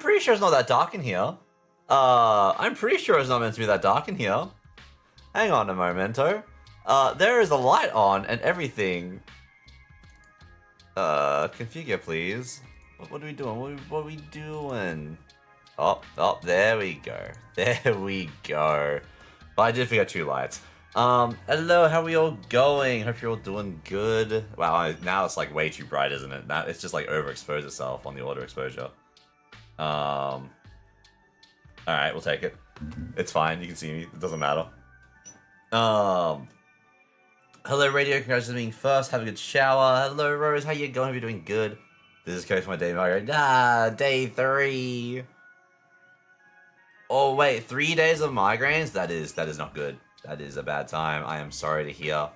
pretty sure it's not that dark in here. I'm pretty sure it's not meant to be that dark in here. Hang on a momento. There is a light on and everything. Configure, please. What are we doing? What are we doing? Oh, there we go. There we go. But I did figure 2 lights. Hello, how are we all going? Hope you're all doing good. Wow, now it's like way too bright, isn't it? Now it's just like overexposed itself on the auto exposure. Alright, we'll take it. It's fine, you can see me, it doesn't matter. Hello radio, congrats on being first, have a good shower. Hello Rose, how you going? Hope you're doing good. This is Coach for my day Mario. Day 3. Oh wait, 3 days of migraines? That is not good. That is a bad time. I am sorry to hear.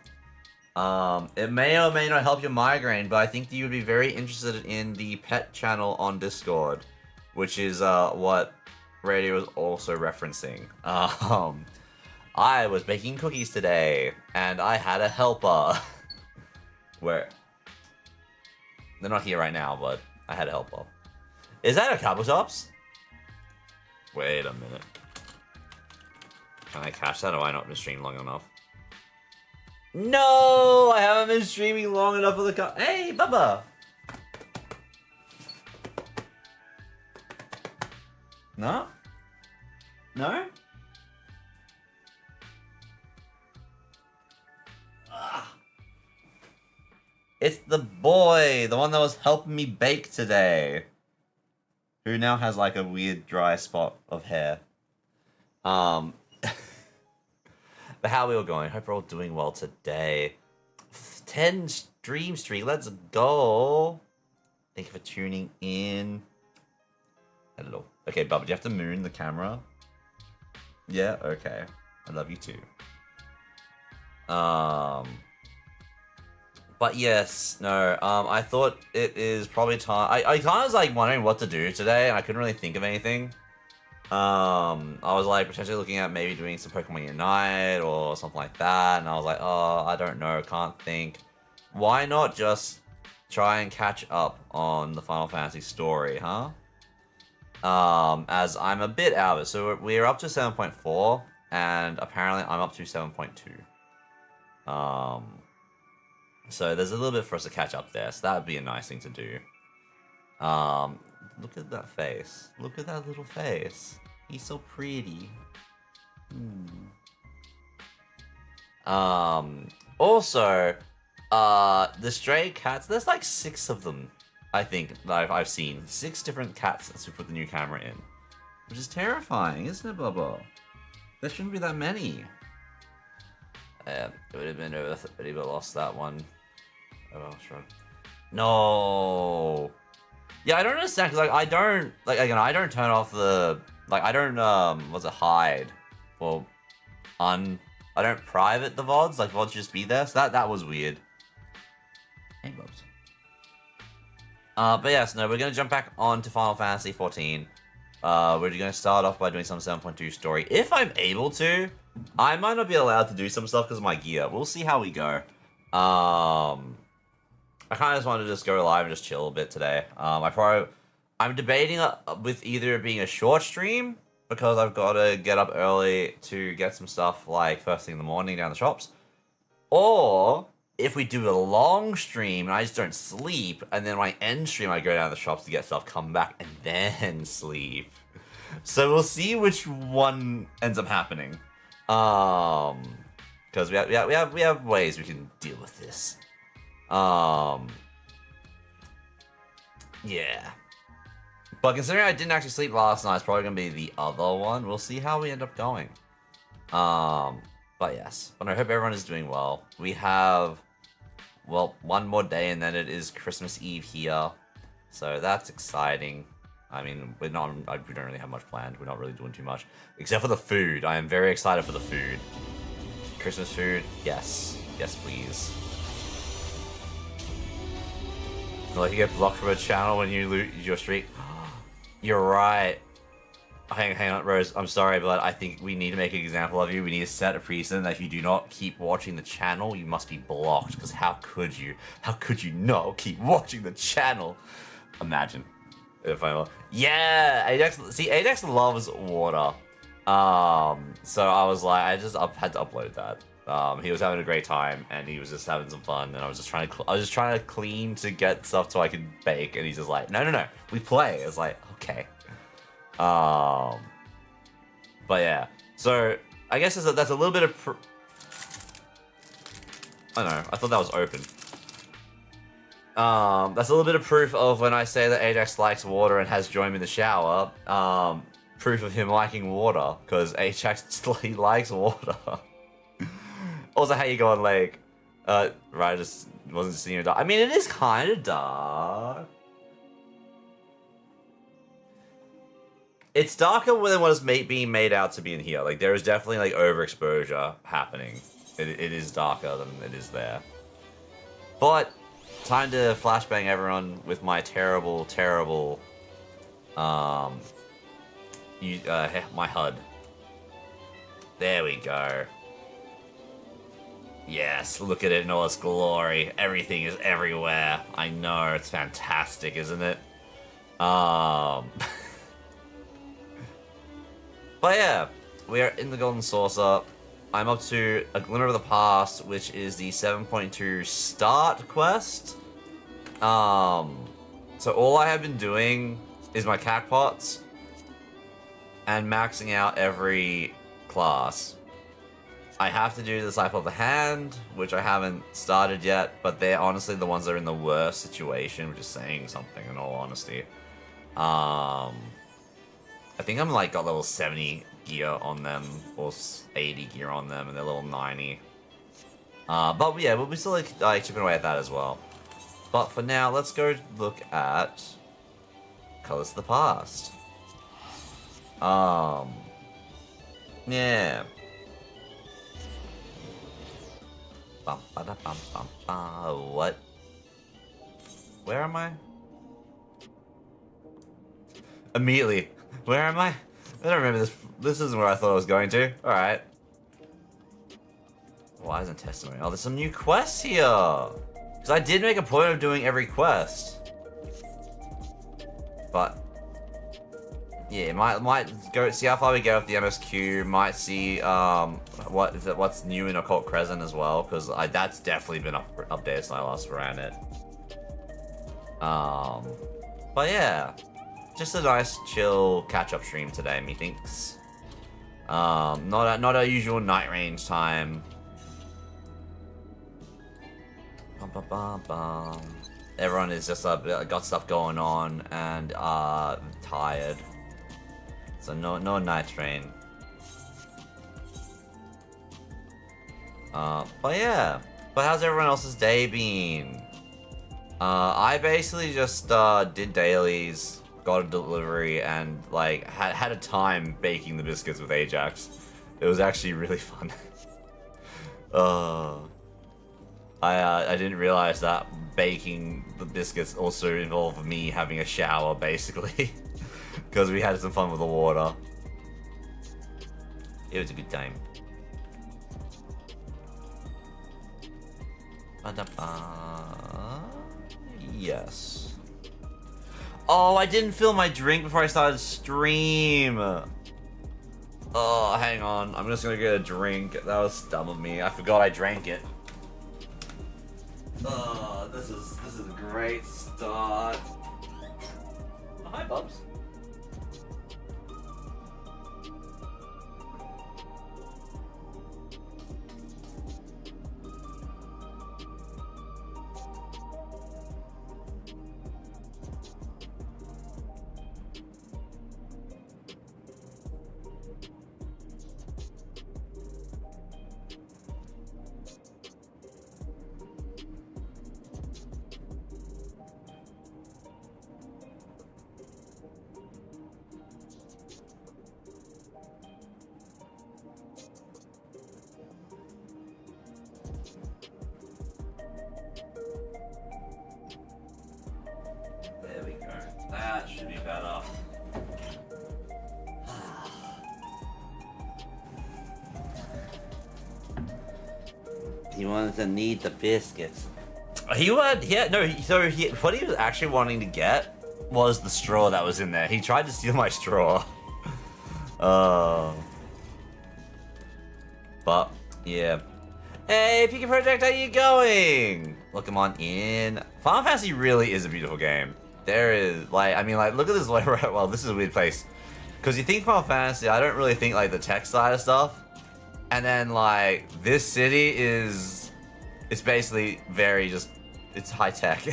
It may or may not help your migraine, but I think that you would be very interested in the pet channel on Discord, which is what Radio was also referencing. I was baking cookies today, and I had a helper. Where? They're not here right now, but I had a helper. Is that a Couple Tops? Wait a minute. Can I catch that, or have I not been streaming long enough? No! I haven't been streaming long enough for the cup. Hey, Bubba! No? No? Ugh. It's the boy! The one that was helping me bake today. Who now has like a weird dry spot of hair. But how are we all going? Hope we're all doing well today. 10 stream streak, let's go. Thank you for tuning in. Hello. Okay, Bubba, do you have to moon the camera? Yeah, okay. I love you too. But yes, no, I thought it is probably time. I kind of was like wondering what to do today, and I couldn't really think of anything. I was like potentially looking at maybe doing some Pokemon Unite or something like that, and I was like, oh, I don't know, can't think. Why not just try and catch up on the Final Fantasy story, huh? As I'm a bit out of it. So we're up to 7.4, and apparently I'm up to 7.2. So there's a little bit for us to catch up there, so that would be a nice thing to do. Look at that face. Look at that little face. He's so pretty. Also, the stray cats, there's like 6 of them, I think, that I've seen. 6 different cats since we put the new camera in. Which is terrifying, isn't it, Bubba? There shouldn't be that many. It would have been over 30, but lost that one. Oh well, sure. No. Yeah, I don't understand, because, like, I don't, like, again, I don't turn off the, like, I don't, what's it, hide, well, I don't private the VODs, like, VODs just be there, so that was weird. Hey, Bubs. But yes, no, we're going to jump back on to Final Fantasy 14. We're going to start off by doing some 7.2 story. If I'm able to, I might not be allowed to do some stuff because of my gear. We'll see how we go. I kind of just wanted to just go live and just chill a bit today. I'm debating with either it being a short stream, because I've got to get up early to get some stuff like first thing in the morning down the shops, or if we do a long stream and I just don't sleep, and then my end stream I go down the shops to get stuff, come back, and then sleep. So we'll see which one ends up happening. Because we have ways we can deal with this. Yeah. But considering I didn't actually sleep last night, it's probably going to be the other one. We'll see how we end up going. But yes. But I hope everyone is doing well. We have, well, one more day and then it is Christmas Eve here. So that's exciting. I mean, we don't really have much planned. We're not really doing too much. Except for the food. I am very excited for the food. Christmas food, yes. Yes, please. Like you get blocked from a channel when you lose your streak. You're right. Hang on, Rose. I'm sorry, but I think we need to make an example of you. We need to set a precedent that if you do not keep watching the channel, you must be blocked. Because how could you? How could you not keep watching the channel? Imagine. Yeah, Ajax. See, Ajax loves water. So I was like, I just had to upload that. He was having a great time, and he was just having some fun, and I was just trying to clean to get stuff so I could bake, and he's just like, no, we play. It's like, okay. But yeah, so I guess that's a little bit of. I don't know. I thought that was open. That's a little bit of proof of when I say that Ajax likes water and has joined me in the shower. Proof of him liking water, because Ajax he likes water. Also, how you going, Lake? Right, I just wasn't seeing it dark. I mean, it is kind of dark. It's darker than what is being made out to be in here. Like, there is definitely, like, overexposure happening. It is darker than it is there. But, time to flashbang everyone with my terrible, my HUD. There we go. Yes, look at it in all its glory. Everything is everywhere. I know, it's fantastic, isn't it? But yeah, we are in the Golden Saucer. I'm up to A Glimmer of the Past, which is the 7.2 start quest. So all I have been doing is my Cactpots and maxing out every class. I have to do the Disciple of the Hand, which I haven't started yet, but they're honestly the ones that are in the worst situation, which is saying something in all honesty. I think I'm like got level 70 gear on them, or 80 gear on them, and they're level 90. But yeah, we'll be still like chipping away at that as well. But for now, let's go look at Colors of the Past. Yeah. What? Where am I? Immediately. Where am I? I don't remember this. This isn't where I thought I was going to. Alright. Why isn't testimony? Oh, there's some new quests here. Because I did make a point of doing every quest. But yeah, might go see how far we get with the MSQ. Might see what's new in Occult Crescent as well, because that's definitely been updated since I last ran it. But yeah, just a nice chill catch-up stream today, methinks. Not our usual night range time. Everyone is just got stuff going on and tired. So no night train. But yeah. But how's everyone else's day been? I basically just did dailies, got a delivery, and like had a time baking the biscuits with Ajax. It was actually really fun. I didn't realize that baking the biscuits also involved me having a shower, basically. Because we had some fun with the water. It was a good time. Yes. Oh, I didn't fill my drink before I started stream. Oh, hang on. I'm just gonna get a drink. That was dumb of me. I forgot I drank it. This is a great start. Oh, hi, Bubs. That should be better. He wanted to knead the biscuits. What he was actually wanting to get was the straw that was in there. He tried to steal my straw. But, yeah. Hey, Pika Project, how you going? Welcome on in. Final Fantasy really is a beautiful game. There is, like, I mean, like, look at this, like, well, this is a weird place. Because you think Final Fantasy, I don't really think, like, the tech side of stuff. And then, like, this city is, it's basically very just, it's high tech.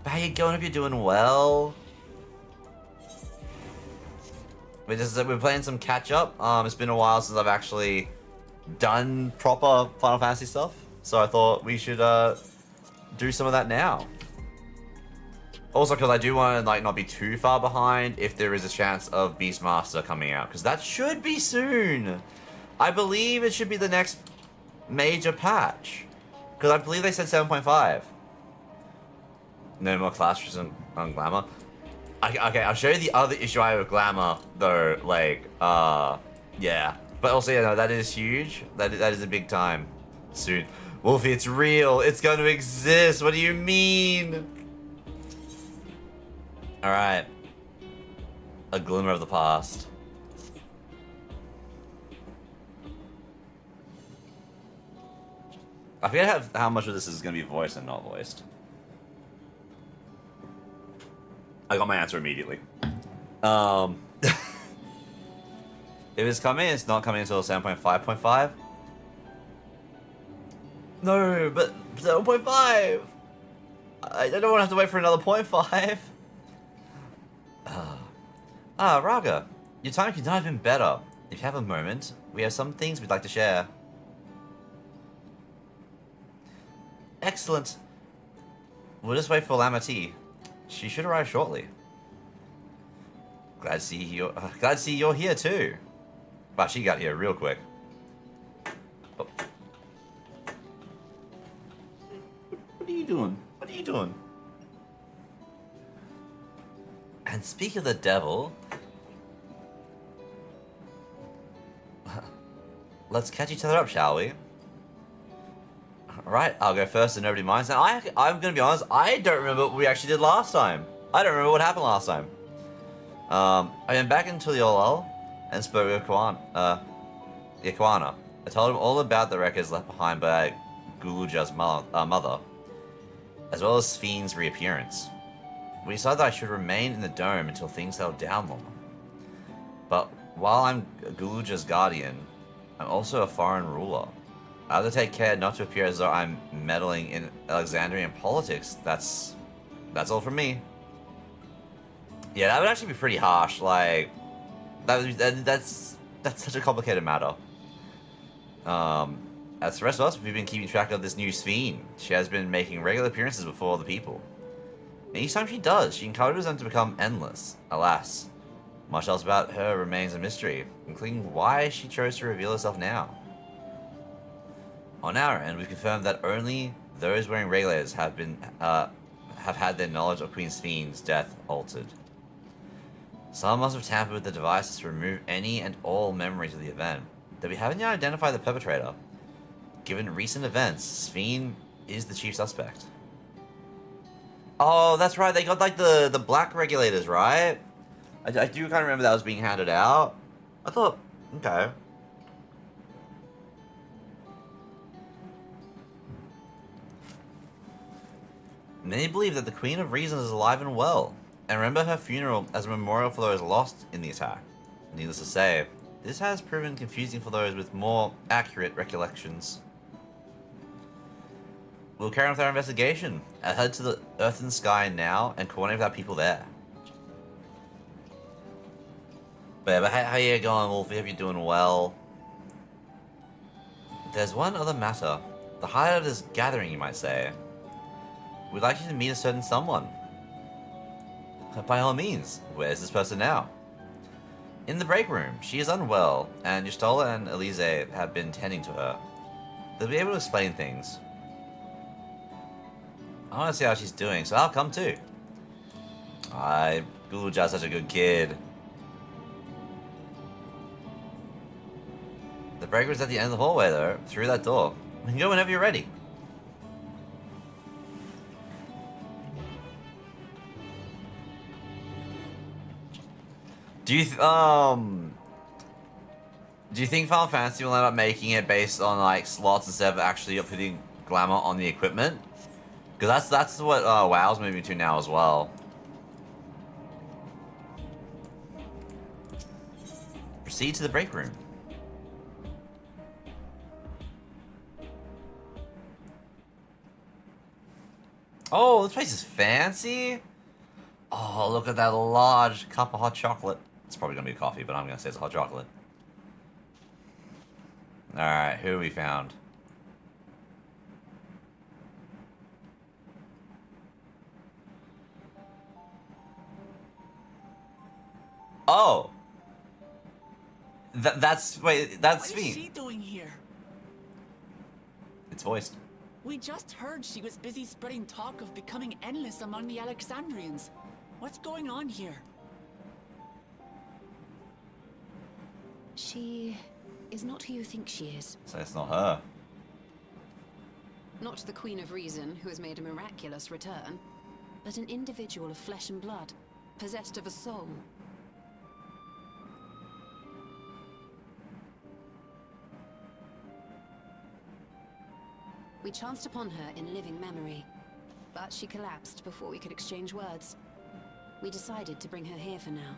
But how you going? If you're doing well. We're playing some catch up. It's been a while since I've actually done proper Final Fantasy stuff, so I thought we should do some of that now. Also, because I do want to like not be too far behind if there is a chance of Beastmaster coming out, because that should be soon. I believe it should be the next major patch, because I believe they said 7.5. No more classism on Glamour. Okay, I'll show you the other issue I have with Glamour, though, like, yeah. But also, yeah, no, that is huge. That is a big time. Soon. Wolfie, it's real. It's going to exist. What do you mean? Alright. A glimmer of the past. I forget how much of this is going to be voiced and not voiced. I got my answer immediately. If it's coming, it's not coming until 7.5.5. No, but 7.5. I don't want to have to wait for another 0.5. Raga, your time could not have been better. If you have a moment, we have some things we'd like to share. Excellent. We'll just wait for Lamati. She should arrive shortly. Glad to see you're here too. Wow, she got here real quick. Oh. What are you doing? What are you doing? And speak of the devil, let's catch each other up, shall we? Alright, I'll go first and nobody minds. Now, I'm gonna be honest, I don't remember what we actually did last time. I don't remember what happened last time. I went back into the Olal and spoke with Yaquana. I told him all about the records left behind by Guluja's mother, as well as Fiend's reappearance. We decided that I should remain in the dome until things settled down more. But while I'm Guluja's guardian, I'm also a foreign ruler. I have to take care not to appear as though I'm meddling in Alexandrian politics. That's all from me. Yeah, that would actually be pretty harsh. Like, that's such a complicated matter. As the rest of us, we've been keeping track of this new Sphene. She has been making regular appearances before the people. And each time she does, she encourages them to become endless. Alas, much else about her remains a mystery, including why she chose to reveal herself now. On our end, we've confirmed that only those wearing regulators have had their knowledge of Queen Sphene's death altered. Someone must have tampered with the devices to remove any and all memories of the event, though we haven't yet identified the perpetrator. Given recent events, Sphene is the chief suspect. Oh, that's right, they got like the black regulators, right? I do kind of remember that was being handed out. I thought, okay. Many believe that the Queen of Reason is alive and well, and remember her funeral as a memorial for those lost in the attack. Needless to say, this has proven confusing for those with more accurate recollections. We'll carry on with our investigation. I'll head to the Earth and Sky now and coordinate with our people there. But how you going, Wolfie? Hope you're doing well. There's one other matter. The highlight of this gathering, you might say. We'd like you to meet a certain someone. By all means, where's this person now? In the break room. She is unwell, and Yustola and Elise have been tending to her. They'll be able to explain things. I want to see how she's doing, so I'll come too. Guluja's such a good kid. The break room's at the end of the hallway, though, through that door. We can go whenever you're ready. Do you do you think Final Fantasy will end up making it based on like slots instead of actually putting glamour on the equipment? Because that's what WoW's moving to now as well. Proceed to the break room. Oh, this place is fancy. Oh, look at that large cup of hot chocolate. It's probably gonna be coffee, but I'm gonna say it's hot chocolate. Alright, who we found? Oh! That's me. What is she doing here? It's voiced. We just heard she was busy spreading talk of becoming endless among the Alexandrians. What's going on here? She is not who you think she is. So it's not her. Not the Queen of Reason, who has made a miraculous return, but an individual of flesh and blood, possessed of a soul. We chanced upon her in living memory, but she collapsed before we could exchange words. We decided to bring her here for now.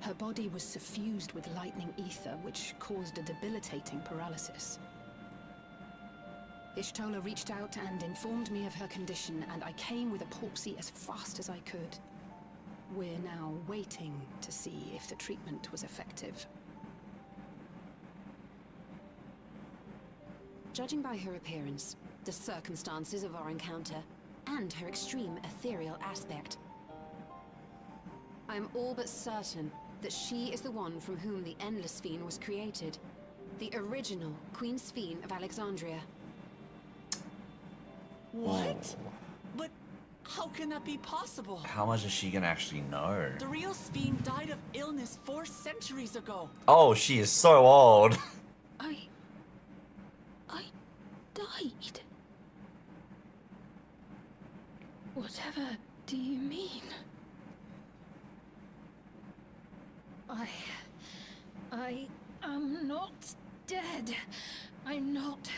Her body was suffused with lightning ether, which caused a debilitating paralysis. Ishtola reached out and informed me of her condition, and I came with a Porpsy as fast as I could. We're now waiting to see if the treatment was effective. Judging by her appearance, the circumstances of our encounter, and her extreme ethereal aspect, I am all but certain that she is the one from whom the Endless Sphere was created. The original Queen Sphere of Alexandria. What? Oh. But how can that be possible? How much is she gonna actually know? The real Sphere died of illness 4 centuries ago. Oh, she is so old. I died. Whatever do you mean? I am not dead. I'm not.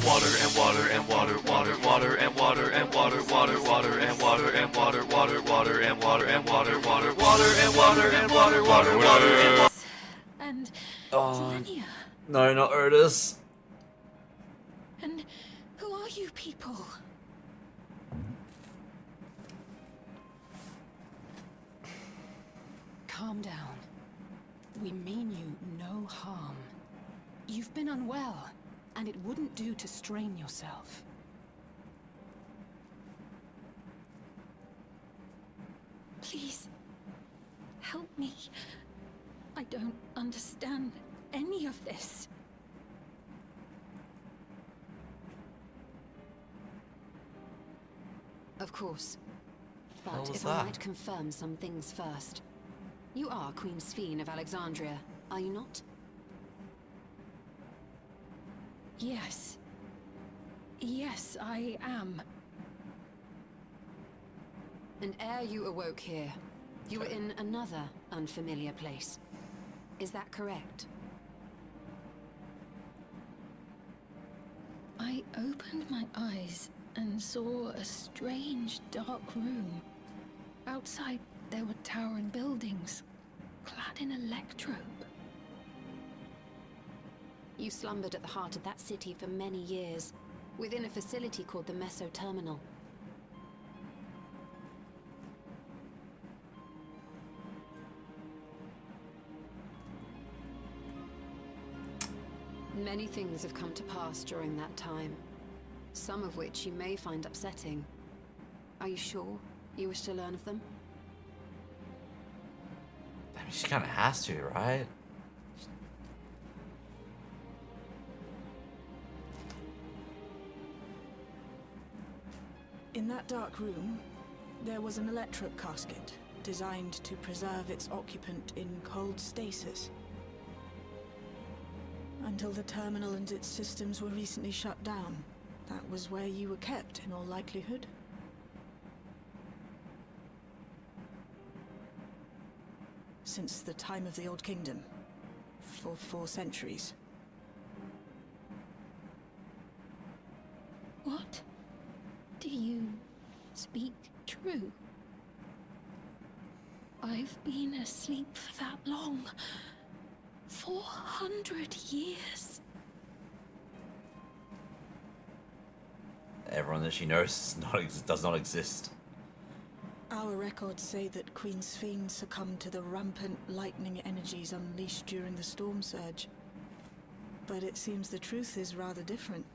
Water and water and water, water, water and water and water, water, water and water and water, water, water and water and water, water, water and water and water, water, water and water. And Oh, Zelenia. no, not Otis. And who are you people? Calm down. We mean you no harm. You've been unwell, and it wouldn't do to strain yourself. Please, help me. I don't understand any of this. Of course. What But was if I that? might confirm some things first. You are Queen Sphere of Alexandria, are you not? Yes. Yes, I am. And ere you awoke here, you were in another unfamiliar place. Is that correct? I opened my eyes and saw a strange, dark room. Outside, there were towering buildings, clad in electrobe. You slumbered at the heart of that city for many years, within a facility called the Meso Terminal. Many things have come to pass during that time, some of which you may find upsetting. Are you sure you wish to learn of them? I mean, she kind of has to, right? In that dark room, there was an electrope casket designed to preserve its occupant in cold stasis. Until the terminal and its systems were recently shut down. That was where you were kept, in all likelihood. since the time of the Old Kingdom. For 4 centuries. What? Do you speak true? I've been asleep for that long. 400 years. Everyone that she knows does not exist. Our records say that Queen Sphene succumbed to the rampant lightning energies unleashed during the storm surge. But it seems the truth is rather different.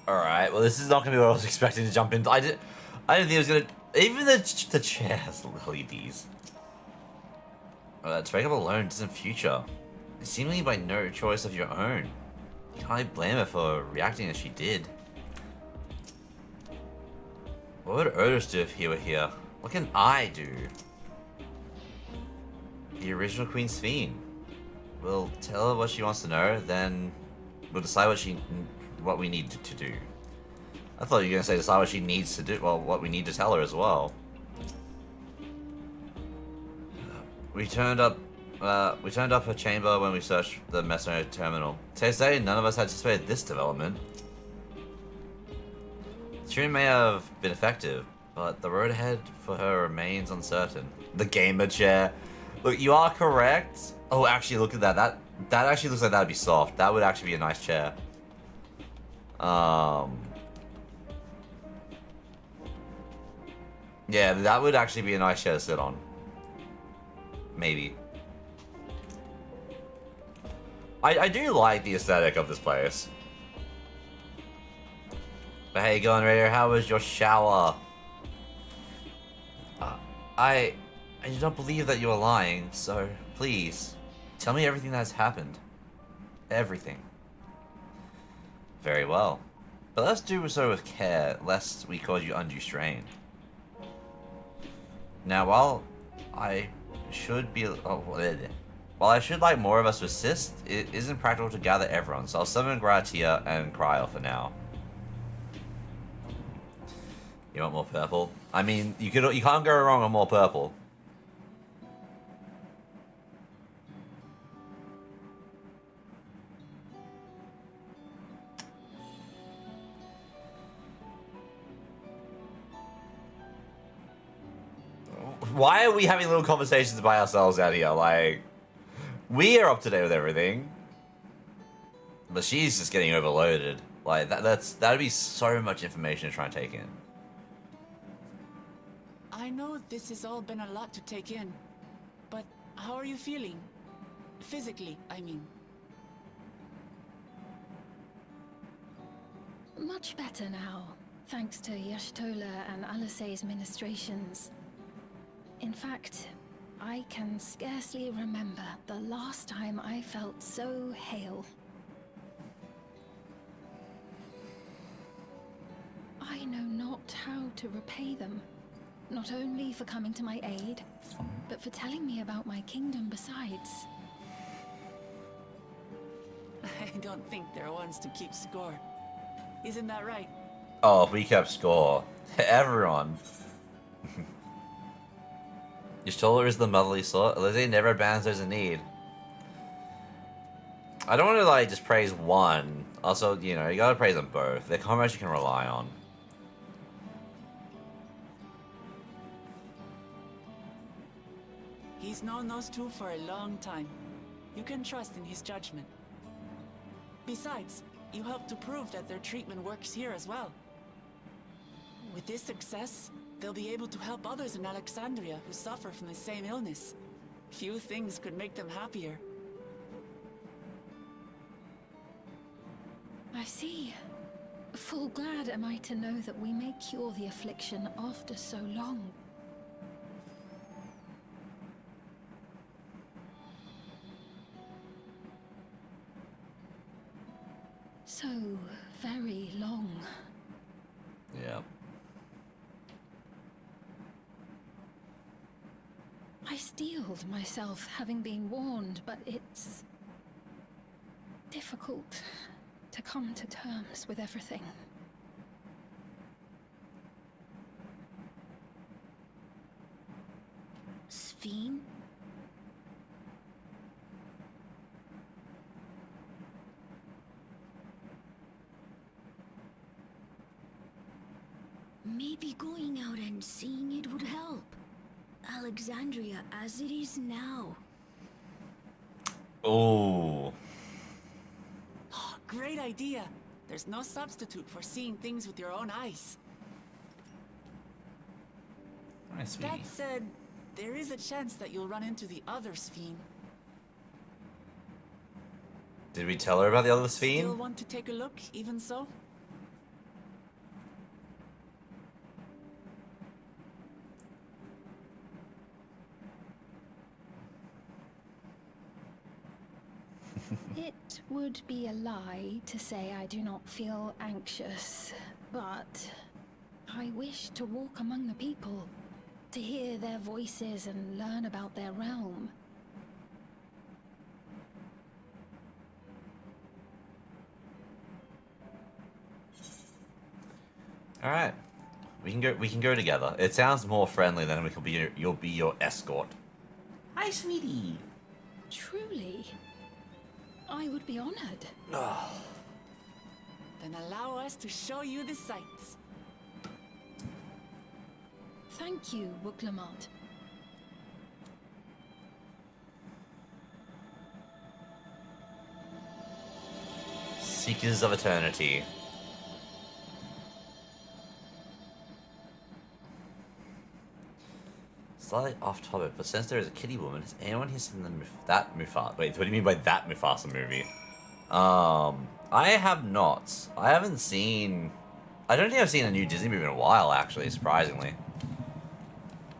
Alright, well this is not gonna be what I was expecting to jump into. I didn't think it was gonna... Even the chair has LEDs. To break up a loan distant future. Seemingly by no choice of your own. You can't really blame her for reacting as she did. What would Otis do if he were here? What can I do? The original Queen Sphene. We'll tell her what she wants to know, then we'll decide what we need to do. I thought you were gonna say decide what she needs to do. Well, what we need to tell her as well. We turned up her chamber when we searched the Messenger terminal. Today, none of us had anticipated this development. The treatment may have been effective, but the road ahead for her remains uncertain. The gamer chair. Look, you are correct. Oh, actually, look at that. That actually looks like that'd be soft. That would actually be a nice chair. Yeah, that would actually be a nice chair to sit on. Maybe. I do like the aesthetic of this place. But hey, going Raider, how was your shower? I do not believe that you are lying, so please, tell me everything that has happened. Everything. Very well. But let's do so with care, lest we cause you undue strain. Now, while I should like more of us to assist, it isn't practical to gather everyone, so I'll summon Gratia and Cryo for now. You want more purple? I mean, you can't go wrong with more purple. Why are we having little conversations by ourselves out here? Like, we are up to date with everything, but she's just getting overloaded. Like that'd be so much information to try and take in. I know this has all been a lot to take in, but how are you feeling? Physically, I mean. Much better now, thanks to Yashtola and Alisay's ministrations. In fact, I can scarcely remember the last time I felt so hale. I know not how to repay them, not only for coming to my aid, but for telling me about my kingdom besides. I don't think they're ones to keep score. Isn't that right? Oh, if we kept score, everyone. Yashtola is the motherly sort. Lizzie never abandons those in need. I don't want to like just praise one. Also, you know, you gotta praise them both. They're comrades you can rely on. He's known those two for a long time. You can trust in his judgment. Besides, you helped to prove that their treatment works here as well. With this success, they'll be able to help others in Alexandria who suffer from the same illness. Few things could make them happier. I see. Full glad am I to know that we may cure the affliction after so long. So very long. Yeah. I steeled myself having been warned, but it's difficult to come to terms with everything. Sphene? Maybe going out and seeing it would help. Alexandria as it is now. Oh. Oh, great idea. There's no substitute for seeing things with your own eyes. Nice, sweetie. That said, there is a chance that you'll run into the other Sphene. Did we tell her about the other Still Sphene? want to take a look, even so? It would be a lie to say I do not feel anxious, but I wish to walk among the people, to hear their voices and learn about their realm. All right, we can go together. It sounds more friendly than you'll be your escort. Hi, sweetie. Truly, I would be honored. Then allow us to show you the sights. Thank you, Wooklamant. Seekers of Eternity. Slightly off topic, but since there is a kitty woman, has anyone here seen that Mufasa? Wait, what do you mean by that Mufasa movie? I have not. I haven't seen. I don't think I've seen a new Disney movie in a while, actually, surprisingly.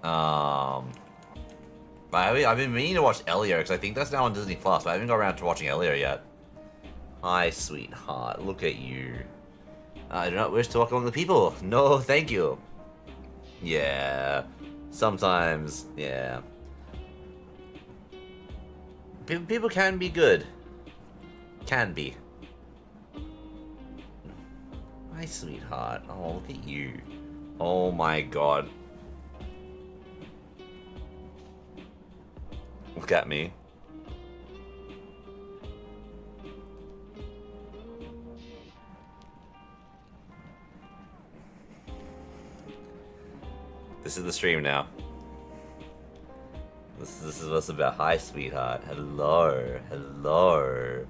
I've been meaning to watch Elio because I think that's now on Disney Plus, but I haven't got around to watching Elio yet. Hi, sweetheart. Look at you. I do not wish to walk among the people. No, thank you. Yeah. Sometimes, yeah. People can be good. Can be. My sweetheart. Oh, look at you. Oh my god. Look at me. This is the stream now. This is what's about. Hi, sweetheart. Hello. Hello.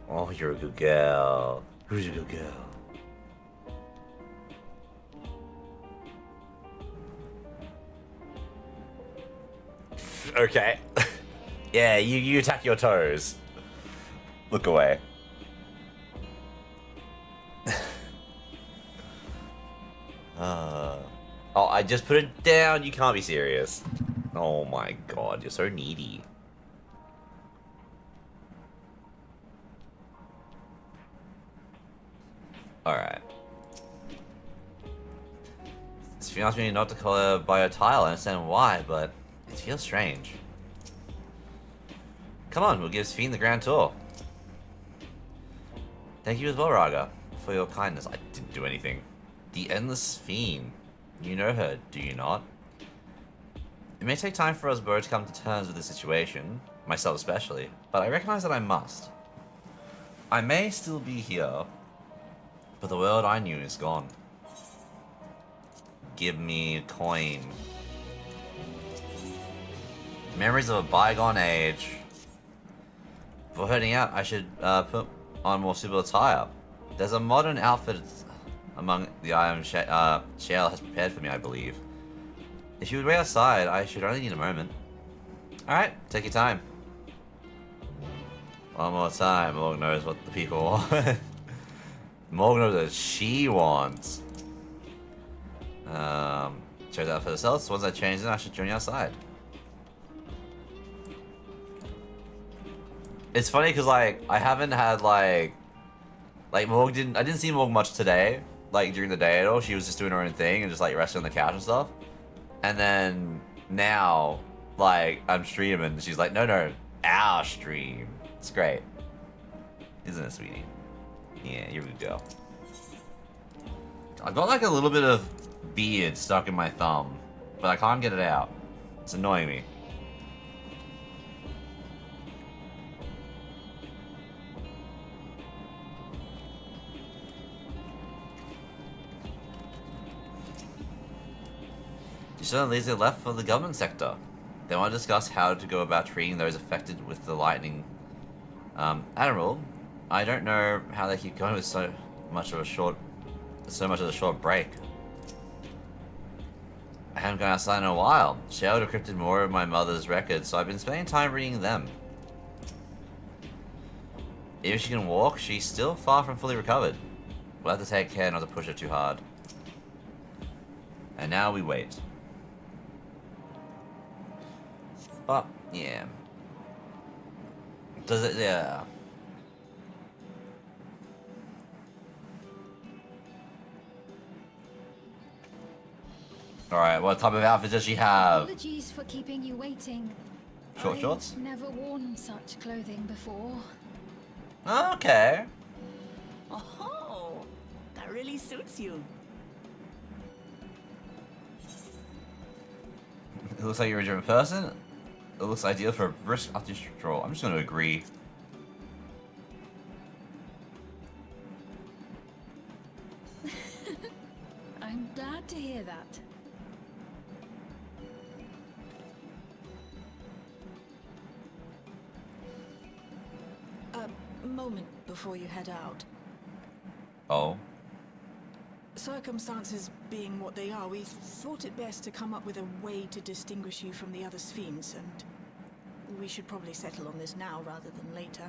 Oh, you're a good girl. Who's a good girl? Okay. Yeah, you attack your toes. Look away. Oh, I just put it down. You can't be serious. Oh my god, you're so needy. Alright. This feels asks me not to call her by her title. I understand why, but it feels strange. Come on, we'll give Sphene the grand tour. Thank you as well, Raga, for your kindness. I didn't do anything. The Endless Sphene. You know her, do you not? It may take time for us both to come to terms with the situation, myself especially, but I recognize that I must. I may still be here, but the world I knew is gone. Give me a coin. Memories of a bygone age. Before heading out, I should put on more suitable attire. There's a modern outfit among the items Shale has prepared for me, I believe. If you would wait outside, I should only need a moment. Alright, take your time. One more time, Morg knows what the people want. Morg knows what she wants. Check that for herself. Once I change it, I should join you outside. It's funny because like I haven't had like Morg didn't. I didn't see Morg much today. Like during the day at all. She was just doing her own thing and just like resting on the couch and stuff. And then now like, I'm streaming. She's like, no, our stream. It's great. Isn't it, sweetie? Yeah, here we go. I've got like a little bit of beard stuck in my thumb, but I can't get it out. It's annoying me. You still leaves it left for the government sector. They want to discuss how to go about treating those affected with the lightning. Admiral, I don't know how they keep going with so much of a short break. I haven't gone outside in a while. Shell decrypted more of my mother's records, so I've been spending time reading them. Even if she can walk, she's still far from fully recovered. We'll have to take care not to push her too hard. And now we wait. But, yeah. Does it, yeah. Alright, what type of outfit does she have? Apologies for keeping you waiting. Short shorts? I've never worn such clothing before. Okay. Oh, that really suits you. It looks like you're a different person. It looks ideal for a brisk artistic stroll. I'm just going to agree. I'm glad to hear that. A moment before you head out. Oh. Circumstances being what they are, we thought it best to come up with a way to distinguish you from the other Sphenes, and we should probably settle on this now rather than later.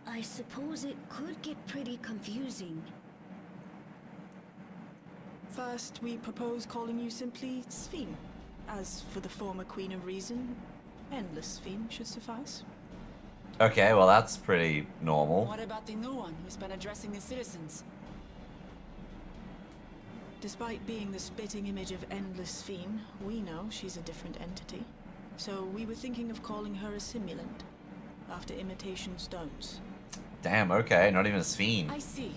I suppose it could get pretty confusing. First, we propose calling you simply Sphene. As for the former Queen of Reason, Endless Sphene should suffice. Okay, well that's pretty normal. What about the new one who's been addressing the citizens? Despite being the spitting image of Endless Sphene, we know she's a different entity. So we were thinking of calling her a simulant, after imitation stones. Damn, okay, not even a Sphene. I see.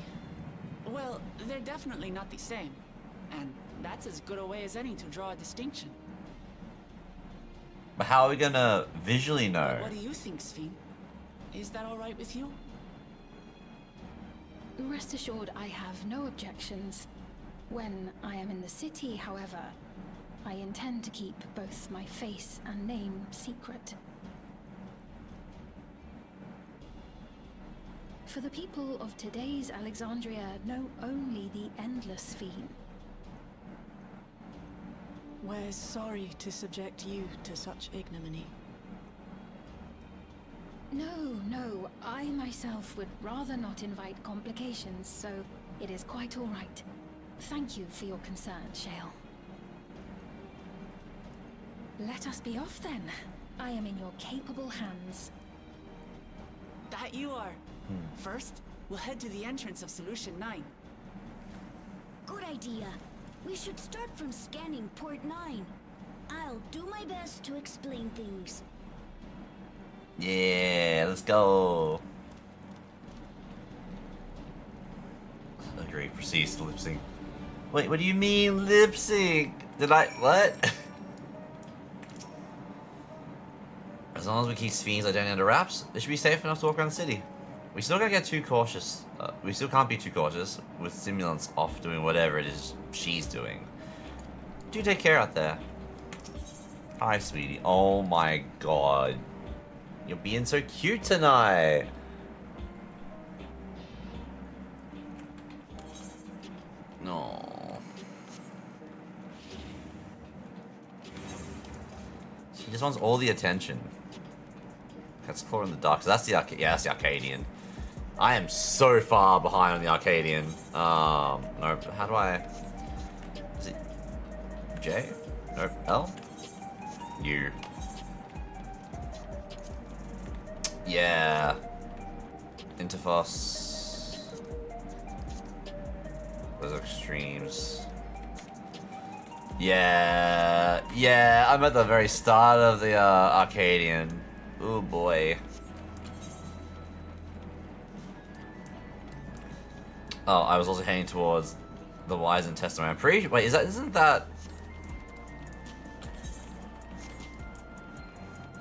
Well, they're definitely not the same. And that's as good a way as any to draw a distinction. But how are we gonna visually know? What do you think, Sphene? Is that alright with you? Rest assured, I have no objections. When I am in the city, however, I intend to keep both my face and name secret. For the people of today's Alexandria know only the Endless Sphene. We're sorry to subject you to such ignominy. No, I myself would rather not invite complications, so it is quite all right. Thank you for your concern, Shale. Let us be off then. I am in your capable hands. That you are. First, we'll head to the entrance of Solution 9. Good idea. We should start from scanning Port 9. I'll do my best to explain things. Yeah, let's go. Agree, proceeds to lip sync. Wait, what do you mean lip sync? Did I, what? As long as we keep Sphene's identity under wraps, it should be safe enough to walk around the city. We still gotta get too cautious. We still can't be too cautious with simulants off doing whatever it is she's doing. Do take care out there. Hi, sweetie. Oh my god. You're being so cute tonight. No. She just wants all the attention. Let's call her in the dark. So that's the that's the Arcadian. I am so far behind on the Arcadian. No, how do I? Is it J? No, L? U. Yeah. Interfos. Those are extremes. Yeah. Yeah, I'm at the very start of the Arcadian. Oh boy. Oh, I was also heading towards the Wise and Testament. I'm pretty sure. Wait, isn't that?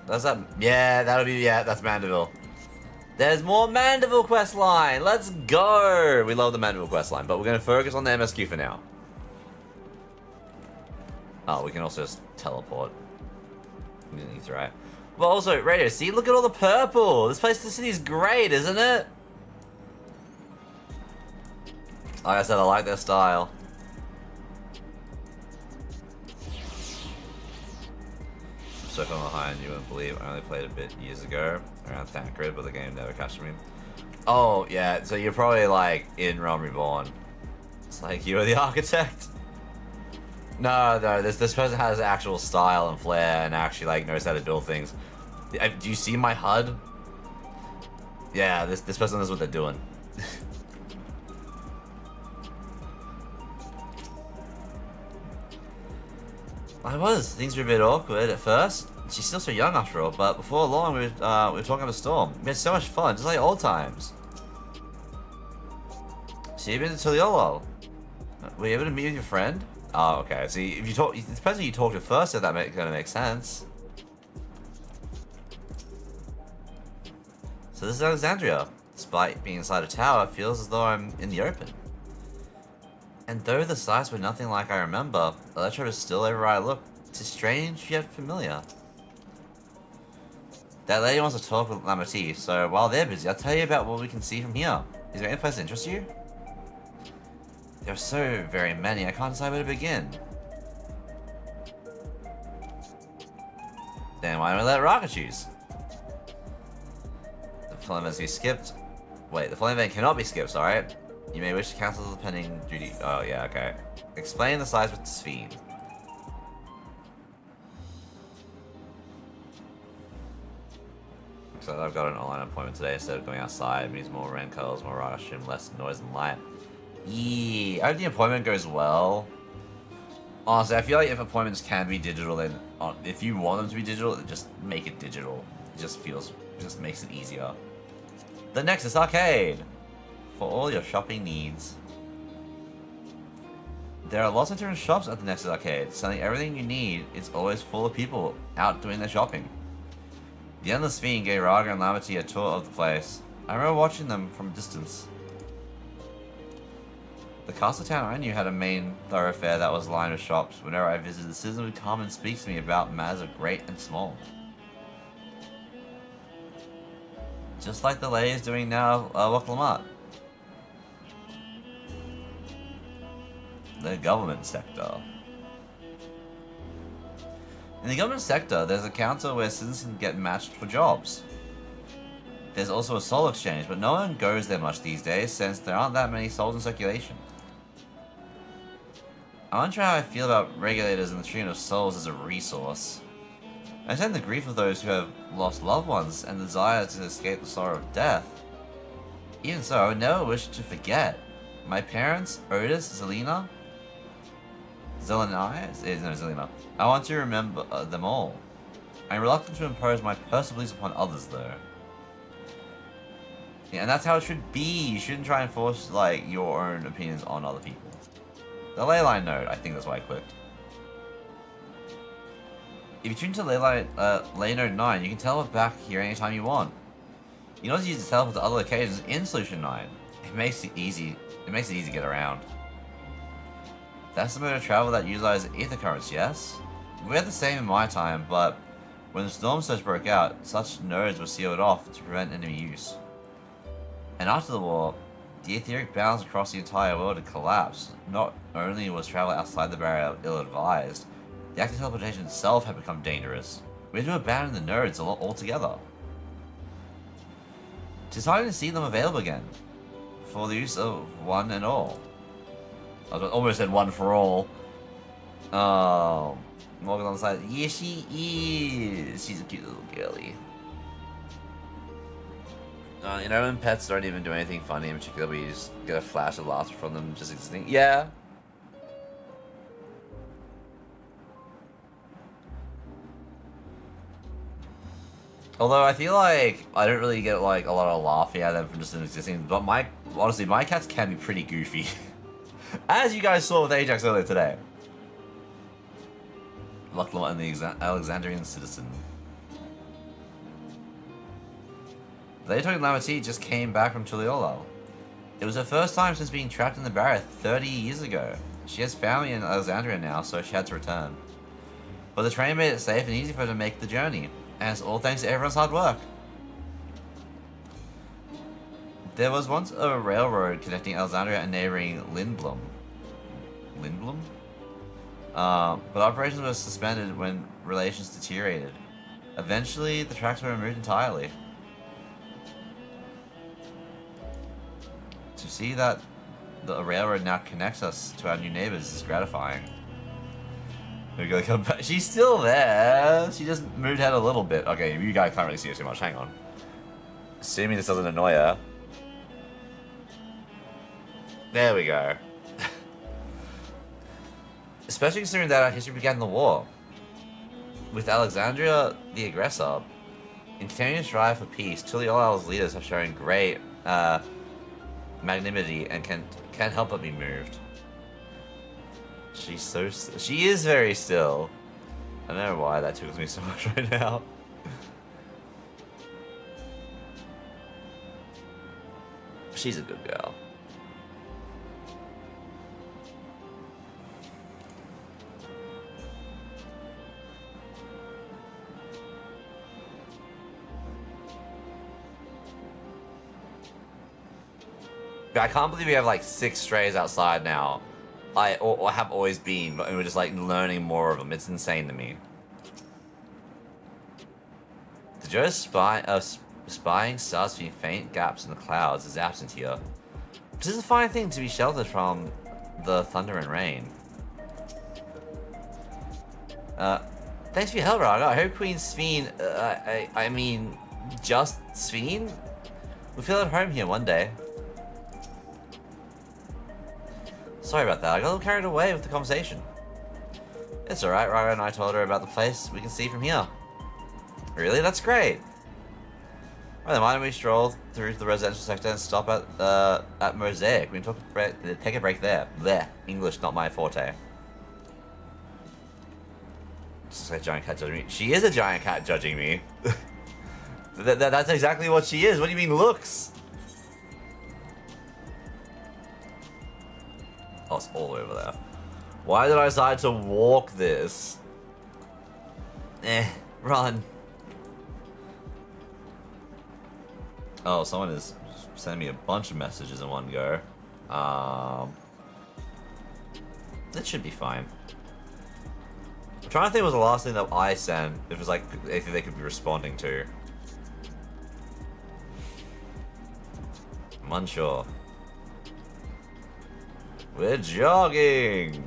That's that. Yeah, that'll be. Yeah, that's Mandeville. There's more Mandeville quest line. Let's go. We love the Mandeville quest line, but we're gonna focus on the MSQ for now. Oh, we can also just teleport. He's right. But also, Radio, see, look at all the purple. This place, the city's great, isn't it? Like I said, I like their style. I'm so far behind, you wouldn't believe. I only played a bit years ago around Thancred, but the game never catched me. Oh, yeah, so you're probably like in Realm Reborn. It's like you're the architect. No, this person has actual style and flair and actually like knows how to build things. Do you see my HUD? Yeah, this person knows what they're doing. Things were a bit awkward at first. She's still so young after all, but before long we were talking about a storm. We had so much fun, just like old times. So you've been to Tuliolo? Were you able to meet with your friend? Oh, okay. See, if you talk, it depends who you talk to first, if that's gonna make sense. So this is Alexandria. Despite being inside a tower, it feels as though I'm in the open. And though the sights were nothing like I remember, Electro is still everywhere I look. It's strange yet familiar. That lady wants to talk with Lamati, so while they're busy, I'll tell you about what we can see from here. Is there any place that interests you? There are so very many, I can't decide where to begin. Then why don't we let Raka choose? The following events be skipped. Wait, the following event cannot be skipped, alright? You may wish to cancel the pending duty. Oh, yeah, okay. Explain the size with Sphene. So I've got an online appointment today instead of going outside. It means more rain colors, more rush, and less noise and light. Yeah, I hope the appointment goes well. Honestly, I feel like if appointments can be digital, then if you want them to be digital, just make it digital. It just makes it easier. The Nexus Arcade! For all your shopping needs. There are lots of different shops at the Nexus Arcade, selling everything you need. It's always full of people out doing their shopping. The Endless Fiend gave Raga and Lamity a tour of the place. I remember watching them from a distance. The castle town I knew had a main thoroughfare that was lined with shops. Whenever I visited, the citizen would come and speak to me about matters of great and small. Just like the lady is doing now, Waklamat. The government sector. In the government sector, there's a counter where citizens can get matched for jobs. There's also a soul exchange, but no one goes there much these days since there aren't that many souls in circulation. I'm unsure how I feel about regulators and the treatment of souls as a resource. I understand the grief of those who have lost loved ones and the desire to escape the sorrow of death. Even so, I would never wish to forget. My parents, Otis, Zelina, Zelina. I want to remember them all. I'm reluctant to impose my personal beliefs upon others, though. Yeah, and that's how it should be. You shouldn't try and force, like, your own opinions on other people. The leyline node, I think that's why I clicked. If you tune to ley node 9, you can teleport back here anytime you want. You can also use the teleport to other locations in Solution 9. It makes it easy to get around. That's the mode of travel that utilizes ether currents, yes? We had the same in my time, but when the storm surge broke out, such nodes were sealed off to prevent enemy use. And after the war, the etheric balance across the entire world had collapsed. Not only was travel outside the barrier ill-advised, the act of teleportation itself had become dangerous. We had to abandon the nodes altogether. It's exciting to see them available again, for the use of one and all. I almost said one for all. Oh, Morgan on the side. Yeah, she is. She's a cute little girlie. You know, when pets don't even do anything funny in particular, we just get a flash of laughter from them just existing. Yeah. Although I feel like I don't really get like a lot of laughing at them from just existing, but honestly, my cats can be pretty goofy. As you guys saw with Ajax earlier today. Lucklot and the Alexandrian citizen. The Lady talking Lamati just came back from Tuliolo. It was her first time since being trapped in the barrier 30 years ago. She has family in Alexandria now, so she had to return. But the train made it safe and easy for her to make the journey, and it's all thanks to everyone's hard work. There was once a railroad connecting Alexandria and neighboring Lindblom. Lindblom? But operations were suspended when relations deteriorated. Eventually, the tracks were removed entirely. To see that the railroad now connects us to our new neighbors is gratifying. We're gonna come back. She's still there. She just moved ahead a little bit. Okay, you guys can't really see her too much. Hang on. Assuming this doesn't annoy her. There we go. Especially considering that our history began in the war. With Alexandria the aggressor, in continuing to strive for peace, Tuliola's leaders have shown great magnanimity and can't help but be moved. She is very still. I don't know why that tickles me so much right now. She's a good girl. I can't believe we have like 6 strays outside now. Or have always been, but we're just like learning more of them. It's insane to me. The Joe's spying starts to be faint gaps in the clouds is absent here. This is a fine thing to be sheltered from the thunder and rain. Thanks for your help, Raga. I hope Queen Sveen, I mean, just Sveen? We'll feel at home here one day. Sorry about that, I got a little carried away with the conversation. It's alright, Raga and I told her about the place we can see from here. Really? That's great! Well then, why don't we stroll through to the residential sector and stop at Mosaic? We can take a break there. There. English, not my forte. Just like a giant cat judging me. She is a giant cat judging me. That's exactly what she is. What do you mean looks? Oh, it's all over there. Why did I decide to walk this? Run. Oh, someone is sending me a bunch of messages in one go. That should be fine. I'm trying to think what was the last thing that I sent. If it was like anything they could be responding to. I'm unsure. We're jogging!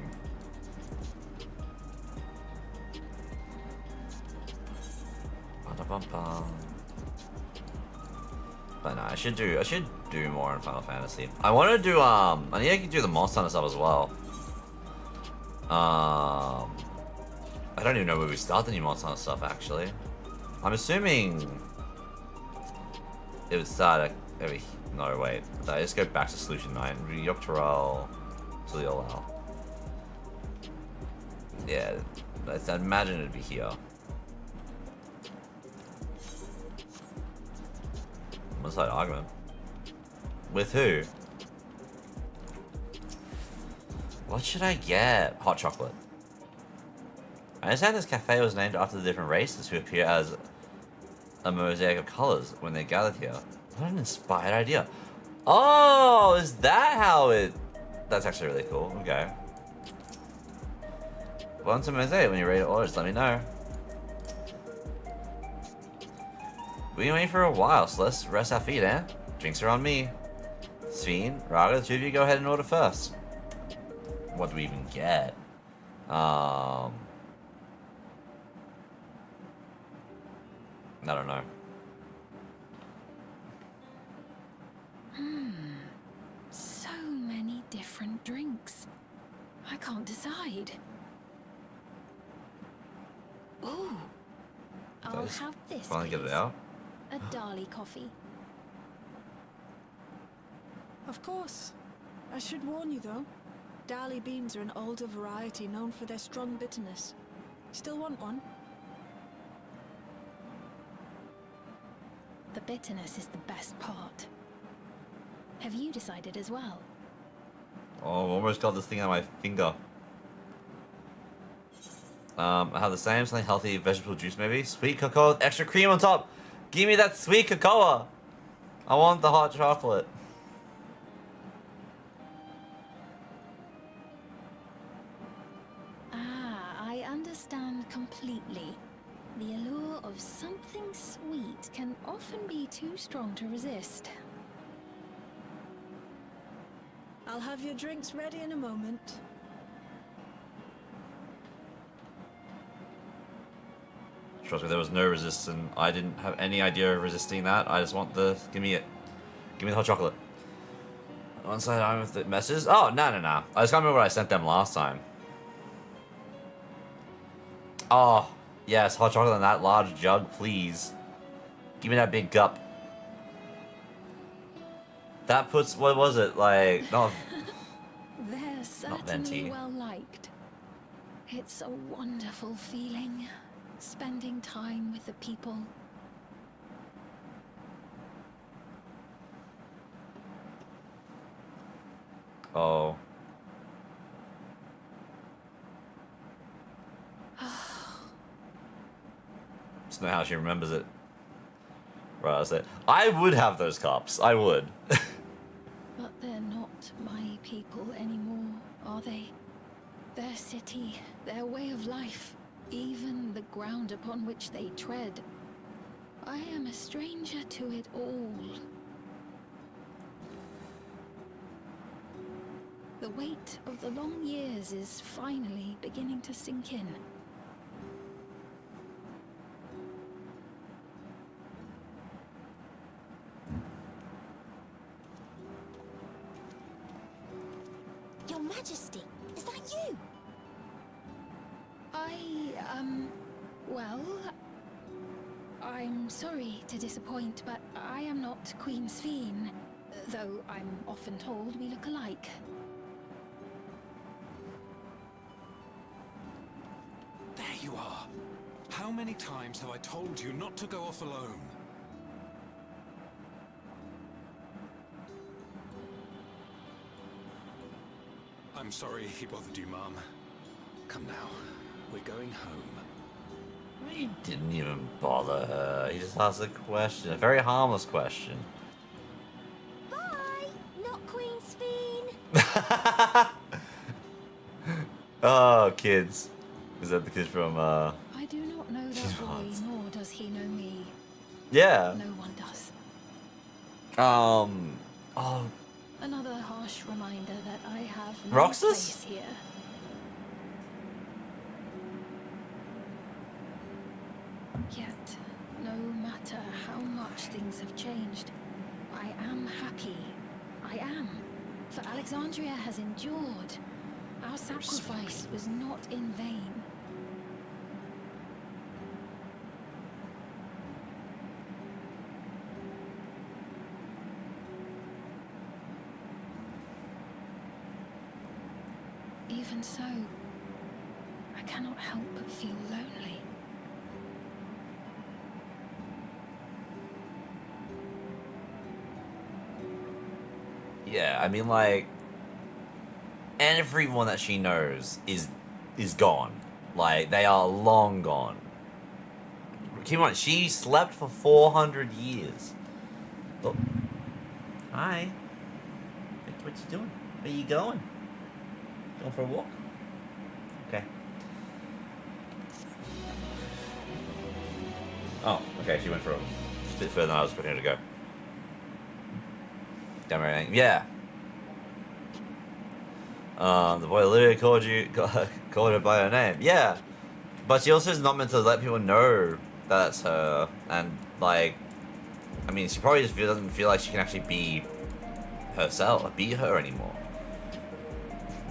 But no, I should do more in Final Fantasy. I want to do I think I can do the Monster Hunter stuff as well. I don't even know where we start the new Monster Hunter stuff actually. I'm assuming it would start at no wait. I just go back to Solution 9. Yoctorel to the Olal. Yeah, I imagine it'd be here. What's that argument? With who? What should I get? Hot chocolate. I understand this cafe was named after the different races who appear as a mosaic of colors when they gathered here. What an inspired idea. Oh, is that how it... That's actually really cool. Okay. Want some mosaic when you're ready to order, just let me know. We've been waiting for a while, so let's rest our feet, eh? Drinks are on me. Sveen, Raga, the two of you go ahead and order first. What do we even get? I don't know. So many different drinks. I can't decide. Ooh. I'll Guys, have this, finally get it please. out. A Dali coffee. Of course. I should warn you though. Dali beans are an older variety known for their strong bitterness. Still want one? The bitterness is the best part. Have you decided as well? Oh, I've almost got this thing on my finger. I have the same, something healthy, vegetable juice maybe. Sweet cocoa with extra cream on top. Give me that sweet cocoa. I want the hot chocolate. Ah, I understand completely. The allure of something sweet can often be too strong to resist. I'll have your drinks ready in a moment. Trust me, there was no resistance. I didn't have any idea of resisting that. I just want the... Give me it. Give me the hot chocolate. Once I'm with the messages... Oh, no. I just can't remember what I sent them last time. Oh, yes, hot chocolate in that large jug, please. Give me that big cup. That puts... What was it? Like... Not... They're Not venti. certainly well liked. It's a wonderful feeling, spending time with the people. Oh. Just know how she remembers it. Right, I said, I would have those cups. I would. But they're not my people anymore, are they? Their city, their way of life, even the ground upon which they tread. I am a stranger to it all. The weight of the long years is finally beginning to sink in. Your Majesty, is that you? Well, I'm sorry to disappoint, but I am not Queen Sphene, though I'm often told we look alike. There you are. How many times have I told you not to go off alone? I'm sorry he bothered you, Mom. Come now. We're going home. He didn't even bother her. He just asked a question. A very harmless question. Bye, not Queen Sphene. Oh, kids. Is that the kid from, I do not know She's that boy, hot. nor does he know me. Yeah. No one does. Oh, Another harsh reminder that I have no Roxas? place here. Yet, no matter how much things have changed, I am happy. I am. For Alexandria has endured. Our sacrifice was not in vain. Even so, I cannot help but feel lonely. yeah. I mean, like, everyone that she knows is gone. Like, they are long gone. Come on, she slept for 400 years. Oh. Hi. What you doing? Where you going? Going for a walk? Okay. Oh, okay, she went for a bit further than I was expecting her to go. Damn right. Yeah. The boy literally called her by her name. Yeah. But she also is not meant to let people know that's her. And, like, I mean, she probably just doesn't feel like she can actually be herself, be her anymore.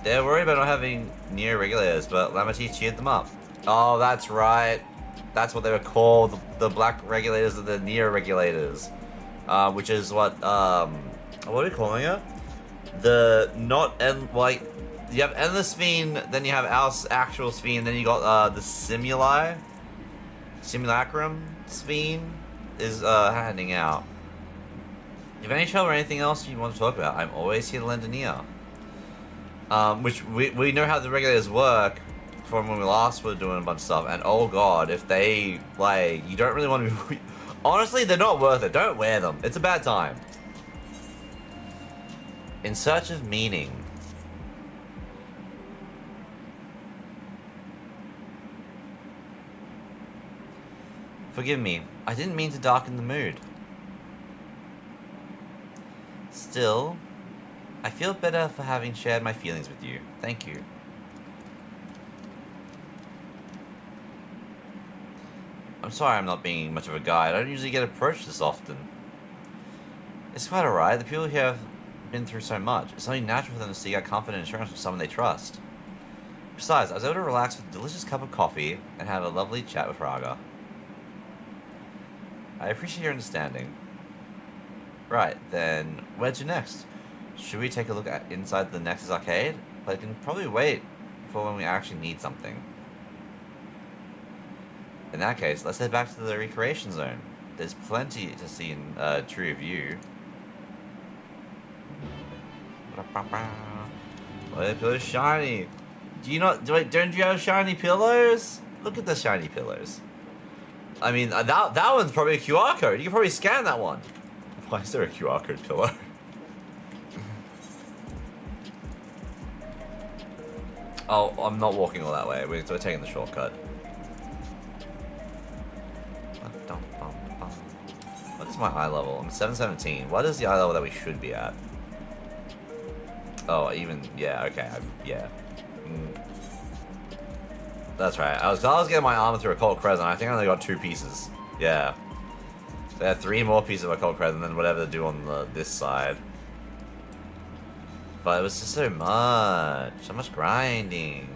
They're worried about not having near regulators, but Lamity cheered them up. Oh, that's right. that's what they were called, the black regulators and the Neo regulators, which is what are we calling it? The not end like you have endless fiend, then you have our actual fiend, then you got the simulacrum fiend is handing out. If you have any trouble or anything else you want to talk about, I'm always here to lend an ear. Which we know how the regulators work from when we last were doing a bunch of stuff, and oh god, if they, like, you don't really want to be... Honestly, they're not worth it. Don't wear them. It's a bad time. In search of meaning. Forgive me, I didn't mean to darken the mood. Still, I feel better for having shared my feelings with you. Thank you. I'm sorry I'm not being much of a guide. I don't usually get approached this often. It's quite alright. The people here have been through so much. It's only natural for them to seek out comfort and assurance from someone they trust. Besides, I was able to relax with a delicious cup of coffee and have a lovely chat with Raga. I appreciate your understanding. Right, then where to next? Should we take a look at inside the Nexus arcade? But I can probably wait for when we actually need something. In that case, let's head back to the recreation zone. There's plenty to see in True View. Oh, the pillow's shiny. Do you not? Don't you have shiny pillows? Look at the shiny pillows. I mean, that one's probably a QR code. You can probably scan that one. Why is there a QR code pillow? Oh, I'm not walking all that way. We're taking the shortcut. What is my eye level? I'm 717. What is the eye level that we should be at? Oh, even, yeah, okay, yeah. That's right. I was getting my armor through a Cold Crescent. I think I only got 2 pieces. Yeah. So I had 3 more pieces of a Cold Crescent than whatever they do on this side. But it was just so much grinding.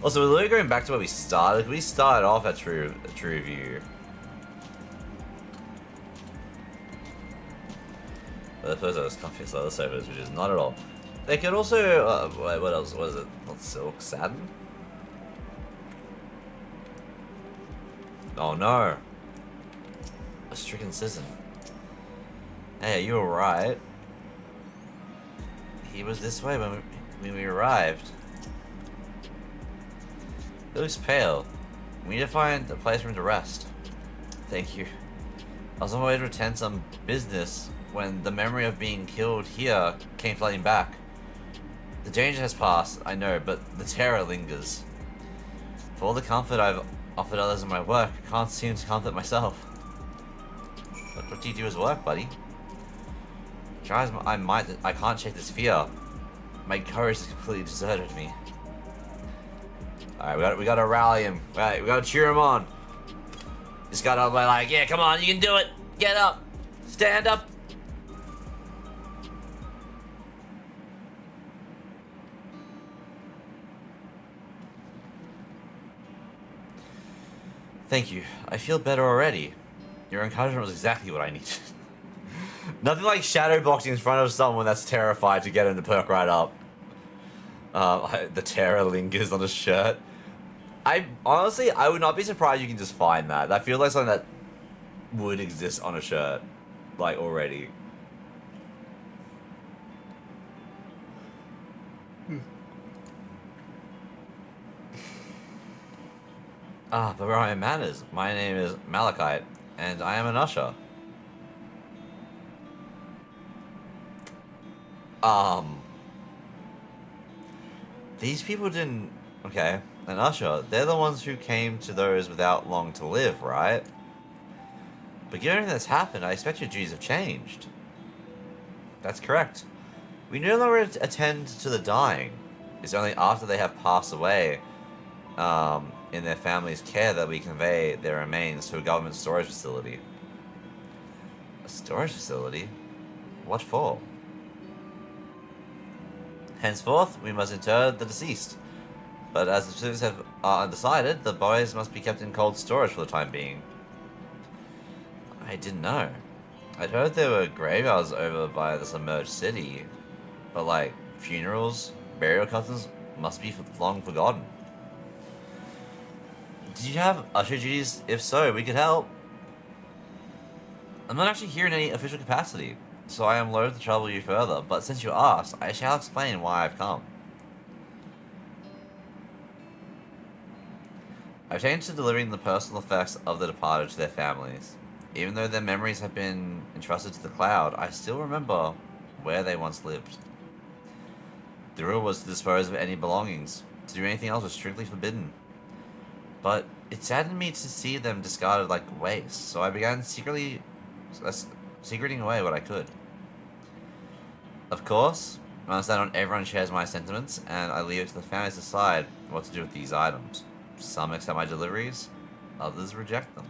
Also, we're literally going back to where we started. We started off at True View. But first I was comfy leather sofas, which is not at all. They could also, wait, what else? What is it? Not silk, satin? Oh no. A stricken citizen. Hey, you were right. He was this way when we arrived. He looks pale. We need to find a place for him to rest. Thank you. I was on my way to attend some business when the memory of being killed here came flooding back. The danger has passed, I know, but the terror lingers. For all the comfort I've offered others in my work, I can't seem to comfort myself. What do you do as work, buddy? Try as I might, I can't shake this fear. My courage has completely deserted me. Alright, we gotta rally him. Right, we gotta cheer him on. Just gotta be like, yeah, come on, you can do it. Get up. Stand up. Thank you. I feel better already. Your encouragement was exactly what I needed. Nothing like shadow boxing in front of someone that's terrified to get him to perk right up. The terror lingers on his shirt. Honestly, I would not be surprised you can just find that. That feels like something that would exist on a shirt, like, already. But where are my manners? My name is Malachite, and I am an usher. These people didn't... Okay, an usher. They're the ones who came to those without long to live, right? But given everything that's happened, I expect your duties have changed. That's correct. We no longer attend to the dying. It's only after they have passed away, in their family's care, that we convey their remains to a government storage facility. A storage facility? What for? Henceforth, we must inter the deceased. But as the specifics are undecided, the bodies must be kept in cold storage for the time being. I didn't know. I'd heard there were graveyards over by the submerged city, but like funerals, burial customs must be long forgotten. Did you have usher duties? If so, we could help. I'm not actually here in any official capacity, so I am loath to trouble you further, but since you asked, I shall explain why I've come. I've taken to delivering the personal effects of the departed to their families. Even though their memories have been entrusted to the cloud, I still remember where they once lived. The rule was to dispose of any belongings. To do anything else was strictly forbidden. But it saddened me to see them discarded like waste, so I began secreting away what I could. Of course, I understand not everyone shares my sentiments, and I leave it to the families to decide what to do with these items. Some accept my deliveries, others reject them.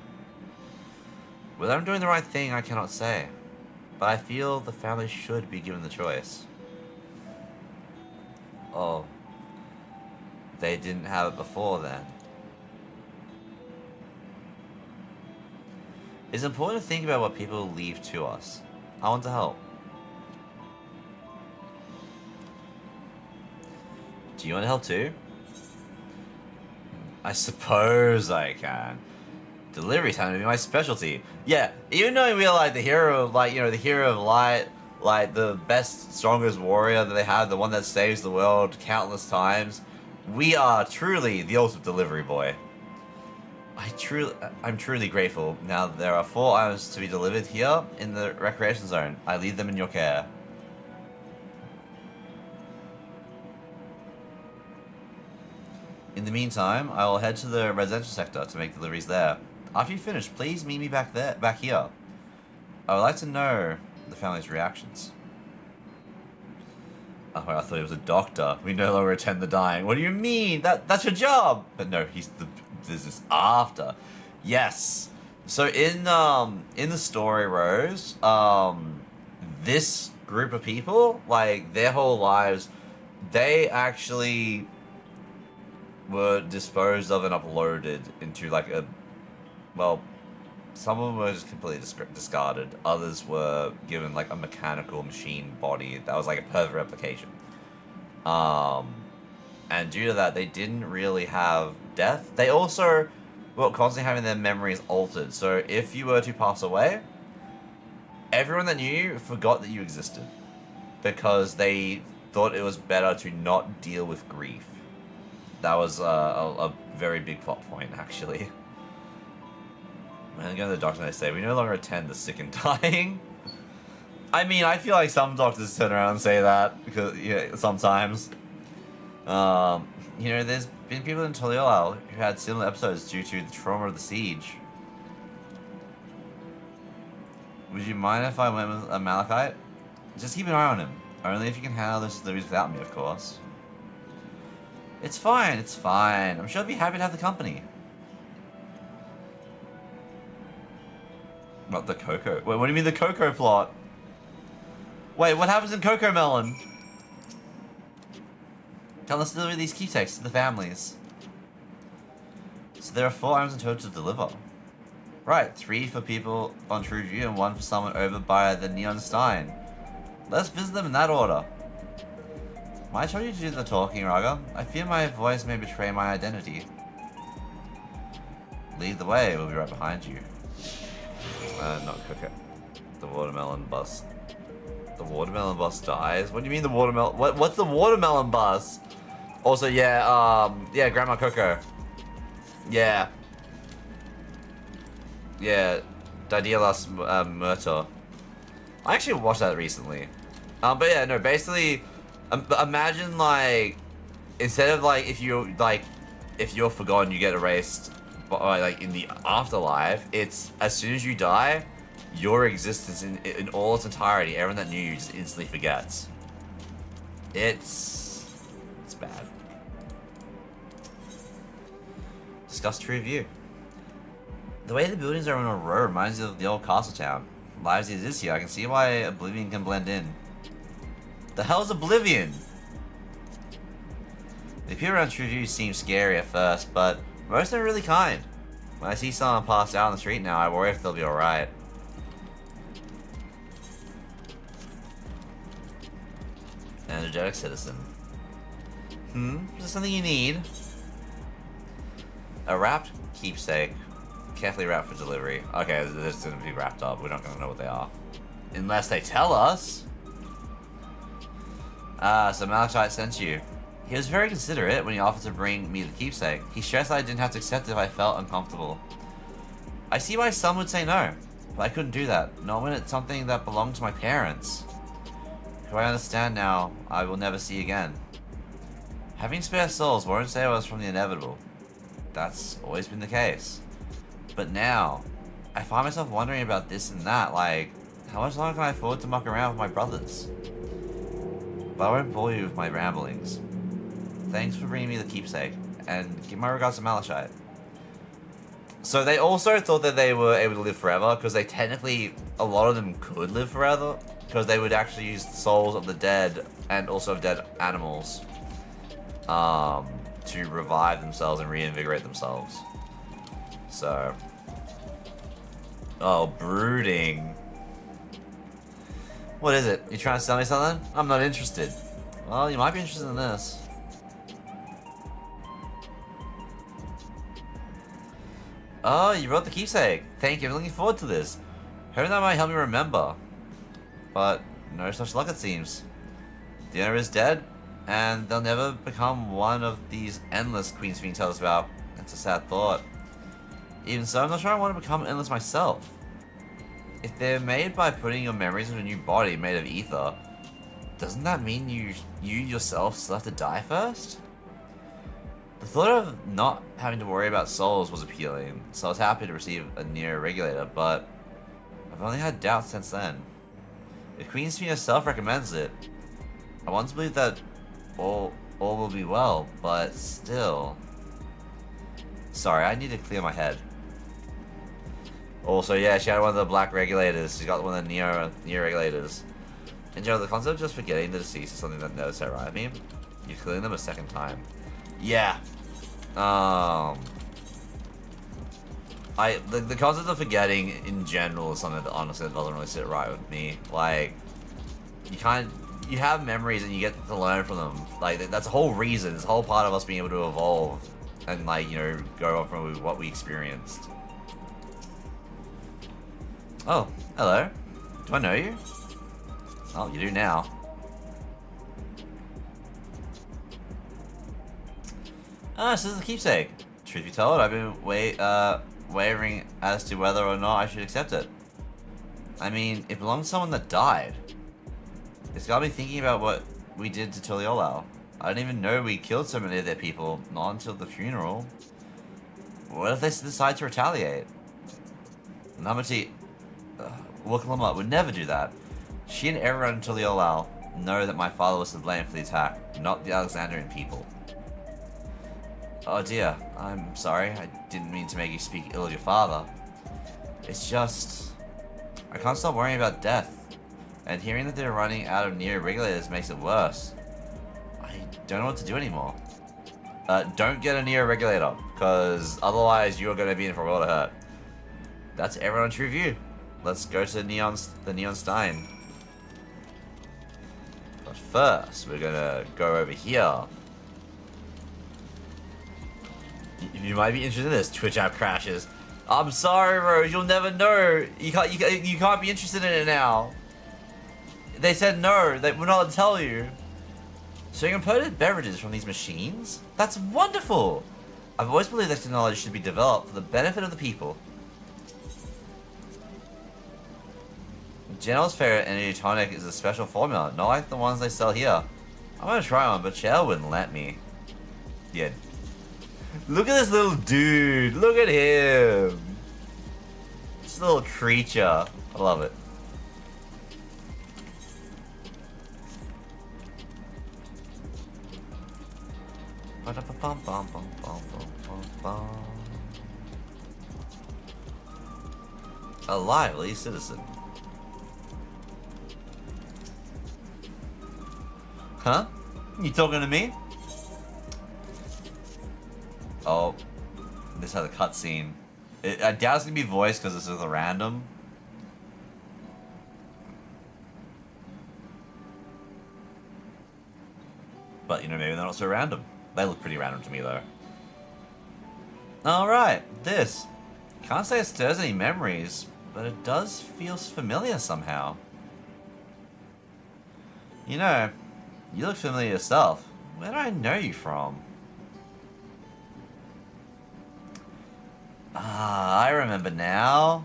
Whether I'm doing the right thing, I cannot say, but I feel the family should be given the choice. Oh, they didn't have it before then. It's important to think about what people leave to us. I want to help. Do you want to help too? I suppose I can. Deliveries happen to be my specialty. Yeah, even knowing we are like the hero of, like, you know, the hero of light, like the best, strongest warrior that they have, the one that saves the world countless times, we are truly the ultimate delivery boy. I'm truly grateful. Now there are 4 items to be delivered here in the recreation zone. I leave them in your care. In the meantime, I will head to the residential sector to make deliveries there. After you finish, please meet me back here. I would like to know the family's reactions. Oh, I thought he was a doctor. We no longer attend the dying. What do you mean? That's your job. But no, he's the business after. Yes. So in the story, Rose, this group of people, like their whole lives, they actually were disposed of and uploaded into like a, well, some of them were just completely discarded. Others were given like a mechanical machine body that was like a perfect replication. And due to that, they didn't really have death. They also were constantly having their memories altered. So if you were to pass away, everyone that knew you forgot that you existed because they thought it was better to not deal with grief. That was a very big plot point, actually. When I go to the doctor and they say, we no longer attend the sick and dying. I mean, I feel like some doctors turn around and say that, because, yeah, sometimes. You know, there's been people in Toliol who had similar episodes due to the trauma of the siege. Would you mind if I went with a Malachite? Just keep an eye on him. Only if you can handle those deliveries without me, of course. It's fine, it's fine. I'm sure I'd be happy to have the company. What, the Cocoa? Wait, what do you mean the Cocoa plot? Wait, what happens in Cocoa Melon? Tell us to deliver these keepsakes to the families. So there are 4 items in total to deliver. Right, 3 for people on True View and 1 for someone over by the Neon Stein. Let's visit them in that order. Might I tell you to do the talking, Raga? I fear my voice may betray my identity. Lead the way, we'll be right behind you. Not Cocoa. The watermelon bus. The watermelon bus dies? What do you mean the watermelon? What's the watermelon bus? Also, yeah, yeah, Grandma Coco. Yeah. Yeah, Didialas Murta. I actually watched that recently. But yeah, no, basically, imagine like, instead of like, if you're forgotten, you get erased, like in the afterlife, it's as soon as you die, your existence in all its entirety, everyone that knew you just instantly forgets. It's bad. Discuss True View. The way the buildings are in a row reminds me of the old castle town. Lives as is here, I can see why Oblivion can blend in. The hell's Oblivion? The people around True seem scary at first, but most of them are really kind. When I see someone pass out on the street now, I worry if they'll be alright. Energetic citizen. Is there something you need? A wrapped keepsake. Carefully wrapped for delivery. Okay, this is going to be wrapped up. We're not going to know what they are. Unless they tell us. So Malachite sent you. He was very considerate when he offered to bring me the keepsake. He stressed that I didn't have to accept it if I felt uncomfortable. I see why some would say no, but I couldn't do that. Not when it's something that belonged to my parents, who I understand now I will never see again. Having spare souls won't save us from the inevitable. That's always been the case. But now, I find myself wondering about this and that, like, how much longer can I afford to muck around with my brothers? But I won't bore you with my ramblings. Thanks for bringing me the keepsake, and give my regards to Malachite. So they also thought that they were able to live forever, because they technically, a lot of them could live forever, because they would actually use the souls of the dead, and also of dead animals, to revive themselves and reinvigorate themselves. So... Oh, brooding. What is it? You trying to sell me something? I'm not interested. Well, you might be interested in this. Oh, you brought the keepsake. Thank you, I'm looking forward to this. Hoping that might help me remember. But no such luck, it seems. The owner is dead, and they'll never become one of these endless Queen's Fiend tell us about. That's a sad thought. Even so, I'm not sure I want to become endless myself. If they're made by putting your memories in a new body made of ether, doesn't that mean you yourself still have to die first? The thought of not having to worry about souls was appealing, so I was happy to receive a near regulator, but I've only had doubts since then. If Queen's Fiend herself recommends it, I want to believe that all will be well, but still... Sorry, I need to clear my head. Also, yeah, she had one of the black regulators. She got one of the neo regulators. In general, the concept of just forgetting the deceased is something that never terrorized me. You're killing them a second time. Yeah. The concept of forgetting in general is something that honestly doesn't really sit right with me. Like, you have memories and you get to learn from them. Like, that's the whole reason. It's the whole part of us being able to evolve and, like, you know, go on from what we experienced. Oh, hello. Do I know you? Oh, you do now. Ah, this is the keepsake. Truth be told, I've been wavering as to whether or not I should accept it. I mean, it belongs to someone that died. It's got me thinking about what we did to Tuliolao. I didn't even know we killed so many of their people, not until the funeral. What if they decide to retaliate? Namati... Wukalama would never do that. She and everyone in Tuliolao know that my father was to blame for the attack, not the Alexandrian people. Oh dear, I'm sorry. I didn't mean to make you speak ill of your father. It's just... I can't stop worrying about death. And hearing that they're running out of Neo regulators makes it worse. I don't know what to do anymore. Don't get a Neo regulator, because otherwise you're going to be in for a lot of hurt. That's everyone on True View. Let's go to the Neon Stein. But first, we're going to go over here. You might be interested in this. Twitch app crashes. I'm sorry, Rose. You'll never know. You can't be interested in it now. They said no. We're not allowed to tell you. So you can purchase beverages from these machines? That's wonderful. I've always believed that technology should be developed for the benefit of the people. General's favorite energy tonic is a special formula, not like the ones they sell here. I'm gonna try one, but Chell wouldn't let me. Yeah. Look at this little dude. Look at him. This little creature. I love it. A lively citizen. Huh? You talking to me? Oh, this has a cutscene. I doubt it's gonna be voiced because this is a random. But, you know, maybe they're not so random. They look pretty random to me, though. Alright, this. Can't say it stirs any memories, but it does feel familiar somehow. You know, you look familiar yourself. Where do I know you from? Ah, I remember now.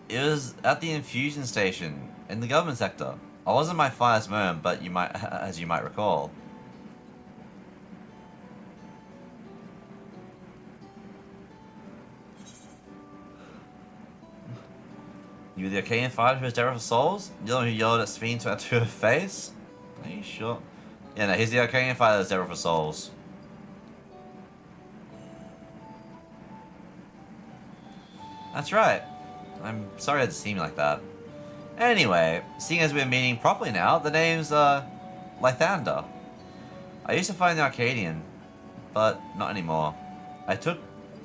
It was at the infusion station in the government sector. I wasn't my finest moment, but you might, as you might recall. You were the Arcadian fighter who was Terror for Souls? You're the one who yelled at Sphene to her face? Are you sure? Yeah, no, he's the Arcadian fighter that's Terror for Souls. That's right. I'm sorry it seemed like that. Anyway, seeing as we're meeting properly now, the name's, Lythander. I used to fight in the Arcadian, but not anymore. I took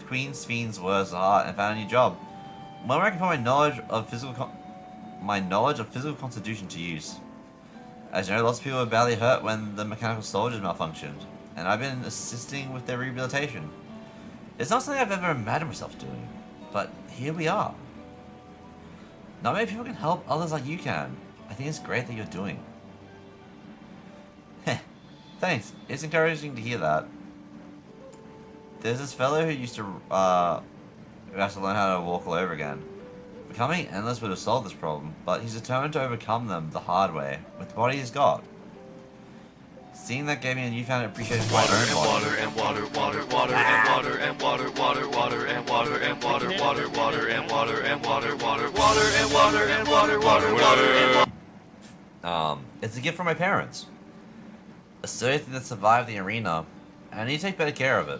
Queen Sphene's words to heart and found a new job. When I can put my knowledge of physical constitution to use. As you know, lots of people were badly hurt when the mechanical soldiers malfunctioned, and I've been assisting with their rehabilitation. It's not something I've ever imagined myself doing, but here we are. Not many people can help others like you can. I think it's great that you're doing. Heh, thanks. It's encouraging to hear that. There's this fellow who used to, who has to learn how to walk all over again. Becoming endless would have solved this problem, but he's determined to overcome them the hard way, with the body he's got. Seeing that gave me a newfound appreciation for my own body. It's a gift from my parents. A sturdy thing that survived the arena, and I need to take better care of it.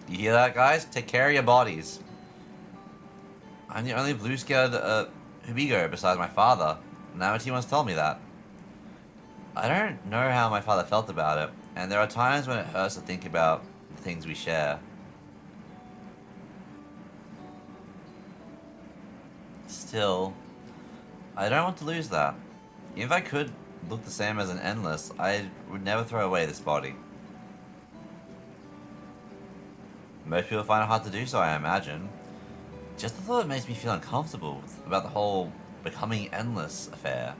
You hear that, guys? Take care of your bodies. I'm the only blue-scaled Hubigo besides my father. Now my team wants to tell me that. I don't know how my father felt about it, and there are times when it hurts to think about the things we share. Still, I don't want to lose that. Even if I could look the same as an Endless, I would never throw away this body. Most people find it hard to do so, I imagine. Just the thought makes me feel uncomfortable about the whole becoming Endless affair.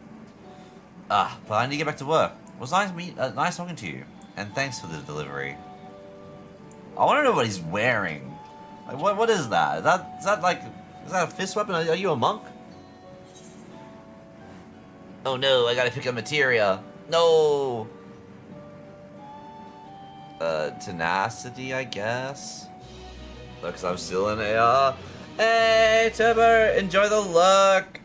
But I need to get back to work. It was nice talking to you, and thanks for the delivery. I want to know what he's wearing. Like, what is that? Is that a fist weapon? Are you a monk? Oh no, I gotta pick up materia. No! Tenacity, I guess? Because I'm still in AR. Hey, Turbo, enjoy the look!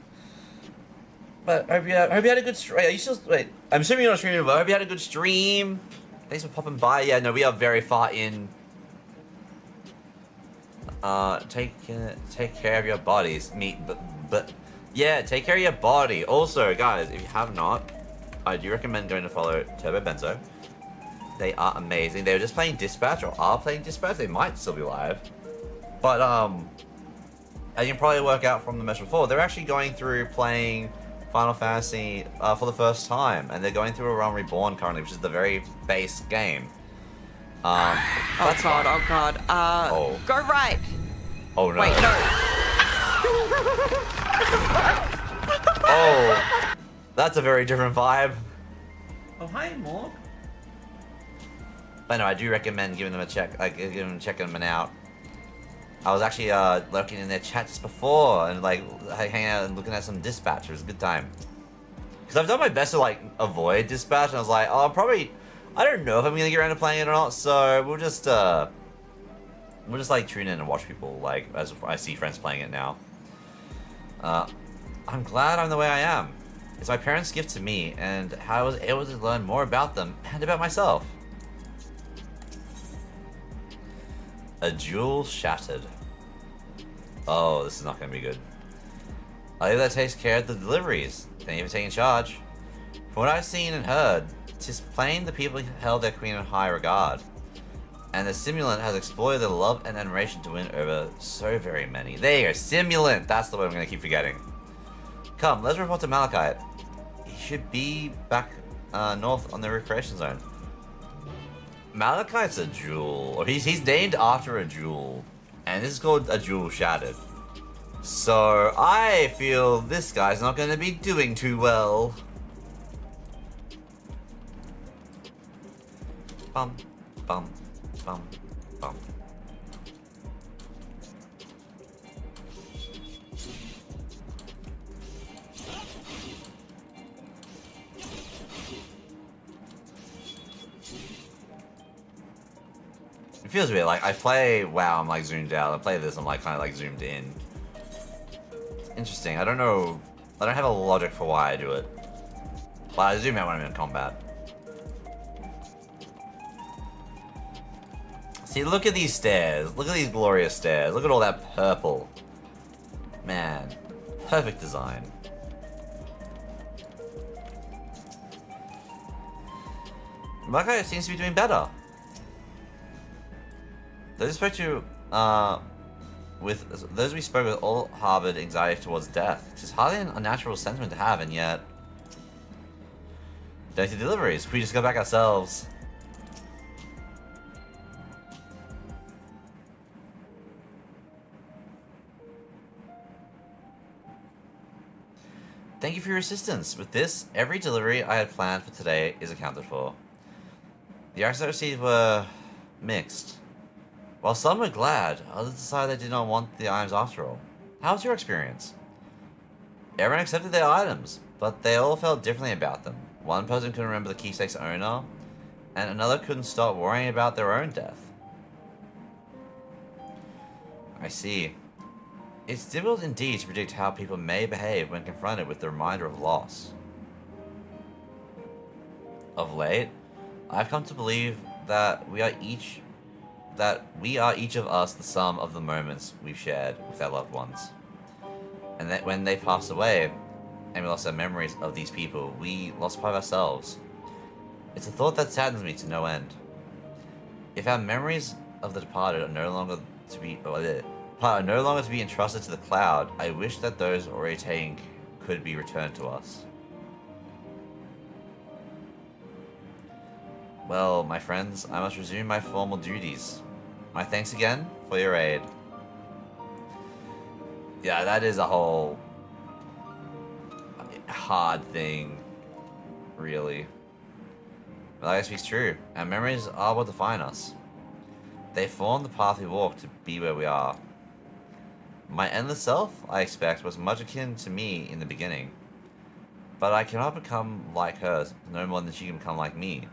But I hope you had a good stream. Wait, are you still... Wait, I'm assuming you're not streaming, but I hope you had a good stream. Thanks for popping by. Yeah, no, we are very far in. Take care of your bodies. But yeah, take care of your body. Also, guys, if you have not, I do recommend going to follow Turbo Benzo. They are amazing. They were just playing Dispatch, or are playing Dispatch. They might still be live. But, as you can probably work out from the message before, they're actually going through playing Final Fantasy for the first time, and they're going through a Realm Reborn currently, which is the very base game. Oh god. Go right. Oh no. Wait, no. Oh, that's a very different vibe. Oh hi, Morg. But no, I do recommend giving them a check, checking them out. I was actually lurking in their chat just before and like hanging out and looking at some Dispatch. It was a good time. Because I've done my best to like avoid Dispatch, and I was like, oh, I don't know if I'm gonna get around to playing it or not. So we'll just like tune in and watch people like as I see friends playing it now. I'm glad I'm the way I am. It's my parents' gift to me, and how I was able to learn more about them and about myself. A jewel shattered. Oh, this is not going to be good. I leave that takes care of the deliveries. Thank you for taking charge. From what I've seen and heard, 'tis plain the people held their queen in high regard, and the Simulant has exploited their love and admiration to win over so very many. There you go, Simulant! That's the word I'm gonna keep forgetting. Come, let's report to Malachite. He should be back north on the recreation zone. Malachite's a jewel, or he's named after a jewel, and this is called a jewel shattered. So I feel this guy's not gonna be doing too well. Bum, bum, bum, bum. It feels weird, like I play WoW, I'm like zoomed out, I play this, I'm like kind of like zoomed in. It's interesting, I don't know, I don't have a logic for why I do it. But I zoom out when I'm in combat. See, look at these stairs, look at these glorious stairs, look at all that purple. Man, perfect design. Mako seems to be doing better. Those we spoke with all harbored anxiety towards death. It is hardly an unnatural sentiment to have, and yet... Daily deliveries, we just go back ourselves. Thank you for your assistance. With this, every delivery I had planned for today is accounted for. The actions I received were... mixed. While some were glad, others decided they did not want the items after all. How was your experience? Everyone accepted their items, but they all felt differently about them. One person couldn't remember the keepsake's owner, and another couldn't stop worrying about their own death. I see. It's difficult indeed to predict how people may behave when confronted with the reminder of loss. Of late, I've come to believe that we are each of us the sum of the moments we've shared with our loved ones. And that when they pass away, and we lost our memories of these people, we lost part of ourselves. It's a thought that saddens me to no end. If our memories of the departed are no longer to be entrusted to the cloud, I wish that those already taken could be returned to us. Well, my friends, I must resume my formal duties. My thanks again for your aid. Yeah, that is a whole hard thing, really. But I guess it's true. Our memories are what define us. They form the path we walk to be where we are. My endless self, I expect, was much akin to me in the beginning. But I cannot become like her, no more than she can become like me.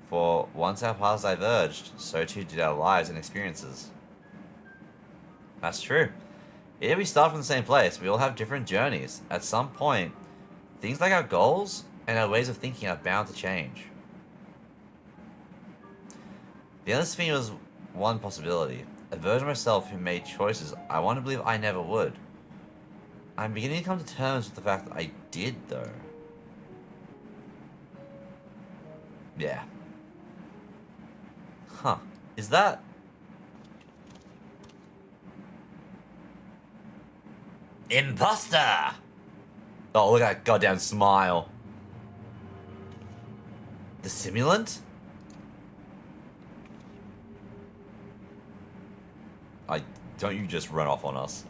For once our paths diverged, so too did our lives and experiences. That's true. Even if we start from the same place, we all have different journeys. At some point, things like our goals and our ways of thinking are bound to change. The endless theme was one possibility. A version of myself who made choices I want to believe I never would. I'm beginning to come to terms with the fact that I did, though. Yeah. Huh. Is that... Imposter! Oh, look at that goddamn smile. The Simulant? Don't you just run off on us.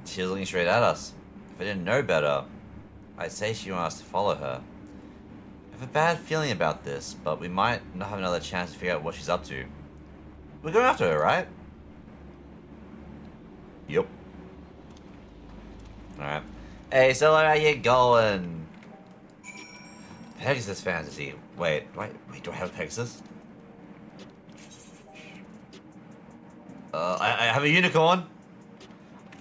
She was looking straight at us. If I didn't know better, I'd say she wanted us to follow her. I have a bad feeling about this, but we might not have another chance to figure out what she's up to. We're going after her, right? Yup. Alright. Hey, so how you going? Pegasus Fantasy. Wait, do I have a Pegasus? I have a unicorn.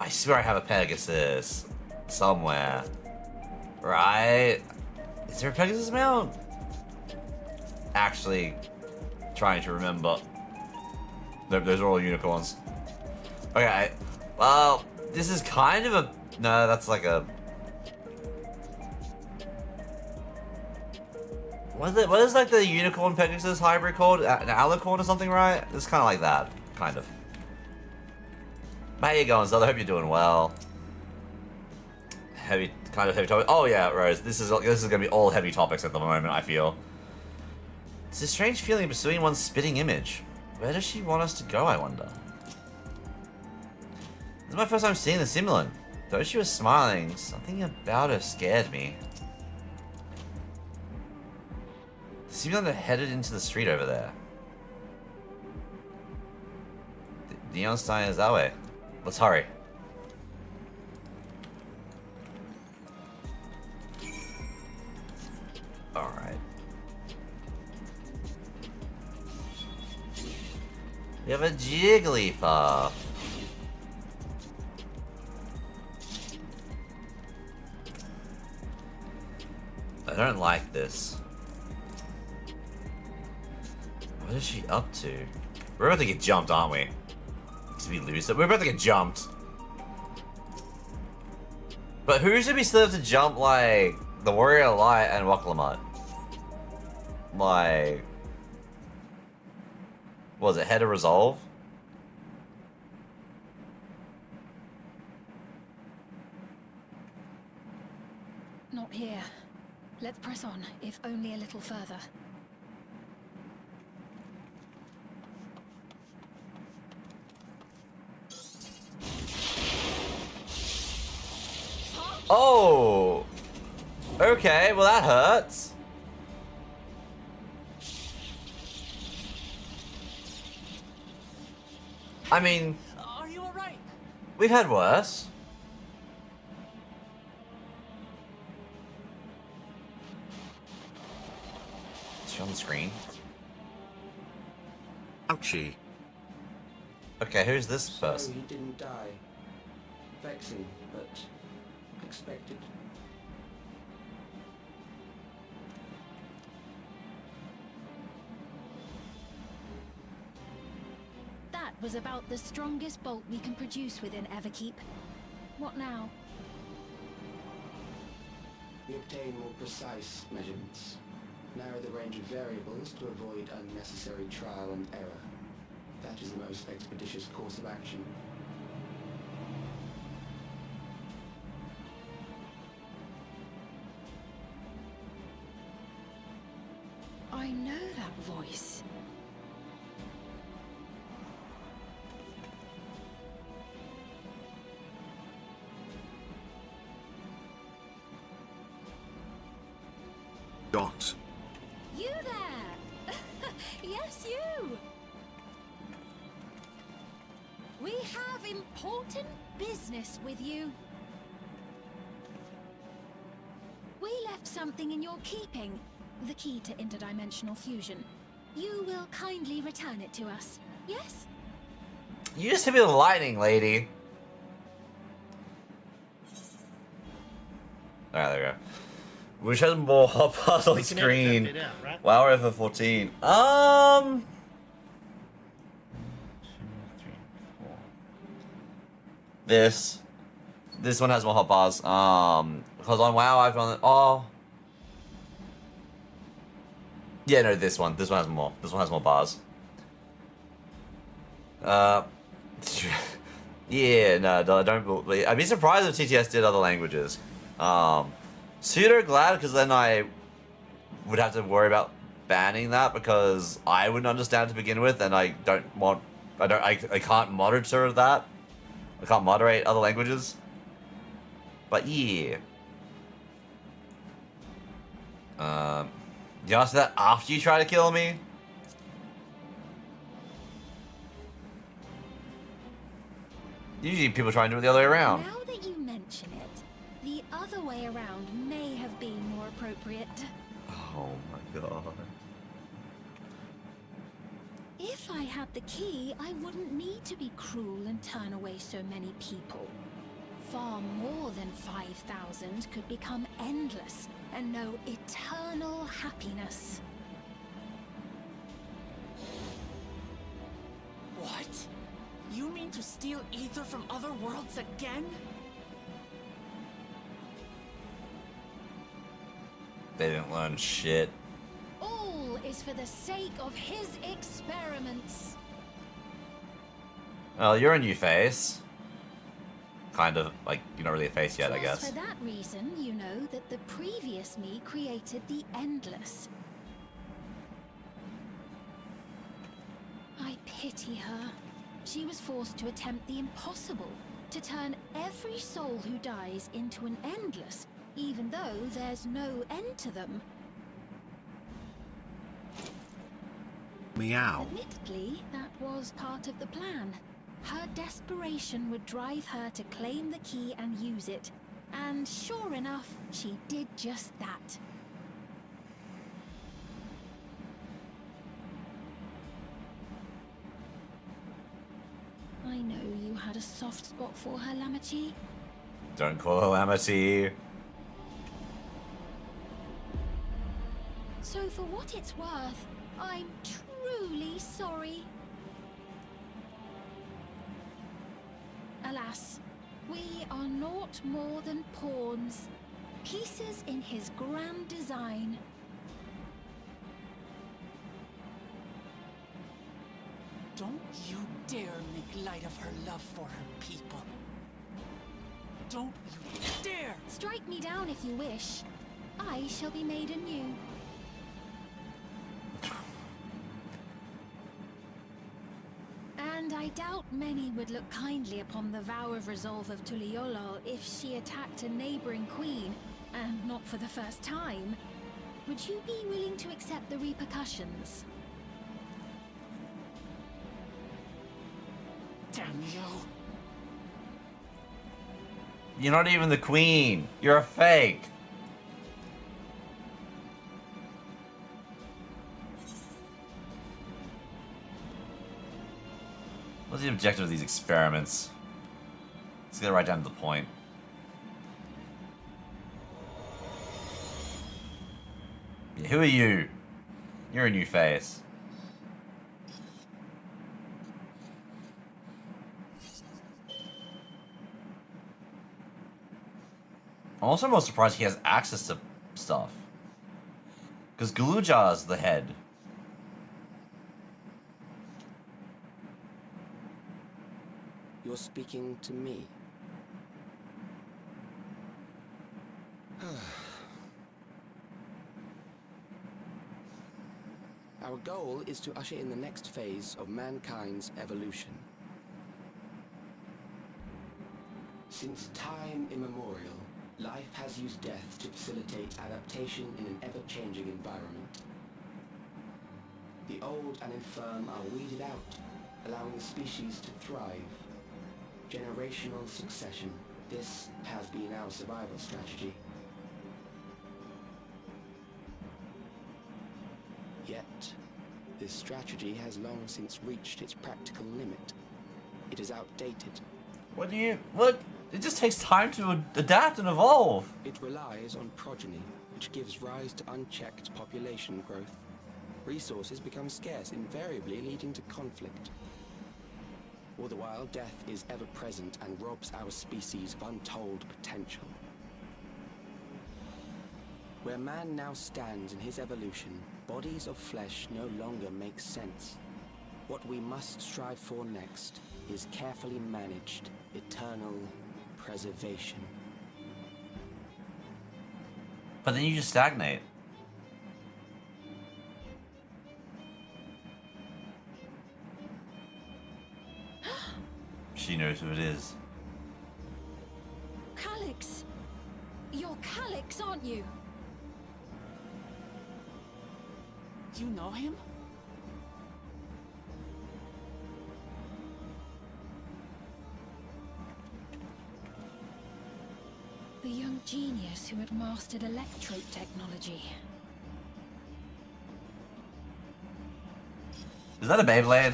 I swear I have a Pegasus. Somewhere. Right? Is there a Pegasus mount? Actually, trying to remember. Nope, those are all unicorns. Okay, well, this is kind of a No, that's like a... What is like the unicorn Pegasus hybrid called? An alicorn or something, right? It's kind of like that. Kind of. How you going, Zelda? I hope you're doing well. Heavy topic. Oh yeah, Rose. This is gonna be all heavy topics at the moment, I feel. It's a strange feeling pursuing one's spitting image. Where does she want us to go, I wonder? This is my first time seeing the simulant. Though she was smiling, something about her scared me. The simulant headed into the street over there. The neon sign is that way. Let's hurry. Alright. We have a Jigglypuff. I don't like this. What is she up to? We're about to get jumped, aren't we? Did we lose it? We're about to get jumped. But who should we still have to jump, like, the Warrior Light and Waklamut? Like... what was it, Head of Resolve? Not here. Let's press on, if only a little further. Oh! Okay, well that hurts. I mean... Are you alright? we've had worse. Is she on the screen? Ouchie. Okay, who's this person? So he didn't die. Vexing, but expected. That was about the strongest bolt we can produce within Everkeep. What now? We obtain more precise measurements. Narrow the range of variables to avoid unnecessary trial and error. That is the most expeditious course of action. I know that voice. Dot. You there! Yes, you! We have important business with you. We left something in your keeping. The key to interdimensional fusion. You will kindly return it to us, yes? You just hit me with lightning, lady. Alright, there we go. Which has more hot bars on screen? It out, right? Wow, we're for 14. This one has more hot bars. Because on WoW I've gone. Oh. Yeah, no, this one. This one has more. This one has more bars. Yeah, no, don't believe. I'd be surprised if TTS did other languages. Pseudo glad, because then I would have to worry about banning that, because I wouldn't understand it to begin with, and I can't monitor that. I can't moderate other languages. But yeah. You answer that after you try to kill me? Usually people try and do it the other way around. Now that you mention it, the other way around may have been more appropriate. Oh my god. If I had the key, I wouldn't need to be cruel and turn away so many people. Far more than 5,000 could become endless and know eternal happiness. What? You mean to steal ether from other worlds again? They didn't learn shit. All is for the sake of his experiments. Well, you're a new face. Kind of, like, you're not really a face yet, I guess. For that reason, you know that the previous me created the Endless. I pity her. She was forced to attempt the impossible, to turn every soul who dies into an Endless, even though there's no end to them. Meow. Admittedly, that was part of the plan. Her desperation would drive her to claim the key and use it. And sure enough, she did just that. I know you had a soft spot for her, Lamachi. Don't call her Amity. So for what it's worth, I'm truly sorry. Alas, we are naught more than pawns, pieces in his grand design. Don't you dare make light of her love for her people. Don't you dare! Strike me down if you wish. I shall be made anew. And I doubt many would look kindly upon the vow of resolve of Tuliolol if she attacked a neighboring queen, and not for the first time. Would you be willing to accept the repercussions? Damn you! You're not even the queen. You're a fake. What's the objective of these experiments? Let's get right down to the point. Yeah, who are you? You're a new face. I'm also most surprised he has access to stuff. Because Galuja's the head. You're speaking to me. Our goal is to usher in the next phase of mankind's evolution. Since time immemorial, life has used death to facilitate adaptation in an ever-changing environment. The old and infirm are weeded out, allowing the species to thrive. Generational succession. This has been our survival strategy. Yet, this strategy has long since reached its practical limit. It is outdated. What? It just takes time to adapt and evolve. It relies on progeny, which gives rise to unchecked population growth. Resources become scarce, invariably leading to conflict. All the while, death is ever present and robs our species of untold potential. Where man now stands in his evolution, bodies of flesh no longer make sense. What we must strive for next is carefully managed, eternal preservation. But then you just stagnate. She knows who it is. Calyx! You're Calyx, aren't you? You know him? The young genius who had mastered electrode technology. Is that a Beyblade?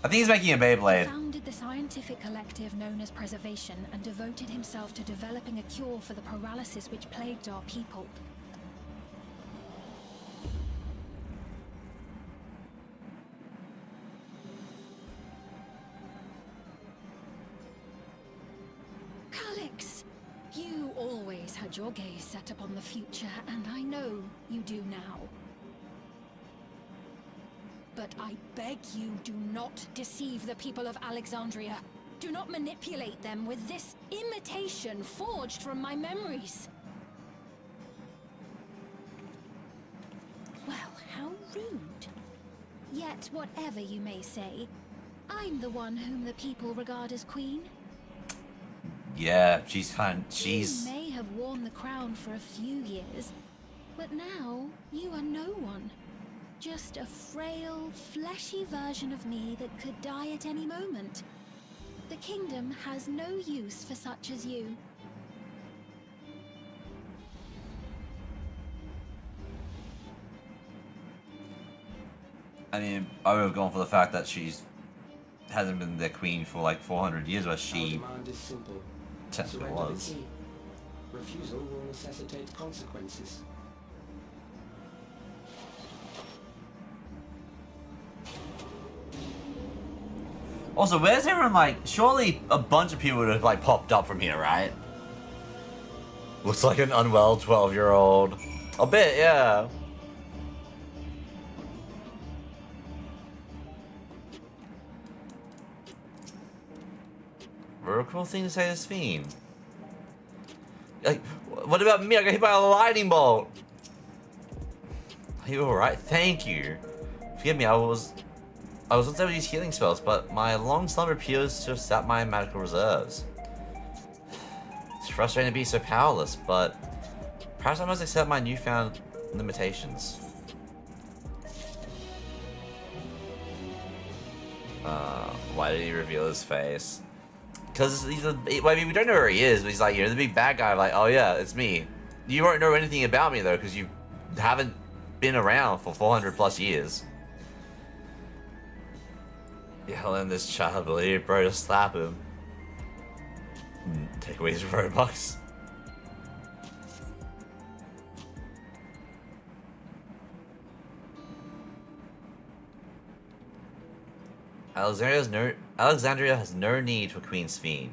I think he's making a Beyblade. He founded the scientific collective known as Preservation and devoted himself to developing a cure for the paralysis which plagued our people. Calyx, you always always had your gaze set upon the future, and I know you do now. But I beg you, do not deceive the people of Alexandria. Do not manipulate them with this imitation forged from my memories. Well, how rude. Yet, whatever you may say, I'm the one whom the people regard as queen. Yeah, she's... You may have worn the crown for a few years, but now you are no one. Just a frail, fleshy version of me that could die at any moment. The kingdom has no use for such as you. I mean, I would have gone for the fact that hasn't been their queen for like 400 years, but she technically was. Refusal will necessitate consequences. Also, where's everyone, like, surely a bunch of people would have, like, popped up from here, right? Looks like an unwell 12-year-old. A bit, yeah. Very cool thing to say to Sphene. Like, what about me? I got hit by a lightning bolt. Are you alright? Thank you. Forgive me, I was once able to use healing spells, but my long slumber appears to have sapped my magical reserves. It's frustrating to be so powerless, but perhaps I must accept my newfound limitations. Why did he reveal his face? Because well, I mean, we don't know where he is, but he's like, the big bad guy, like, oh yeah, it's me. You won't know anything about me, though, because you haven't been around for 400 plus years. Yelling this child, believe, bro, just slap him. Take away his Robux. Alexandria has no need for Queen Sphene.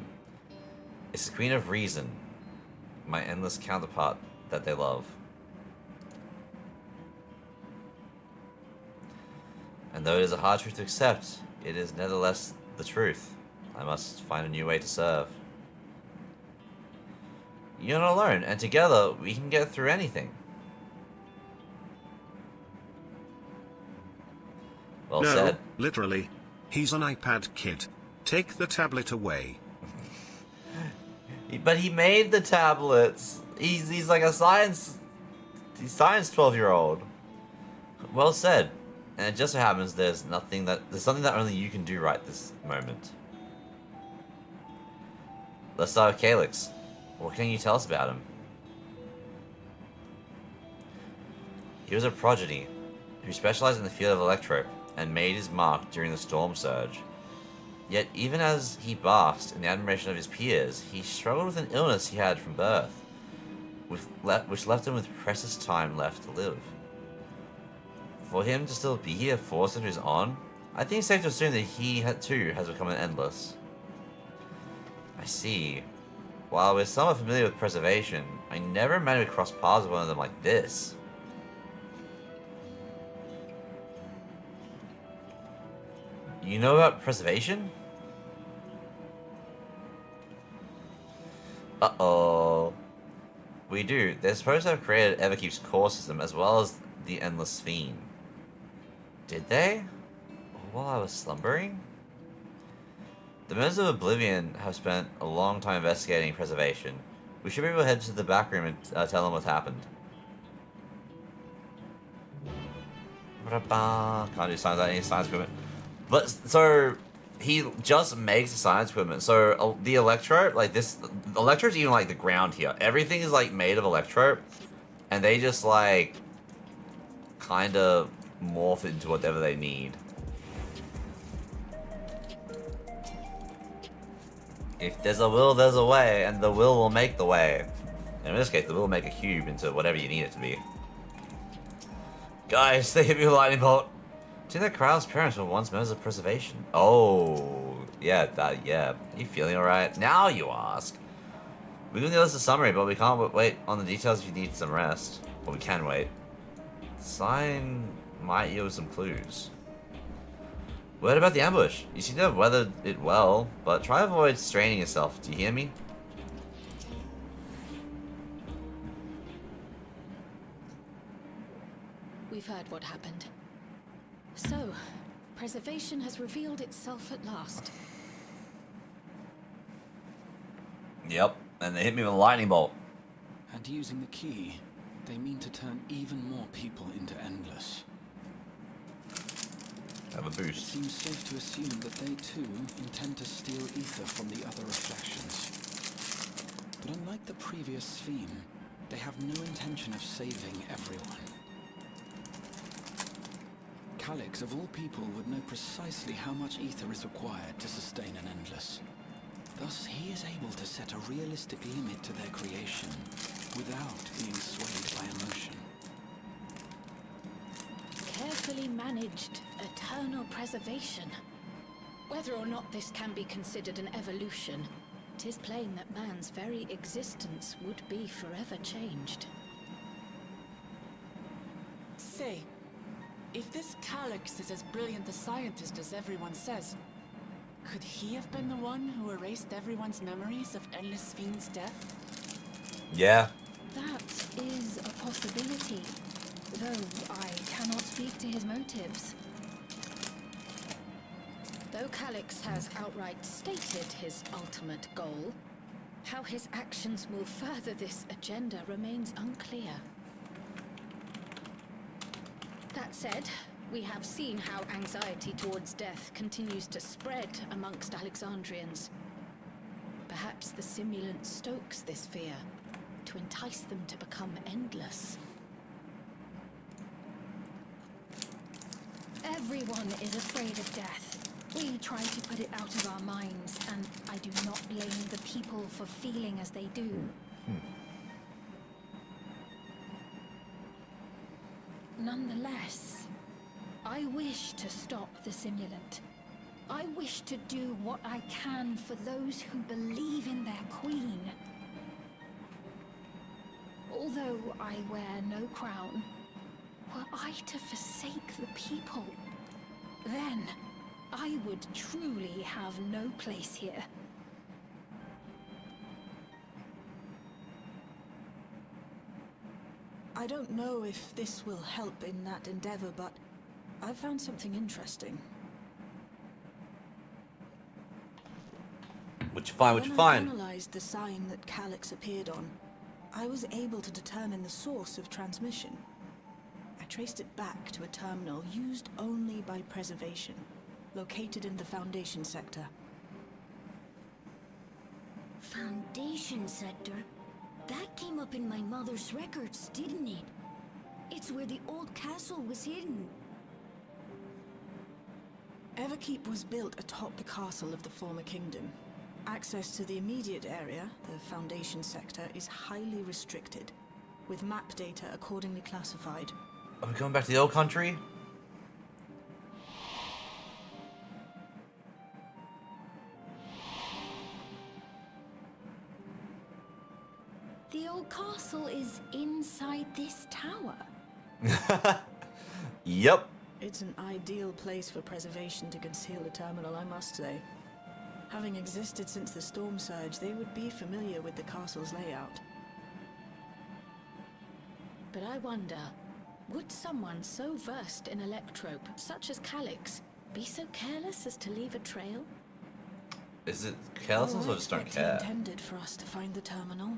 It's the Queen of Reason, my endless counterpart that they love. And though it is a hard truth to accept, it is nevertheless the truth. I must find a new way to serve. You're not alone, and together we can get through anything. Well said. Literally. He's an iPad kid. Take the tablet away. But he made the tablets. He's like a science 12-year-old. Well said. And it just so happens there's something that only you can do right this moment. Let's start with Calyx. What can you tell us about him? He was a prodigy who specialized in the field of electro and made his mark during the Storm Surge. Yet even as he basked in the admiration of his peers, he struggled with an illness he had from birth, which left him with precious time left to live. For him to still be here 4 centuries on, I think it's safe to assume that he too has become an endless. I see. While we're somewhat familiar with preservation, I never imagined we'd cross paths with one of them like this. You know about preservation? Uh-oh. We do. They're supposed to have created Everkeep's core system as well as the Endless Sphene. Did they? While I was slumbering? The members of Oblivion have spent a long time investigating preservation. We should be able to head to the back room and tell them what's happened. Can't do science without any science equipment. But, so, he just makes the science equipment. So, the electrode, like this, the electrode's even like the ground here. Everything is like made of electrode. And they just like, kind of morph into whatever they need. If there's a will, there's a way, and the will make the way. And in this case, the will will make a cube into whatever you need it to be. Guys, they hit me with a lightning bolt. Do you think that Krau's parents were once members of preservation? Oh, yeah, yeah. Are you feeling alright? Now you ask. We can give us a summary, but we can't wait on the details if you need some rest. But we can wait. Sign might yield some clues. What about the ambush? You seem to have weathered it well, but try to avoid straining yourself. Do you hear me? We've heard what happened. So, preservation has revealed itself at last. Yep, and they hit me with a lightning bolt. And using the key, they mean to turn even more people into Endless. Have a boost. It seems safe to assume that they too intend to steal ether from the other reflections. But unlike the previous theme, they have no intention of saving everyone. Calyx, of all people, would know precisely how much ether is required to sustain an Endless. Thus, he is able to set a realistic limit to their creation, without being swayed by emotion. Carefully managed, eternal preservation. Whether or not this can be considered an evolution, 'tis plain that man's very existence would be forever changed. Say, if this Calyx is as brilliant a scientist as everyone says, could he have been the one who erased everyone's memories of Endless Fiend's death? Yeah. That is a possibility, though I cannot speak to his motives. Though Calyx has outright stated his ultimate goal, how his actions will further this agenda remains unclear. That said, we have seen how anxiety towards death continues to spread amongst Alexandrians. Perhaps the simulant stokes this fear, to entice them to become endless. Everyone is afraid of death. We try to put it out of our minds, and I do not blame the people for feeling as they do. Nonetheless, I wish to stop the simulant. I wish to do what I can for those who believe in their queen. Although I wear no crown, were I to forsake the people, then I would truly have no place here. I don't know if this will help in that endeavor, but I've found something interesting. What'd you find? What'd you When I find? analyzed the sign that Calyx appeared on, I was able to determine the source of transmission. I traced it back to a terminal used only by preservation, located in the Foundation sector. Foundation sector? That came up in my mother's records, didn't it? It's where the old castle was hidden. Everkeep was built atop the castle of the former kingdom. Access to the immediate area, the Foundation sector, is highly restricted, with map data accordingly classified. Are we going back to the old country? The old castle is inside this tower. Yep. It's an ideal place for preservation to conceal the terminal, I must say. Having existed since the storm surge, they would be familiar with the castle's layout. But I wonder, would someone so versed in electrope, such as Calyx, be so careless as to leave a trail? Is it carelessness or just don't care? Intended for us to find the terminal.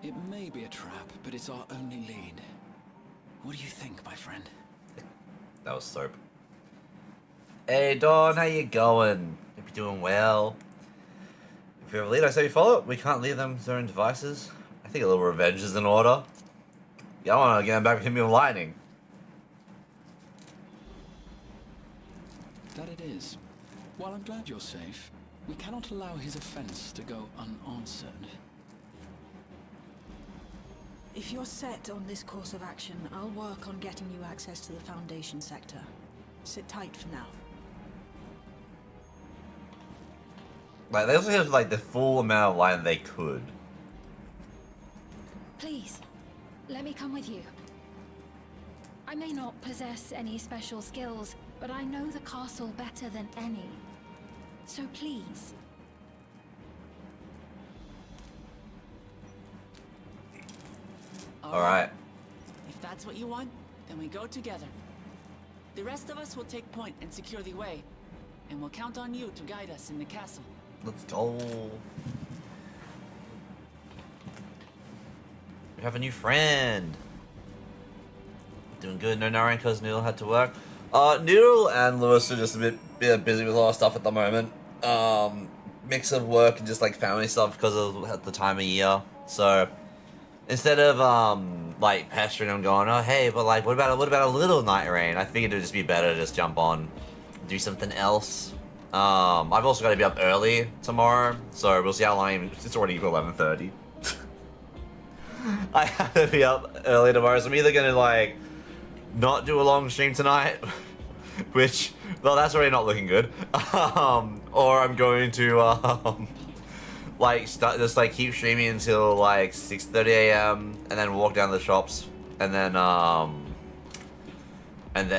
It may be a trap, but it's our only lead. What do you think, my friend? That was soap. Hey Dawn, how you going? Hope you're doing well. If we have a lead, I say we follow it. We can't leave them to their own devices. I think a little revenge is in order. Yeah, I want to get them back with him with lightning. That it is. While I'm glad you're safe, we cannot allow his offense to go unanswered. If you're set on this course of action, I'll work on getting you access to the Foundation sector. Sit tight for now. Like, they also have, like, the full amount of light they could. Please, let me come with you. I may not possess any special skills, but I know the castle better than any. So please. Alright. If that's what you want, then we go together. The rest of us will take point and secure the way, and we'll count on you to guide us in the castle. Let's go. We have a new friend. Doing good. No Naren because Noodle had to work. Noodle and Lewis are just a bit busy with a lot of stuff at the moment. Mix of work and just like family stuff because of the time of year. So instead of like pestering them, going, oh hey, but like what about a little night rain? I figured it'd just be better to just jump on, do something else. I've also got to be up early tomorrow, so we'll see how long. It's already 11:30. I have to be up early tomorrow, so I'm either gonna like not do a long stream tonight, which, well, that's already not looking good. Or I'm going to like just like keep streaming until like 6:30 a.m. and then walk down to the shops and then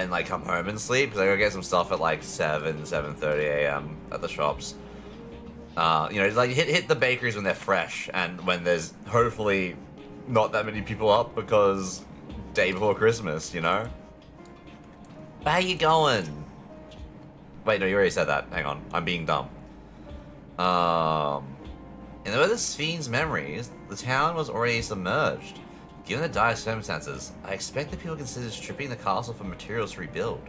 like come home and sleep because I gotta get some stuff at like 7:30 a.m. at the shops. You know, just like hit the bakeries when they're fresh and when there's hopefully not that many people up because day before Christmas, you know? How you going? Wait, no, you already said that. Hang on, I'm being dumb. In the Fiend's memories, the town was already submerged. Given the dire circumstances, I expect that people consider stripping the castle for materials to rebuild.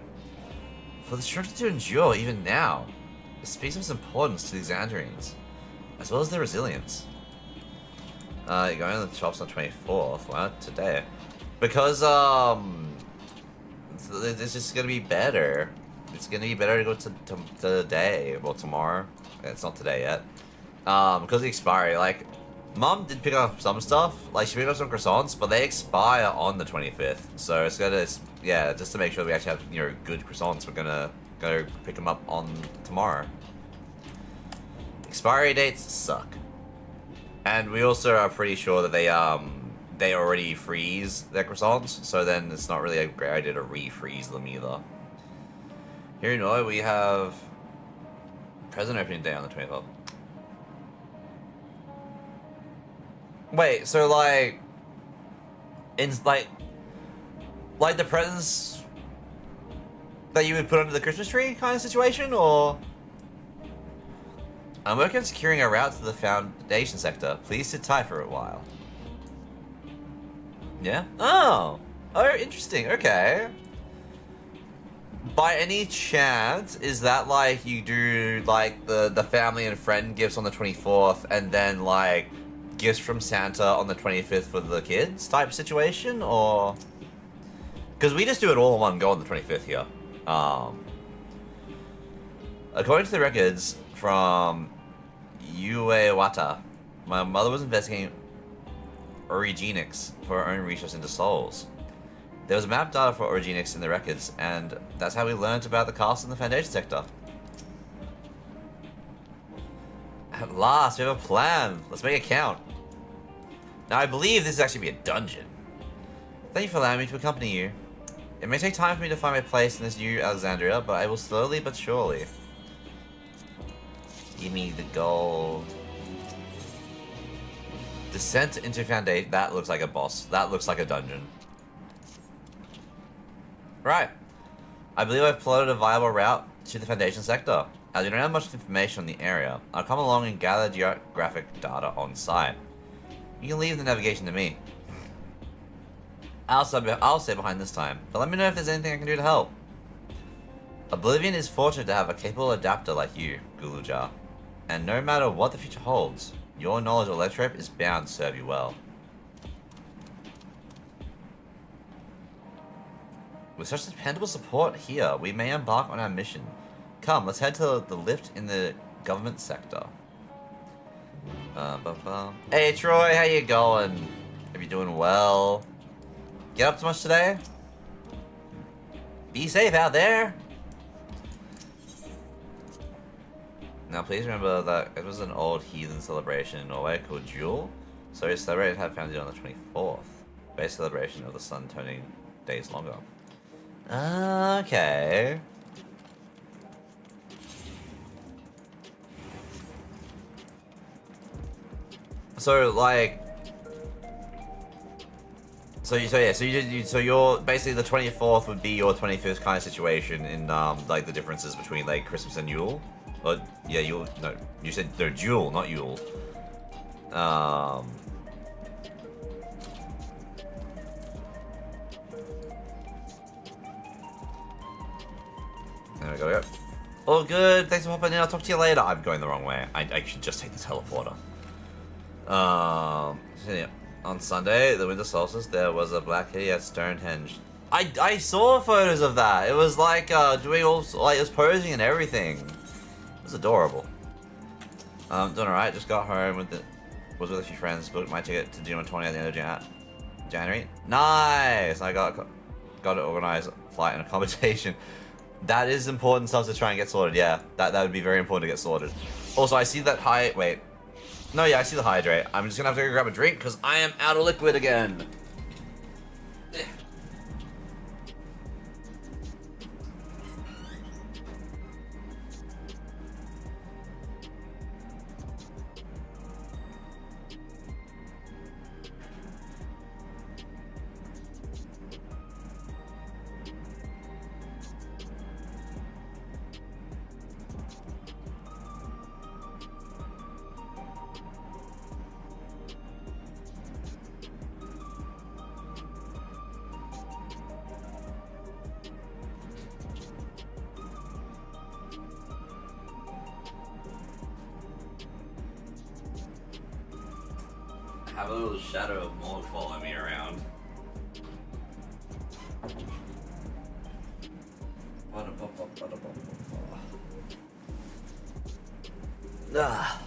For the structure to endure even now, it speaks of its importance to the Xandrians, as well as their resilience. You're going to the shops on 24th, well, today. Because, it's just gonna be better. It's gonna be better to go to today, well, tomorrow. It's not today yet. Because of the expiry, like, Mom did pick up some stuff, like she picked up some croissants, but they expire on the 25th. So it's gonna, yeah, just to make sure that we actually have, you know, good croissants, we're gonna go pick them up on tomorrow. Expiry dates suck. And we also are pretty sure that they already freeze their croissants, so then it's not really a great idea to refreeze them either. Here in Illinois, we have present opening day on the 25th. Wait, so like, in like the presents that you would put under the Christmas tree kind of situation, or? I'm working on securing a route to the Foundation sector. Please sit tight for a while. Yeah? Oh, interesting. Okay. By any chance, is that like you do like the family and friend gifts on the 24th and then like gifts from Santa on the 25th for the kids type situation, or? Because we just do it all in one go on the 25th here. According to the records from Uewata, my mother was investigating orogenics for her own research into souls. There was map data for orogenics in the records, and that's how we learned about the castle in the Foundation sector. At last, we have a plan. Let's make it count. Now, I believe this is actually be a dungeon. Thank you for allowing me to accompany you. It may take time for me to find my place in this new Alexandria, but I will slowly but surely. Give me the gold. Descent into Foundation. That looks like a boss. That looks like a dungeon. Right. I believe I've plotted a viable route to the Foundation sector. As you don't have much information on the area, I'll come along and gather geographic data on site. You can leave the navigation to me. I'll stay behind this time, but let me know if there's anything I can do to help. Oblivion is fortunate to have a capable adapter like you, Gulujar. And no matter what the future holds, your knowledge of Electrope is bound to serve you well. With such dependable support here, we may embark on our mission. Come, let's head to the lift in the government sector. Hey Troy, how you going? Hope you're doing well. Get up to much today? Be safe out there. Now please remember that it was an old heathen celebration in Norway called Jule, so it celebrated had founded on the 24th. Base celebration of the sun turning days longer. Okay. So like, so you're basically the 24th would be your 25th kind of situation in like the differences between like Christmas and Yule. Or yeah, Yule. No, you said no, Jule, not Yule. There we go. Yep. All good. Thanks for hopping in. I'll talk to you later. I'm going the wrong way. I should just take the teleporter. So yeah. On Sunday, the winter solstice, there was a black kitty at Stonehenge. I saw photos of that. It was like doing all like it was posing and everything. It was adorable. Doing alright. Just got home was with a few friends. Booked my ticket to June 20 at the end of January. Nice. I got to organize a flight and accommodation. That is important stuff to try and get sorted. Yeah, that would be very important to get sorted. Also, I see that wait. No, yeah, I see the hydrate. I'm just gonna have to go grab a drink because I am out of liquid again. Have a little shadow of Morg following me around. Ah.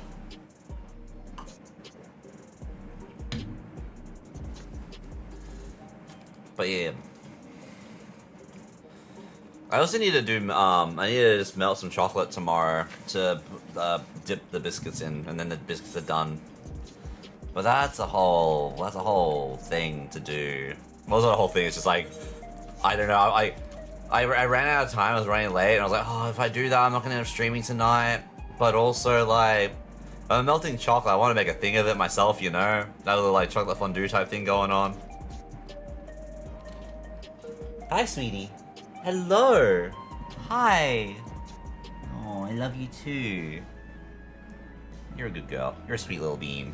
But yeah. I also need to do, I need to just melt some chocolate tomorrow to dip the biscuits in, and then the biscuits are done. But that's a whole thing to do. Most of the whole thing is just like, I don't know, I ran out of time, I was running late, and I was like, oh, if I do that, I'm not gonna end up streaming tonight. But also, like, I'm melting chocolate, I want to make a thing of it myself, you know? That little, like, chocolate fondue type thing going on. Hi, sweetie. Hello. Hi. Oh, I love you too. You're a good girl. You're a sweet little bean.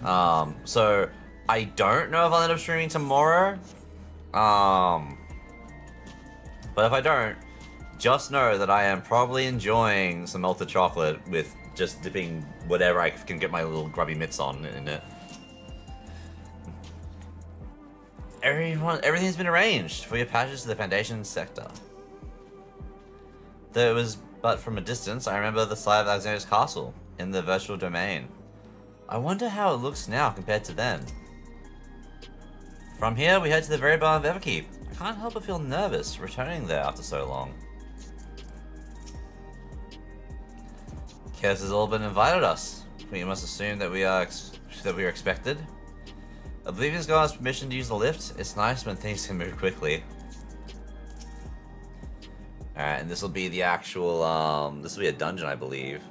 So I don't know if I'll end up streaming tomorrow. But if I don't, just know that I am probably enjoying some melted chocolate with just dipping whatever I can get my little grubby mitts on in it. Everything's been arranged for your passage to the Foundation sector. Though it was but from a distance, I remember the site of Alexander's castle in the virtual domain. I wonder how it looks now compared to then. From here, we head to the very bottom of Everkeep. I can't help but feel nervous returning there after so long. Kez has all but invited us. We must assume that we are expected. I believe he's got us permission to use the lift. It's nice when things can move quickly. Alright, and this will be the actual, this will be a dungeon, I believe.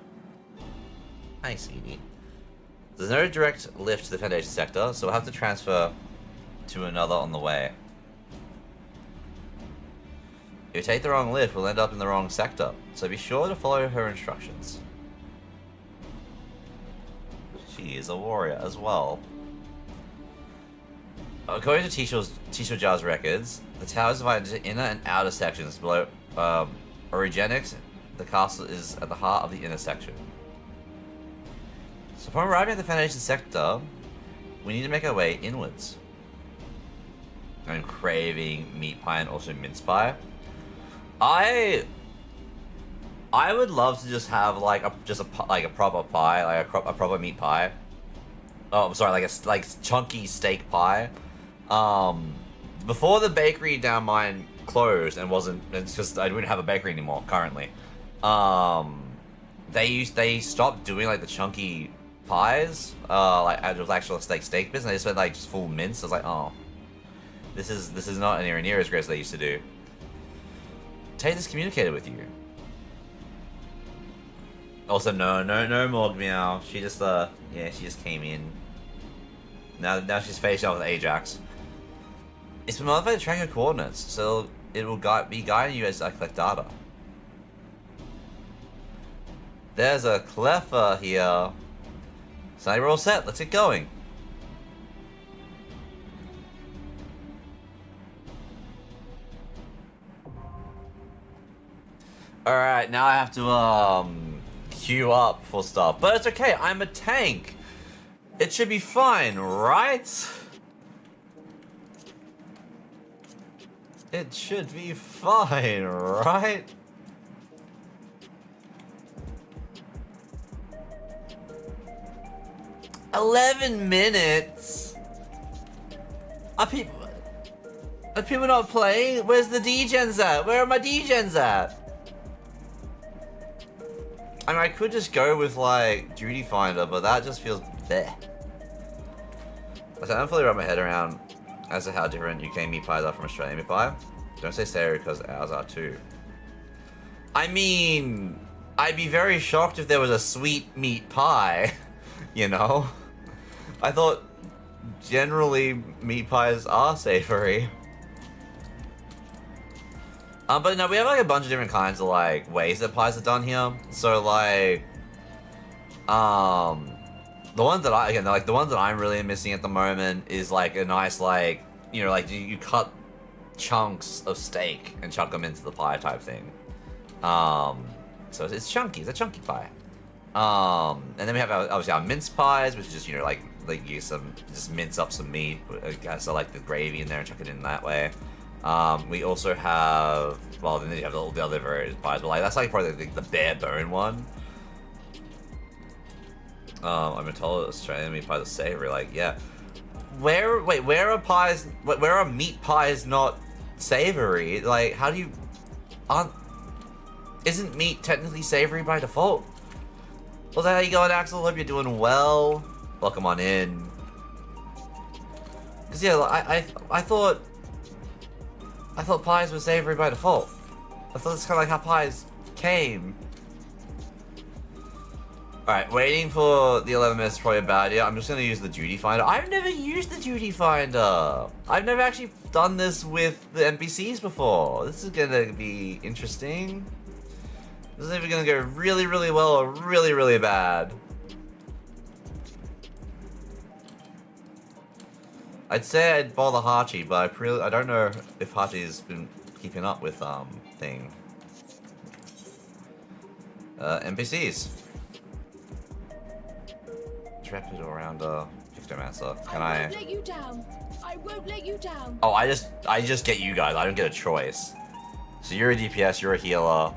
Hi, sweetie. There's no direct lift to the Foundation sector, so we'll have to transfer to another on the way. If you take the wrong lift, we'll end up in the wrong sector, so be sure to follow her instructions. She is a warrior as well. According to Tisho Jar's records, the tower is divided into inner and outer sections. Below Origenics, the castle is at the heart of the inner section. So upon arriving at the Foundation sector, we need to make our way inwards. I'm craving meat pie and also mince pie. I would love to just have like a proper pie, like a proper meat pie. Oh, I'm sorry, like chunky steak pie. Before the bakery down mine closed and wasn't, it's just I wouldn't have a bakery anymore currently. they stopped doing like the chunky pies, like with actual steak bits, and they just went like just full mince. I was like, oh, this is not anywhere near as great as they used to do. Tay just communicated with you. Also, no more meow. She just she just came in. Now she's facing off with Ajax. It's been modified to track your coordinates, so it will be guiding you as I collect data. There's a cleffer here. So now we're all set. Let's get going. Alright, now I have to queue up for stuff. But it's okay, I'm a tank. It should be fine, right? It should be fine, right? "11 minutes? Are people not playing? Where's the D-gens at? Where are my D-gens at? I mean, I could just go with, like, Duty Finder, but that just feels bleh. I don't fully wrap my head around as to how different UK meat pies are from Australian meat pie. Don't say savory because ours are too. I mean, I'd be very shocked if there was a sweet meat pie, you know? I thought generally meat pies are savory. But no, we have like a bunch of different kinds of like ways that pies are done here. So like, the ones that the ones that I'm really missing at the moment is like a nice like, you know, like you cut chunks of steak and chuck them into the pie type thing. So it's chunky. It's a chunky pie. And then we have obviously our mince pies, which is just, you know, like use just mince up some meat, so like the gravy in there and chuck it in that way. We also have, well, then you have all the other various pies, but like that's like probably the bare bone one. I've been told Australian meat pies are savory. Like, yeah. Where are meat pies not savory? Like, how do you, isn't meat technically savory by default? Well, how you going, Axel? Hope you're doing well. Welcome on in. Cause yeah, I thought pies were savory by default. I thought it's kind of like how pies came. Alright, waiting for the 11 minutes is probably a bad idea. I'm just going to use the Duty Finder. I've never used the Duty Finder. I've never actually done this with the NPCs before. This is going to be interesting. This is either going to go really, really well or really, really bad. I'd say I'd bother Hachi, but I don't know if Hachi's been keeping up with thing. NPCs. Trapid around Pictomancer. Can I won't let you down. I won't let you down. Oh, I just get you guys. I don't get a choice. So you're a DPS, you're a healer,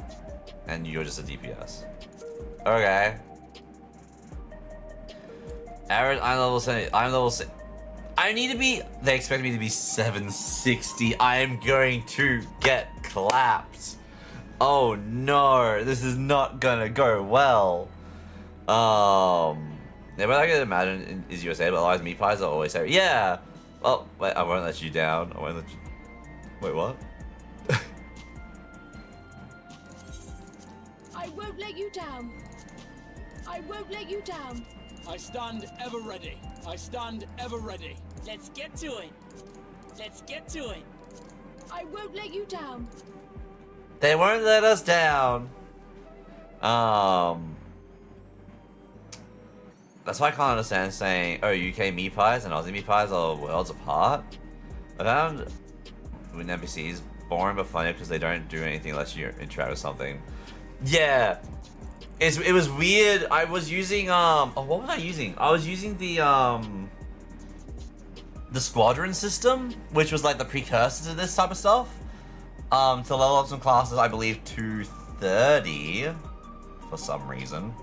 and you're just a DPS. Okay. Average, I'm level 70. I'm level 6. I need to be. They expect me to be 760. I am going to get clapped. Oh no, this is not gonna go well. Yeah, but I can imagine is USA, but otherwise meat pies are always savory. Yeah. Well, wait, I won't let you down. I won't let you. Wait, what? I won't let you down. I won't let you down. I stand ever ready. I stand ever ready. Let's get to it. Let's get to it. I won't let you down. They won't let us down. That's why I can't understand saying, oh, UK meat pies and Aussie meat pies are worlds apart. I found with NPCs boring but funny because they don't do anything unless you interact with something. Yeah. It was weird. I was using what was I using? I was using the squadron system, which was like the precursor to this type of stuff. To level up some classes, I believe 230 for some reason.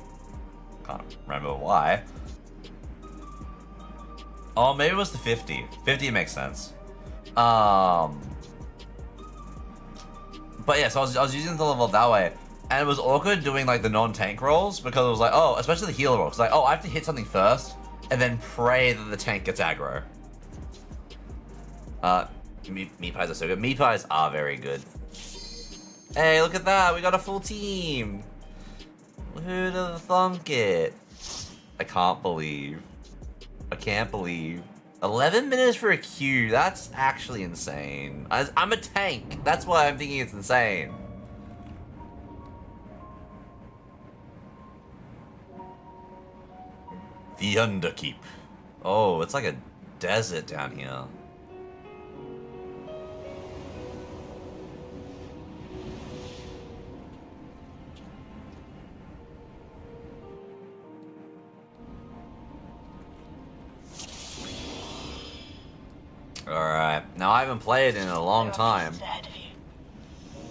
Can't remember why. Oh, maybe it was the 50. 50 makes sense. But yeah, so I was using the level that way. And it was awkward doing like the non-tank rolls because it was like, oh, especially the healer rolls. Like, oh, I have to hit something first and then pray that the tank gets aggro. Meat pies are so good. Meat pies are very good. Hey, look at that. We got a full team. Who'd have thunk it? I can't believe. I can't believe. 11 minutes for a queue. That's actually insane. I'm a tank. That's why I'm thinking it's insane. The Underkeep. Oh, it's like a desert down here. Alright, now I haven't played in a long time. Ahead of you.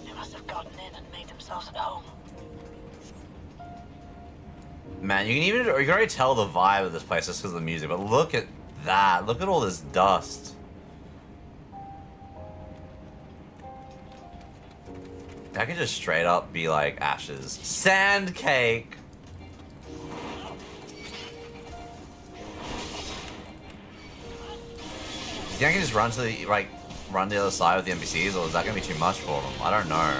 They must have gotten in and made themselves at home. Man, you can already tell the vibe of this place just because of the music, but look at that. Look at all this dust. That could just straight up be like ashes. Sand cake! Do you think I can just run to the, like, run the other side with the NPCs, or is that gonna be too much for them? I don't know.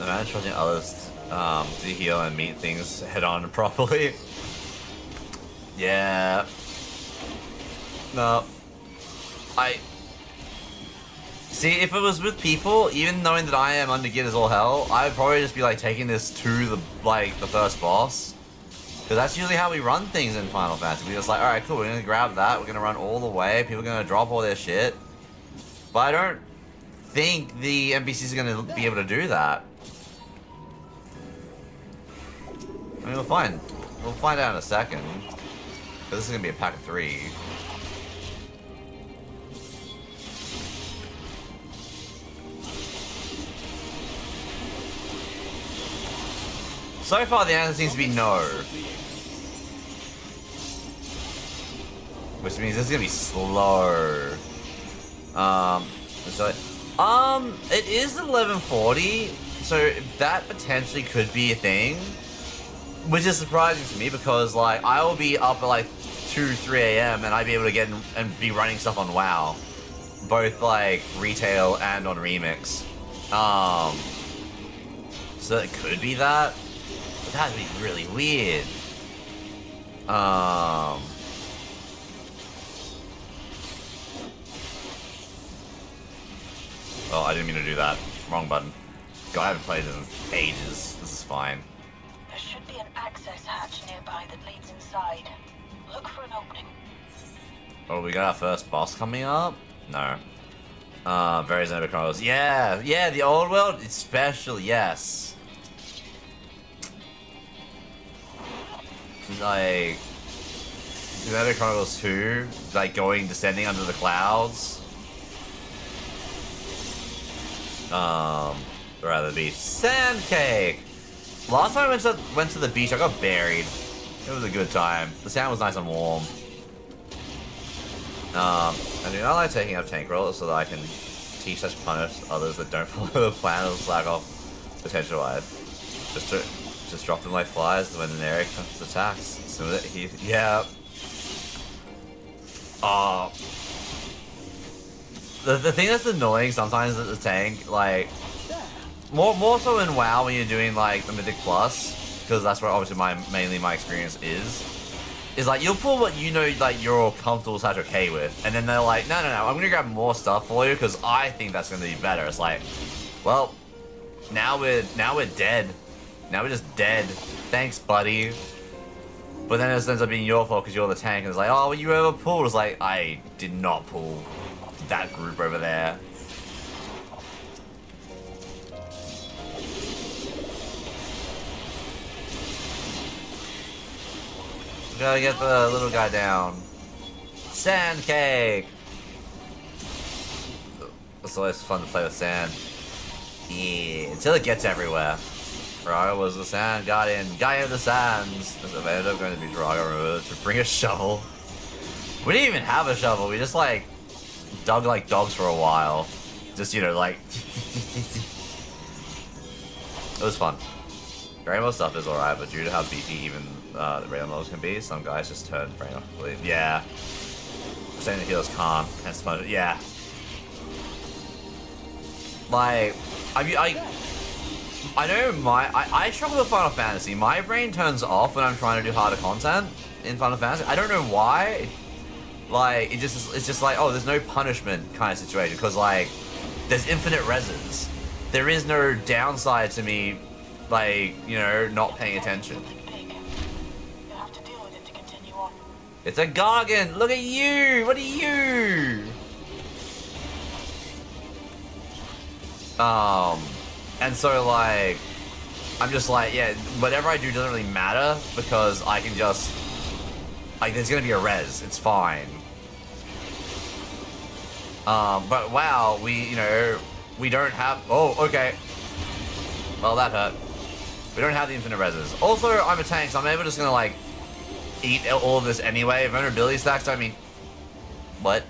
Imagine trusting others to heal and meet things head on properly. Yeah. No. See, if it was with people, even knowing that I am under geared as all hell, I would probably just be like taking this to the first boss. Because that's usually how we run things in Final Fantasy. We're just like, alright, cool, we're gonna grab that, we're gonna run all the way, people are gonna drop all their shit. But I don't think the NPCs are gonna be able to do that. I mean, we'll find out in a second. But this is gonna be a pack of 3. So far, the answer seems to be no. Which means this is gonna be slow. It is 11:40, so that potentially could be a thing. Which is surprising to me because, like, I will be up at like 2, 3 a.m. and I'd be able to get in and be running stuff on WoW. Both, like, retail and on Remix. So it could be that. But that'd be really weird. Oh, I didn't mean to do that. Wrong button. God, I haven't played in ages. This is fine. There should be an access hatch nearby that leads inside. Look for an opening. Oh, we got our first boss coming up? No. Various Xenoblade Chronicles. Yeah, the old world, especially, yes. Like, Xenoblade Chronicles 2, like descending under the clouds. Or rather the beach. Sand cake! Last time I went to the beach, I got buried. It was a good time. The sand was nice and warm. I do not like taking up tank rolls so that I can teach such punish others that don't follow the plan or slack off potential-wise. Just drop them like flies when an area comes to attacks. So that yeah. The thing that's annoying sometimes at the tank, like, more so in WoW when you're doing like the Mythic Plus, because that's where obviously mainly my experience is like you'll pull what you know like you're all comfortable / okay with, and then they're like, no, I'm gonna grab more stuff for you because I think that's gonna be better. It's like, well, now we're dead. Now we're just dead. Thanks, buddy. But then it ends up being your fault because you're the tank, and it's like, oh, well, you ever pulled? It's like, I did not pull that group over there. We gotta get the little guy down. Sand cake! It's always fun to play with sand. Yeah, until it gets everywhere. Drago was the sand guardian, guy of the sands. There's a vendor going to be Drago to bring a shovel. We didn't even have a shovel. We just like dug like dogs for a while. Just, you know, like it was fun. Rainbow stuff is alright, but due to how beefy even the rainbows can be, some guys just turn rainbow. Yeah. Saying the healers can't. And sponge. Yeah. Like, I know I struggle with Final Fantasy. My brain turns off when I'm trying to do harder content in Final Fantasy. I don't know why. Like, it's just like, oh, there's no punishment kind of situation. Because, like, there's infinite reses. There is no downside to me, like, you know, not paying attention. It's a Gargant! Look at you! What are you? And so, like, I'm just like, yeah, whatever I do doesn't really matter because I can just, like, there's gonna be a res. It's fine. But wow, we don't have, oh, okay. Well, that hurt. We don't have the infinite reses. Also, I'm a tank, so I'm able to just gonna, like, eat all of this anyway. Vulnerability stacks don't mean... What?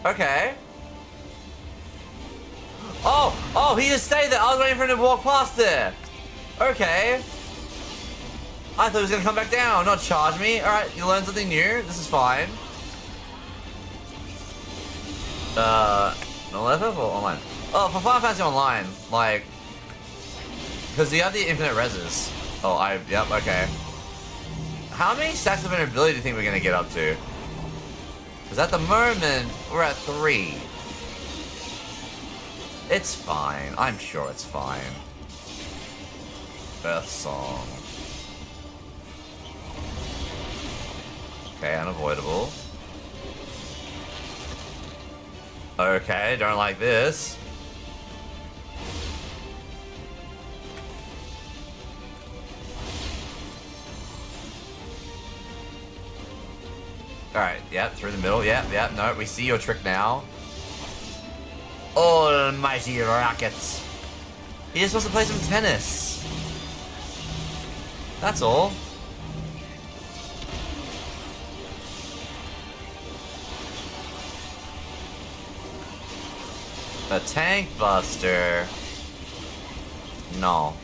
Okay. Oh, he just stayed there. I was waiting for him to walk past there. Okay. I thought he was gonna come back down, not charge me. Alright, you learned something new. This is fine. No level or online? Oh, for Final Fantasy Online, like... Because you have the infinite reses. Oh, yep, okay. How many stacks of vulnerability do you think we're gonna get up to? Because at the moment, we're at 3. It's fine. I'm sure it's fine. Beth song. Okay, unavoidable. Okay, don't like this. Alright, yep, through the middle, yep, no, we see your trick now. Almighty rockets. He just wants to play some tennis. That's all. A tank buster. No.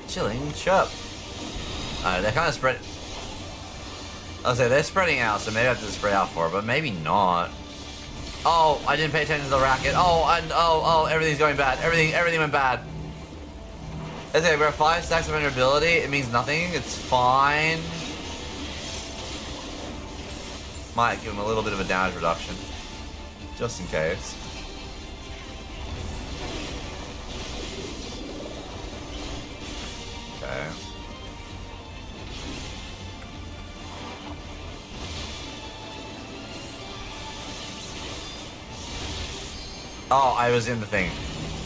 Chilling, chirp. They're kind of spread. I'll say they're spreading out, so maybe I have to spread out for it, but maybe not. Oh, I didn't pay attention to the racket. Oh, everything's going bad. Everything went bad. Okay, we're at 5 stacks of vulnerability. It means nothing. It's fine. Might give him a little bit of a damage reduction, just in case. Okay. Oh, I was in the thing.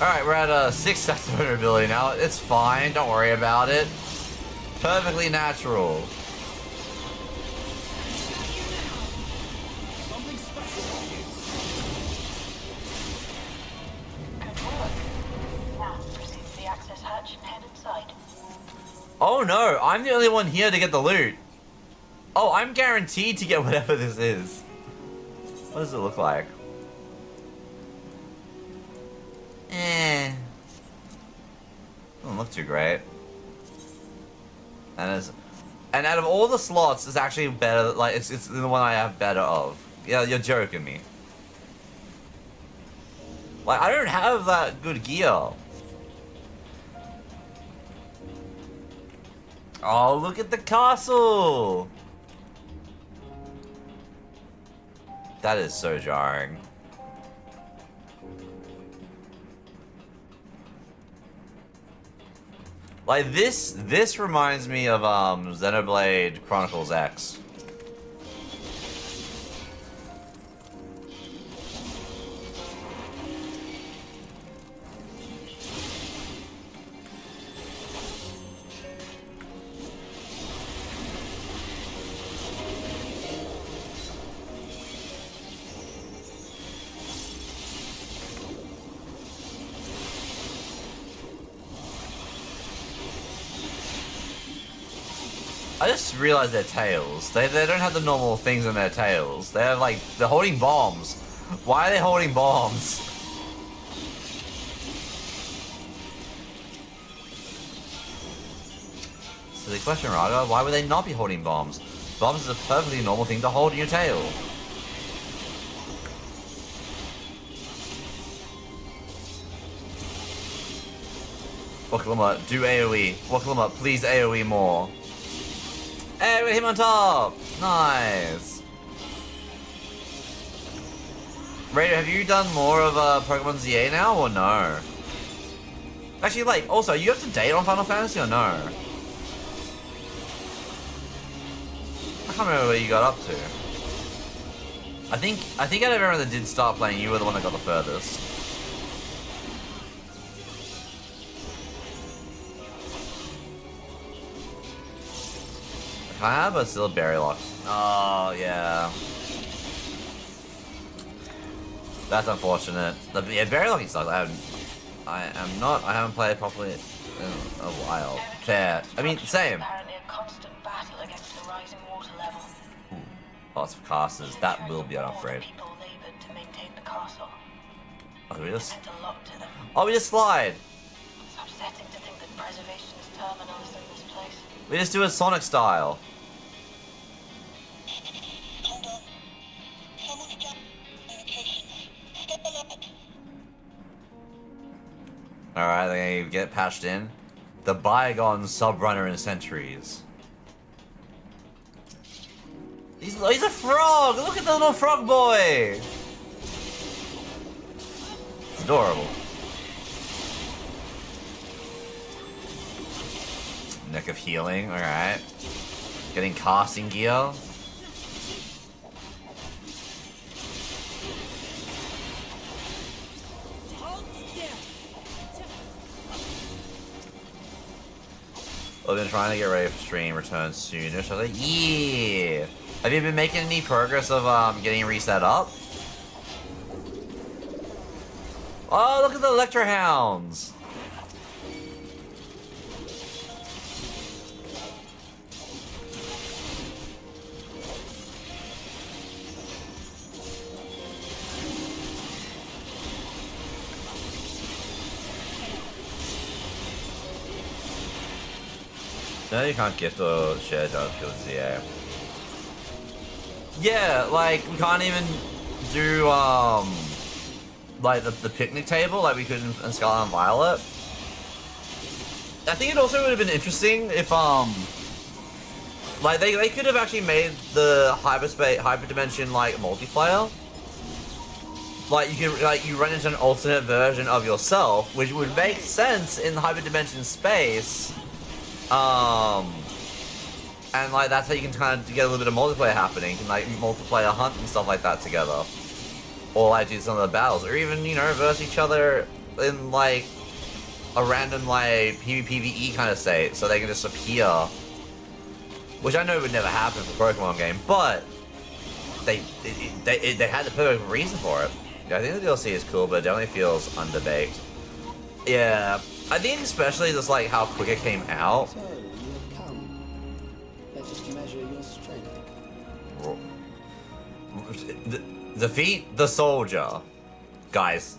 Alright, we're at 6 stacks of vulnerability now. It's fine, don't worry about it. Perfectly natural. Oh no, I'm the only one here to get the loot. Oh, I'm guaranteed to get whatever this is. What does it look like? Doesn't look too great. And out of all the slots, it's actually better. Like it's the one I have better of. Yeah, you're joking me. Like I don't have that good gear. Oh, look at the castle! That is so jarring. Like this reminds me of Xenoblade Chronicles X. I just realized their tails. They don't have the normal things in their tails. They have like, they're holding bombs. Why are they holding bombs? Silly question, Raga. Why would they not be holding bombs? Bombs is a perfectly normal thing to hold in your tail. Wakaluma, do AoE. Wakaluma, please AoE more. Hey, we hit him on top! Nice! Raider, have you done more of Pokemon ZA now, or no? Actually, like, also, are you up to date on Final Fantasy, or no? I can't remember what you got up to. I think out of everyone that did start playing, you were the one that got the furthest. I have a still berry lock. Oh yeah. That's unfortunate. Yeah, berry locking sucks. I haven't played properly in a while. Fair. I mean, same. Apparently a constant battle against the rising water level. Lots of casters. That will be an upgrade. People labored to maintain the castle. Oh, we just. Meant a lot to them. Oh, we just slide. It's upsetting to think that preservation's terminal is in this place. We just do it Sonic style. Hold on. Someone's got communications. Step alert. Alright, they're gonna get patched in. The bygone subrunner in centuries. He's a frog! Look at the little frog boy! It's adorable. Neck of healing, alright. Getting casting gear. I've been trying to get ready for stream return soonish. I was like, yeah! Have you been making any progress of getting reset up? Oh, look at the Electro Hounds! No, you can't gift or share Dark Field ZA. Yeah, like, we can't even do, like, the picnic table like we could in Scarlet and Violet. I think it also would have been interesting if, like, they could have actually made the hyperdimension, like, multiplayer. Like, you could, like, you run into an alternate version of yourself, which would make sense in the hyperdimension space. And like that's how you can kind of get a little bit of multiplayer happening. You can like multiplayer hunt and stuff like that together, or like do some of the battles, or even verse each other in like a random like PvPvE kind of state, so they can just appear. Which I know would never happen for a Pokemon game, but they had the perfect reason for it. Yeah, I think the DLC is cool, but it definitely feels underbaked. Yeah, I think especially just like how quick it came out. So, you have come. Let us measure your strength. Defeat the soldier. Guys.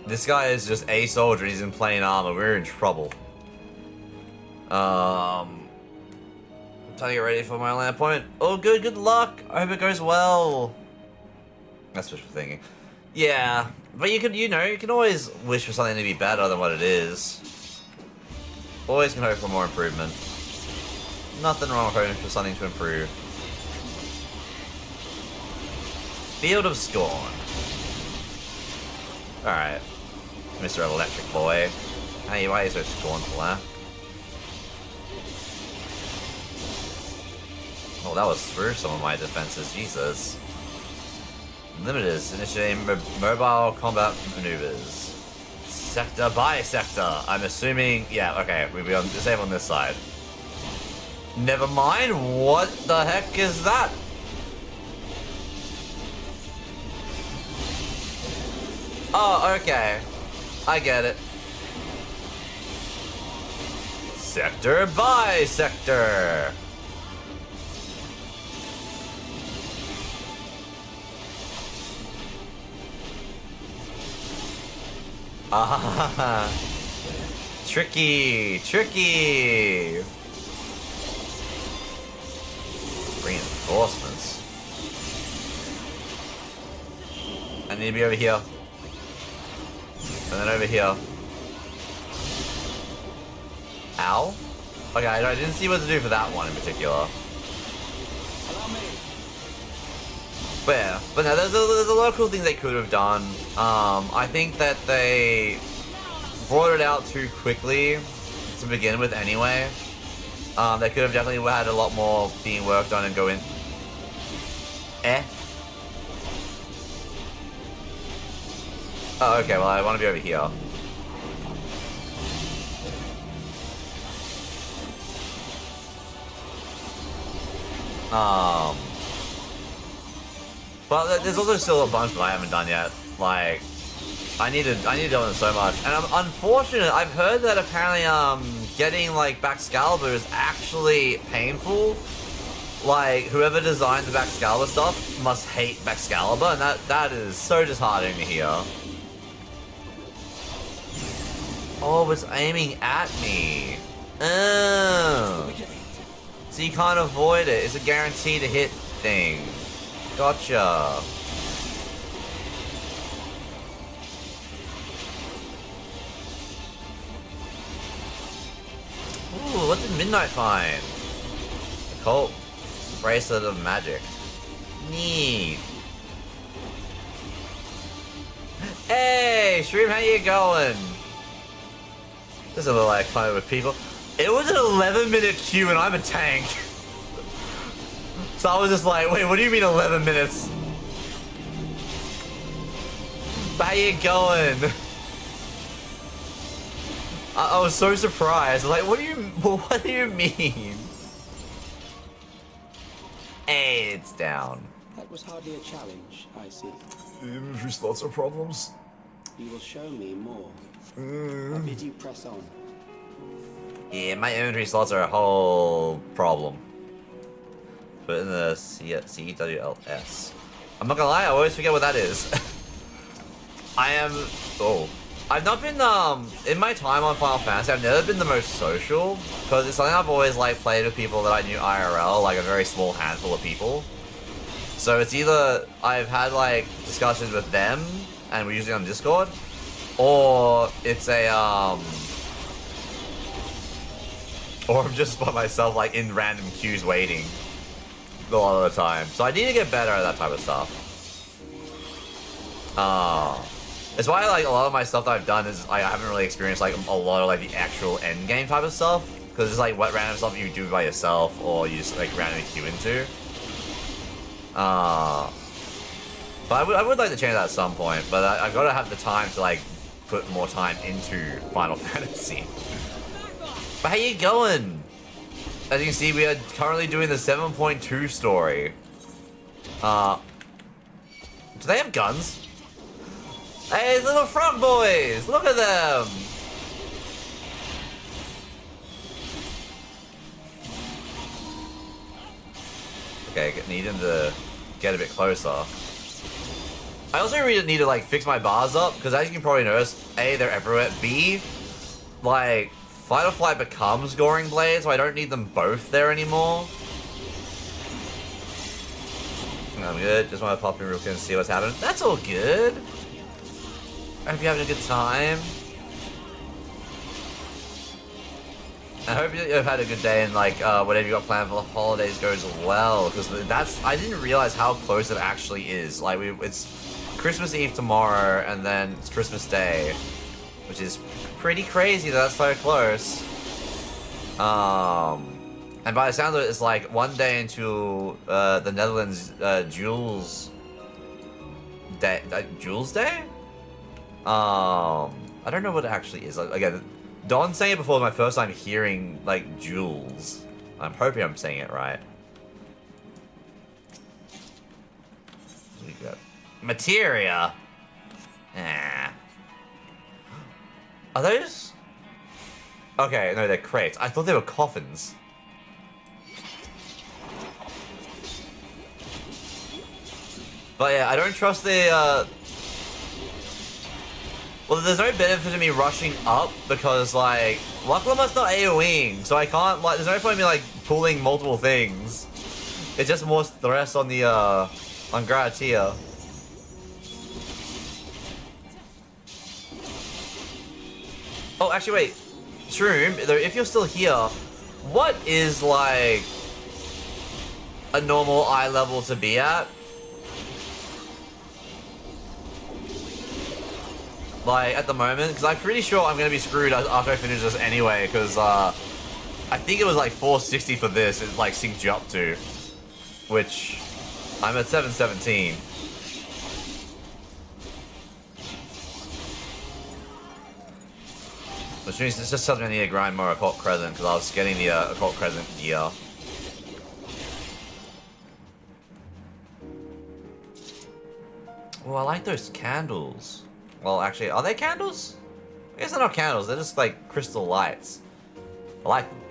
This guy is just a soldier, he's in plain armor, we're in trouble. I'm trying to get ready for my land point. Oh good luck! I hope it goes well. That's wishful thinking. Yeah, but you can always wish for something to be better than what it is. Always can hope for more improvement. Nothing wrong with hoping for something to improve. Field of Scorn. Alright. Mr. Electric Boy. Hey, why are you so scornful, huh? Oh, that was through some of my defenses, Jesus. Limiters, initiating mobile combat maneuvers. Sector by sector. I'm assuming, yeah, okay, we'll be on the same on this side. Never mind, what the heck is that? Oh, okay. I get it. Sector Bisector. Ah, tricky, tricky. Reinforcements. I need to be over here. And then over here. Ow? Okay, I didn't see what to do for that one in particular. But no, there's a lot of cool things they could have done. I think that they brought it out too quickly to begin with anyway. They could have definitely had a lot more being worked on and go in. Oh, okay, well I want to be over here. But there's also still a bunch that I haven't done yet. Like, I need to do it so much. And I'm unfortunate. I've heard that apparently getting like Baxcalibur is actually painful. Like, whoever designed the Baxcalibur stuff must hate Baxcalibur, and that is so disheartening to hear. Oh, it's aiming at me. Oh. So you can't avoid it. It's a guaranteed to hit thing. Gotcha. Ooh, what did Midnight find? A cult bracelet of magic. Neat. Hey, Shroom, how you going? This is a little like fun with people. It was an 11-minute queue and I'm a tank. So I was just like, wait, what do you mean 11 minutes? How you going? I was so surprised. Like, what do you mean? Hey, it's down. That was hardly a challenge, I see. The inventory slots are problems. You will show me more. I bid you press on. Yeah, my inventory slots are a whole problem. Put in the CWLS. I'm not gonna lie, I always forget what that is. I've not been, in my time on Final Fantasy, I've never been the most social, because it's something I've always, like, played with people that I knew IRL, like a very small handful of people. So it's either I've had, like, discussions with them, and we're usually on Discord, or it's a, or I'm just by myself, like, in random queues waiting a lot of the time. So I need to get better at that type of stuff. It's why, like, a lot of my stuff that I've done is I haven't really experienced, like, a lot of, like, the actual end game type of stuff. Because it's, like, what random stuff you do by yourself or you just, like, randomly queue into. But I would like to change that at some point. But I've got to have the time to, like, put more time into Final Fantasy. But how you going? As you can see, we are currently doing the 7.2 story. Do they have guns? Hey, little frog boys! Look at them! Okay, need them to get a bit closer. I also really need to, like, fix my bars up, because as you can probably notice, A, they're everywhere. B, like, Fight or Flight becomes Goring Blade, so I don't need them both there anymore. I'm good. Just want to pop in real quick and see what's happening. That's all good. I hope you're having a good time. I hope you've had a good day and, like, whatever you got planned for the holidays goes well. Because I didn't realize how close it actually is. Like, it's Christmas Eve tomorrow, and then it's Christmas Day, which is pretty crazy that that's so close. And by the sound of it, it's like one day into the Netherlands Jules Day. Jules Day? I don't know what it actually is. Like, again, Don saying it before was my first time hearing, like, Jules. I'm hoping I'm saying it right. What do we got? Materia. Ah. Are those? Okay, no, they're crates. I thought they were coffins. But yeah, I don't trust the, well, there's no benefit in me rushing up because, like, Lucklamut's not AoEing, so I can't, like, there's no point in me, like, pulling multiple things. It's just more stress on the, on Gratia. Oh, actually, wait. Shroom, if you're still here, what is, like, a normal eye level to be at? Like, at the moment, because I'm pretty sure I'm going to be screwed after I finish this anyway, because, I think it was, like, 460 for this, it, like, synced you up to. Which, I'm at 717. Which means it's just something I need to grind more Occult Crescent, because I was getting the, Occult Crescent gear. Oh, I like those candles. Well, actually, are they candles? I guess they're not candles, they're just like crystal lights. I like them.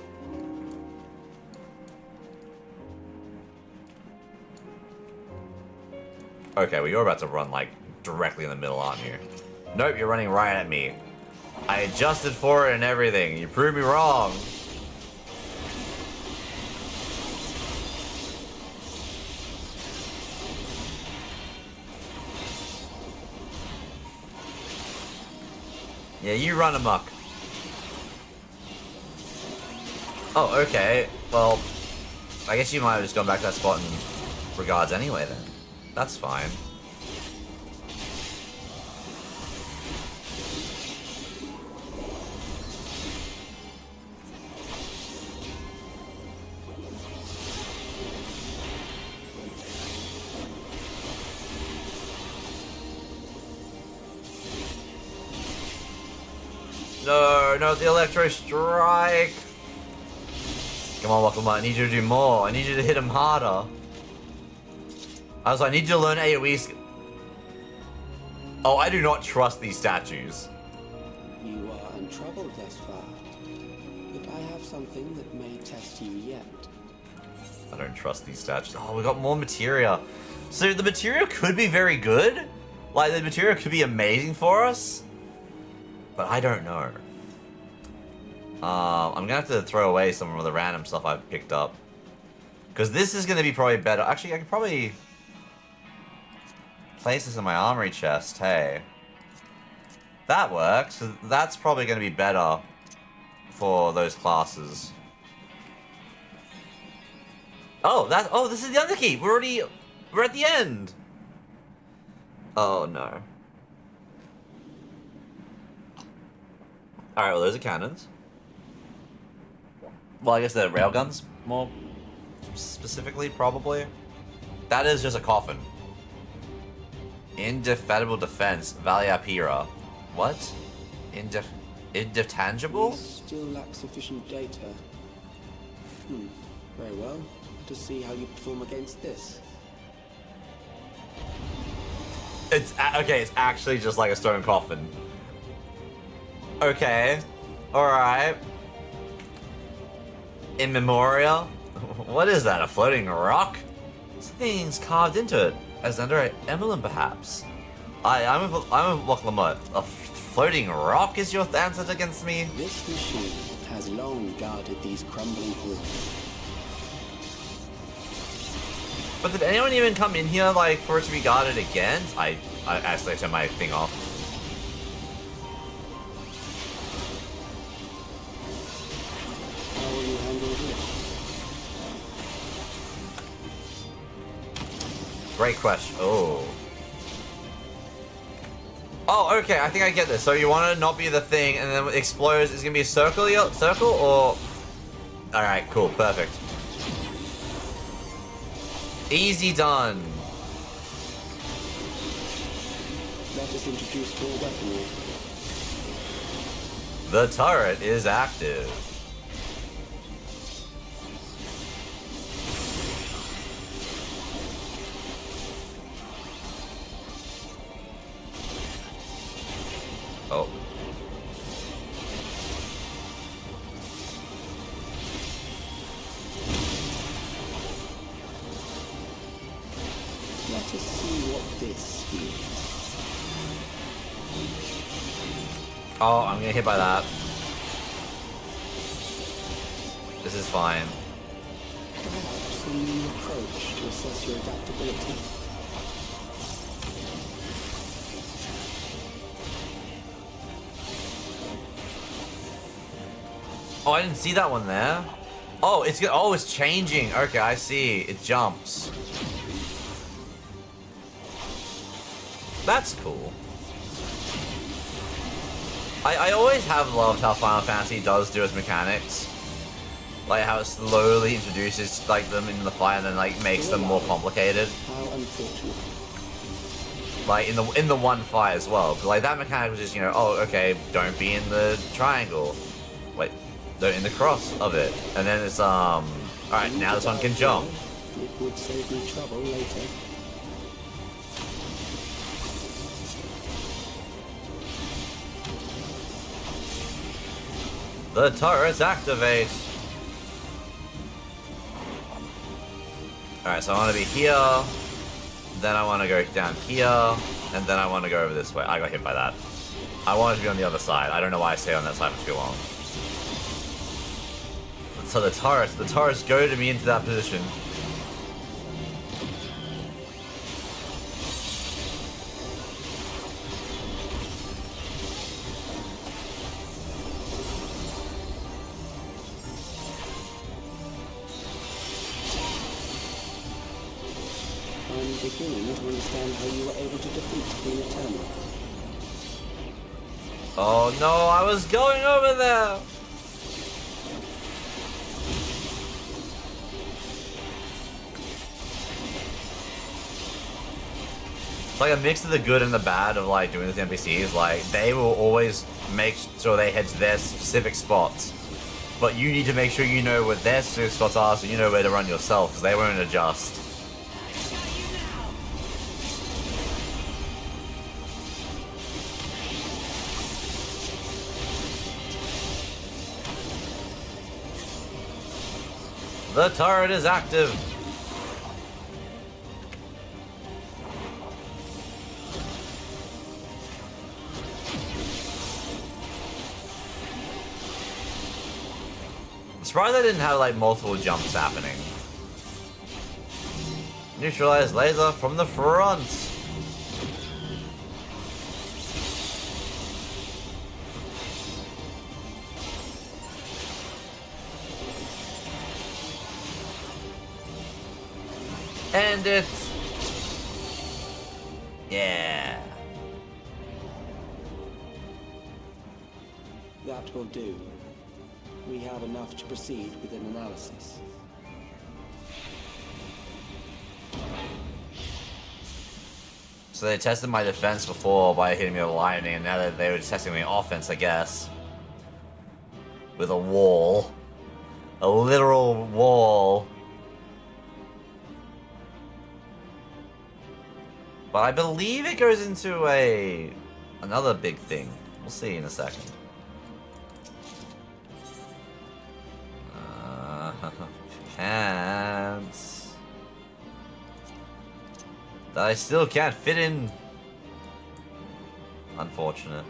Okay, well, you're about to run like directly in the middle, aren't you? Nope, you're running right at me. I adjusted for it and everything. You proved me wrong. Yeah, you run amok. Oh, okay. Well, I guess you might have just gone back to that spot in regards anyway then. That's fine. No, no, the Electro Strike! Come on, Wakamut, I need you to do more. I need you to hit him harder. I was like, I need you to learn AoE. Oh, I do not trust these statues. You are untroubled thus far, but I have something that may test you yet. I don't trust these statues. Oh, we got more materia. So the material could be very good. Like, the material could be amazing for us. But I don't know. I'm gonna have to throw away some of the random stuff I've picked up. Because this is gonna be probably better. Actually, I could probably place this in my armory chest, hey. That works. So that's probably gonna be better for those classes. Oh, this is the other key. We're at the end. Oh no. Alright, well, those are cannons. Well, I guess they're railguns, more specifically, probably. That is just a coffin. Indefatigable defense, Valiapira. What? Indetangible? Still lack sufficient data. Very well. To see how you perform against this. It's okay, it's actually just like a stone coffin. Okay. Alright. In memorial? What is that, a floating rock? Something's carved into it, as under an emblem perhaps. I'm a Waklamut. A floating rock is your answer against me? This machine has long guarded these crumbling ruins. But did anyone even come in here, like, for it to be guarded against? I actually turned my thing off. How will you handle this? Great question. Oh. Oh, okay, I think I get this. So you want it to not be the thing, and then it explodes. It's gonna be a circle, or... Alright, cool, perfect. Easy done. Let us introduce more weaponry. The turret is active. Oh. Oh, I'm getting hit by that. This is fine. Perhaps a new approach to assess your adaptability. Oh, I didn't see that one there. Oh, it's changing. Okay, I see. It jumps. That's cool. I always have loved how Final Fantasy does do its mechanics. Like how it slowly introduces like them into the fight and then like makes them more complicated. How unfortunate. Like in the one fight as well. But like that mechanic was just, you know, oh okay, don't be in the triangle. Wait, don't in the cross of it. And then it's alright, now this one can jump. It would save me trouble later. The turrets activate. Alright, so I want to be here. Then I want to go down here. And then I want to go over this way. I got hit by that. I wanted to be on the other side. I don't know why I stayed on that side for too long. So the turrets goaded me into that position. I'm beginning to understand how you were able to defeat the Eternal. Oh no, I was going over there! It's like a mix of the good and the bad of like doing with NPCs. Like, they will always make sure they head to their specific spots. But you need to make sure you know what their specific spots are so you know where to run yourself, because they won't adjust. The turret is active. I'm surprised I didn't have like multiple jumps happening. Neutralize laser from the front. And it's... yeah. That will do. We have enough to proceed with an analysis. So they tested my defense before by hitting me with lightning, and now they were testing my offense, I guess. With a wall. A literal wall. But I believe it goes into another big thing. We'll see in a second. Pants. That I still can't fit in. Unfortunate.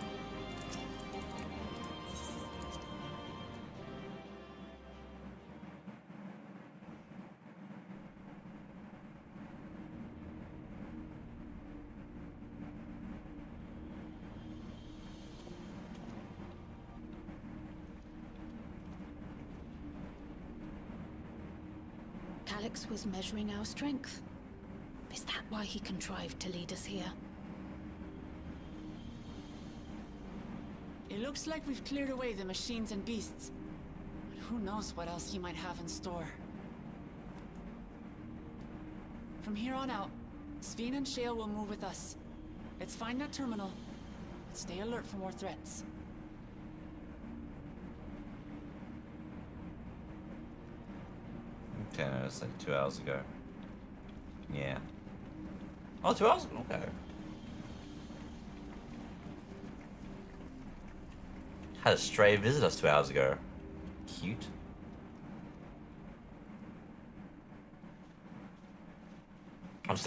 Calix was measuring our strength. Is that why he contrived to lead us here? It looks like we've cleared away the machines and beasts. But who knows what else he might have in store. From here on out, Sveen and Shale will move with us. Let's find that terminal. Stay alert for more threats. Okay, no, it's like 2 hours ago. Yeah. Oh, 2 hours ago? Okay. Had a stray visit us 2 hours ago. Cute.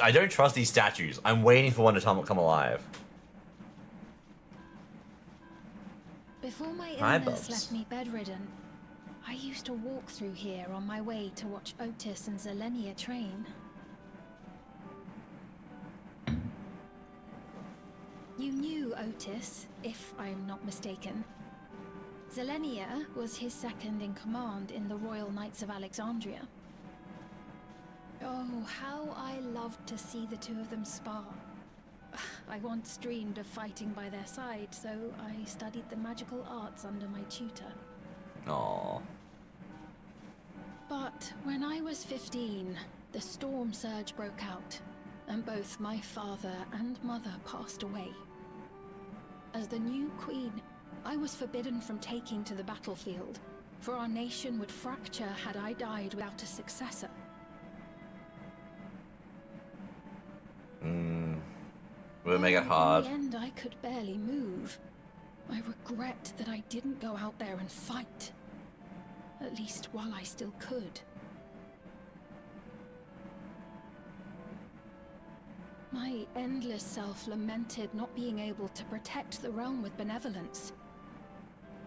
I don't trust these statues. I'm waiting for one to come alive. Before my Hi, illness Bubs. left me bedridden, I used to walk through here on my way to watch Otis and Zelenia train. You knew Otis, if I'm not mistaken. Zelenia was his second in command in the Royal Knights of Alexandria. Oh, how I loved to see the two of them spar. I once dreamed of fighting by their side, so I studied the magical arts under my tutor. Aww. But when I was 15, the storm surge broke out, and both my father and mother passed away. As the new queen, I was forbidden from taking to the battlefield, for our nation would fracture had I died without a successor. Would make it hard. In the end, I could barely move. I regret that I didn't go out there and fight. At least while I still could. My endless self lamented not being able to protect the realm with benevolence.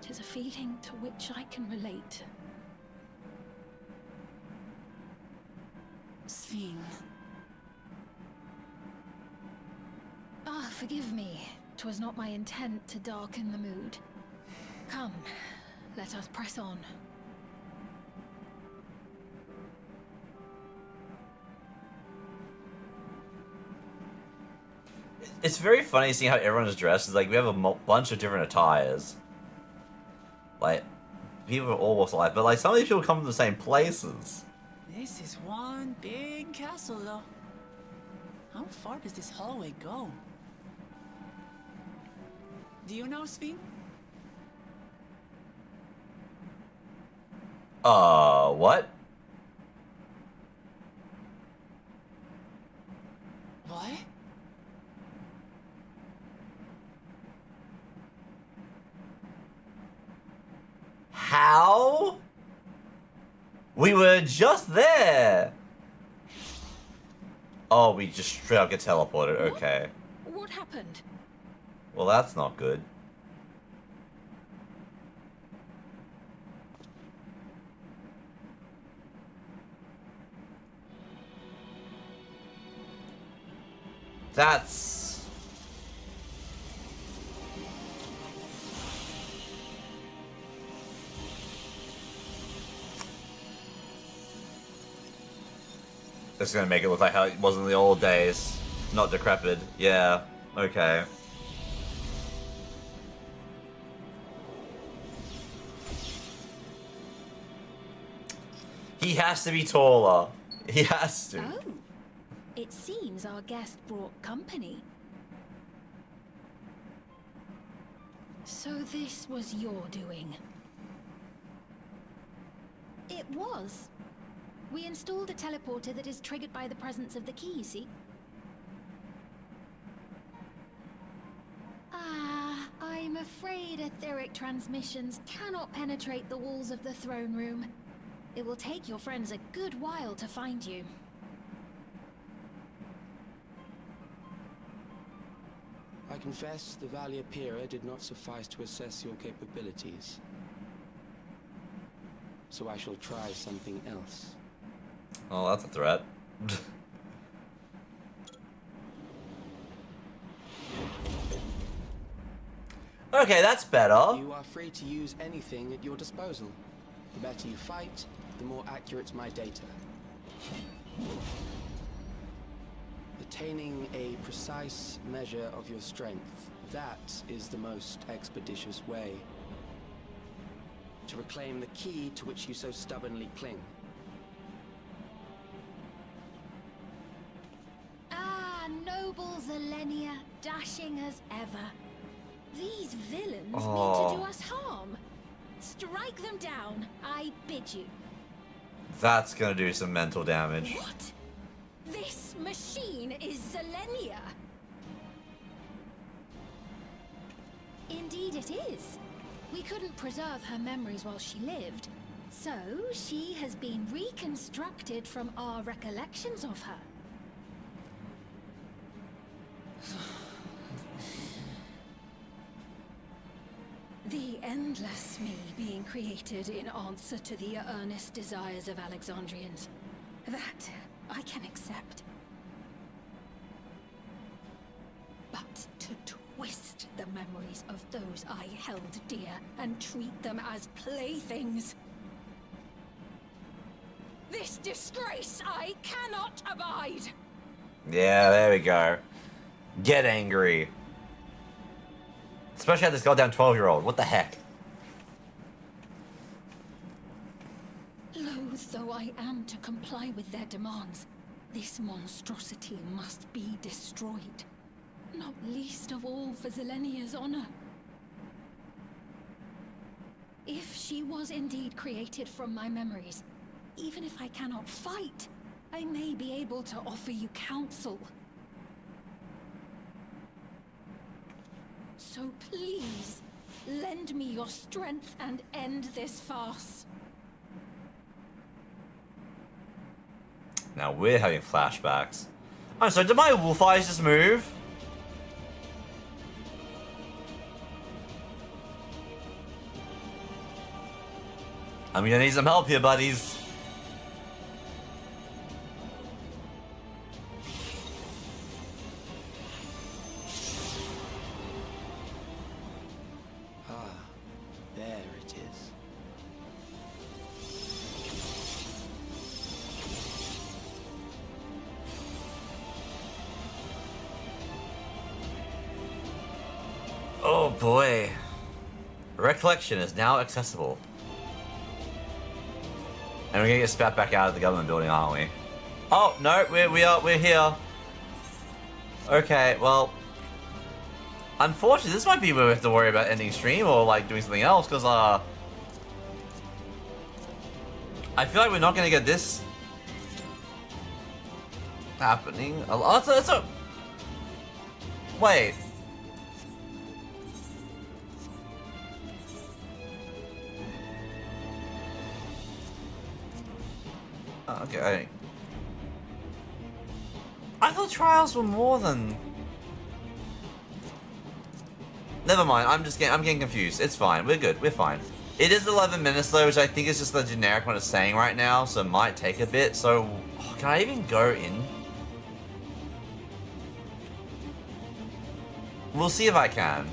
'Tis a feeling to which I can relate. Sphene. Ah, forgive me. 'Twas not my intent to darken the mood. Come, let us press on. It's very funny seeing how everyone is dressed. It's like we have a bunch of different attires. Like, people are all walks of life, but like some of these people come from the same places. This is one big castle, though. How far does this hallway go? Do you know, Sphene? What? What? How? We were just there. Oh, we just straight up get teleported. Okay. What happened? Well, that's not good. That's... This is gonna make it look like how it was in the old days. Not decrepit. Yeah. Okay. He has to be taller. He has to. Oh, it seems our guest brought company. So this was your doing? It was. We installed a teleporter that is triggered by the presence of the key, you see? Ah, I'm afraid etheric transmissions cannot penetrate the walls of the throne room. It will take your friends a good while to find you. I confess the Valia Pira did not suffice to assess your capabilities. So I shall try something else. Oh, that's a threat. Okay, that's better. You are free to use anything at your disposal. The better you fight, the more accurate my data. Attaining a precise measure of your strength, that is the most expeditious way to reclaim the key to which you so stubbornly cling. Ah, noble Zelenia, dashing as ever. These villains mean to do us harm. Strike them down, I bid you. That's gonna do some mental damage. What? This machine is Zelenia. Indeed it is. We couldn't preserve her memories while she lived, so she has been reconstructed from our recollections of her. The endless me being created in answer to the earnest desires of Alexandrians. That I can accept. But to twist the memories of those I held dear and treat them as playthings. This disgrace I cannot abide! Yeah, there we go. Get angry. Especially at this goddamn 12-year-old. What the heck? Loath though I am to comply with their demands, this monstrosity must be destroyed. Not least of all for Zelenia's honor. If she was indeed created from my memories, even if I cannot fight, I may be able to offer you counsel. So please, lend me your strength and end this farce. Now we're having flashbacks. I'm sorry, did my wolf eyes just move? I'm gonna need some help here, buddies. There it is. Oh boy. Recollection is now accessible. And we're gonna get spat back out of the government building, aren't we? Oh no, we're here. Okay, well, unfortunately, this might be where we have to worry about ending stream or like doing something else, because I feel like we're not gonna get this happening. Wait. Okay. I thought trials were more than... Never mind, I'm getting confused. It's fine, we're good, we're fine. It is 11 minutes though, which I think is just the generic one it's saying right now, so it might take a bit, so... can I even go in? We'll see if I can.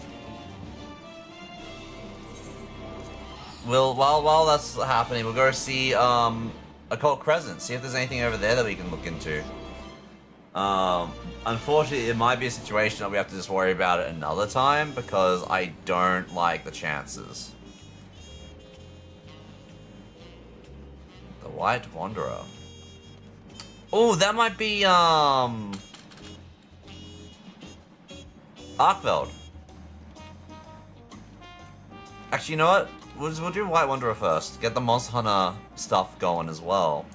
While that's happening, we'll go see, Occult Crescent, see if there's anything over there that we can look into. Unfortunately, it might be a situation that we have to just worry about it another time, because I don't like the chances. The White Wanderer. Oh, that might be, Arkveld. Actually, you know what? We'll do White Wanderer first. Get the Monster Hunter stuff going as well.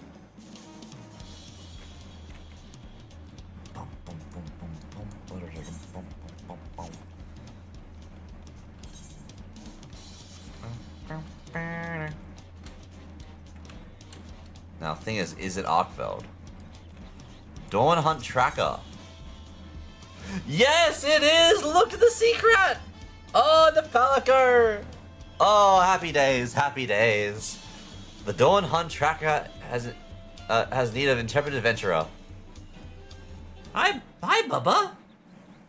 Now, the thing is it Arkveld? Dawn Hunt Tracker. Yes, it is! Look at the secret! Oh, the Palico! Oh, happy days, happy days. The Dawn Hunt Tracker has need of Intrepid Adventurer. Hi, Bubba.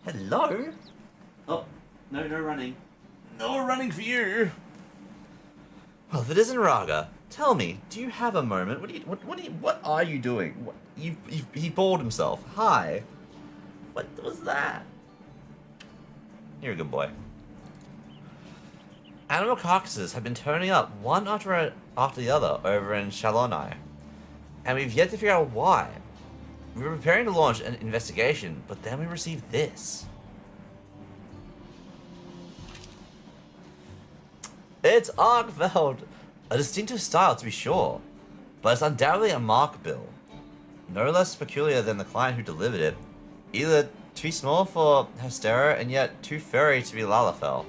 Hello. Oh, no running. No running for you. Well, if it isn't Raga, tell me, do you have a moment? What are you doing? He bored himself. Hi. What was that? You're a good boy. Animal carcasses have been turning up one after the other over in Shalonai, and we've yet to figure out why. We were preparing to launch an investigation, but then we received this. It's Arkveld! A distinctive style, to be sure, but it's undoubtedly a mark bill. No less peculiar than the client who delivered it. Either too small for Hestera, and yet too furry to be Lalafell.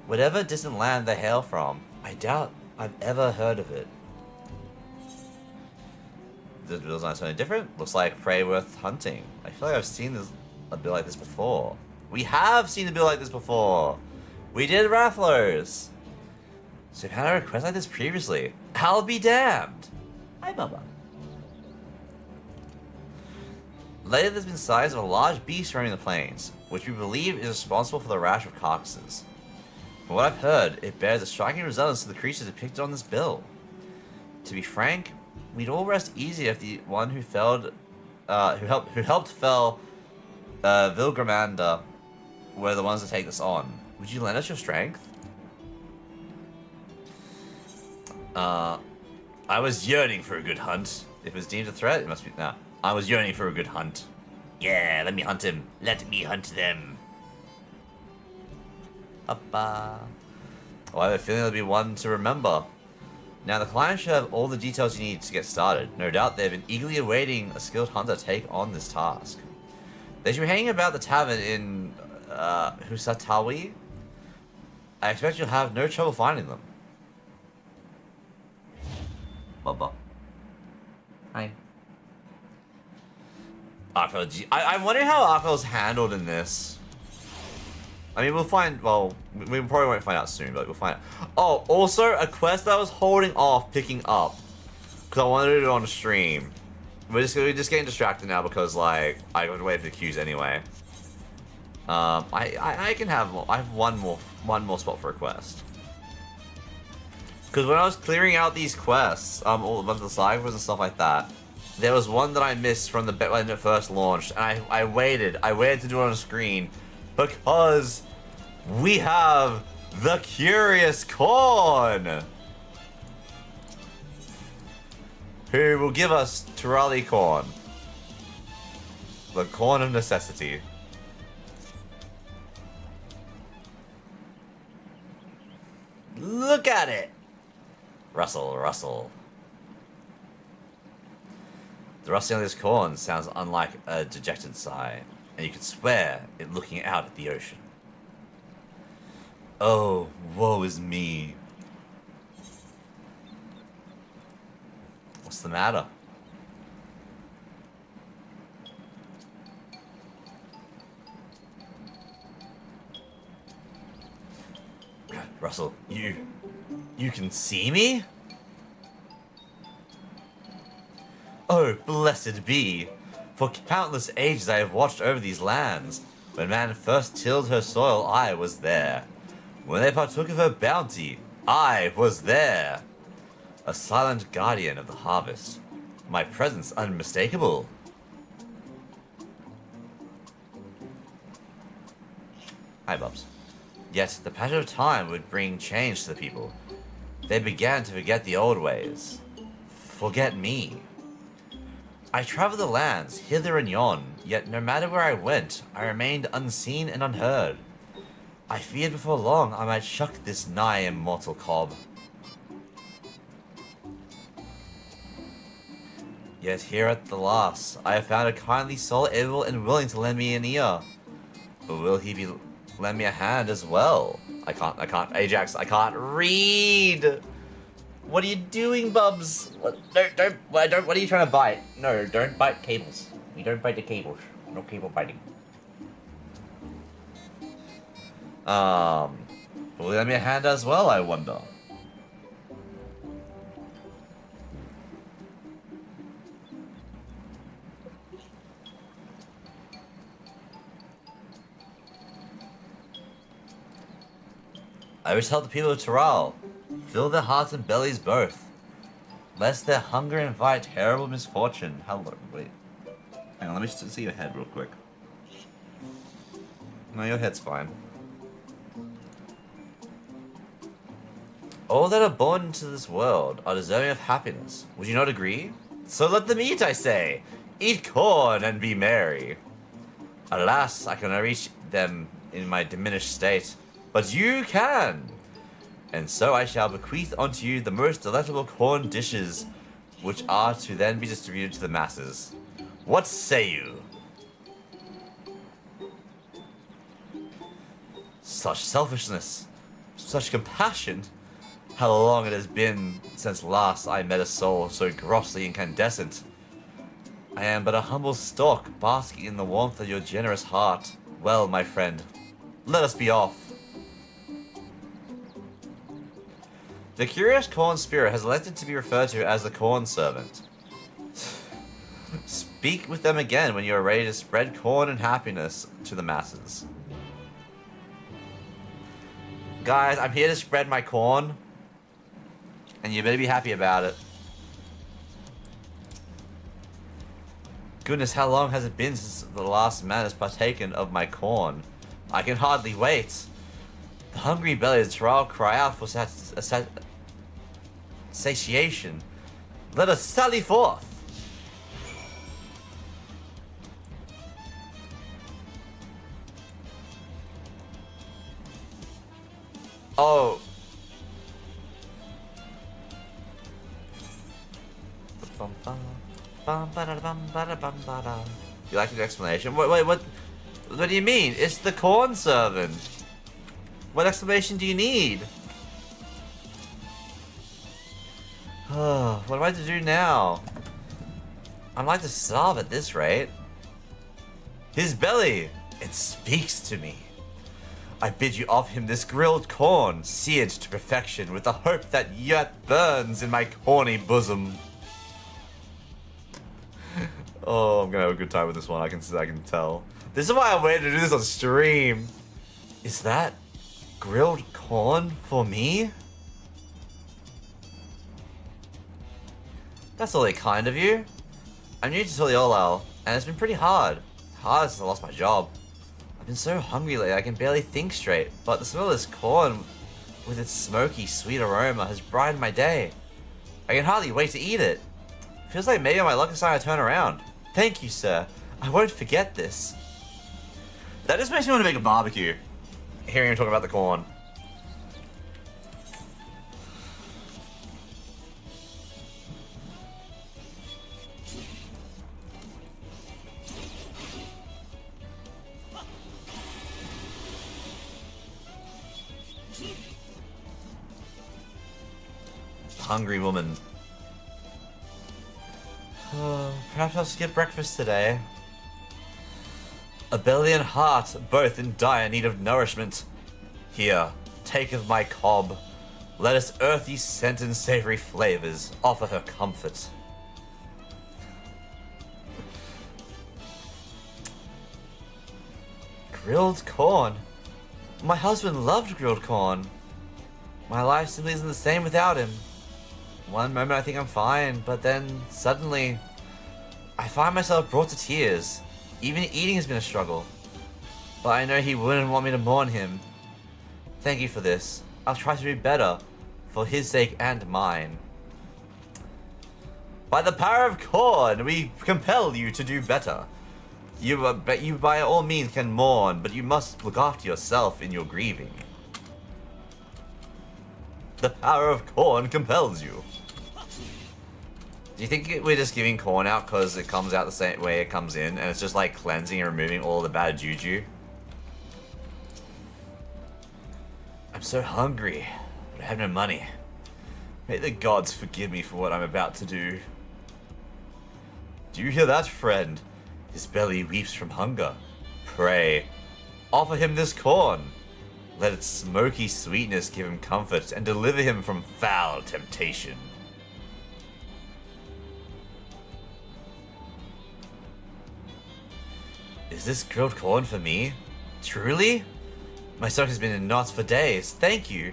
Whatever distant land they hail from, I doubt I've ever heard of it. The design is something different. Looks like prey worth hunting. I feel like I've seen a bill like this before. We have seen a bill like this before. We did Rafflers! So you've had a request like this previously. I'll be damned! Hi, Bubba. Lately, there's been signs of a large beast roaming the plains, which we believe is responsible for the rash of carcasses. From what I've heard, it bears a striking resemblance to the creatures depicted on this bill. To be frank, we'd all rest easy if the one who helped fell Vilgramanda were the ones to take this on. Would you lend us your strength? I was yearning for a good hunt. If it was deemed a threat, it must be... Nah. I was yearning for a good hunt. Yeah, let me hunt him. Let me hunt them. Papa. Oh, I have a feeling there'll be one to remember. Now, the client should have all the details you need to get started. No doubt they've been eagerly awaiting a skilled hunter to take on this task. They should be hanging about the tavern in Husatawi. I expect you'll have no trouble finding them. Bubba. Hi. Arkel, I wonder how Arkel's handled in this. I mean, we'll find, well, we probably won't find out soon, but we'll find out. Oh, also, a quest that I was holding off picking up. Because I wanted to do it on the stream. We're just getting distracted now because, like, I got to wait for the queues anyway. I can have, I have one more spot for a quest. Because when I was clearing out these quests, all the side quests and stuff like that, there was one that I missed from the when it first launched, and I waited to do it on the screen because we have the Curious Corn, who will give us Turali Corn, the corn of necessity. Look at it! Rustle, rustle. The rustling of this corn sounds unlike a dejected sigh, and you could swear it looking out at the ocean. Oh, woe is me. What's the matter? Russell, you can see me? Oh, blessed be! For countless ages I have watched over these lands. When man first tilled her soil, I was there. When they partook of her bounty, I was there. A silent guardian of the harvest. My presence unmistakable. Hi, Bubs. Yet the passage of time would bring change to the people. They began to forget the old ways. Forget me. I traveled the lands, hither and yon, yet no matter where I went, I remained unseen and unheard. I feared before long I might shuck this nigh immortal cob. Yet here at the last, I have found a kindly soul able and willing to lend me an ear. But will he lend me a hand as well? I can't, Ajax, I can't read! What are you doing, Bubs? What are you trying to bite? No, don't bite cables. We don't bite the cables. No cable biting. Will you lend me a hand as well, I wonder? I wish to help the people of Taral. Fill their hearts and bellies both, lest their hunger invite terrible misfortune. Hello, wait. Hang on, let me just see your head real quick. No, your head's fine. All that are born into this world are deserving of happiness. Would you not agree? So let them eat, I say. Eat corn and be merry. Alas, I cannot reach them in my diminished state, but you can. And so I shall bequeath unto you the most delectable corn dishes, which are to then be distributed to the masses. What say you? Such selfishness, such compassion. How long it has been since last I met a soul so grossly incandescent. I am but a humble stalk, basking in the warmth of your generous heart. Well, my friend, let us be off. The curious corn spirit has elected to be referred to as the corn servant. Speak with them again when you are ready to spread corn and happiness to the masses. Guys, I'm here to spread my corn, and you better be happy about it. Goodness, how long has it been since the last man has partaken of my corn? I can hardly wait. The hungry bellies cry out for satiation. Let us sally forth. Oh. You like the explanation? Wait, what do you mean? It's the corn servant. What explanation do you need? What am I to do now? I'm like to starve at this rate. His belly, it speaks to me. I bid you offer him this grilled corn, seared to perfection, with the hope that yet burns in my corny bosom. Oh, I'm gonna have a good time with this one. I can tell. This is why I waited to do this on stream. Is that grilled corn for me? That's really kind of you. I'm new to Tuliolal, and it's been pretty hard. Hard since I lost my job. I've been so hungry lately I can barely think straight, but the smell of this corn with its smoky, sweet aroma has brightened my day. I can hardly wait to eat it. Feels like maybe my luck is starting to turn around. Thank you, sir. I won't forget this. That just makes me want to make a barbecue. Hearing him talk about the corn. Hungry woman. Perhaps I'll skip breakfast today. A belly and heart, both in dire need of nourishment. Here, take of my cob. Let its earthy scent and savory flavors offer her comfort. Grilled corn? My husband loved grilled corn. My life simply isn't the same without him. One moment I think I'm fine, but then suddenly I find myself brought to tears. Even eating has been a struggle. But I know he wouldn't want me to mourn him. Thank you for this. I'll try to do better, for his sake and mine. By the power of corn, we compel you to do better. You by all means can mourn, but you must look after yourself in your grieving. The power of corn compels you. Do you think we're just giving corn out because it comes out the same way it comes in, and it's just like cleansing and removing all the bad juju? I'm so hungry, but I have no money. May the gods forgive me for what I'm about to do. Do you hear that, friend? His belly weeps from hunger. Pray, offer him this corn. Let its smoky sweetness give him comfort and deliver him from foul temptation. Is this grilled corn for me? Truly? My stomach has been in knots for days. Thank you.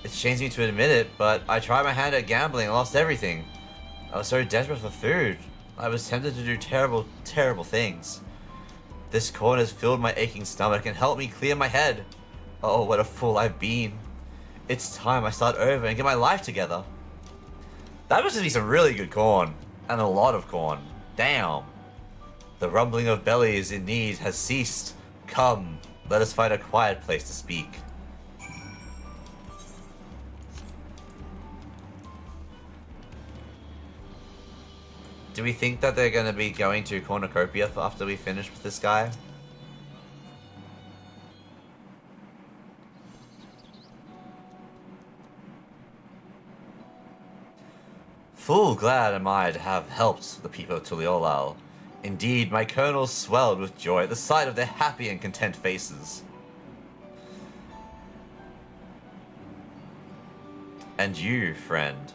It shames me to admit it, but I tried my hand at gambling and lost everything. I was so desperate for food. I was tempted to do terrible, terrible things. This corn has filled my aching stomach and helped me clear my head. Oh, what a fool I've been. It's time I start over and get my life together. That must be some really good corn. And a lot of corn. Damn. The rumbling of bellies in need has ceased. Come, let us find a quiet place to speak. Do we think that they're going to be going to Cornucopia after we finish with this guy? Full glad am I to have helped the people of Tuliolal. Indeed, my kernels swelled with joy at the sight of their happy and content faces. And you, friend,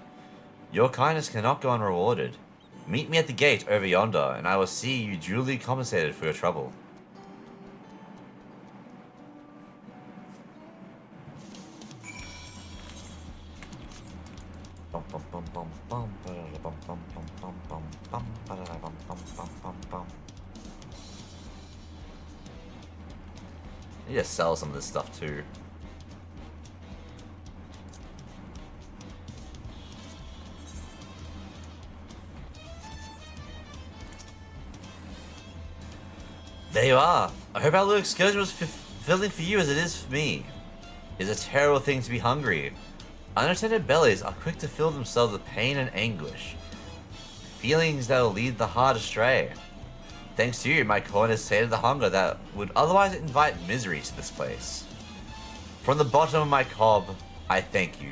your kindness cannot go unrewarded. Meet me at the gate over yonder, and I will see you duly compensated for your trouble. I need to sell some of this stuff too. There you are. I hope our little excursion was fulfilling for you as it is for me. It is a terrible thing to be hungry. Unattended bellies are quick to fill themselves with pain and anguish. Feelings that will lead the heart astray. Thanks to you, my corn has sated the hunger that would otherwise invite misery to this place. From the bottom of my cob, I thank you.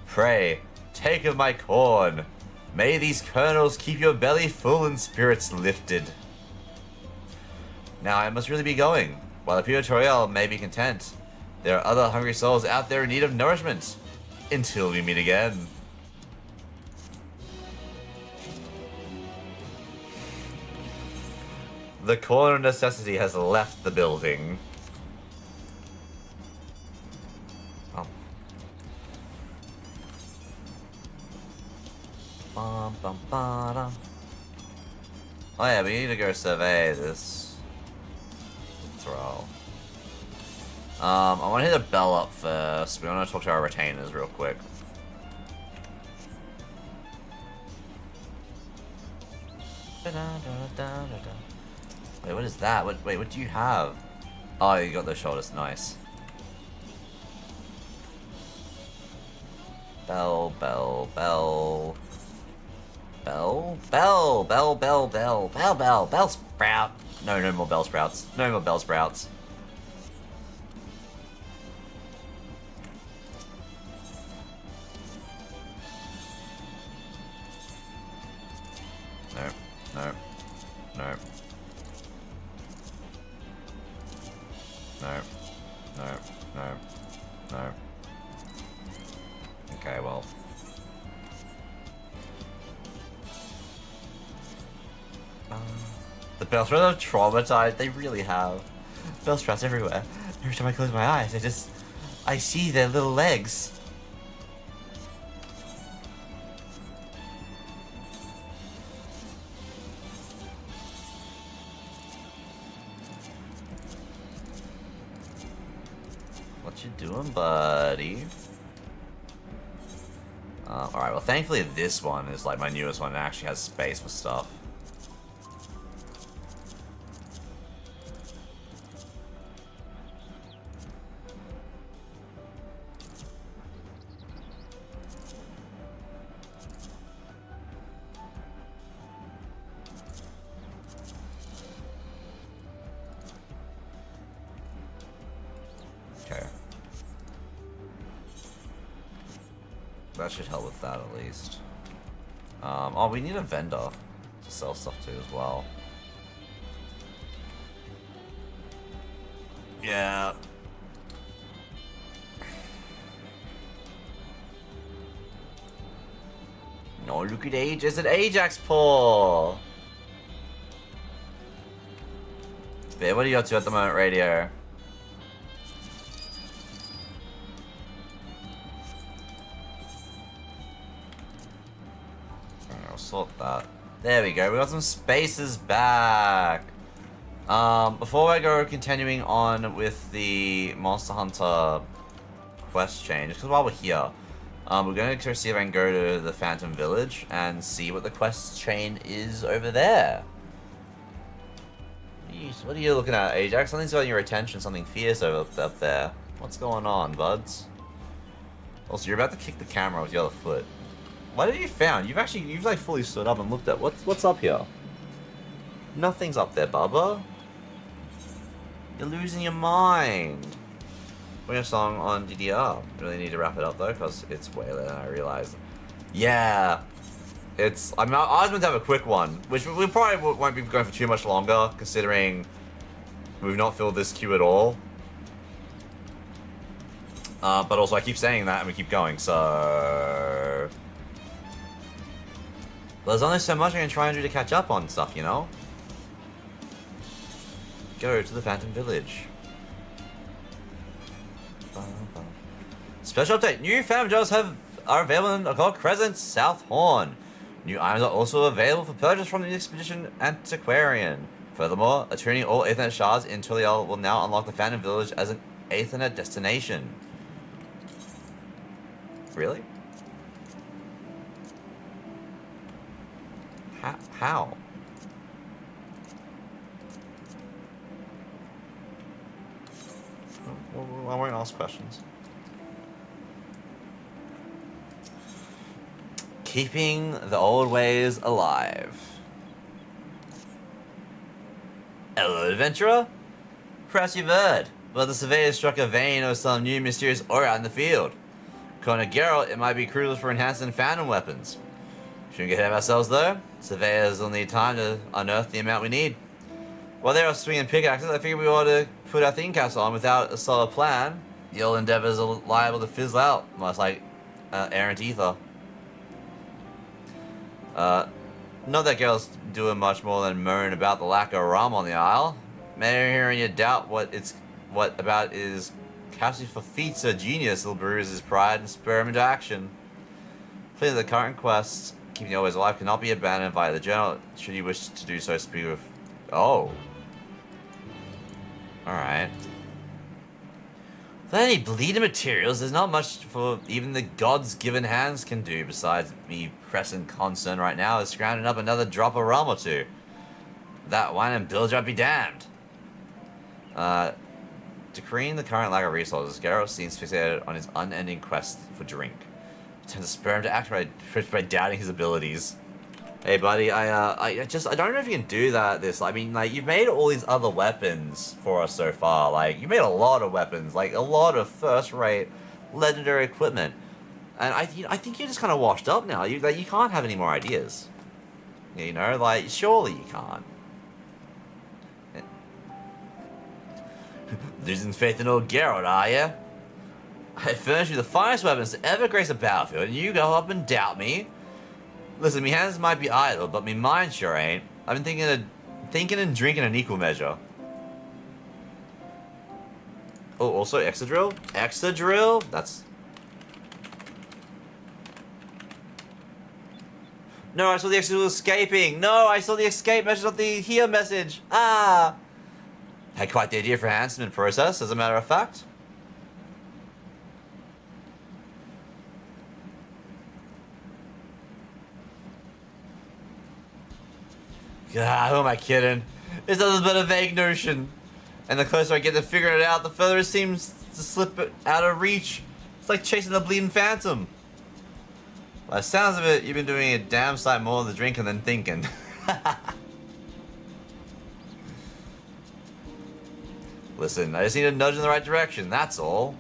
Pray, take of my corn. May these kernels keep your belly full and spirits lifted. Now I must really be going. While the Purgatorial may be content, there are other hungry souls out there in need of nourishment. Until we meet again. The corner of necessity has left the building. Oh. Oh yeah, we need to go survey this thrall. I want to hit a bell up first. We want to talk to our retainers real quick. Wait, what is that? Wait, what do you have? Oh, you got those shoulders. Nice. Bell, bell, bell. Bell, bell, bell, bell, bell, bell, bell, bell sprout. No, no more bell sprouts. No more bell sprouts. No, no, no. No, no, no, no. Okay, well. The bell sprouts are traumatized. They really have. Bell sprouts everywhere. Every time I close my eyes, I see their little legs. What you doing, buddy? Alright, well thankfully this one is like my newest one and actually has space for stuff. That should help with that at least. Oh, we need a vendor to sell stuff to as well. Yeah. No, look at Age. It's an Ajax paw. Bear, what are you up to at the moment, Radio? Sort that. There we go. We got some spaces back. Before I go continuing on with the Monster Hunter quest change, because while we're here, we're going to see if I can go to the Phantom Village and see what the quest chain is over there. Jeez, what are you looking at, Ajax? Something's got your attention. Something fierce up there. What's going on, buds? Also, you're about to kick the camera with your other foot. What have you found? You've like fully stood up and looked at what's up here. Nothing's up there, Bubba. You're losing your mind. We're a song on DDR. Really need to wrap it up though, because it's way later than I realized. Yeah, I was meant to have a quick one, which we probably won't be going for too much longer, considering we've not filled this queue at all. But also I keep saying that and we keep going, so... Well, there's only so much I can try and do to catch up on stuff, you know? Go to the Phantom Village. Special update. New Phantom jobs are available in Occult Crescent, South Horn. New items are also available for purchase from the Expedition Antiquarian. Furthermore, attuning all Aethernet shards in Twiliel will now unlock the Phantom Village as an Aethernet destination. Really? How? I won't ask questions. Keeping the old ways alive. Hello, adventurer. Perhaps you've heard, but the surveyor struck a vein of some new mysterious aura in the field. According to Geralt, it might be crucial for enhancing phantom weapons. Shouldn't get ahead of ourselves though. Surveyors will need time to unearth the amount we need. While they are swinging pickaxes, I figure we ought to put our thinking caps on without a solid plan. The old endeavors are liable to fizzle out, much like errant ether. Not that Geralt's doing much more than moan about the lack of rum on the Isle. Maybe hearing you doubt what about is capacity for feats of genius will bruise his pride and spur him into action. Clearly, the current quest, keeping the always alive, cannot be abandoned by the journal. Should you wish to do so, speak with. Oh. Alright. Without any bleeding materials, there's not much for even the gods' given hands can do, besides me pressing concern right now is scrounging up another drop of rum or two. That wine and bilge be damned. Decreeing the current lack of resources, Geralt seems fixated on his unending quest for drink. It tends to spur him to act by doubting his abilities. Hey buddy, I don't know if you can do that I mean, like, you've made all these other weapons for us so far. Like, you made a lot of weapons, like, a lot of first-rate, legendary equipment. And I think you're just kind of washed up now. You can't have any more ideas. You know, like, surely you can't. Losing faith in old Geralt, are you? I furnish you the finest weapons to ever grace a battlefield, and you go up and doubt me? Listen, me hands might be idle, but me mind sure ain't. I've been thinking and drinking in equal measure. Oh, also Exadrill? Exadrill? That's... No, I saw the Exadrill escaping! No, I saw the escape message, not the here message! Ah! Had quite the idea for enhancement process, as a matter of fact. God, who am I kidding? It's nothing but a vague notion. And the closer I get to figuring it out, the further it seems to slip out of reach. It's like chasing the bleeding phantom. By the sounds of it, you've been doing a damn sight more than drinking than thinking. Listen, I just need a nudge in the right direction, that's all.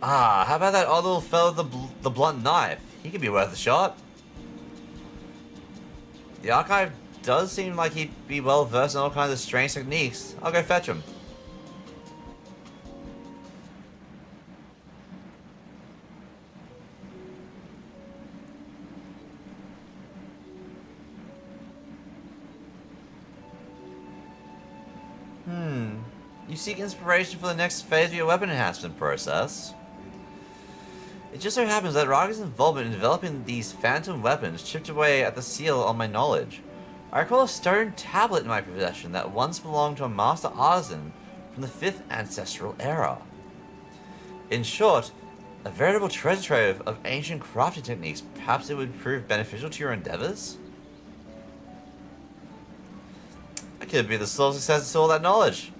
Ah, how about that odd little fellow with the blunt knife? He could be worth a shot. The archive does seem like he'd be well versed in all kinds of strange techniques. I'll go fetch him. You seek inspiration for the next phase of your weapon enhancement process. It just so happens that Raga's involvement in developing these phantom weapons chipped away at the seal on my knowledge. I recall a stone tablet in my possession that once belonged to a master artisan from the 5th ancestral era. In short, a veritable treasure trove of ancient crafting techniques. Perhaps it would prove beneficial to your endeavors? I could be the sole successor to all that knowledge.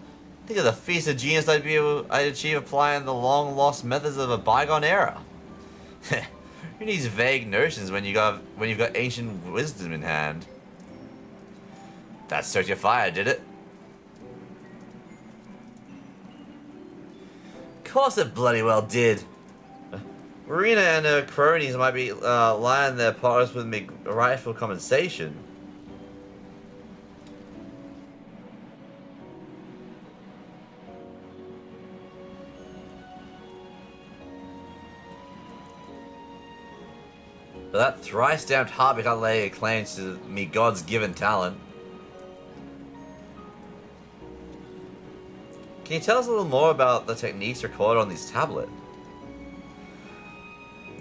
Think of the feast of genius I'd achieve applying the long-lost methods of a bygone era. Who needs vague notions when you've got ancient wisdom in hand? That stoked your fire, did it? Of course it bloody well did. Marina and her cronies might be lying their partners with me rightful compensation. But that thrice-stamped harpy can't lay claim to me God's given talent. Can you tell us a little more about the techniques recorded on this tablet?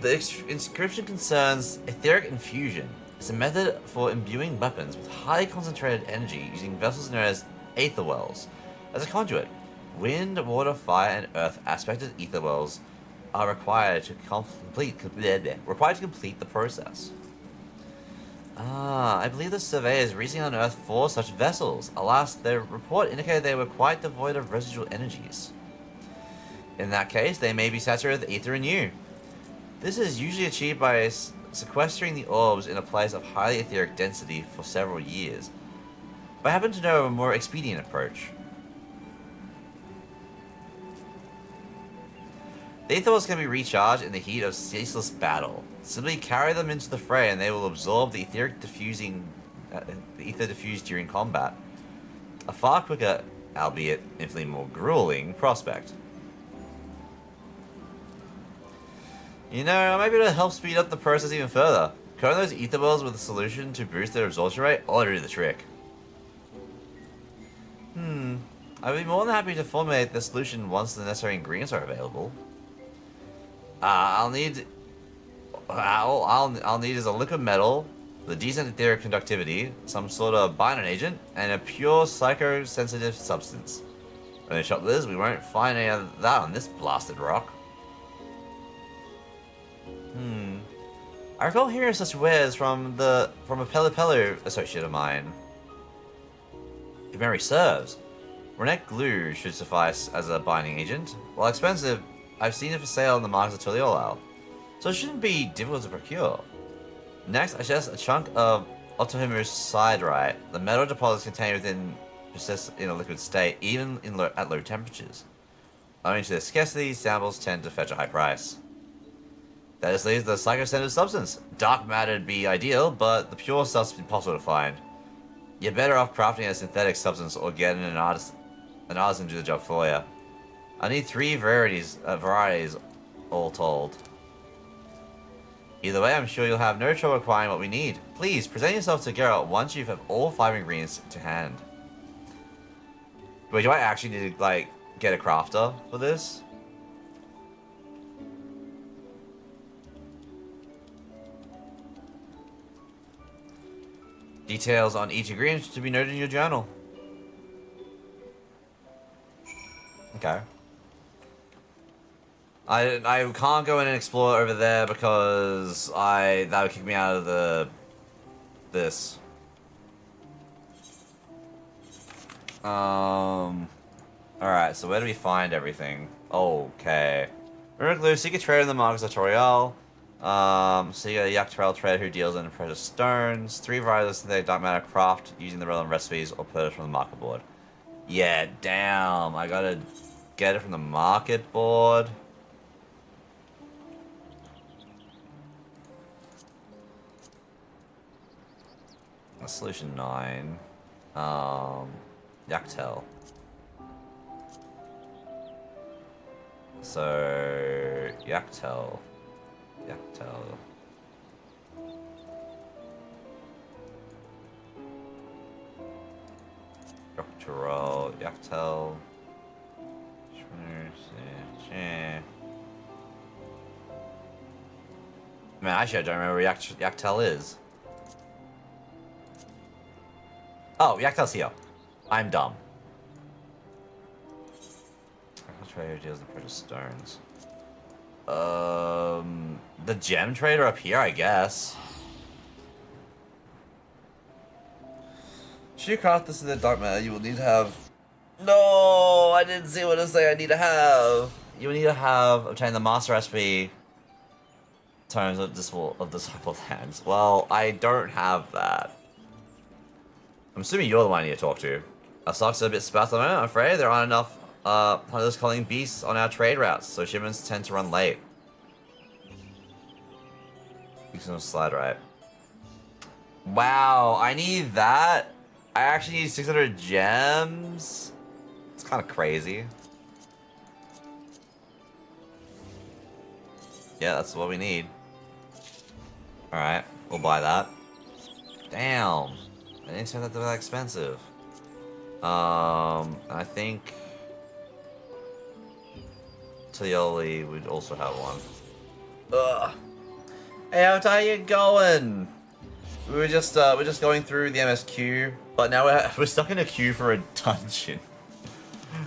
The inscription concerns etheric infusion. It's a method for imbuing weapons with highly concentrated energy using vessels known as aether wells. As a conduit, wind, water, fire, and earth aspected ether wells are required to complete the process. I believe the surveyors recently unearthed 4 such vessels. Alas, their report indicated they were quite devoid of residual energies. In that case, they may be saturated with ether anew. This is usually achieved by sequestering the orbs in a place of highly etheric density for several years. But I happen to know a more expedient approach. The ether wells can be recharged in the heat of ceaseless battle. Simply carry them into the fray and they will absorb the ether diffused during combat. A far quicker, albeit infinitely more grueling, prospect. You know, I might be able to help speed up the process even further. Coating those ether wells with a solution to boost their absorption rate ought to do the trick. I'd be more than happy to formulate the solution once the necessary ingredients are available. I'll need is a liquid metal, the decent etheric conductivity, some sort of binding agent, and a pure psychosensitive substance. When the shop is, we won't find any of that on this blasted rock. I recall hearing such wares from a Pelipello associate of mine. If memory serves, Renette glue should suffice as a binding agent. While expensive, I've seen it for sale in the markets of Tuliolal, so it shouldn't be difficult to procure. Next, I suggest a chunk of Otohimu's siderite. The metal deposits contained within persist in a liquid state, even at low temperatures. Owing to their scarcity, samples tend to fetch a high price. That just leaves the psychosensitive substance. Dark matter'd be ideal, but the pure stuff's impossible to find. You're better off crafting a synthetic substance or getting an artisan to do the job for you. I need 3 varieties all told. Either way, I'm sure you'll have no trouble acquiring what we need. Please, present yourself to Geralt once you have all 5 ingredients to hand. Wait, do I actually need to, like, get a crafter for this? Details on each ingredient to be noted in your journal. Okay. I can't go in and explore over there because that would kick me out of this. Alright, so where do we find everything? Okay. Remember, seek a trader in the markets of Toriel. Seek a Yaktarel trader who deals in precious stones. 3 varieties of synthetic dark matter craft using the relevant recipes or purchase from the market board. Yeah, damn. I gotta get it from the market board. Solution 9. Yaktel. So, Yaktel. Doctoral, Yaktel. Man, actually, I don't remember where Yaktel is. Oh, Yaktel's here. I'm dumb. Trader deals in precious stones. The gem trader up here, I guess. Should you craft this in the dark matter, you will need to have... No, I didn't see what to say I need to have. You will need to have obtained the master recipe tomes of disciple hands. Well, I don't have that. I'm assuming you're the one I need to talk to. Our stocks are a bit sparse at the moment, I'm afraid. There aren't enough hunters calling beasts on our trade routes, so shipments tend to run late. Some slide right. Wow, I need that. I actually need 600 gems. It's kind of crazy. Yeah, that's what we need. Alright, we'll buy that. Damn. I didn't expect that to be that expensive. I think Tioli would also have one. Ugh. Hey, how you going? We're just going through the MSQ, but now we're stuck in a queue for a dungeon.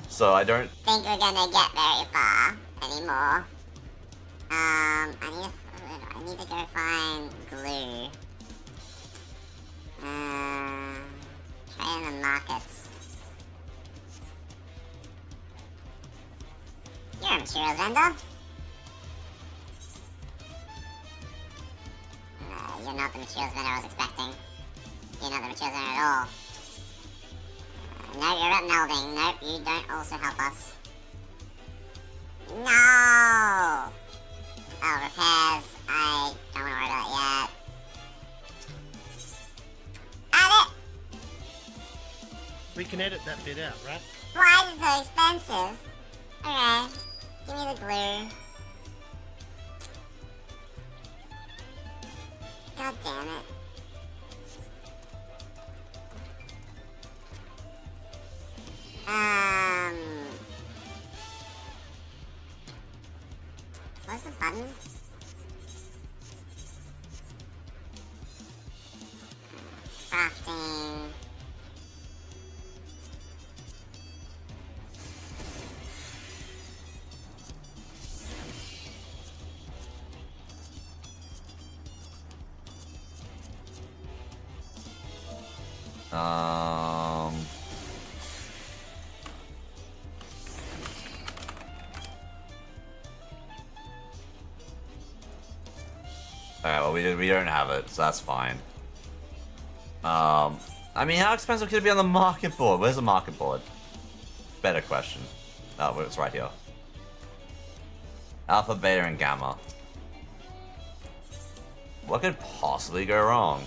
So I don't think we're gonna get very far anymore. I need to go find glue. Try in the markets. You're a materials vendor? No, you're not the materials vendor I was expecting. You're not the materials vendor at all. No, you're at melding. Nope, you don't also help us. No! Oh, repairs. I don't want to worry about it yet. Add it! We can edit that bit out, right? Why is it so expensive? Okay, give me the glue. God damn it. What's the button? Crafting. Alright, well we don't have it, so that's fine. I mean, how expensive could it be on the market board? Where's the market board? Better question. Oh, it's right here. Alpha, beta, and gamma. What could possibly go wrong?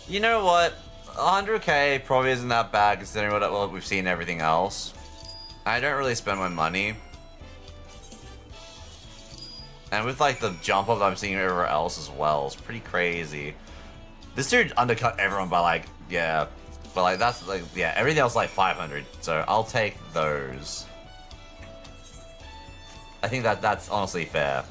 You know what? 100k probably isn't that bad considering what we've seen everything else. I don't really spend my money. And with like the jump up I'm seeing everywhere else as well, it's pretty crazy. This dude undercut everyone by like, yeah. But like that's like, yeah, everything else like 500. So I'll take those. I think that's honestly fair.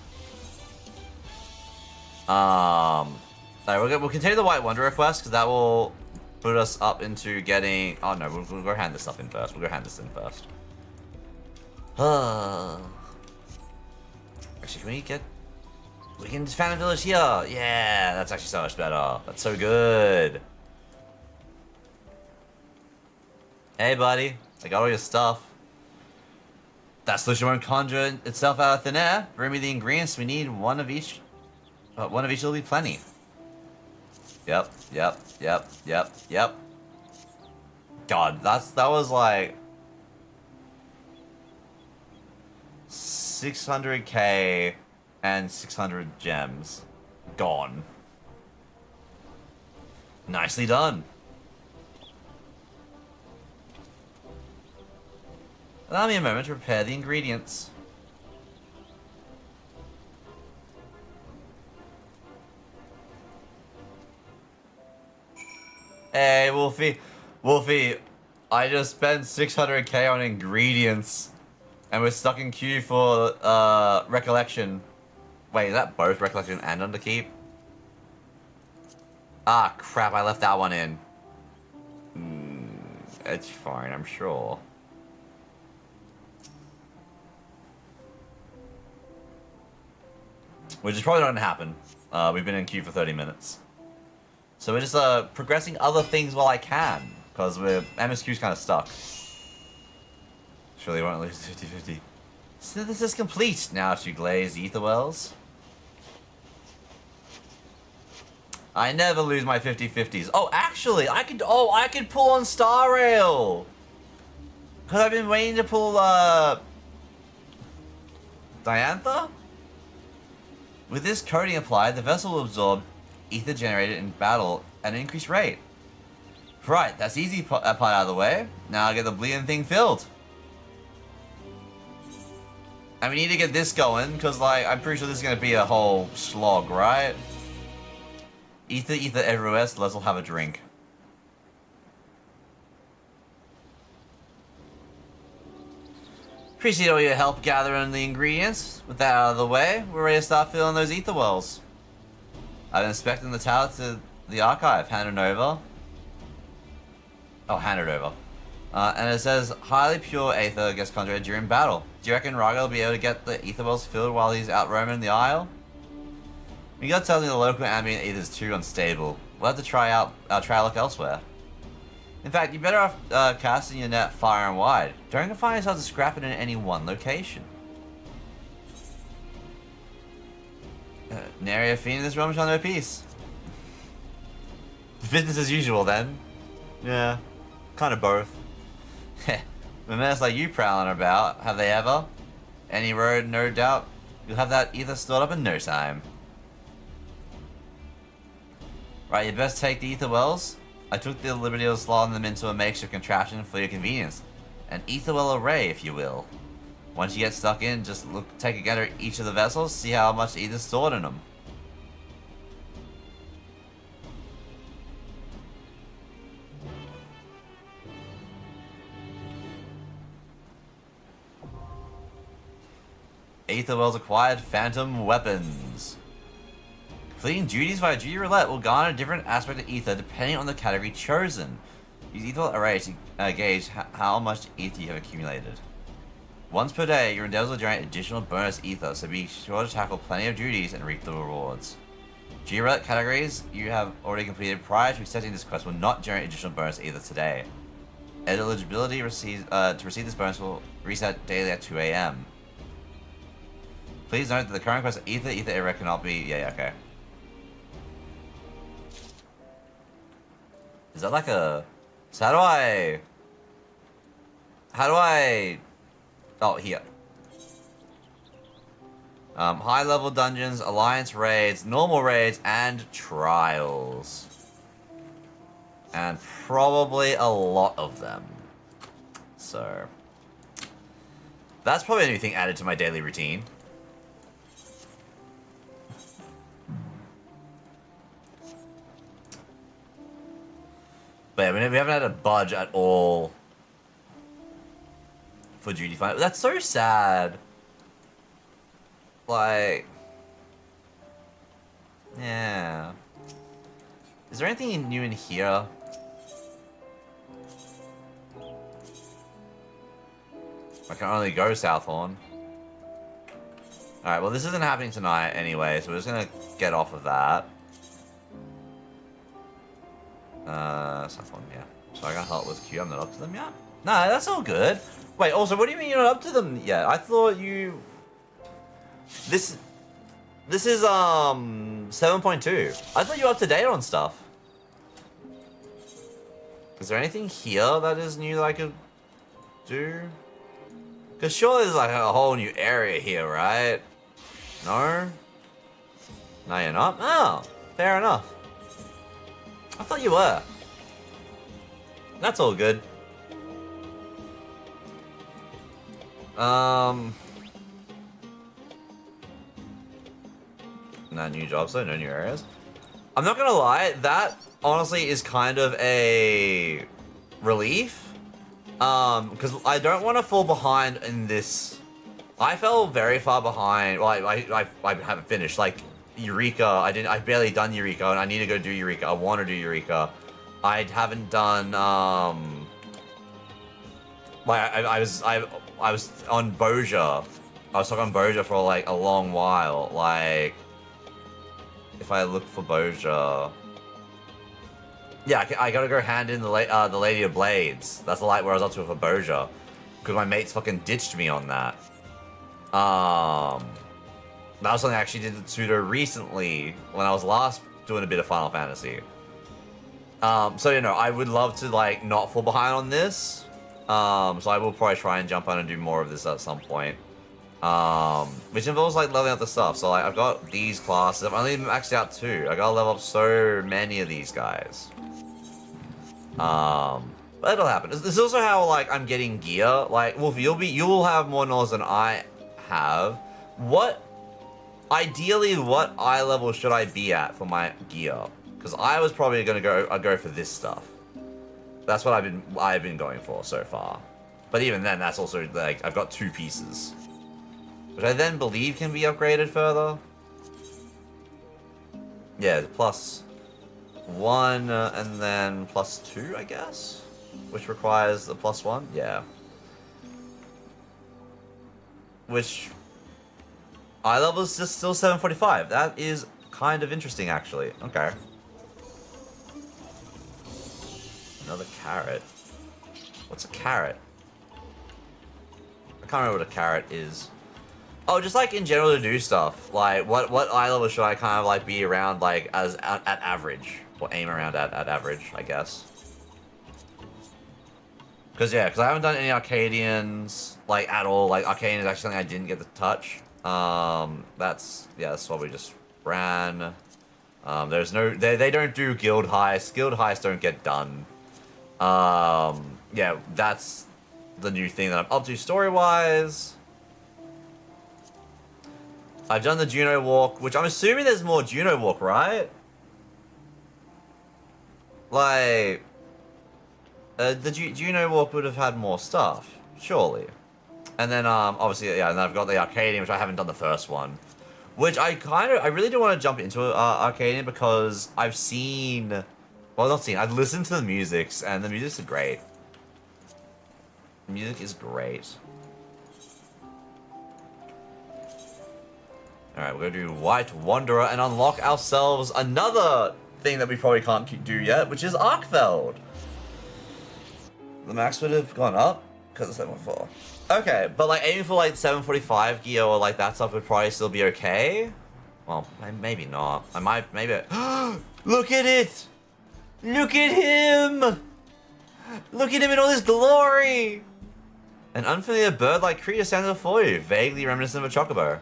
Alright, we'll continue the White Wonder request, because that will put us up into getting... Oh no, we'll go hand this stuff in first. We'll go hand this in first. Actually, can we get... We can found a village here! Yeah, that's actually so much better. That's so good. Hey buddy, I got all your stuff. That solution won't conjure itself out of thin air. Bring me the ingredients we need, one of each will be plenty. Yep. God, that was like 600k and 600 gems gone. Nicely done. Allow me a moment to prepare the ingredients. Hey, Wolfie. Wolfie, I just spent 600k on ingredients. And we're stuck in queue for, Recollection. Wait, is that both Recollection and Underkeep? Ah, crap, I left that one in. It's fine, I'm sure. Which is probably not gonna happen. We've been in queue for 30 minutes. So we're just progressing other things while I can, because MSQ's kind of stuck. Surely won't lose 50-50. Synthesis complete now to glaze ether wells. I never lose my 50-50s. Oh, actually, I could pull on Star Rail. Because I've been waiting to pull Diantha? With this coating applied, the vessel will absorb ether generated in battle at an increased rate. Right, that's easy part out of the way. Now I get the bleeding thing filled. And we need to get this going, because, like, I'm pretty sure this is going to be a whole slog, right? Ether everywhere, so let's all have a drink. Appreciate all your help gathering the ingredients. With that out of the way, we're ready to start filling those ether wells. I've been inspecting the tower to the archive. Hand it over. Oh, hand it over. And it says, highly pure ether gets conjured during battle. Do you reckon Raga will be able to get the ether wells filled while he's out roaming the isle? Miguel tells me the local ambient ether is too unstable. We'll have to try a look elsewhere. In fact, you're better off casting your net far and wide. Don't confine yourself to scrapping in any one location. Nary a fiend in this realm shall know peace. Business as usual, then. Yeah, kind of both. When men like you prowling about, have they ever? Any road, no doubt, you'll have that ether stored up in no time. Right, you best take the ether wells. I took the liberty of slotting them into a makeshift contraption for your convenience. An ether well array, if you will. Once you get stuck in, just take a gander at each of the vessels, see how much ether's stored in them. Ether wells acquired, phantom weapons. Completing duties via duty roulette will garner a different aspect of ether depending on the category chosen. Use ether array to gauge how much ether you have accumulated. Once per day, your endeavors will generate additional bonus ether, so be sure to tackle plenty of duties and reap the rewards. Duty roulette categories you have already completed prior to accepting this quest will not generate additional bonus ether today. Eligibility to receive this bonus will reset daily at 2 AM. Please note that the current quest of ether era cannot be... Yeah, okay. Is that like a... So how do I... Oh, here. High level dungeons, alliance raids, normal raids, and trials. And probably a lot of them. So... That's probably a new thing added to my daily routine. But yeah, we haven't had a budge at all for duty fight. That's so sad. Like, yeah. Is there anything new in here? I can only go Southhorn. Alright, well this isn't happening tonight anyway, so we're just gonna get off of that. Southhorn, yeah. So I got help with Q, I'm not up to them yet? Nah, that's all good. Wait, also, what do you mean you're not up to them yet? I thought you... This is, 7.2. I thought you were up to date on stuff. Is there anything here that is new that I could do? Because surely there's like a whole new area here, right? No? No, you're not? Oh, fair enough. I thought you were. That's all good. No new jobs though, no new areas. I'm not gonna lie, that honestly is kind of a relief. Because I don't want to fall behind in this. I fell very far behind. Well, I haven't finished. Like, Eureka, I've barely done Eureka, and I need to go do Eureka. I want to do Eureka. I haven't done, like, I was on Boja. I was stuck on Boja for, like, a long while. Like, if I look for Boja... Yeah, I gotta go hand in the Lady of Blades. That's the light where I was up to for Boja. Because my mates fucking ditched me on that. That was something I actually did to Pseudo recently when I was last doing a bit of Final Fantasy. So, you know, I would love to, like, not fall behind on this. So I will probably try and jump on and do more of this at some point. Which involves like leveling up the stuff. So like I've got these classes. I've only maxed out 2. I gotta level up so many of these guys. But it'll happen. This is also how like I'm getting gear. Like Wolf, you'll have more knowledge than I have. Ideally, what eye level should I be at for my gear? Because I was probably gonna go for this stuff. That's what I've been going for so far. But even then, that's also like I've got 2 pieces, which I then believe can be upgraded further. Yeah, +1 and then +2, I guess, which requires the +1. Yeah. Which eye level is just still 745. That is kind of interesting, actually. Okay. Another carrot. What's a carrot? I can't remember what a carrot is. Oh, just like in general to do stuff. Like what eye level should I kind of like be around like as at average, or aim around at average, I guess. Because I haven't done any Arcadians like at all. Like Arcadian is actually something I didn't get to touch. That's what we just ran. There's no they don't do guild heists. Guild heists don't get done. Yeah, that's the new thing that I'm up to story-wise. I've done the Juno walk, which I'm assuming there's more Juno walk, right? Like, the Juno walk would have had more stuff, surely. And then, obviously, yeah, and I've got the Arcadian, which I haven't done the first one. Which I really do want to jump into Arcadian because I've seen... Well, not seen. I've listened to the musics, and the music's great. The music is great. Alright, we're gonna do White Wanderer and unlock ourselves another thing that we probably can't do yet, which is Arkfeld. The max would have gone up because it's 7.4. Okay, but like aiming for like 745 gear or like that stuff would probably still be okay. Well, maybe not. I might, maybe. Look at it! Look at him! Look at him in all his glory! An unfamiliar bird-like creature stands before you, vaguely reminiscent of a chocobo.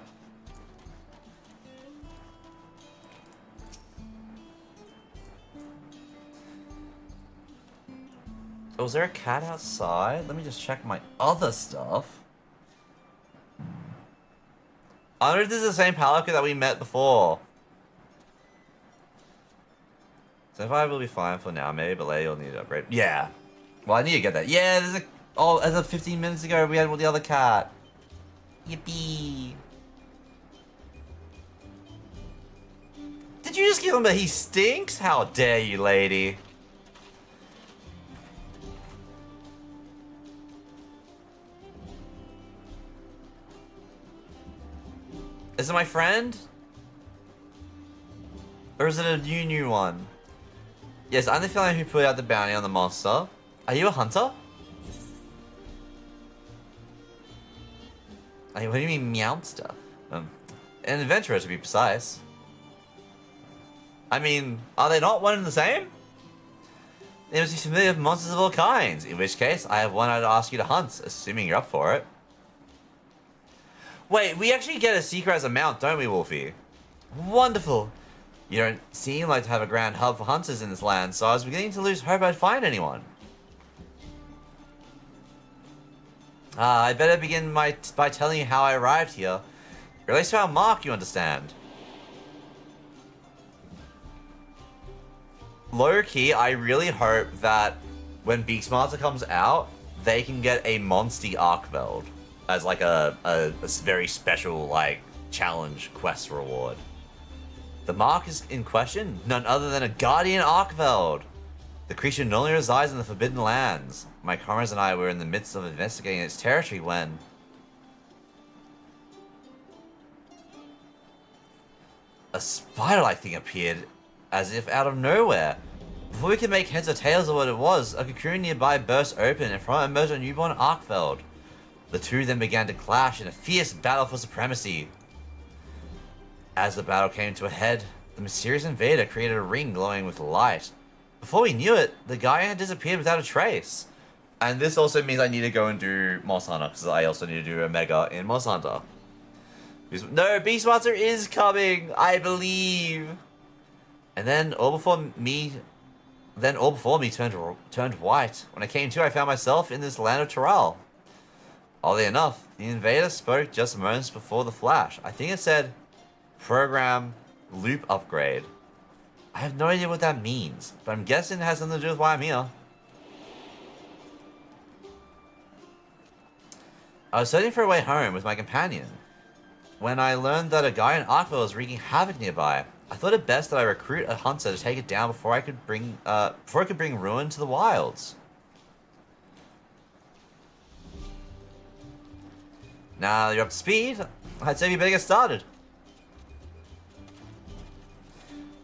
Oh, is there a cat outside? Let me just check my other stuff. I wonder if this is the same Palico that we met before. 75 will be fine for now, maybe, but later you'll need to upgrade. Yeah. Well, I need to get that. Yeah, there's a... Oh, as of 15 minutes ago, we had the other cat. Yippee. Did you just give him a he stinks? How dare you, lady. Is it my friend? Or is it a new one? Yes, I'm the feeling who put out the bounty on the monster. Are you a hunter? What do you mean meowster? An adventurer to be precise. I mean, are they not one and the same? They must be familiar with monsters of all kinds, in which case I have one I'd ask you to hunt, assuming you're up for it. Wait, we actually get a secret as a mount, don't we, Wolfie? Wonderful. You don't seem like to have a grand hub for hunters in this land, so I was beginning to lose hope I'd find anyone. I better begin by telling you how I arrived here. It relates to our mark, you understand. Low-key, I really hope that when Beaksmarter comes out, they can get a Monsty Arkveld as like a very special like challenge quest reward. The mark is in question, none other than a Guardian Arkveld. The creature normally resides in the Forbidden Lands. My comrades and I were in the midst of investigating its territory when... a spider-like thing appeared, as if out of nowhere. Before we could make heads or tails of what it was, a cocoon nearby burst open and from it emerged a newborn Arkveld. The two then began to clash in a fierce battle for supremacy. As the battle came to a head, the mysterious invader created a ring glowing with light. Before we knew it, the guy had disappeared without a trace. And this also means I need to go and do Moss Hunter, because I also need to do a Mega in Moss Hunter. No, Beastmaster is coming, I believe. And then all before me turned white. When I came to, I found myself in this land of Terral. Oddly enough, the invader spoke just moments before the flash. I think it said, program loop upgrade. I have no idea what that means, but I'm guessing it has something to do with why I'm here. I was searching for a way home with my companion when I learned that a guy in Arkville was wreaking havoc nearby. I thought it best that I recruit a hunter to take it down before I could bring ruin to the wilds. Now you're up to speed, I'd say we better get started.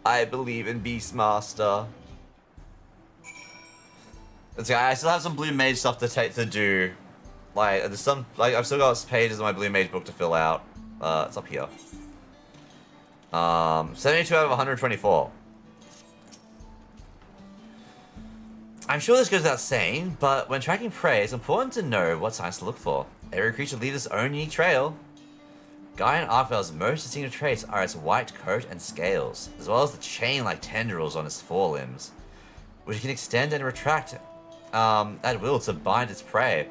I believe in Beastmaster. Okay, I still have some Blue Mage stuff to do. Like, there's some, like, I've still got pages of my Blue Mage book to fill out. It's up here. 72 out of 124. I'm sure this goes without saying, but when tracking prey, it's important to know what signs to look for. Every creature leaves its own unique trail. Guy and Arkvale's most distinctive traits are its white coat and scales, as well as the chain-like tendrils on its forelimbs, which can extend and retract at will to bind its prey,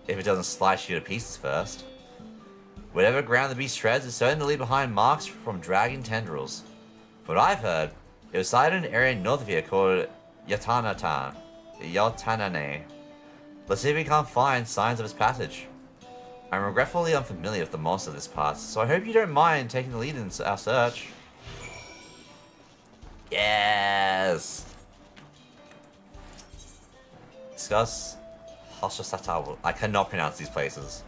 if it doesn't slice you to pieces first. Whatever ground the beast treads is certain to leave behind marks from dragging tendrils. From what I've heard, it was sighted in an area north of here called Yatanane. Let's see if we can't find signs of its passage. I'm regretfully unfamiliar with the monster of this part, so I hope you don't mind taking the lead in our search. Yes! Discuss Hoshosatawa. I cannot pronounce these places.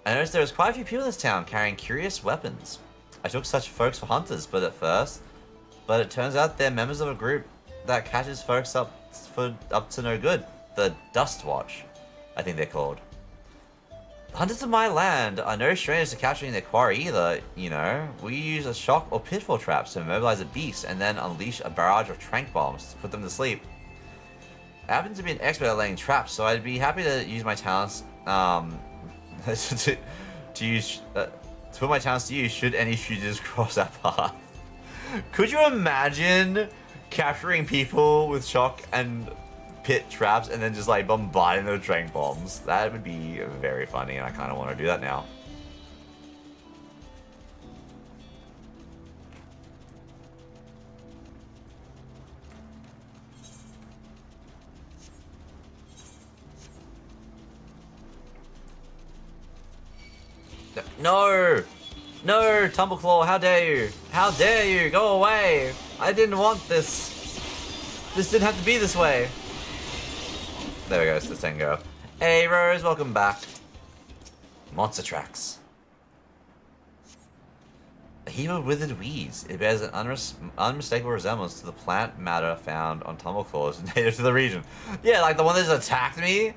I noticed there was quite a few people in this town carrying curious weapons. I took such folks for hunters, but it turns out they're members of a group that catches folks up to no good. The Dust Watch, I think they're called. The hunters of my land are no strangers to capturing their quarry either, you know. We use a shock or pitfall traps to immobilize a beast and then unleash a barrage of tranq bombs to put them to sleep. I happen to be an expert at laying traps, so I'd be happy to use my talents to put my talents to use should any fugitives cross our path. Could you imagine capturing people with shock and pit traps and then just like bombarding them with tranq bombs? That would be very funny, and I kind of want to do that now. No! No, Tumbleclaw, how dare you? How dare you? Go away! I didn't want this. This didn't have to be this way. There we go, it's the Tengo. Hey Rose, welcome back. Monster tracks. A heap of withered weeds. It bears an unmistakable resemblance to the plant matter found on Tumbleclaws native to the region. Yeah, like the one that just attacked me?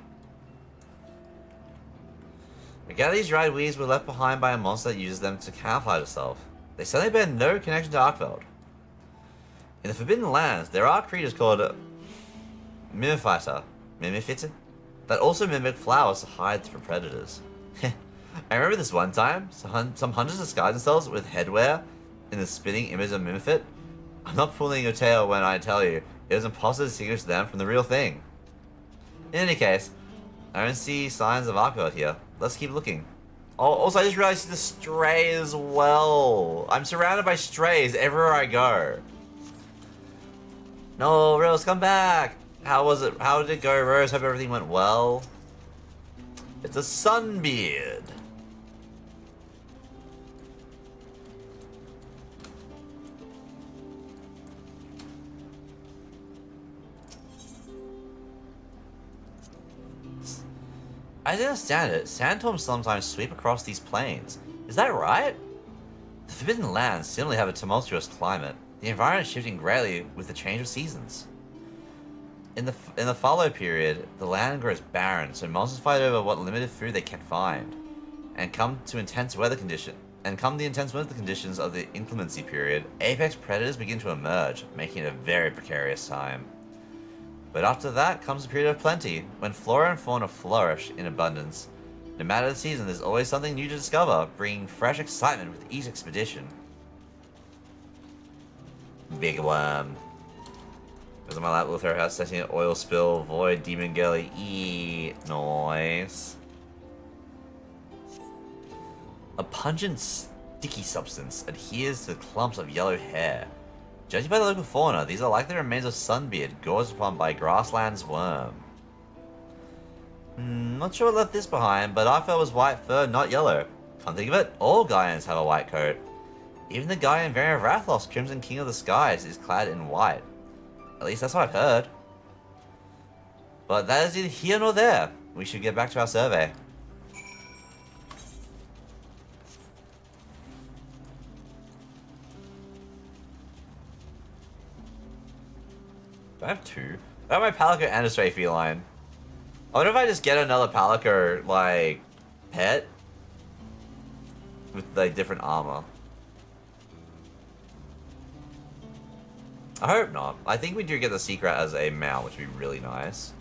I gather these dried weeds were left behind by a monster that uses them to camouflage itself. They certainly bear no connection to Arkveld. In the Forbidden Lands, there are creatures called Mimifita, that also mimic flowers to hide from predators. I remember this one time, some hunters disguised themselves with headwear in the spinning image of Mimifit. I'm not pulling your tail when I tell you, it was impossible to distinguish them from the real thing. In any case, I don't see signs of Arkveld here. Let's keep looking. Oh, also I just realized the stray as well. I'm surrounded by strays everywhere I go. No, Rose, come back. How was it? How did it go, Rose? Hope everything went well. It's a sunbeard. I didn't understand it. Sandstorms sometimes sweep across these plains. Is that right? The Forbidden Lands similarly have a tumultuous climate. The environment is shifting greatly with the change of seasons. In the fallow period, the land grows barren, so monsters fight over what limited food they can find, and come the intense weather conditions of the inclemency period, apex predators begin to emerge, making it a very precarious time. But after that comes a period of plenty, when flora and fauna flourish in abundance. No matter the season, there's always something new to discover, bringing fresh excitement with each expedition. Big worm. Goes on my lap with her house, setting an oil spill, void, demon girly, noise. A pungent, sticky substance adheres to the clumps of yellow hair. Judging by the local fauna, these are likely remains of Sunbeard, gorged upon by grassland's worm. Not sure what left this behind, but our fur was white fur, not yellow. Come think of it, all Gaians have a white coat. Even the Gaian variant of Rathlos, Crimson King of the Skies, is clad in white. At least that's what I've heard. But that is neither here nor there. We should get back to our survey. Do I have two? I have my Palico and a stray feline. I wonder if I just get another Palico, like, pet? With, like, different armor. I hope not. I think we do get the secret as a mount, which would be really nice.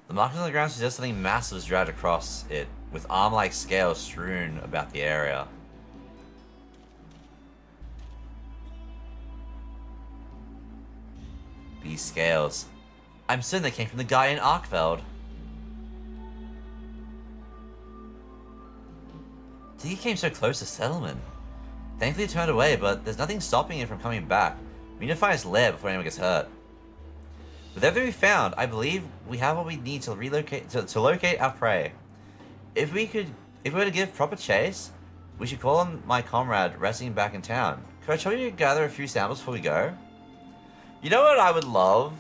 The markings on the ground suggest something massive is dragged across it, with arm-like scales strewn about the area. These scales. I'm certain they came from the guy in Arkveld. He came so close to settlement. Thankfully he turned away, but there's nothing stopping him from coming back. We need to find his lair before anyone gets hurt. With everything we found, I believe we have what we need to locate our prey. If we were to give proper chase, we should call on my comrade resting back in town. Could I tell you to gather a few samples before we go? You know what I would love?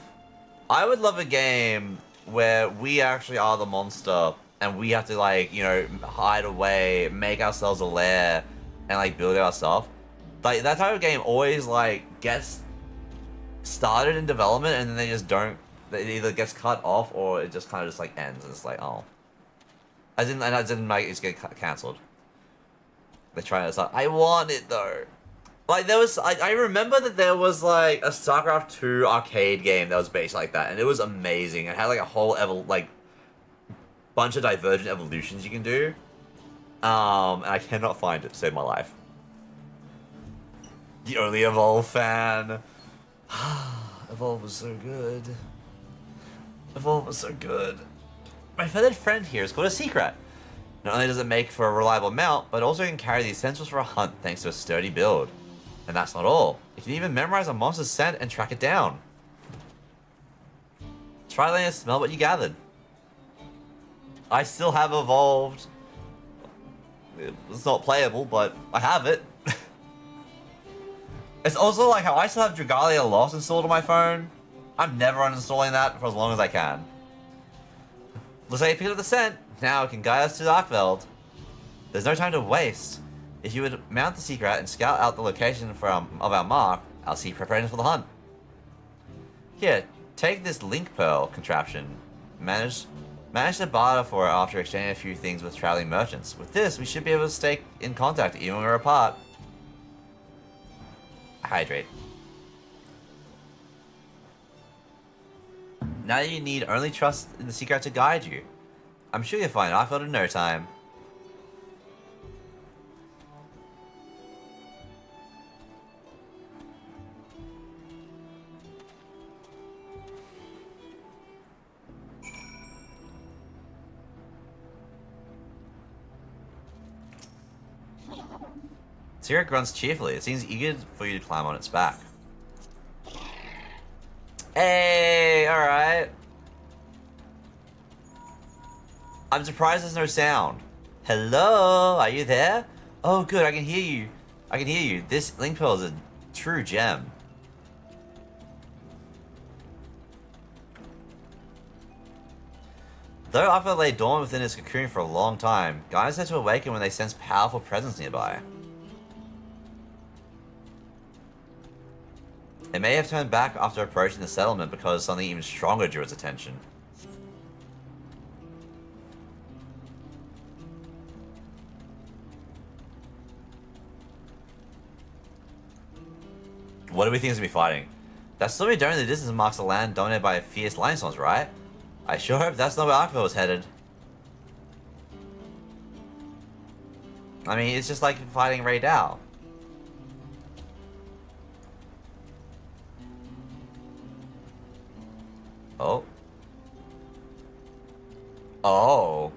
I would love a game where we actually are the monster and we have to, like, you know, hide away, make ourselves a lair, and, like, build our stuff. Like, that type of game always, like, gets started in development and then they just don't. It either gets cut off or it just kind of just, like, ends. And it's like, oh. As in, like, it's get cancelled. They try to start. I want it, though. Like, there was, I remember that there was, like, a StarCraft 2 arcade game that was based like that, and it was amazing. It had, like, a whole, bunch of divergent evolutions you can do. And I cannot find it to save my life. The only Evolve fan. Evolve was so good. Evolve was so good. My feathered friend here is called a secret. Not only does it make for a reliable mount, but also can carry the essentials for a hunt thanks to a sturdy build. And that's not all. You can even memorize a monster's scent and track it down. Try letting it smell what you gathered. I still have evolved. It's not playable, but I have it. It's also like how I still have Dragalia Lost installed on my phone. I'm never uninstalling that for as long as I can. Looks like you picked up the scent. Now it can guide us to Arkveld. There's no time to waste. If you would mount the secret and scout out the location of our mark, I'll see preparations for the hunt. Here, take this link pearl contraption. Manage to barter for it after exchanging a few things with traveling merchants. With this, we should be able to stay in contact even when we're apart. Hydrate. Now you need only trust in the secret to guide you. I'm sure you'll find Arkveld in no time. Secret grunts cheerfully. It seems eager for you to climb on its back. Hey, alright. I'm surprised there's no sound. Hello, are you there? Oh good, I can hear you. I can hear you. This link pearl is a true gem. Though Arkveld lay dormant within its cocoon for a long time, Gaians tend to awaken when they sense powerful presence nearby. It may have turned back after approaching the settlement because something even stronger drew its attention. What do we think is gonna be fighting? That stormy dome in the distance marks a land dominated by fierce lion storms, right? I sure hope that's not where Arkville was headed. I mean, it's just like fighting Ray Dow. Oh. Oh.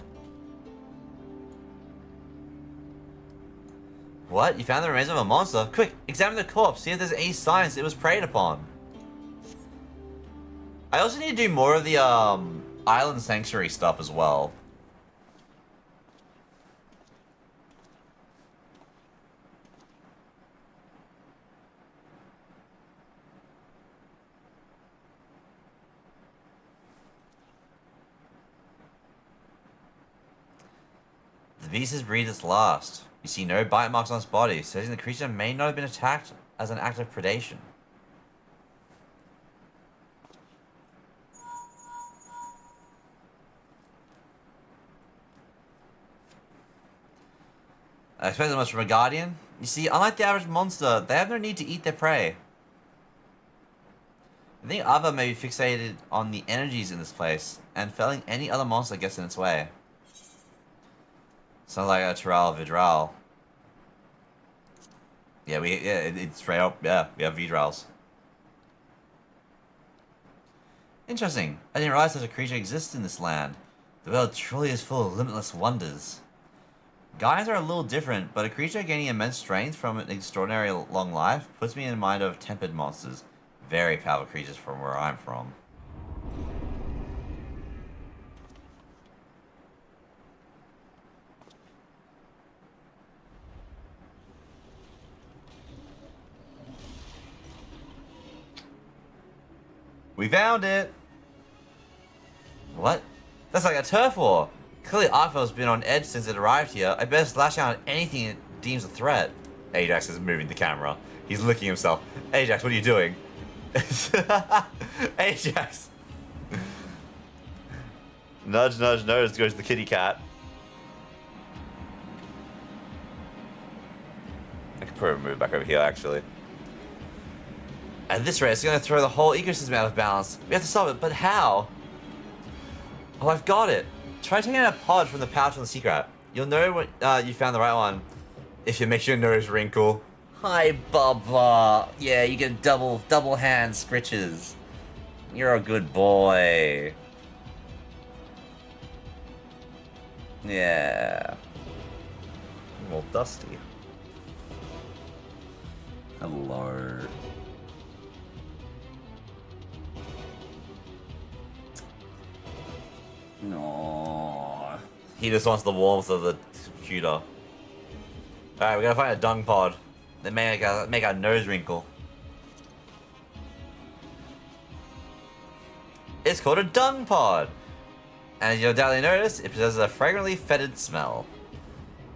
What? You found the remains of a monster? Quick, examine the corpse, see if there's any signs it was preyed upon. I also need to do more of the, Island Sanctuary stuff as well. The beast has breathed its last. You see no bite marks on its body, suggesting the creature may not have been attacked as an act of predation. I expected much from a guardian. You see, unlike the average monster, they have no need to eat their prey. I think Ava may be fixated on the energies in this place, and felling any other monster gets in its way. Sounds like a Terral Vidral. Yeah, it's straight up, yeah, we have Vidrals. Interesting. I didn't realize such a creature exists in this land. The world truly is full of limitless wonders. Guardians are a little different, but a creature gaining immense strength from an extraordinary long life puts me in mind of tempered monsters. Very powerful creatures from where I'm from. We found it! What? That's like a turf war! Clearly Arkville's been on edge since it arrived here. I better slash out at anything it deems a threat. Ajax is moving the camera. He's licking himself. Ajax, what are you doing? Ajax! Nudge, nudge, nudge goes the kitty cat. I could probably move back over here, actually. At this rate, it's going to throw the whole ecosystem out of balance. We have to stop it, but how? Oh, I've got it. Try taking a pod from the pouch on the secret. You'll know when you found the right one if it makes your nose wrinkle. Hi, Bubba. Yeah, you get double hand scritches. You're a good boy. Yeah. A little dusty. Hello. No. He just wants the warmth of the computer. Alright, we gotta find a dung pod. That make our nose wrinkle. It's called a dung pod. And as you'll doubtless notice, it possesses a fragrantly fetid smell.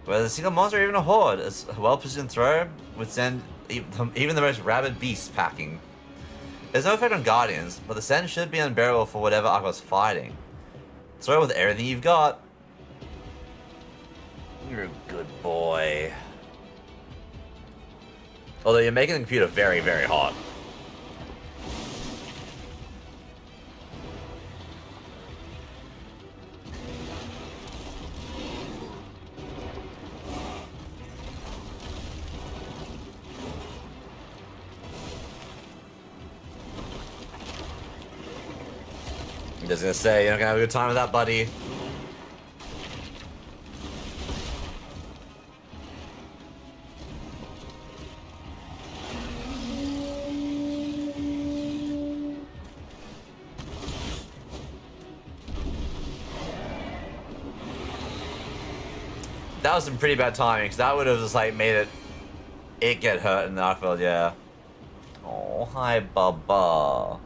Whether a single monster or even a horde, a well-positioned throw would send even the most rabid beasts packing. There's no effect on guardians, but the scent should be unbearable for whatever Arkville's fighting. Throw with everything you've got. You're a good boy. Although you're making the computer very, very hot. I'm just gonna say, you're not gonna have a good time with that, buddy. That was some pretty bad timing, because that would have just like made it get hurt, and I felt, yeah. Oh, hi, Bubba.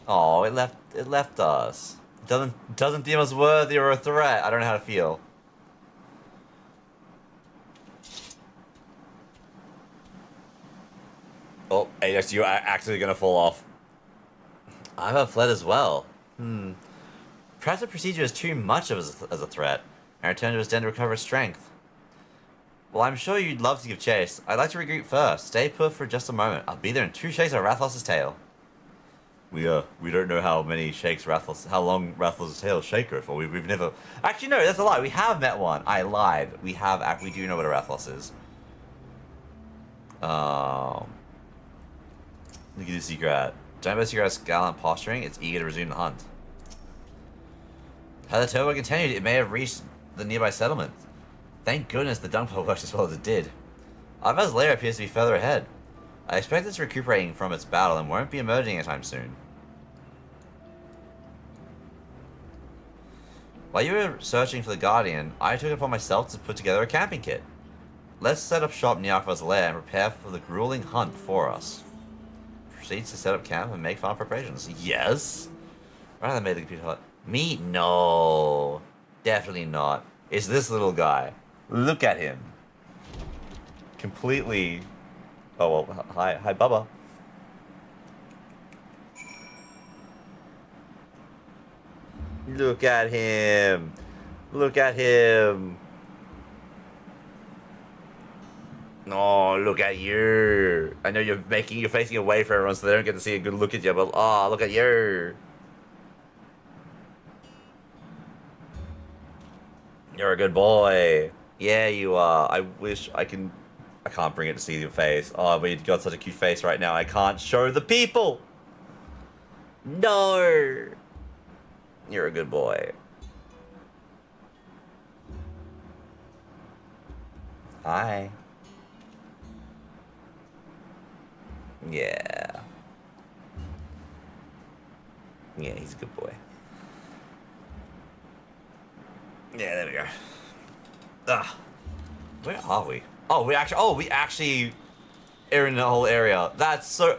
Oh, it left us. Doesn't deem us worthy or a threat. I don't know how to feel. Oh, Ajax, you're actually gonna fall off. I have fled as well. Perhaps the procedure is too much of as a threat, and return to his den to recover strength. Well, I'm sure you'd love to give chase. I'd like to regroup first. Stay put for just a moment. I'll be there in 2 shakes of Rathalos' tail. We don't know how long Rathalos' tail shaker for. We've never... Actually, no, that's a lie. We have met one. I lied. We do know what a Rathalos is. Look at the secret. Don't bet Secret's gallant posturing. It's eager to resume the hunt. Had the turbo continued, it may have reached the nearby settlement. Thank goodness the dung pile worked as well as it did. Ivar's lair appears to be further ahead. I expect it's recuperating from its battle and won't be emerging anytime soon. While you were searching for the Guardian, I took it upon myself to put together a camping kit. Let's set up shop near Ivar's lair and prepare for the grueling hunt for us. Proceeds to set up camp and make final preparations. Yes? Right, that made the computer hot. Me? No. Definitely not. It's this little guy. Look at him. Completely... Oh, well, hi Bubba. Look at him. Look at him. Oh, look at you. I know you're facing away from everyone so they don't get to see a good look at you, but oh, look at you. You're a good boy. Yeah, you are. I wish I can't bring it to see your face. Oh, but you've got such a cute face right now. I can't show the people. No. You're a good boy. Hi. Yeah. Yeah, he's a good boy. Yeah, there we go. Ah, where are we? Oh, we actually are in the whole area. That's so.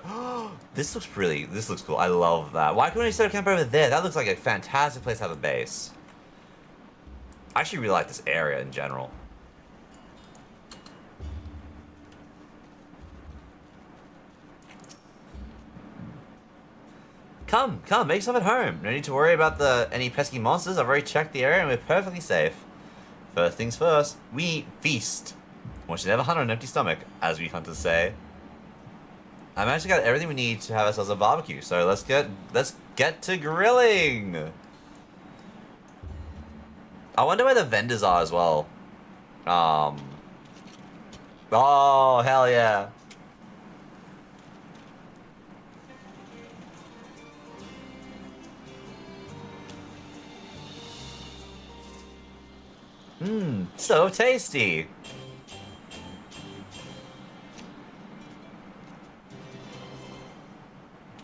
This looks cool. I love that. Why couldn't we set a camp over there? That looks like a fantastic place to have a base. I actually really like this area in general. Come, make yourself at home. No need to worry about any pesky monsters. I've already checked the area and we're perfectly safe. First things first, we feast. One should never hunt on an empty stomach, as we hunters say. I managed to get everything we need to have ourselves a barbecue, so let's get to grilling. I wonder where the vendors are as well. Oh, hell yeah. So tasty.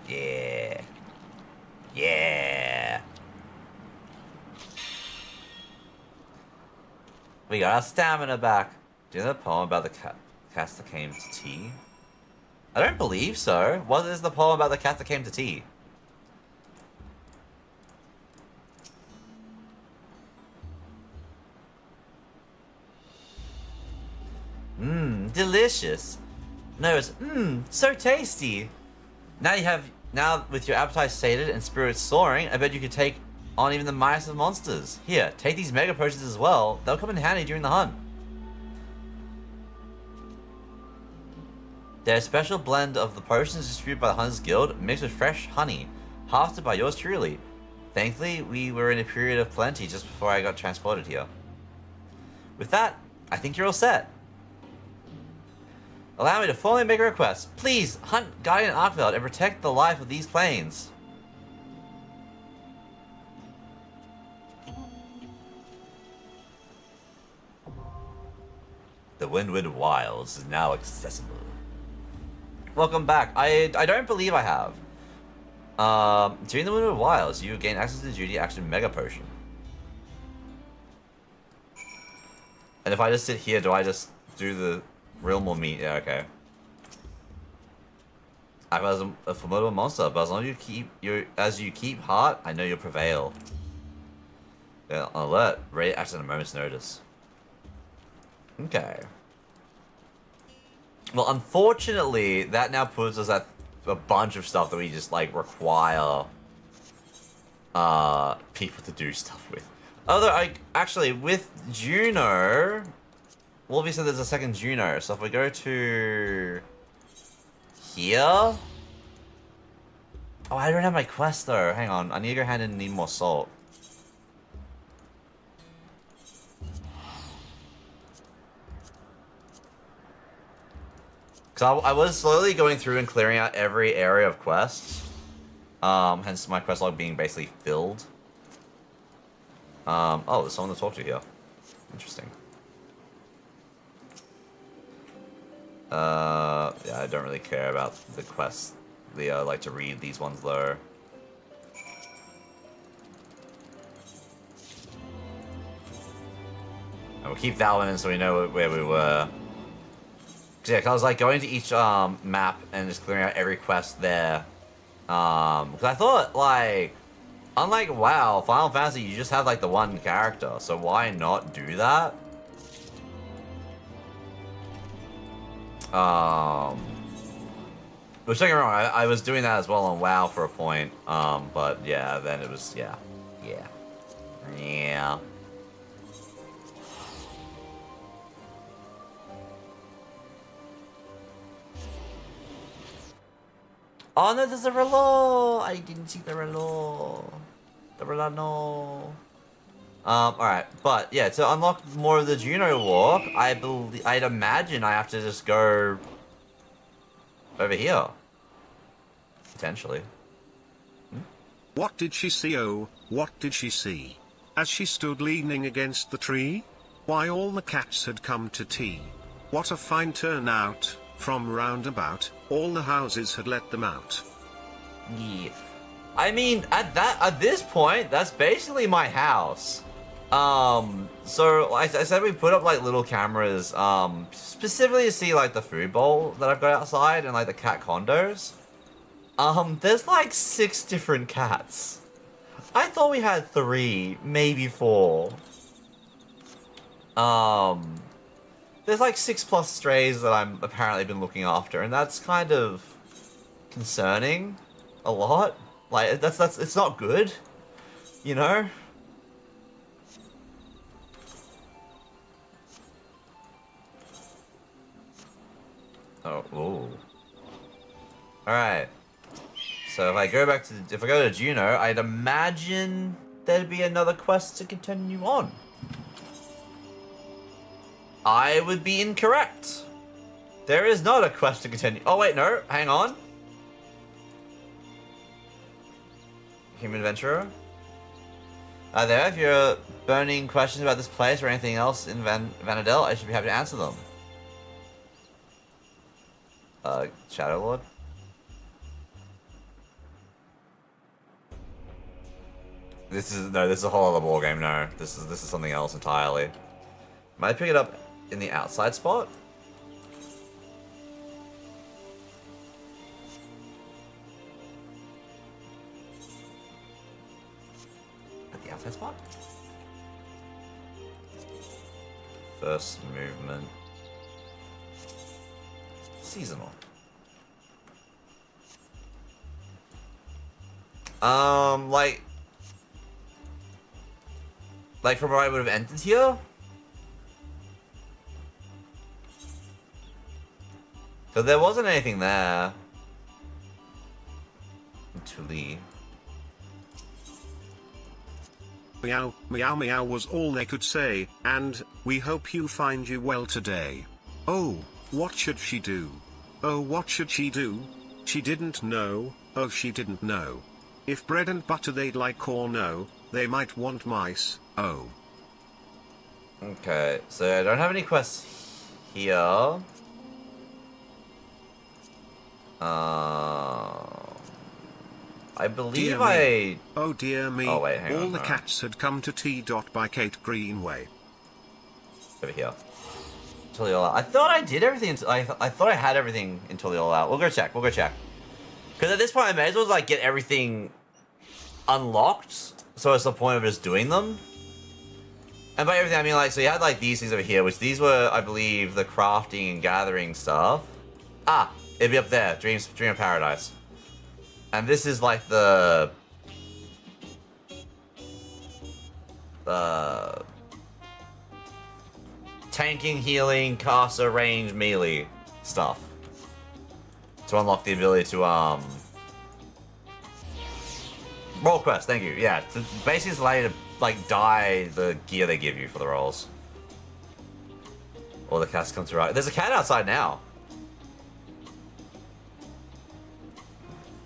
Yeah. Yeah. We got our stamina back. Do you know the poem about the cats that came to tea? I don't believe so. What is the poem about the cats that came to tea? Delicious. No, it's so tasty. Now with your appetite sated and spirits soaring, I bet you could take on even the mightiest of monsters. Here, take these mega potions as well. They'll come in handy during the hunt. They're a special blend of the potions distributed by the Hunters Guild, mixed with fresh honey, harvested by yours truly. Thankfully, we were in a period of plenty just before I got transported here. With that, I think you're all set. Allow me to formally make a request. Please, hunt Guardian Arkveld and protect the life of these plains. The Windward Wilds is now accessible. Welcome back. I don't believe I have. During the Windward Wilds, you gain access to the Duty Action Mega Potion. And if I just sit here, do I just do the Realm or meat? Yeah, okay. I'm a formidable monster, but as long as you keep heart, I know you'll prevail. Yeah, alert. Ready at a moment's notice. Okay. Well, unfortunately, that now puts us at a bunch of stuff that we just, like, require people to do stuff with. Although, actually, with Juno, well, obviously there's a second Juno, so if we go to here... Oh, I don't have my quest, though. Hang on, I need to go hand in and need more salt. Because I was slowly going through and clearing out every area of quests. Hence my quest log being basically filled. Oh, there's someone to talk to here. Interesting. Yeah, I don't really care about the quests. I like to read these ones though. And we'll keep that one in so we know where we were. Yeah, cause I was like going to each map and just clearing out every quest there. Cause I thought like, unlike WoW, Final Fantasy, you just have like the one character, so why not do that? Which don't get me wrong, I was doing that as well on WoW for a point. But yeah, then it was yeah. Oh no, there's a Relo! I didn't see the Relo. The Relo, no. Alright, but yeah, to unlock more of the Juno walk, I'd imagine I have to just go over here. Potentially. What did she see? Oh, what did she see? As she stood leaning against the tree? Why, all the cats had come to tea. What a fine turnout. From roundabout, all the houses had let them out. Yeah. I mean, at this point, that's basically my house. So I said we put up like little cameras, specifically to see like the food bowl that I've got outside and like the cat condos. There's like 6 different cats. I thought we had 3, maybe 4. There's like 6+ strays that I'm apparently been looking after, and that's kind of concerning a lot. Like that's it's not good, you know? Oh, ooh. Alright. So if I go to Juno, I'd imagine there'd be another quest to continue on. I would be incorrect. There is not a quest to continue. Oh wait, no, hang on. Human adventurer. There, if you're burning questions about this place or anything else in Vanadel, I should be happy to answer them. Shadow Lord. This is a whole other ballgame. No, this is something else entirely. Might pick it up in the outside spot. At the outside spot. First movement. Seasonal. Like from where I would have entered here? So there wasn't anything there. Actually. Meow, meow, meow was all they could say, and, we hope you find you well today. Oh, what should she do? Oh, what should she do? She didn't know, oh she didn't know. If bread and butter they'd like or no, they might want mice, oh. Okay, so I don't have any quests here. I believe Oh dear me. Oh wait, hang on. All the cats had come to tea. By Kate Greenway. Over here. Until the all out. I thought I did everything. I thought I had everything until the all out. We'll go check. We'll go check. Because at this point, I may as well like get everything unlocked. So it's the point of just doing them. And by everything, I mean, like, so you had, like, these things over here, which these were, I believe, the crafting and gathering stuff. Ah, it'd be up there, Dream of Paradise. And this is, like, the tanking, healing, caster, range, melee stuff. To unlock the ability to, roll quest, thank you, yeah. Basically, it's allow you to, like, dye the gear they give you for the rolls. Or the cats come to right. There's a cat outside now.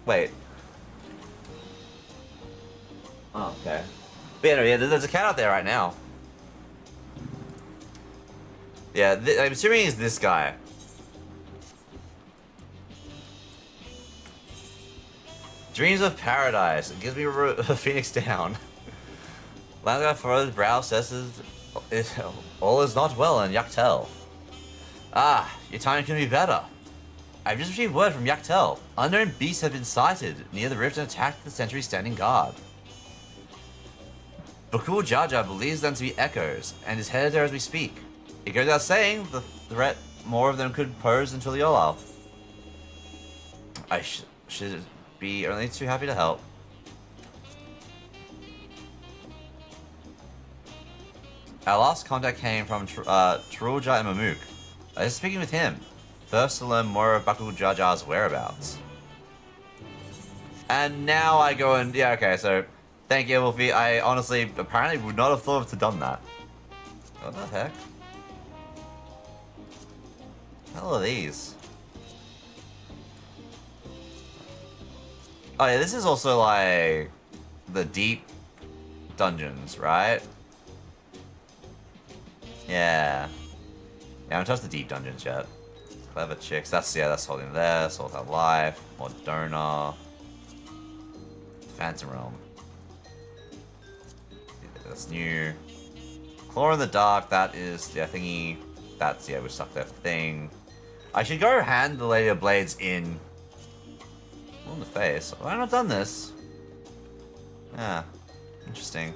Wait. Oh, okay. But yeah, there's a cat out there right now. Yeah, I'm assuming it's this guy. Dreams of Paradise. It gives me a Phoenix down. Landguy furrows brow, says all is not well in Yaktel. Ah, your time can be better. I've just received word from Yaktel. Unknown beasts have been sighted near the rift and attacked the sentry standing guard. Bakul Jaja believes them to be echoes, and is headed there as we speak. It goes without saying, the threat more of them could pose until the Olaf. I should be only too happy to help. Our last contact came from Trulja and Mamuk. I was speaking with him, first to learn more of Bakul Jaja's whereabouts. And now I go and... Yeah, okay, so... Thank you, Wolfie. I honestly, apparently would not have thought of to done that. What the heck? What the hell are these? Oh yeah, this is also like... the deep dungeons, right? Yeah. Yeah, I haven't touched the deep dungeons yet. Clever chicks. That's holding there. Salt Out Life. Moderna. Phantom Realm. That's new. Claw in the Dark. That is the thingy. That's, yeah, we stuck that thing. I should go hand the Lady of Blades in the face. Why have I not done this? Yeah. Interesting.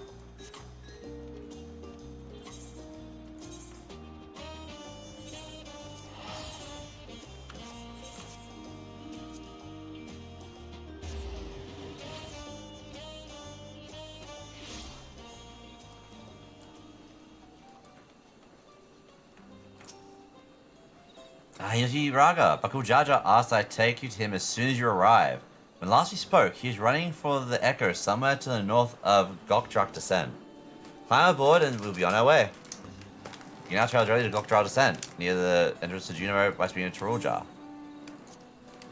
Yoshi Raga, Bakul Jaja asked I take you to him as soon as you arrive. When last we spoke, he was running for the Echo somewhere to the north of Gokdrak Descent. Climb aboard and we'll be on our way. You now travel directly to Gokdrak Descent, near the entrance to Junimo by speaking of Tarulja.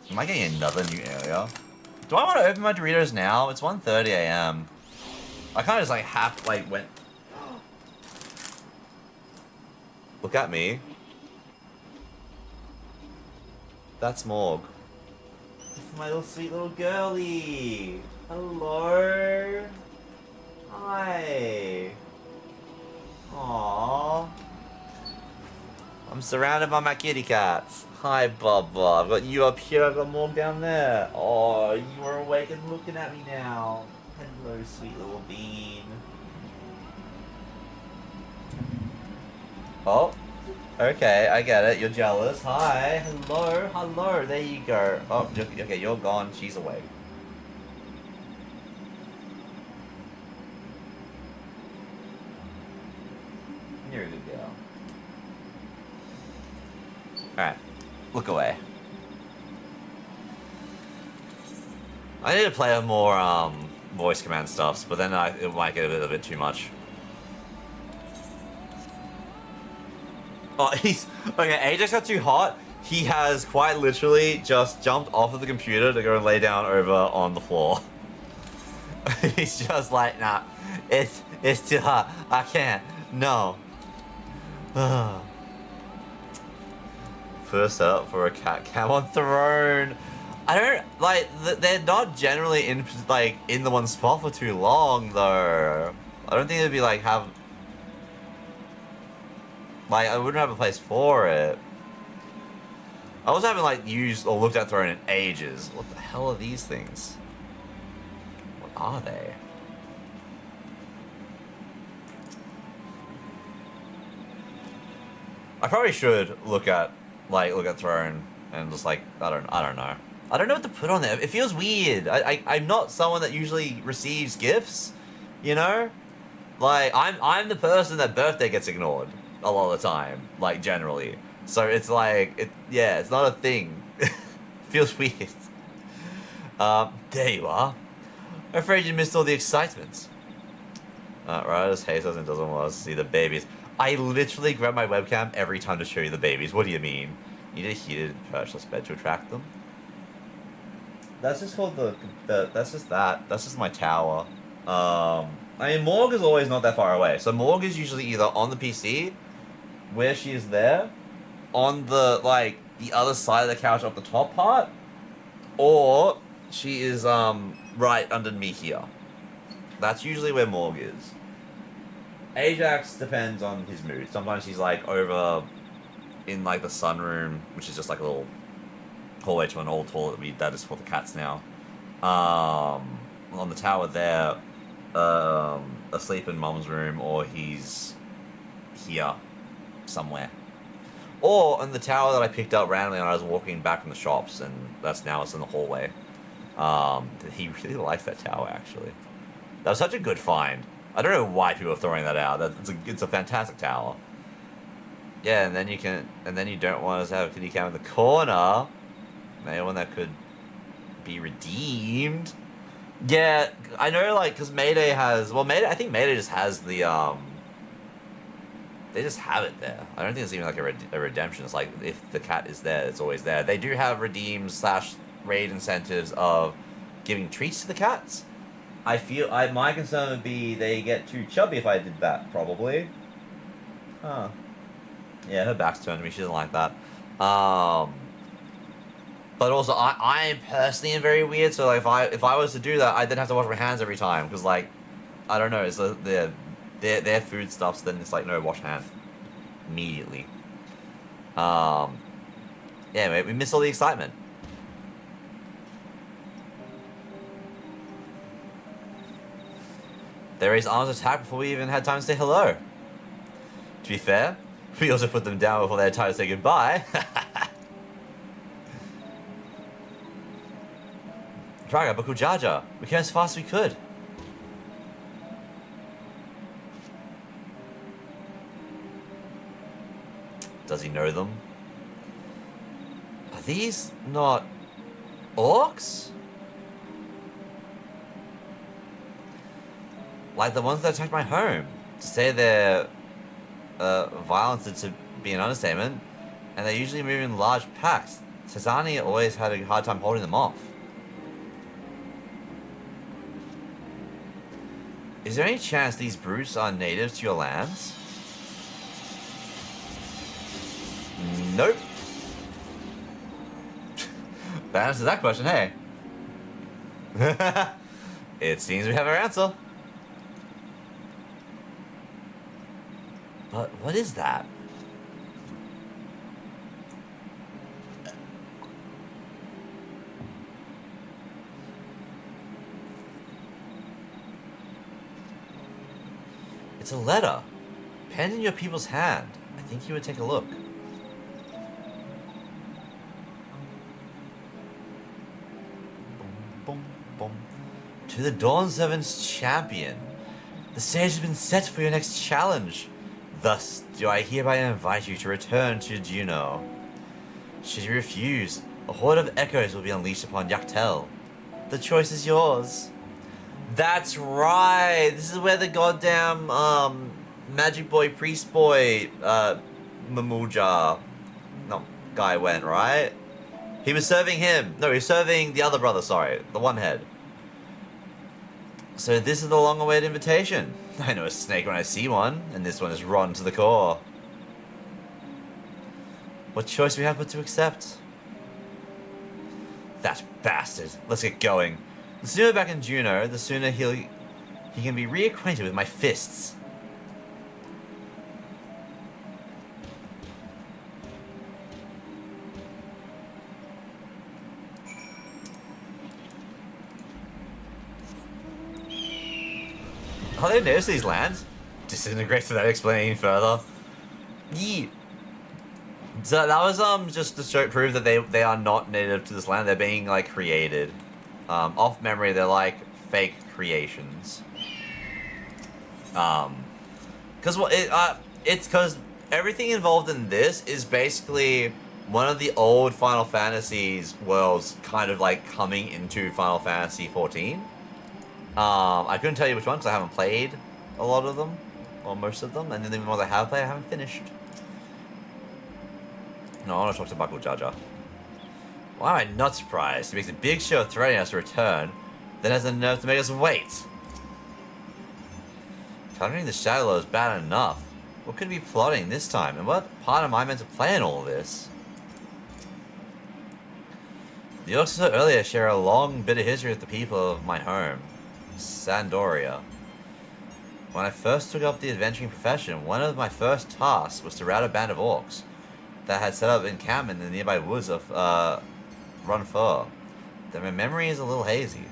Am I getting another new area? Do I want to open my Doritos now? It's 1:30 AM. I kind of just like went... Look at me. That's Morg. My little sweet little girlie. Hello. Hi. Aww. I'm surrounded by my kitty cats. Hi, Bubba. I've got you up here. I've got Morg down there. Oh, you are awake and looking at me now. Hello, sweet little bean. Oh. Okay, I get it. You're jealous. Hi. Hello. Hello. There you go. Oh, okay, you're gone. She's awake. You're a good girl. Alright. Look away. I need to play more, voice command stuffs, but then it might get a little bit too much. Oh, okay, Ajax got too hot. He has quite literally just jumped off of the computer to go and lay down over on the floor. He's just like, nah, it's too hot. I can't. No. First setup for a cat cam on throne. I don't like. They're not generally in the one spot for too long though. I don't think it'd be like have. Like, I wouldn't have a place for it. I also haven't, like, used or looked at Throne in ages. What the hell are these things? What are they? I probably should look at Throne and just like I don't know. I don't know what to put on there. It feels weird. I'm not someone that usually receives gifts, you know? Like I'm the person that birthday gets ignored a lot of the time, like generally. So it's like it's not a thing. Feels weird. There you are. I'm afraid you missed all the excitement. Ryder's hates us and doesn't want us to see the babies. I literally grab my webcam every time to show you the babies. What do you mean? You need a heated, perchless bed to attract them? That's just called that's just my tower. I mean, Morg is always not that far away. So Morg is usually either on the PC, where she is there, on the, like, the other side of the couch up the top part, or she is, right under me here. That's usually where Morg is. Ajax depends on his mood. Sometimes he's, like, over in, like, the sunroom, which is just, like, a little hallway to an old toilet that is for the cats now. On the tower there, asleep in Mum's room, or he's here somewhere. Or in the tower that I picked up randomly when I was walking back from the shops, and that's now it's in the hallway. He really likes that tower, actually. That was such a good find. I don't know why people are throwing that out. It's a fantastic tower. Yeah, and then you don't want us to have a kitty cam in the corner. Maybe one that could be redeemed. Yeah, I know, like, because Mayday has... Well, I think Mayday just has the, They just have it there. I don't think it's even, like, a redemption. It's like, if the cat is there, it's always there. They do have redeem/raid incentives of giving treats to the cats. My concern would be they get too chubby if I did that, probably. Huh. Yeah, her back's turned to me. She doesn't like that. But also, I personally am very weird, so like, if I was to do that, I'd then have to wash my hands every time, because, like, I don't know, it's their foodstuffs, then it's like, no, wash hands. Immediately. Anyway, we missed all the excitement. They raised arms attack before we even had time to say hello. To be fair, we also put them down before they had time to say goodbye. Draga, Baku Jaja. We came as fast as we could. Does he know them? Are these not orcs? Like the ones that attacked my home. To say they're violent is to be an understatement, and they usually move in large packs. Tazani always had a hard time holding them off. Is there any chance these brutes are native to your lands? Nope. That answers that question, hey. It seems we have our answer. But what is that? It's a letter. Penned in your people's hand. I think you would take a look. Boom, boom, boom. To the Dawn Servant's champion. The stage has been set for your next challenge. Thus, do I hereby invite you to return to Juno. Should you refuse, a horde of echoes will be unleashed upon Yaktel. The choice is yours. That's right. This is where the goddamn magic boy, priest boy, Mamuja, no, guy went, right? He was serving him. No, he was serving the other brother. Sorry, the one head. So this is the long-awaited invitation. I know a snake when I see one, and this one is rotten to the core. What choice we have but to accept? That bastard. Let's get going. The sooner back in Juno, the sooner he can be reacquainted with my fists. Oh, they noticed these lands? Disintegrates without explaining further. Yeet. So that was just to show prove that they are not native to this land. They're being like created. Off memory, they're like fake creations. Because it's because everything involved in this is basically one of the old Final Fantasies worlds kind of like coming into Final Fantasy 14. I couldn't tell you which one because I haven't played a lot of them, or most of them, and then the ones I have played I haven't finished. No, I want to talk to Buckle Jaja. Why am I not surprised? He makes a big show of threatening us to return, then has the nerve to make us wait. Countering the Shadow is bad enough. What could he be plotting this time, and what part am I meant to play in all of this? The orcs I saw earlier share a long, bitter history with the people of my home, Sandoria. When I first took up the adventuring profession, one of my first tasks was to rout a band of orcs that had set up encampment in the nearby woods of Runfur. Then my memory is a little hazy.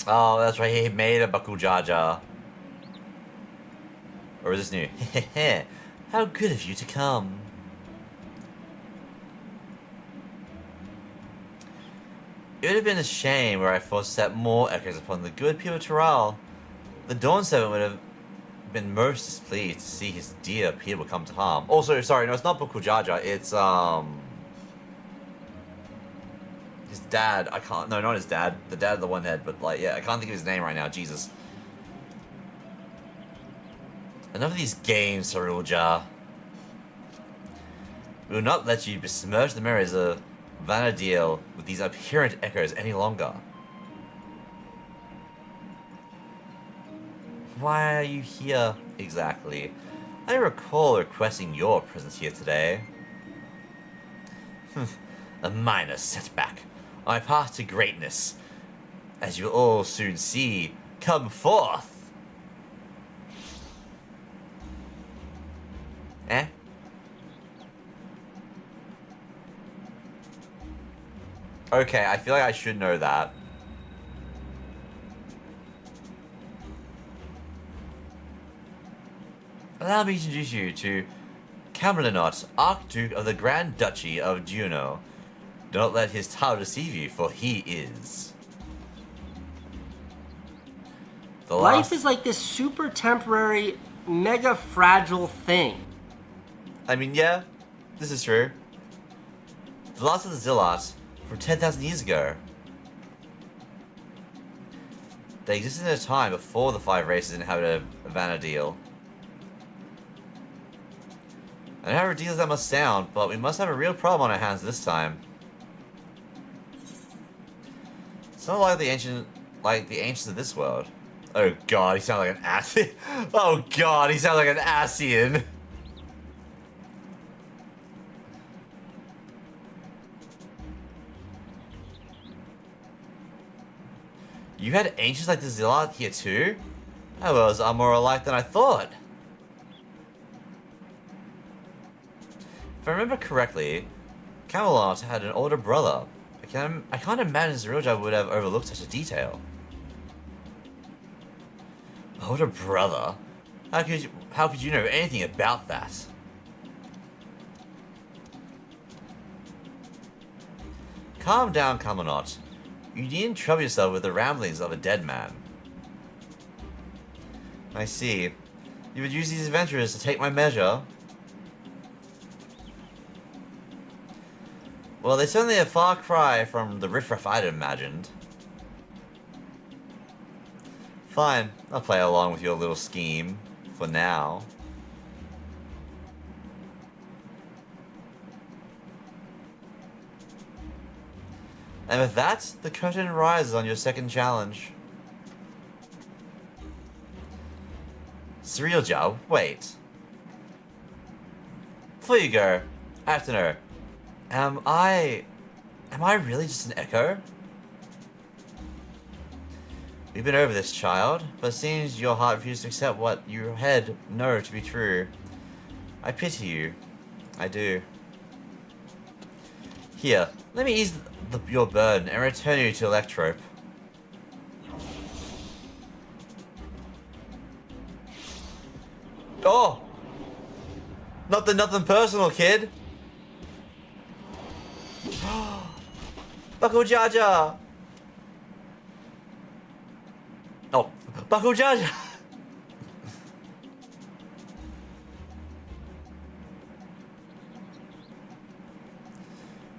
Oh, that's right, he made a Bakujaja. Or is this new? Hehehe, how good of you to come. It would have been a shame were I forced to set more echoes upon the good people of Tural. The Dawn Servant would have been most displeased to see his dear people come to harm. Also, sorry, no, it's not Bakujaja, it's, his dad, I can't, no, not his dad, the dad of the one head, but like, yeah, I can't think of his name right now, Jesus. Enough of these games, Saruja. We will not let you besmirch the memories of Vanadil with these apparent echoes any longer. Why are you here, exactly? I recall requesting your presence here today. A minor setback on my path to greatness. As you will all soon see, come forth! Eh? Okay, I feel like I should know that. Allow me to introduce you to Camelinot, Archduke of the Grand Duchy of Juno. Do not let his title deceive you, for he is. Life is like this super temporary, mega fragile thing. I mean, yeah, this is true. The last of the Zillat from 10,000 years ago. They existed in a time before the 5 races inhabited Vanadil. I know how ridiculous that must sound, but we must have a real problem on our hands this time. It's not like the ancients of this world. Oh god, he sounds like an Asian. Oh god, he sounds like an Asian. You had ancients like the Zillat here too? That was more alike than I thought. If I remember correctly, Camelot had an older brother. I can't imagine Zeruja would have overlooked such a detail. Older brother? How could you know anything about that? Calm down, Camelot. You needn't trouble yourself with the ramblings of a dead man. I see. You would use these adventurers to take my measure. Well, they're certainly a far cry from the riffraff I'd imagined. Fine, I'll play along with your little scheme, for now. And with that, the curtain rises on your second challenge. Cerealja, wait. Before you go, I have to know. Am I really just an echo? We've been over this, child, but it seems your heart refuses to accept what your head knows to be true. I pity you. I do. Here, let me ease your burden and return you to Electrope. Oh! Nothing personal, kid. Buckle Jaja! Oh, Buckle Jaja!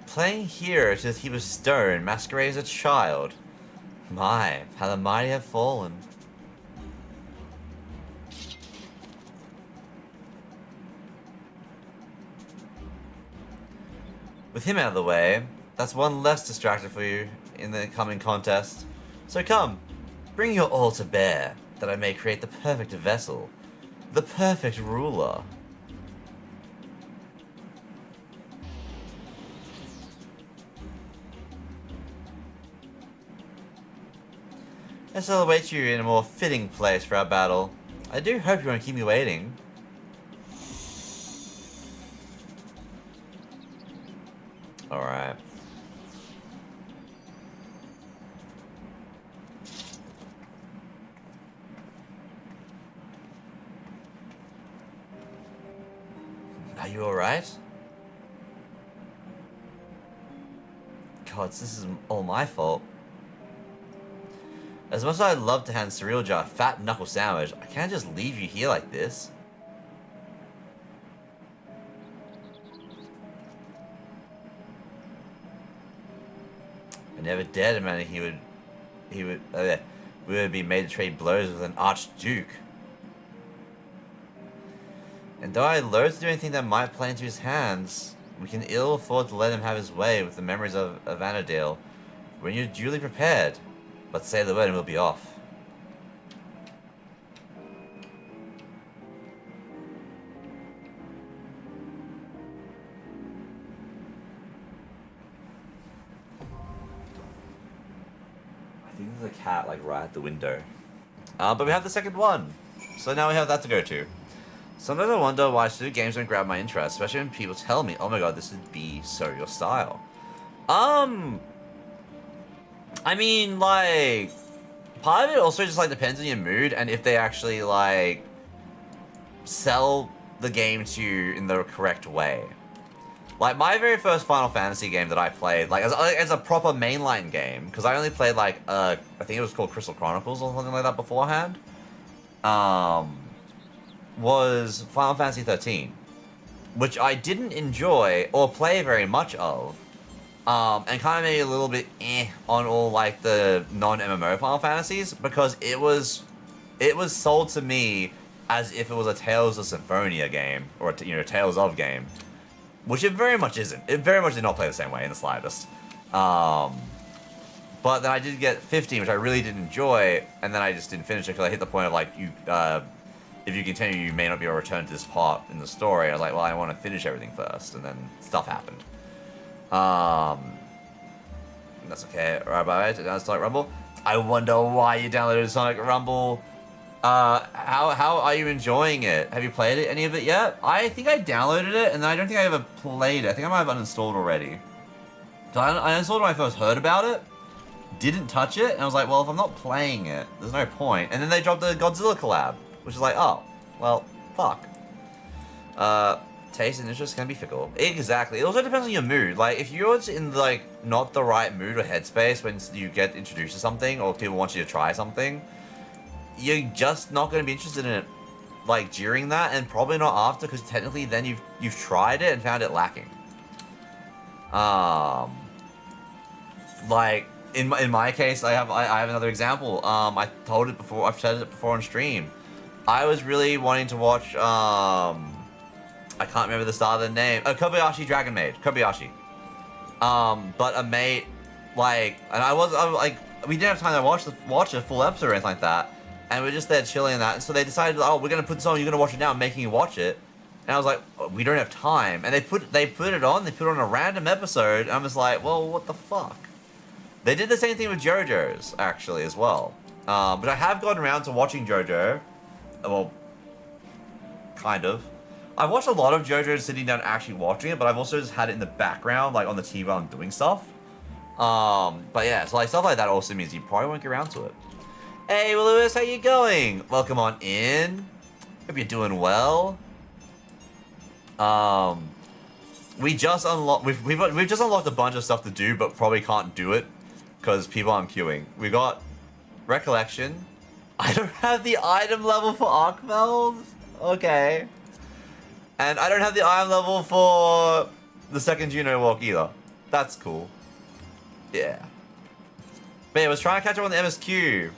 Playing here to he was stone, masquerade as a child. My, how the mighty have fallen. With him out of the way, that's one less distracted for you in the coming contest. So come, bring your all to bear, that I may create the perfect vessel, the perfect ruler. I shall await you in a more fitting place for our battle. I do hope you won't keep me waiting. Alright. Are you alright? God, this is all my fault. As much as I'd love to hand Surreal Jar a fat knuckle sandwich, I can't just leave you here like this. I never dared imagine we would be made to trade blows with an Archduke. And though I loathe to do anything that might play into his hands, we can ill afford to let him have his way with the memories of Vanadale when you're duly prepared. But say the word and we'll be off. I think there's a cat like right at the window. But we have the second one. So now we have that to go to. Sometimes I wonder why studio games don't grab my interest, especially when people tell me, oh my god, this would be so your style. I mean, like, part of it also just, like, depends on your mood and if they actually, like, sell the game to you in the correct way. Like, my very first Final Fantasy game that I played, like, as a proper mainline game, because I only played, like, I think it was called Crystal Chronicles or something like that beforehand, was Final Fantasy 13, which I didn't enjoy or play very much of. And kind of made a little bit on all like the non-MMO Final Fantasies because it was sold to me as if it was a Tales of Symphonia game or a Tales of game, which it very much isn't. It very much did not play the same way in the slightest. But then I did get 15, which I really did enjoy, and then I just didn't finish it because I hit the point of like if you continue, you may not be able to return to this part in the story. I was like, well, I want to finish everything first, and then stuff happened. That's okay. Right, bye. Sonic Rumble. I wonder why you downloaded Sonic Rumble. How are you enjoying it? Have you played it, any of it yet? I think I downloaded it, and then I don't think I ever played it. I think I might have uninstalled already. So I uninstalled when I first heard about it. Didn't touch it, and I was like, well, if I'm not playing it, there's no point. And then they dropped the Godzilla collab, which is like, oh, well, fuck. Taste and interest can be fickle. Exactly. It also depends on your mood. Like, if you're in, like, not the right mood or headspace when you get introduced to something or people want you to try something, you're just not going to be interested in it, like, during that and probably not after because technically then you've tried it and found it lacking. Like, in my case, I have another example. I've said it before on stream. I was really wanting to watch, I can't remember the start of the name. Kobayashi Dragon Maid. Kobayashi. But a mate, like, and I was like, we didn't have time to watch a full episode or anything like that. And we were just there chilling and that. And so they decided, oh, we're going to put this on, you're going to watch it now, I'm making you watch it. And I was like, oh, we don't have time. And they put it on a random episode. And I was like, well, what the fuck? They did the same thing with JoJo's, actually, as well. But I have gotten around to watching JoJo. Well, kind of. I've watched a lot of JoJo sitting down actually watching it, but I've also just had it in the background, like on the TV while I'm doing stuff. But yeah, so like stuff like that also means you probably won't get around to it. Hey, Lewis, how you going? Welcome on in. Hope you're doing well. We just unlocked. We've just unlocked a bunch of stuff to do, but probably can't do it because people aren't queuing. We got Recollection. I don't have the item level for Arkfeld. Okay. And I don't have the item level for the second Juno walk either. That's cool. Yeah. But yeah, I was trying to catch up on the MSQ.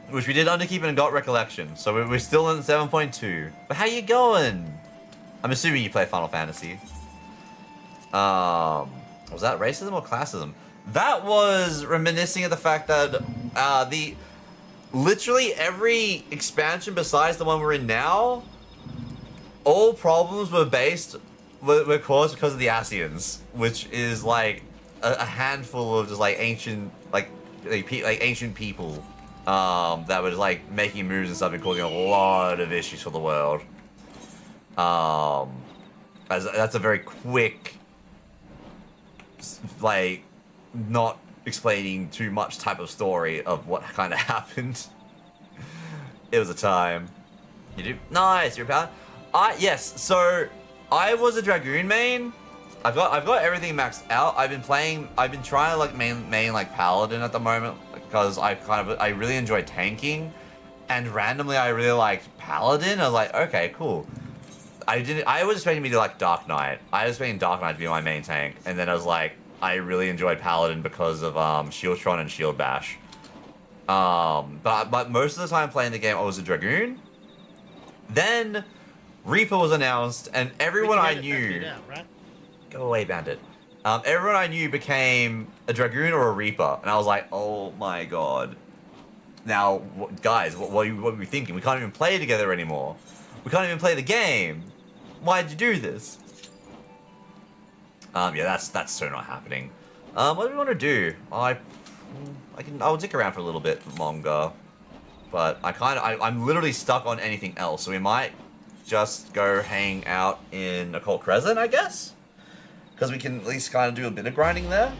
Which we did Underkeep and got Recollection. So we're still in 7.2. But how you going? I'm assuming you play Final Fantasy. Was that racism or classism? That was reminiscing of the fact that literally every expansion besides the one we're in now, all problems were caused because of the Asians, which is like a handful of just like ancient ancient people that were like making moves and stuff and causing a lot of issues for the world. That's a very quick, like, not explaining too much type of story of what kind of happened. It was a time. You do? Nice, you're a paladin? Yes, so I was a Dragoon main. I've got everything maxed out. I've been trying to like main like Paladin at the moment because I really enjoy tanking, and randomly I really liked Paladin. I was like, okay, cool. I was expecting me to like Dark Knight. I was expecting Dark Knight to be my main tank, and then I was like, I really enjoyed Paladin because of Shieldtron and Shield Bash. But most of the time playing the game, I was a Dragoon. Then Reaper was announced, and everyone I knew. Go away, Bandit. Everyone I knew became a Dragoon or a Reaper, and I was like, oh my god. Now, guys, what are we thinking? We can't even play together anymore. We can't even play the game. Why'd you do this? Yeah, that's so not happening. What do we want to do? I'll dick around for a little bit longer, but I'm literally stuck on anything else. So we might just go hang out in Occult Crescent, I guess, because we can at least kind of do a bit of grinding there.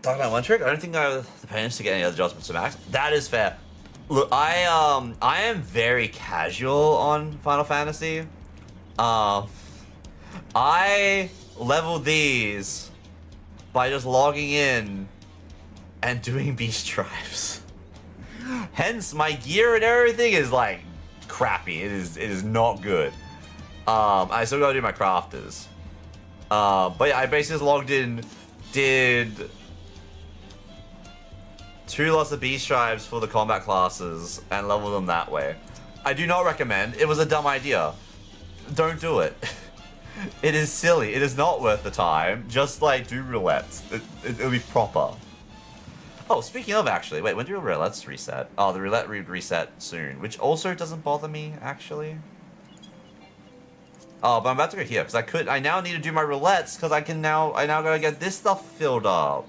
Talking about one trick, I don't think I have the patience to get any other adjustments to max. That is fair. Look, I am very casual on Final Fantasy. I leveled these by just logging in and doing beast tribes. Hence, my gear and everything is like crappy. It is not good. I still gotta do my crafters. But yeah, I basically just logged in, did 2 lots of beast tribes for the combat classes, and leveled them that way. I do not recommend. It was a dumb idea. Don't do it. It is silly. It is not worth the time. Just like do roulettes. It'll be proper. Oh, speaking of actually, wait, when do roulettes reset? Oh, the roulette reset soon, which also doesn't bother me actually. Oh, but I'm about to go here because I now need to do my roulettes because I now gotta get this stuff filled up.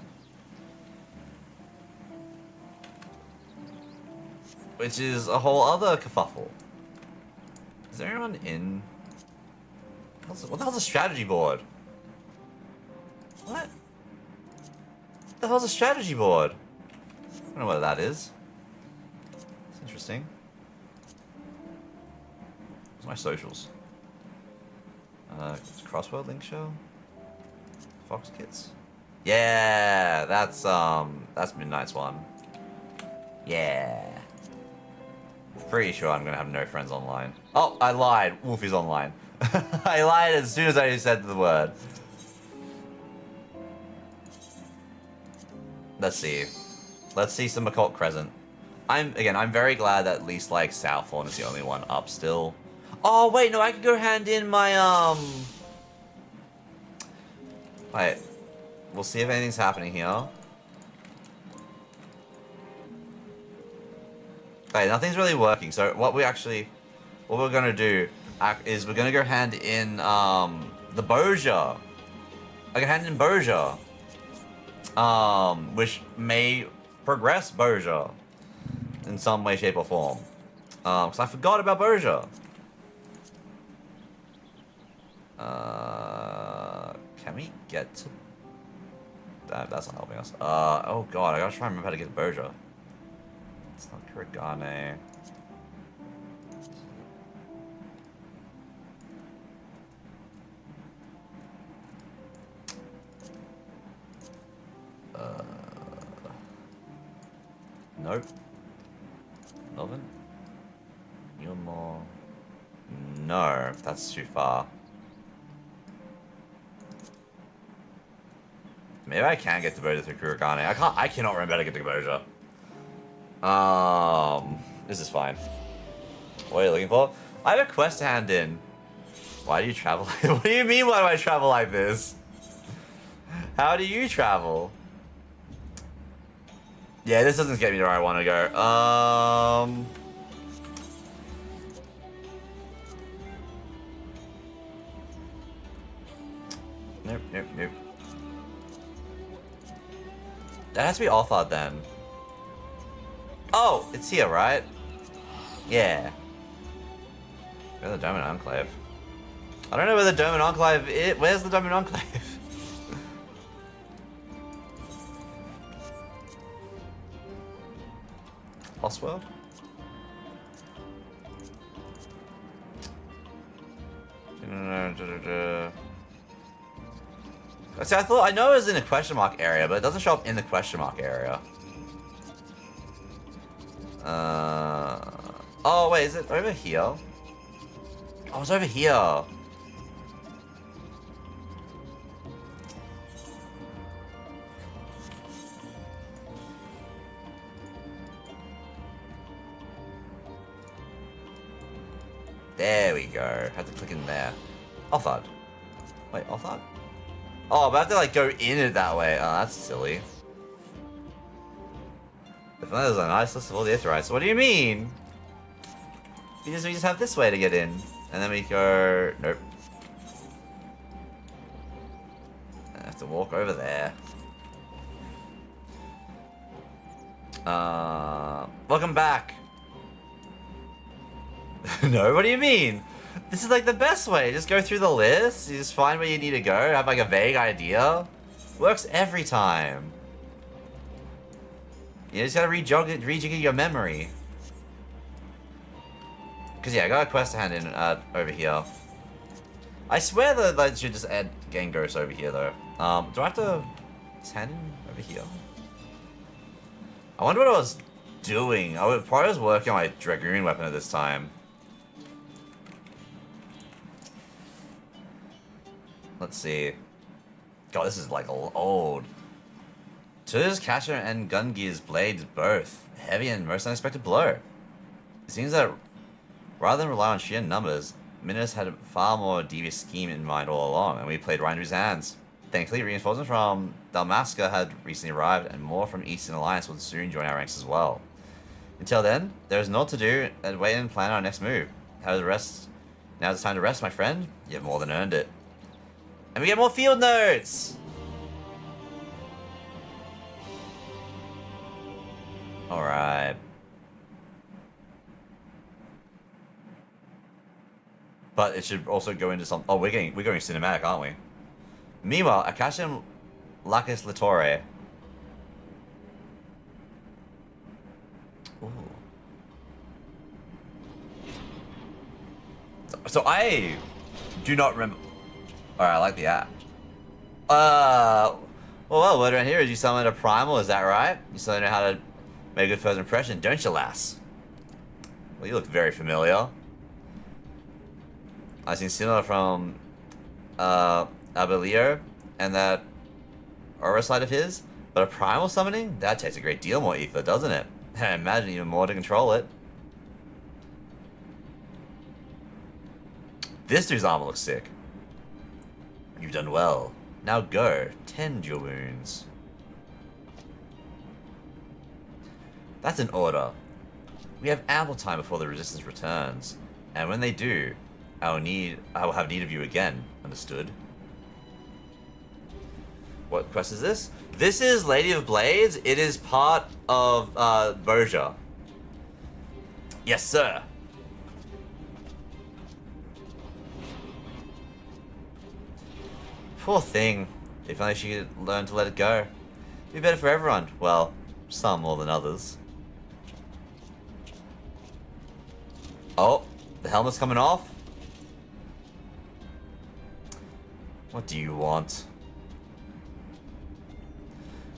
Which is a whole other kerfuffle. Is there anyone in? What the hell's a strategy board? What? What the hell's a strategy board? I don't know what that is. It's interesting. Where's my socials? Crossword Link Show? Fox Kids? Yeah, that's Midnight's one. Yeah. Pretty sure I'm gonna have no friends online. Oh, I lied. Wolfie's online. I lied as soon as I said the word. Let's see. Let's see some Occult Crescent. I'm very glad that at least like Souththorn is the only one up still. Oh wait, no, I could go hand in my Wait. We'll see if anything's happening here. Okay, nothing's really working. So what we're gonna do is we're gonna go hand in the Boja. I can hand in Boja. which may progress Boja in some way, shape, or form. Because I forgot about Boja. Can we get to... That's not helping us. Oh god, I gotta try and remember how to get to Boja. It's not Kuragane. Nope. Nothing. You're more... No, that's too far. Maybe I can get to Boja through Kuragane. I cannot remember how to get to Boja. This is fine. What are you looking for? I have a quest to hand in. Why do you travel? What do you mean, why do I travel like this? How do you travel? Yeah, this doesn't get me to where I want to go. Nope, nope, nope. That has to be Althard then. Oh, it's here, right? Yeah. Where's the Doman Enclave? I don't know where the Doman Enclave is. Where's the Doman Enclave? Lost World? See, I know it was in a question mark area, but it doesn't show up in the question mark area. Oh wait, is it over here? Oh, it's over here. There we go. Had to click in there. Althard. Wait, Althard? Oh, but I have to like go in it that way. Oh, that's silly. If there's a nice list of all the Aetherites. What do you mean? We just have this way to get in. And then we go... Nope. I have to walk over there. Welcome back. No, what do you mean? This is like the best way. Just go through the list. You just find where you need to go. Have like a vague idea. Works every time. You just gotta rejigger your memory. Cause yeah, I got a quest to hand in over here. I swear that I should just add Gengos over here though. Do I have to just hand in over here? I wonder what I was doing. I would probably was working on my Dragoon weapon at this time. Let's see. God, this is like old. To's Catcher and Gungear's blades both heavy and most unexpected blow. It seems that rather than rely on sheer numbers, Minos had a far more devious scheme in mind all along, and we played right into his hands. Thankfully, reinforcements from Dalmasca had recently arrived, and more from Eastern Alliance would soon join our ranks as well. Until then, there is naught to do and wait and plan our next move. How the rest? Now it's time to rest, my friend. You've more than earned it. And we get more field notes! Alright. But it should also go into some... Oh, we're going cinematic, aren't we? Meanwhile, Akasha Lacus Litore. Ooh. So I do not remember... Alright, I like the app. Well, word around here is you summoned a primal, is that right? You still know how to make a good first impression, don't you, lass? Well, you look very familiar. I've seen similar from Abelio and that aura side of his, but a primal summoning? That takes a great deal more ether, doesn't it? And I imagine even more to control it. This dude's armor looks sick. You've done well. Now go, tend your wounds. That's an order. We have ample time before the resistance returns, and when they do, I will have need of you again. Understood? What quest is this? This is Lady of Blades. It is part of Boja. Yes, sir. Poor thing. If only she could learn to let it go. It'd be better for everyone. Well, some more than others. Oh, the helmet's coming off. What do you want?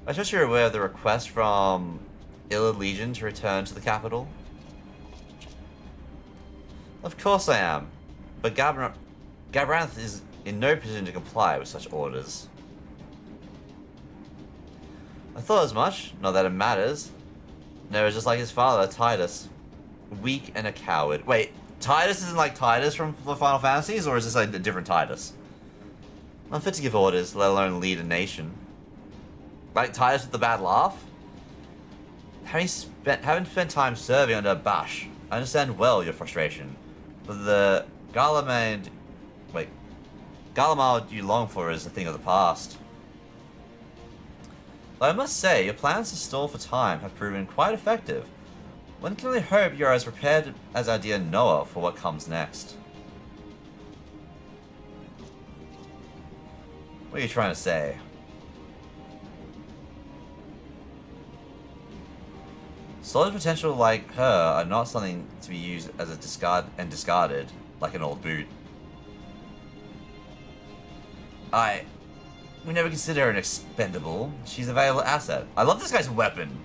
I trust you're aware of the request from Illid Legion to return to the capital. Of course I am, but Gabranth is in no position to comply with such orders. I thought as much, not that it matters. No, it's just like his father, Titus. Weak and a coward. Wait, Titus isn't like Titus from the Final Fantasies, or is this like a different Titus? Unfit to give orders, let alone lead a nation. Like Titus with the bad laugh? Having spent time serving under Bash, I understand well your frustration. But the Galamad you long for is a thing of the past. But I must say, your plans to stall for time have proven quite effective. One can only hope you are as prepared as our dear Noah for what comes next. What are you trying to say? Solid potential like her are not something to be used as a discarded like an old boot. We never consider her an expendable. She's a valuable asset. I love this guy's weapon.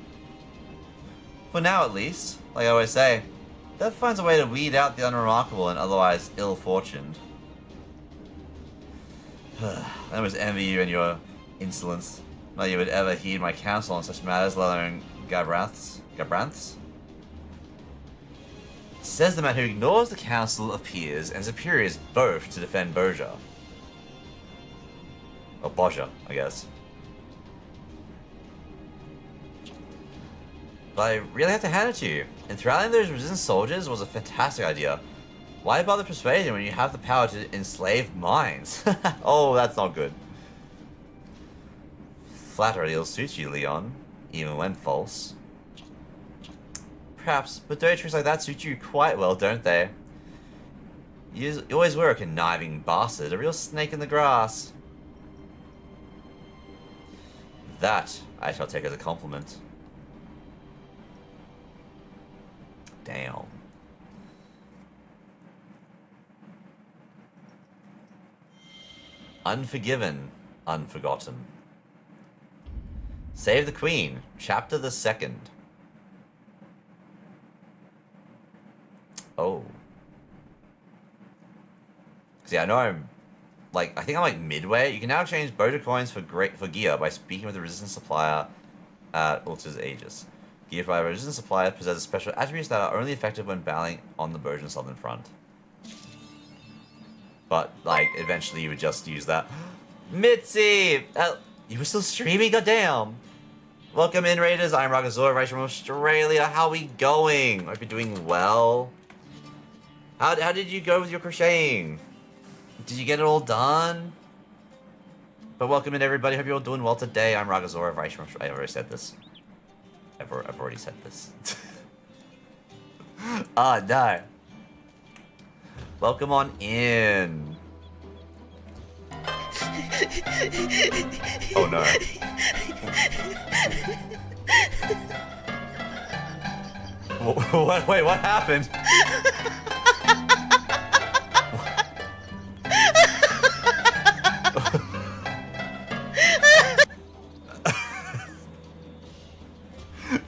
For now, at least, like I always say, Death finds a way to weed out the unremarkable and otherwise ill-fortuned. I almost envy you and your insolence. Not you would ever heed my counsel on such matters, let alone Gabranth's? Says the man who ignores the council of peers and superiors both to defend Boja. Or Boja, I guess. But I really have to hand it to you. Enthralling those resistance soldiers was a fantastic idea. Why bother persuading when you have the power to enslave minds? Oh, that's not good. Flattery will suit you, Leon, even when false. Perhaps, but dirty tricks like that suit you quite well, don't they? You always were a conniving bastard, a real snake in the grass. That I shall take as a compliment. Damn. Unforgiven, unforgotten. Save the Queen, chapter the 2nd. Oh. See, I know I think I'm like midway. You can now exchange Boja coins for gear by speaking with the resistance supplier at Ulta's Aegis. Gear by a resistance supplier possesses special attributes that are only effective when battling on the Bojan Southern Front. But, like, eventually you would just use that. Mitzi! You were still streaming? Goddamn! Welcome in, Raiders. I'm Ragazora, right from Australia. How are we going? Hope you're doing well. How did you go with your crocheting? Did you get it all done? But welcome in, everybody. Hope you're all doing well today. I'm Ragazora, right from Australia. I've already said this. I've already said this. Ah, no. Welcome on in. Oh no. Wait, what happened?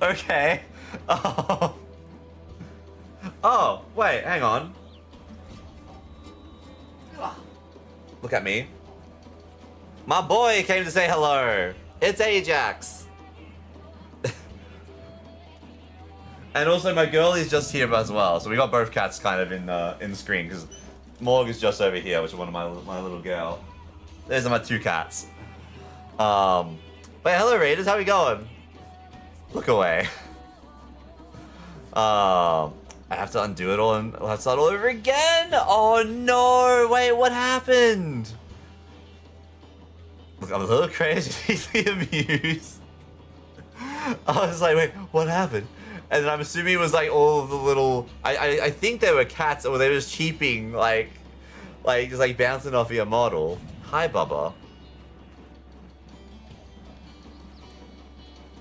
Okay. Oh, wait, hang on. Look at me. My boy came to say hello. It's Ajax. And also my girl is just here as well. So we got both cats kind of in the screen because Morg is just over here, which is one of my little girl. There's my two cats. But hello Raiders, how we going? Look away. I have to undo it all and I'll have to start all over again. Oh no! Wait, what happened? Look, I'm a little crazy amused. I was like, wait, what happened? And then I'm assuming it was like all of the little... I think they were cats, or they were just cheaping, like just like bouncing off your model. Hi, Bubba.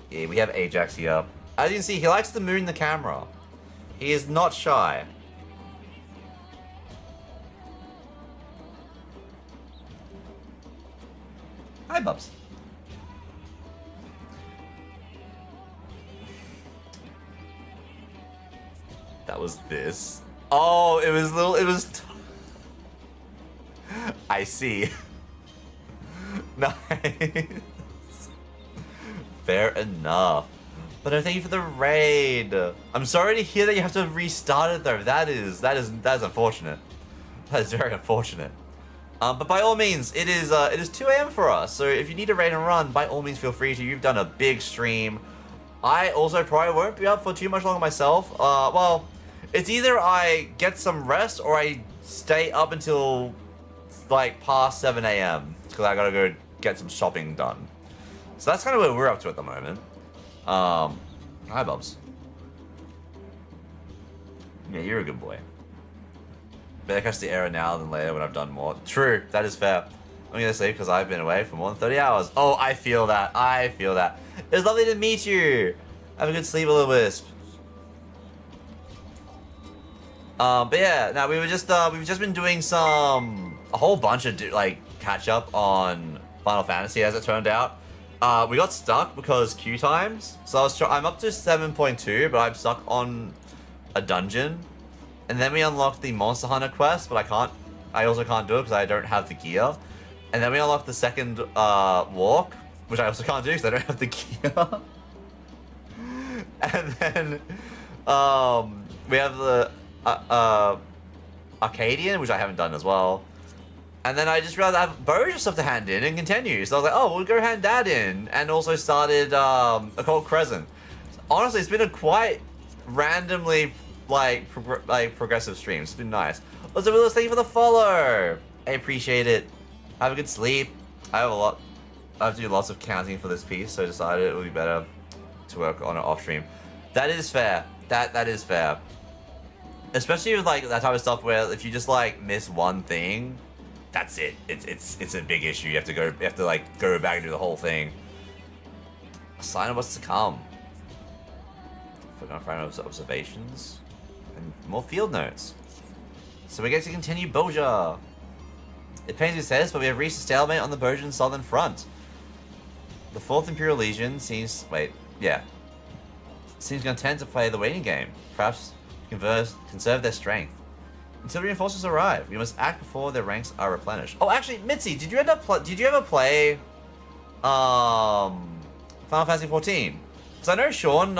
Yeah, we have Ajax here. As you can see, he likes to moon the camera. He is not shy. Hi, Bubs. That was this. Oh, it was little. It was. I see. Nice. Fair enough. But no, thank you for the raid. I'm sorry to hear that you have to restart it though. That is unfortunate. That is very unfortunate. But by all means, it is 2 AM for us. So if you need a raid and run, by all means feel free to. You've done a big stream. I also probably won't be up for too much longer myself. Well, it's either I get some rest or I stay up until like past 7 AM because I gotta go get some shopping done. So that's kind of what we're up to at the moment. Hi, Bubs. Yeah, you're a good boy. Better catch the error now than later when I've done more. True, that is fair. I'm gonna say because I've been away for more than 30 hours. Oh, I feel that. I feel that. It was lovely to meet you. Have a good sleep, little wisp. But yeah, now we've just been doing a whole bunch of like catch up on Final Fantasy as it turned out. We got stuck because queue times. So I'm up to 7.2, but I'm stuck on a dungeon. And then we unlocked the Monster Hunter quest, but I also can't do it because I don't have the gear. And then we unlocked the second walk, which I also can't do because I don't have the gear. And then we have the Arcadian, which I haven't done as well. And then I just realized I have Boja stuff to hand in and continue. So I was like, oh, we'll go hand that in. And also started Occult Crescent. Honestly, it's been a quite randomly progressive stream. It's been nice. Also, Willis, thank you for the follow. I appreciate it. Have a good sleep. I have to do lots of counting for this piece, so I decided it would be better to work on it off stream. That is fair. That is fair. Especially with like that type of stuff where if you just like miss one thing, that's it. It's a big issue. You have to go back and do the whole thing. A sign of what's to come. We're gonna find observations and more field notes. So we get to continue Boja. It pains me to say this, but we have reached a stalemate on the Bojan southern front. The 4th Imperial Legion seems content to play the waiting game. Perhaps conserve their strength. Until reinforcements arrive, we must act before their ranks are replenished. Oh, actually, Mitzi, did you ever play Final Fantasy 14? Because I know Sean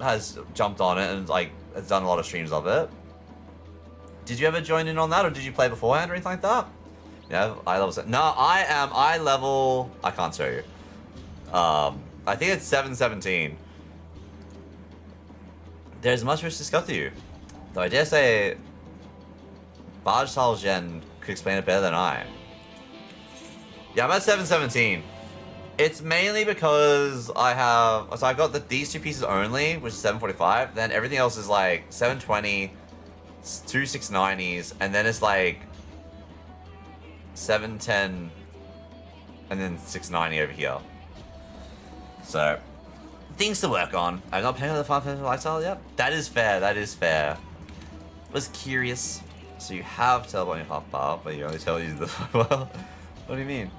has jumped on it and like has done a lot of streams of it. Did you ever join in on that, or did you play beforehand or anything like that? Yeah, I level 7. No, I level. I can't show you. I think it's 717. There's much which to discuss with you, though I dare say Baj Saljen could explain it better than I. Yeah, I'm at 717. It's mainly because I've got these two pieces only, which is 745. Then everything else is like 720, 2 690s, and then it's like 710, and then 690 over here. So things to work on. I'm not paying for the Final Fantasy lifestyle yet. That is fair. That is fair. Was curious. So you have teleport and pop up, but you only tell you the well. What do you mean?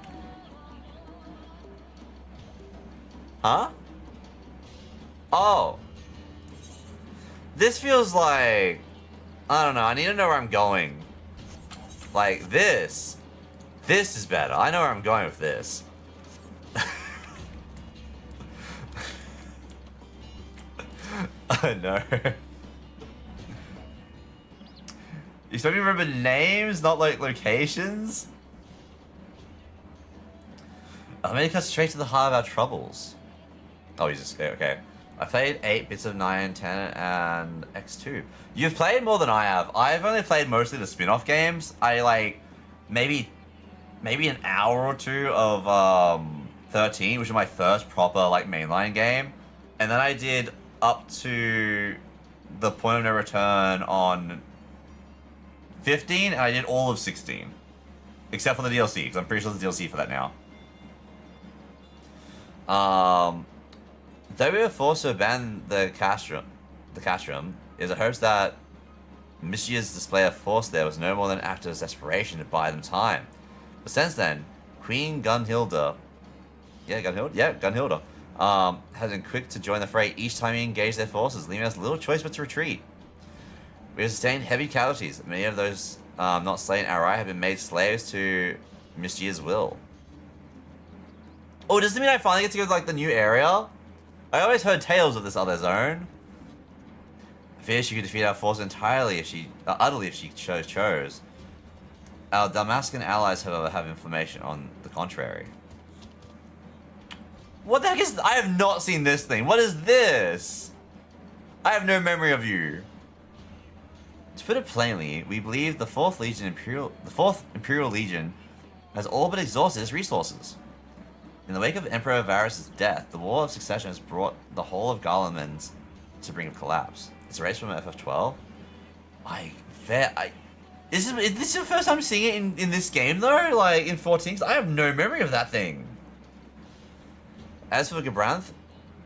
Huh? Oh. This feels like I don't know. I need to know where I'm going. Like this. This is better. I know where I'm going with this. I know. You supposed to remember names, not like locations? I'm gonna cut straight to the heart of our troubles. Oh, he's just okay. I played 8 bits of 9, 10, and X2. You've played more than I have. I've only played mostly the spin-off games. I like maybe maybe an hour or two of 13, which is my first proper like mainline game, and then I did up to the point of no return on 15, and I did all of 16, except for the DLC, because I'm pretty sure there's DLC for that now. Though we were forced to abandon the castrum, is a hopes that Michia's display of force there was no more than an act of desperation to buy them time. But since then, Queen Gunhilda, has been quick to join the fray each time we engage their forces, leaving us little choice but to retreat. We have sustained heavy casualties. Many of those not slain outright have been made slaves to Michia's will. Oh, does it mean I finally get to go to like the new area? I always heard tales of this other zone. I fear she could defeat our force entirely if she, utterly if she chose. Our Damascan allies, however, have information on the contrary. What the heck is? I have not seen this thing. What is this? I have no memory of you. To put it plainly, we believe the Fourth Imperial Legion has all but exhausted its resources. In the wake of Emperor Varus' death, the War of Succession has brought the whole of Garlemald to brink of collapse. It's erased from FF12. Is this your first time seeing it in this game though? Like in 14? 'Cause I have no memory of that thing. As for Gabranth,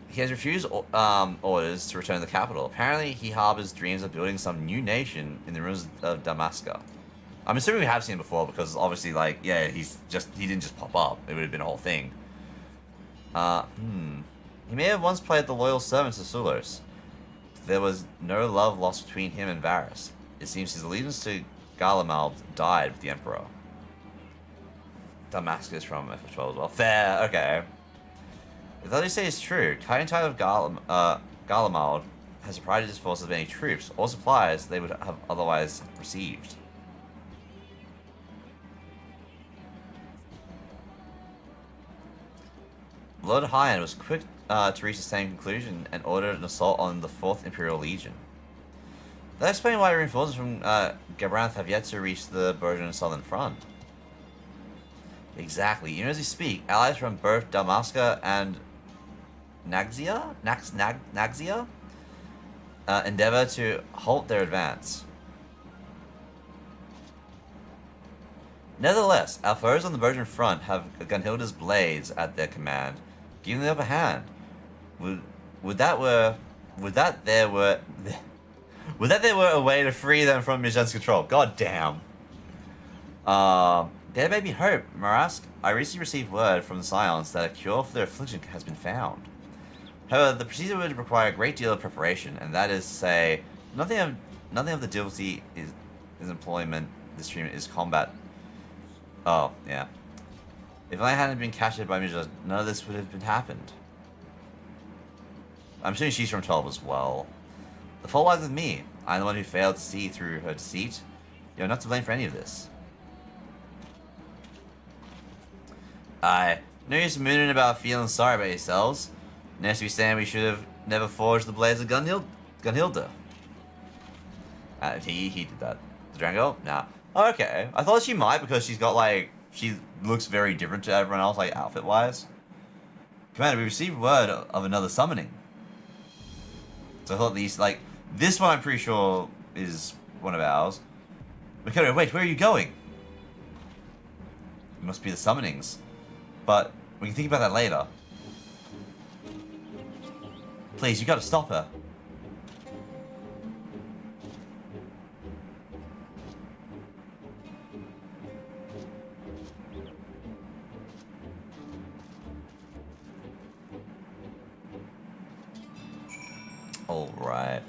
he has refused orders to return to the capital. Apparently, he harbors dreams of building some new nation in the ruins of Damascus. I'm assuming we have seen him before because obviously, like, yeah, he didn't just pop up. It would have been a whole thing. He may have once played the loyal servant to Sulos. There was no love lost between him and Varus. It seems his allegiance to Garlemald died with the Emperor. Damascus from FF12 as well. Fair, okay. If that you say is true, cutting tide of Garlemald has deprived his forces of any troops or supplies they would have otherwise received. Lord Hyan was quick to reach the same conclusion and ordered an assault on the 4th Imperial Legion. That explains why reinforcements from Gabranth have yet to reach the Bergen Southern Front. Exactly. Even as we speak, allies from both Damascus and Naxia endeavor to halt their advance. Nevertheless, our foes on the Bergen front have Gunhilda's blades at their command, giving them the upper hand. Would that there were a way to free them from Mijan's control? God damn. There may be hope, Marask. I recently received word from the Scions that a cure for their affliction has been found. However, the procedure would require a great deal of preparation, and that is to say, nothing of the difficulty is employment. This treatment is combat. Oh, yeah. If I hadn't been captured by Mijan, none of this would have happened. I'm assuming she's from 12 as well. The fault lies with me. I'm the one who failed to see through her deceit. You're not to blame for any of this. No use mooning about feeling sorry about yourselves. Next we stand, we should have never forged the blades of Gunhilda. He did that. Drango? Nah. Okay. I thought she might because she's got like, she looks very different to everyone else, like outfit-wise. Commander, we received word of another summoning. So I thought these, like, this one I'm pretty sure is one of ours. Mikado, wait, where are you going? It must be the summonings. But we can think about that later. Please, you gotta stop her. Alright.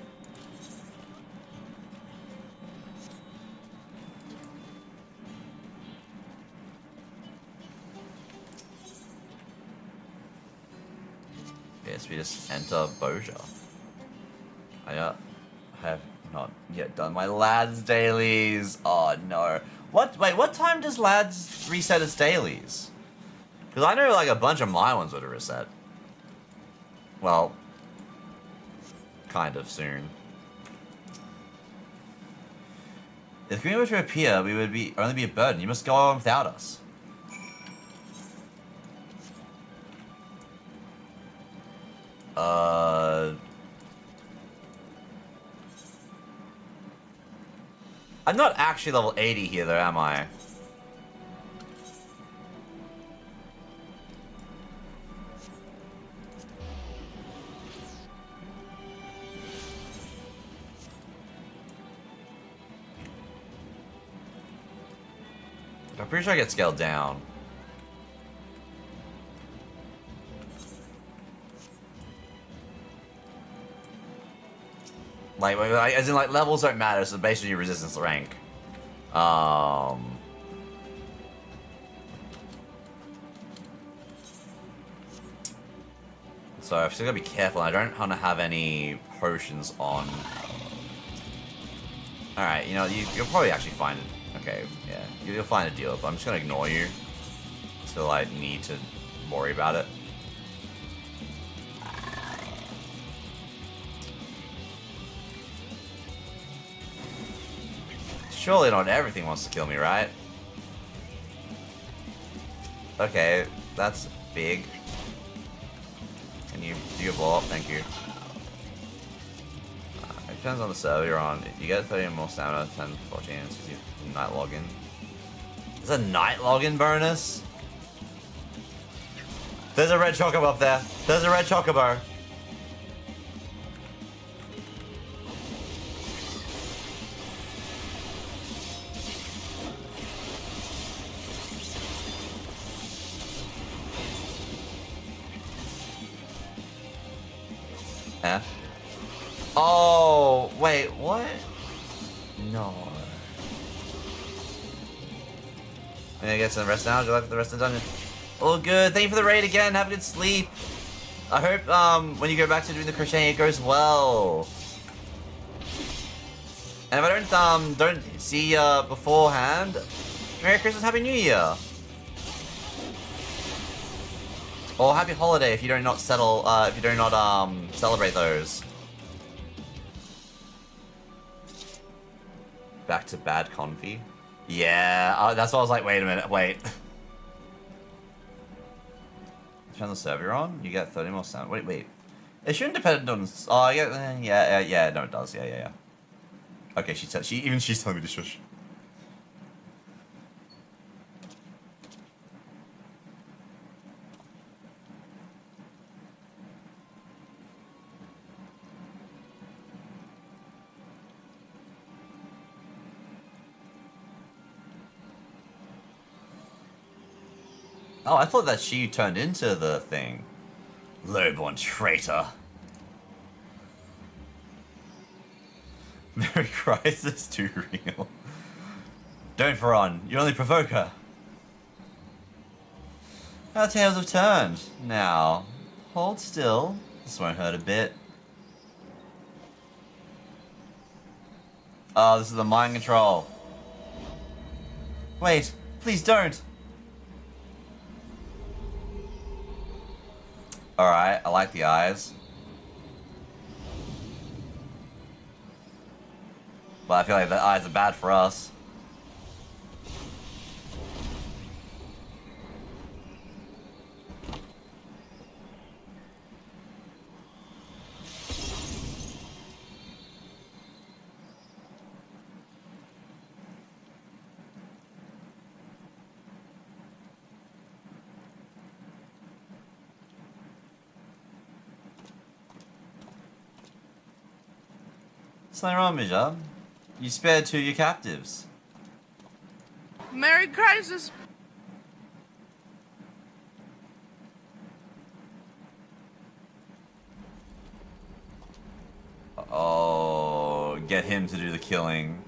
Yes, we just enter Boja. I have not yet done my lads dailies. Oh no. Wait, what time does lads reset its dailies? Because I know like a bunch of my ones would have reset. Well, kind of soon. If we were to appear, we would only be a burden. You must go on without us. I'm not actually level 80 here though, am I? I'm pretty sure I get scaled down. Like, as in, like, levels don't matter, so based on your resistance rank. So I've still gotta be careful. I don't want to have any potions on. Alright, you know, you'll probably actually find it. Okay, yeah. You'll find a deal, but I'm just gonna ignore you until I need to worry about it. Surely not everything wants to kill me, right? Okay, that's big. Can you do your blow up? Thank you. It depends on the server you're on. You get 30 more stamina, 10, 14, it's because you night login. There's a night login bonus? There's a red chocobo up there. There's a red chocobo. Eh? Oh, wait, what? No. I'm gonna get some rest now. Would you like the rest of the dungeon? Oh, good. Thank you for the raid again. Have a good sleep. I hope when you go back to doing the crocheting, it goes well. And if I don't see you beforehand, Merry Christmas, Happy New Year. Or Happy Holiday if you do not celebrate those. Back to bad confi. Yeah, that's why I was like, wait a minute, wait. Depends on the server you're on. You get 30 more sound. Wait. It shouldn't depend on. Oh, yeah. No, it does. Yeah. Okay, she's telling me to shush. Oh, I thought that she turned into the thing. Lowborn traitor. Merry Crisis too real. Don't run. You only provoke her. Our tails have turned. Now, hold still. This won't hurt a bit. Oh, this is the mind control. Wait, please don't. Alright, I like the eyes. But I feel like the eyes are bad for us. Something wrong, Mijab? You spared 2 of your captives. Merry Crisis! Oh, get him to do the killing.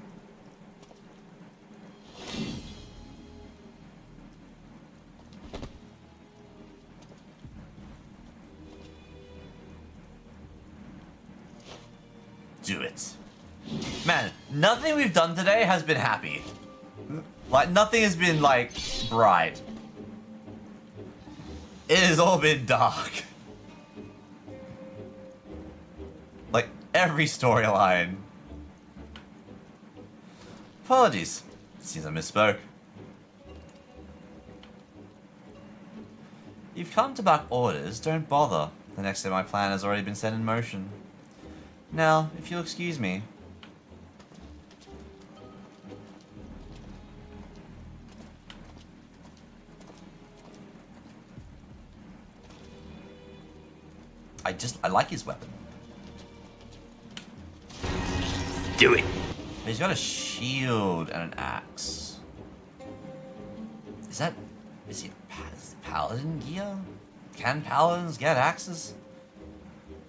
Do it. Man, nothing we've done today has been happy. Like, nothing has been, like, bright. It has all been dark. Like, every storyline. Apologies. Seems I misspoke. You've come to back orders, don't bother. The next day my plan has already been set in motion. Now, if you'll excuse me. I like his weapon. Do it. He's got a shield and an axe. Is he paladin gear? Can paladins get axes?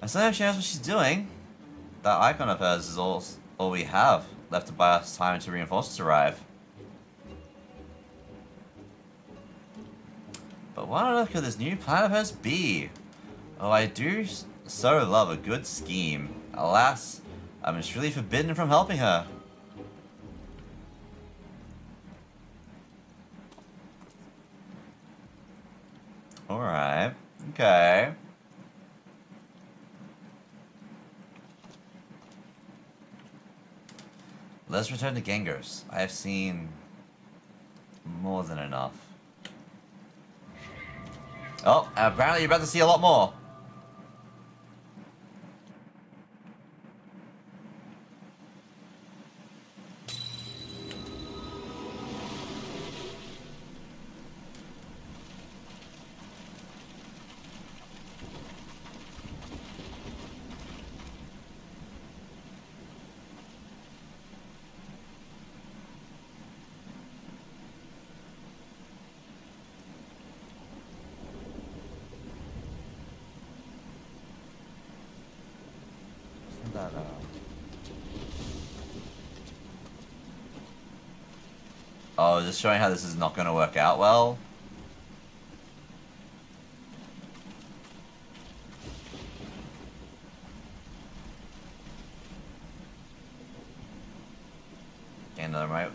I still have she knows what she's doing. That icon of hers is all we have left to buy us time until reinforcements arrive. But what on earth could this new plan of hers be? Oh, I do so love a good scheme. Alas, I'm surely forbidden from helping her. Alright. Okay. Let's return to Gengos. I have seen more than enough. Oh, apparently you're about to see a lot more. Oh, just showing how this is not going to work out well.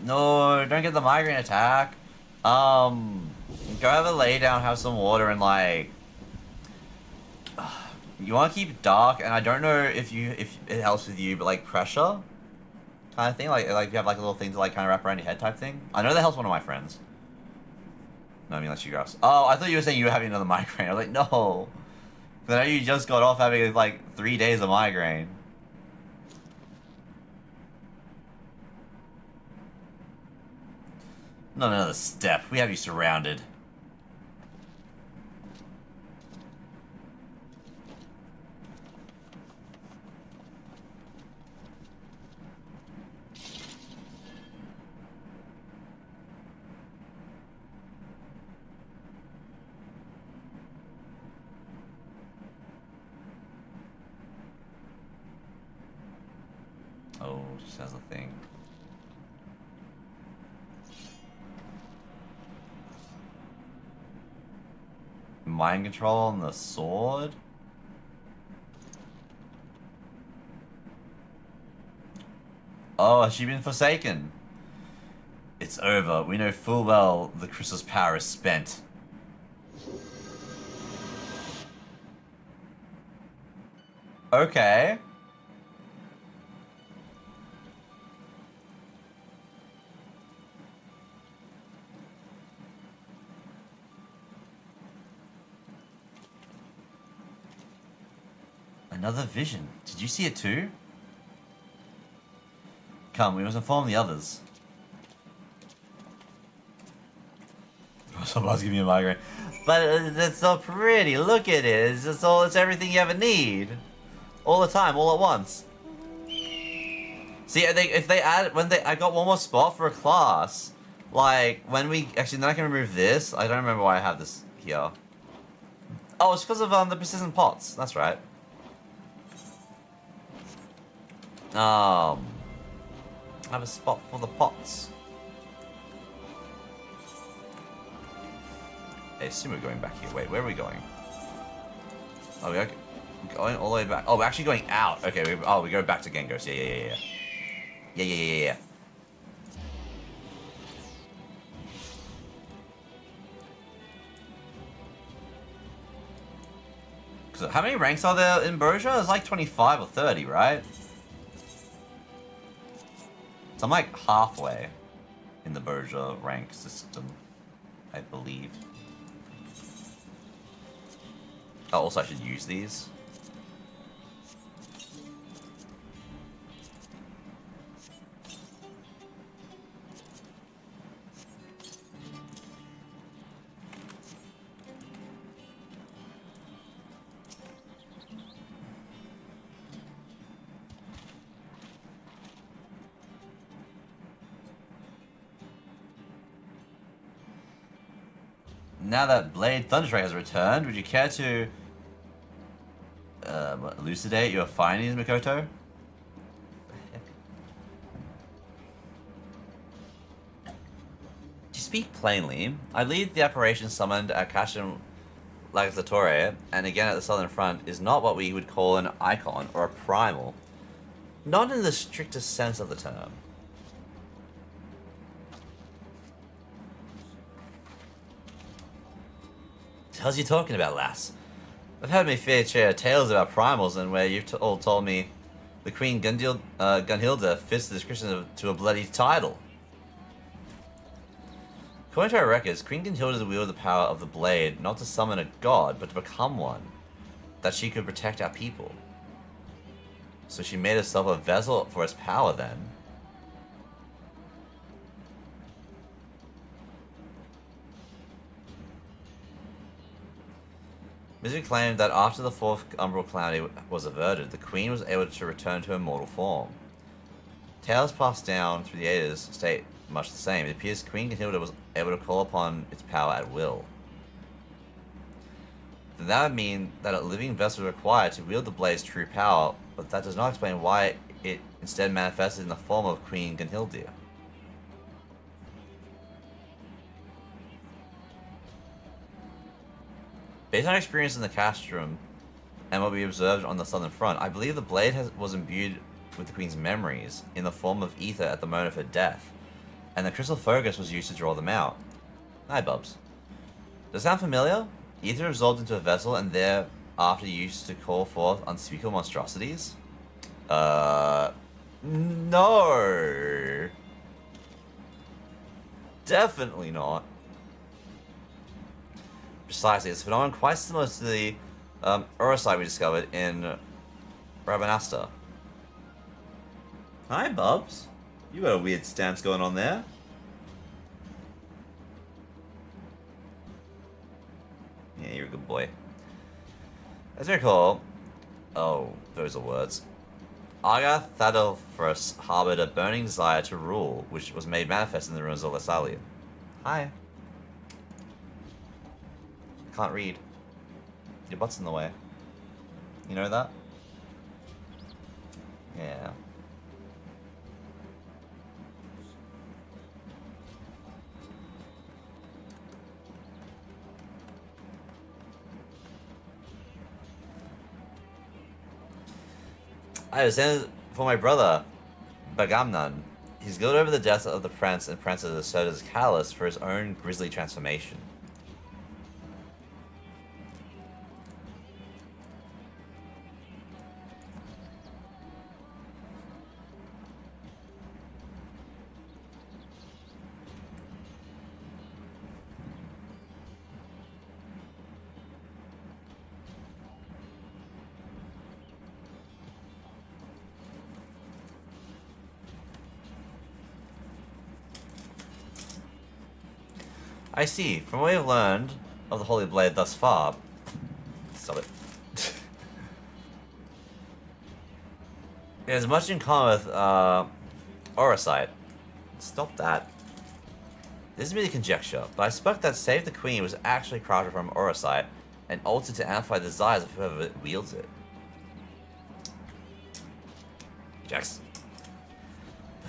No, don't get the migraine attack. Go have a lay down, have some water, and like, you want to keep it dark. And I don't know if it helps with you, but like pressure kind of thing, like you have like a little thing to like kind of wrap around your head type thing. I know that helps one of my friends. No, I mean like you guys. Oh, I thought you were saying you were having another migraine. I was like, no. I know you just got off having like 3 days of migraine. Not another step. We have you surrounded. Oh, just has a thing. Mind control on the sword? Oh, has she been forsaken? It's over. We know full well the crystal's power is spent. Okay. Another vision. Did you see it too? Come, we must inform the others. Someone's giving me a migraine. But it's so pretty. Look at it. It's everything you ever need. All the time, all at once. See, if they add, I got one more spot for a class. Like, when we, actually, then I can remove this. I don't remember why I have this here. Oh, it's because of the persistent pots. That's right. I have a spot for the pots. I assume we're going back here. Wait, where are we going? Oh, we're going all the way back. Oh, we're actually going out. Okay, we go back to Gengos. Yeah. So how many ranks are there in Berger? It's like 25 or 30, right? So I'm like halfway in the Berger rank system, I believe. Oh, also I should use these. now that Blade Thunderstrike has returned, would you care to elucidate your findings, Mikoto? To speak plainly, I believe the apparition summoned at Cashin Ragazora and again at the southern front is not what we would call an icon or a primal. Not in the strictest sense of the term. What the hell's you talking about, lass? I've heard me fair share of tales about primals and where you've all told me the Queen Gunhilda fits the description to a bloody title. According to our records, Queen Gunhilda wielded the power of the blade not to summon a god, but to become one, that she could protect our people. So she made herself a vessel for its power then. Misery claimed that after the fourth umbral calamity was averted, the queen was able to return to her mortal form. Tales passed down through the ages state much the same. It appears Queen Gunhilda was able to call upon its power at will. Then that would mean that a living vessel was required to wield the blade's true power, but that does not explain why it instead manifested in the form of Queen Gunhilda. Based on our experience in the castrum and what we observed on the southern front, I believe the blade was imbued with the Queen's memories in the form of ether at the moment of her death, and the crystal focus was used to draw them out. Hi, Bubs. Does that sound familiar? Ether absorbed into a vessel and thereafter used to call forth unspeakable monstrosities? No. Definitely not. Precisely, it's a phenomenon quite similar to the Urosite we discovered in Rabanasta. Hi, Bubs. You got a weird stance going on there. Yeah, you're a good boy. As I recall, oh, those are words. Arga Thadalphus harbored a burning desire to rule, which was made manifest in the ruins of Lasalia. Hi. Can't read. Your butt's in the way. You know that? Yeah. I was sent for my brother, Bagamnan. He's guilt over the death of the prince and princess has served as catalyst for his own grisly transformation. I see. From what we've learned of the Holy Blade thus far... Stop it. It has much in common with, Orosite. Stop that. This is merely conjecture, but I suspect that Save the Queen was actually crafted from Orosite and altered to amplify the desires of whoever wields it. Ajax.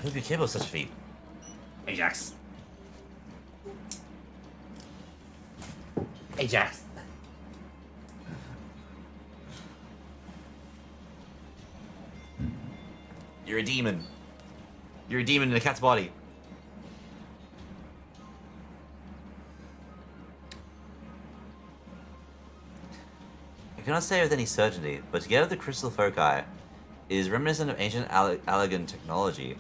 Who would be capable of such a feat? Ajax. Ajax. You're a demon. You're a demon in a cat's body. I cannot say with any certainty, but together the crystal foci is reminiscent of ancient Allegan technology.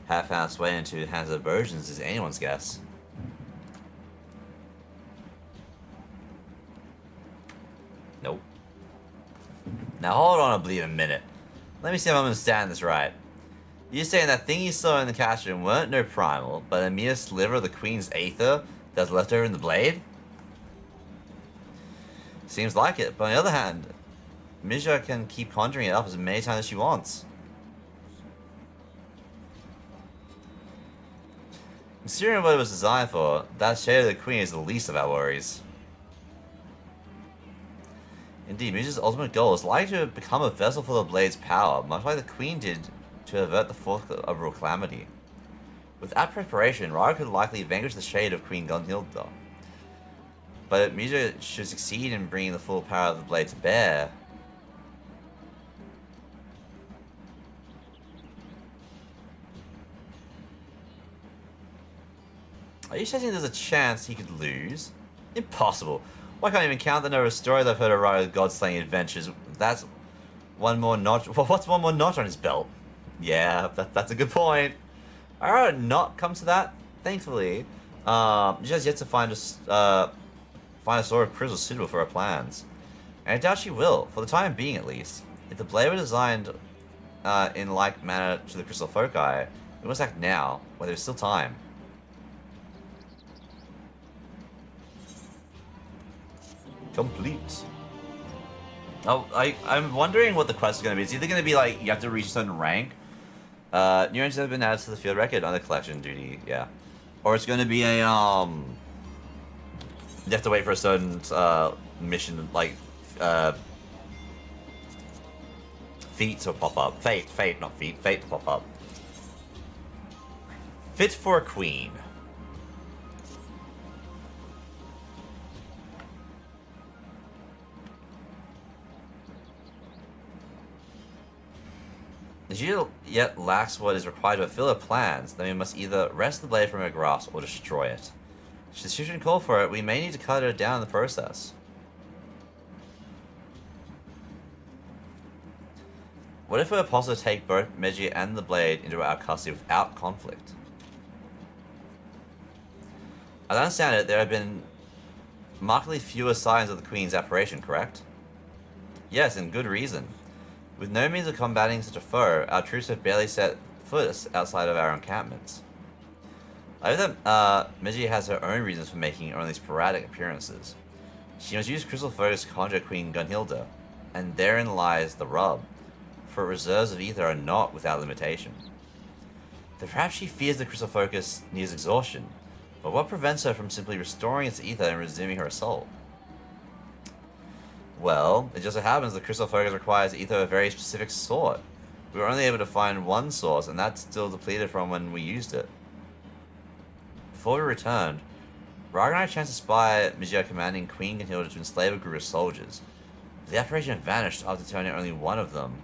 Have found its way into the hands of versions is anyone's guess. Nope. Now hold on a minute. Let me see if I'm understanding this right. You're saying that thing you saw in the castrum weren't no primal, but a mere sliver of the Queen's aether that's left over in the blade? Seems like it, but on the other hand, Mija can keep conjuring it up as many times as she wants. Considering what it was designed for, that shade of the Queen is the least of our worries. Indeed, Mija's ultimate goal is likely to become a vessel for the blade's power, much like the Queen did to avert the fourth overall calamity. With that preparation, Raga could likely vanquish the shade of Queen Gunhilda. But if Mija should succeed in bringing the full power of the blade to bear, are you suggesting there's a chance he could lose? Impossible. Why can't I even count the number of stories I've heard of Raga's god-slaying adventures? That's one more notch. Well, what's one more notch on his belt? Yeah, that's a good point. Alright, not come to that, thankfully. She has yet to find a sword of crystal suitable for her plans. And I doubt she will, for the time being at least. If the blade were designed in like manner to the crystal foci, we must act now, while there's still time. Complete. Oh, I'm wondering what the quest is going to be. It's either going to be like, you have to reach a certain rank. New entries have been added to the field record under collection duty, yeah. Or it's going to be a, you have to wait for a certain, mission, like, feat to pop up. Fate, not feat. Fate to pop up. Fit for a queen. If she yet lacks what is required to fulfill her plans, then we must either wrest the blade from her grasp or destroy it. Should the situation call for it, we may need to cut her down in the process. What if it were possible to take both Meiji and the blade into our custody without conflict? As I understand it, there have been markedly fewer signs of the Queen's apparition, correct? Yes, and good reason. With no means of combating such a foe, our troops have barely set foot outside of our encampments. I know that Meiji has her own reasons for making only sporadic appearances. She must use crystal focus to conjure Queen Gunhilda, and therein lies the rub, for reserves of ether are not without limitation. Though perhaps she fears the crystal focus nears exhaustion, but what prevents her from simply restoring its ether and resuming her assault? Well, it just so happens the crystal focus requires ether of a very specific sort. We were only able to find one source, and that's still depleted from when we used it. Before we returned, Raga and I chanced to spy Mijia commanding Queen Gunhilda to enslave a group of soldiers. The apparition vanished after turning only one of them.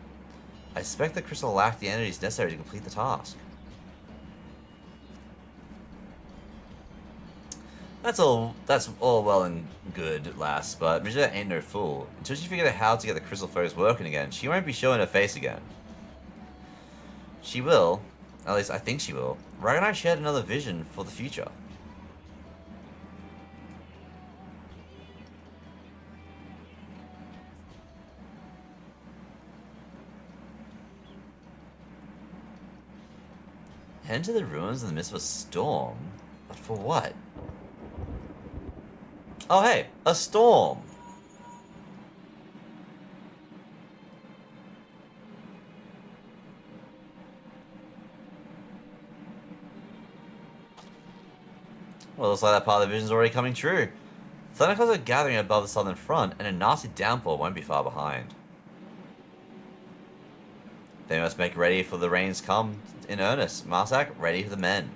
I suspect the crystal lacked the energies necessary to complete the task. That's all well and good, lass, but Mijia ain't no fool. Until she figures out how to get the crystal focus working again, she won't be showing her face again. She will, at least I think she will. Raga and I shared another vision for the future. Head into the ruins in the midst of a storm? But for what? Oh hey, a storm! Well, looks like that part of the vision's already coming true. Thunderclouds are gathering above the southern front, and a nasty downpour won't be far behind. They must make ready for the rains come in earnest. Marsak, ready for the men.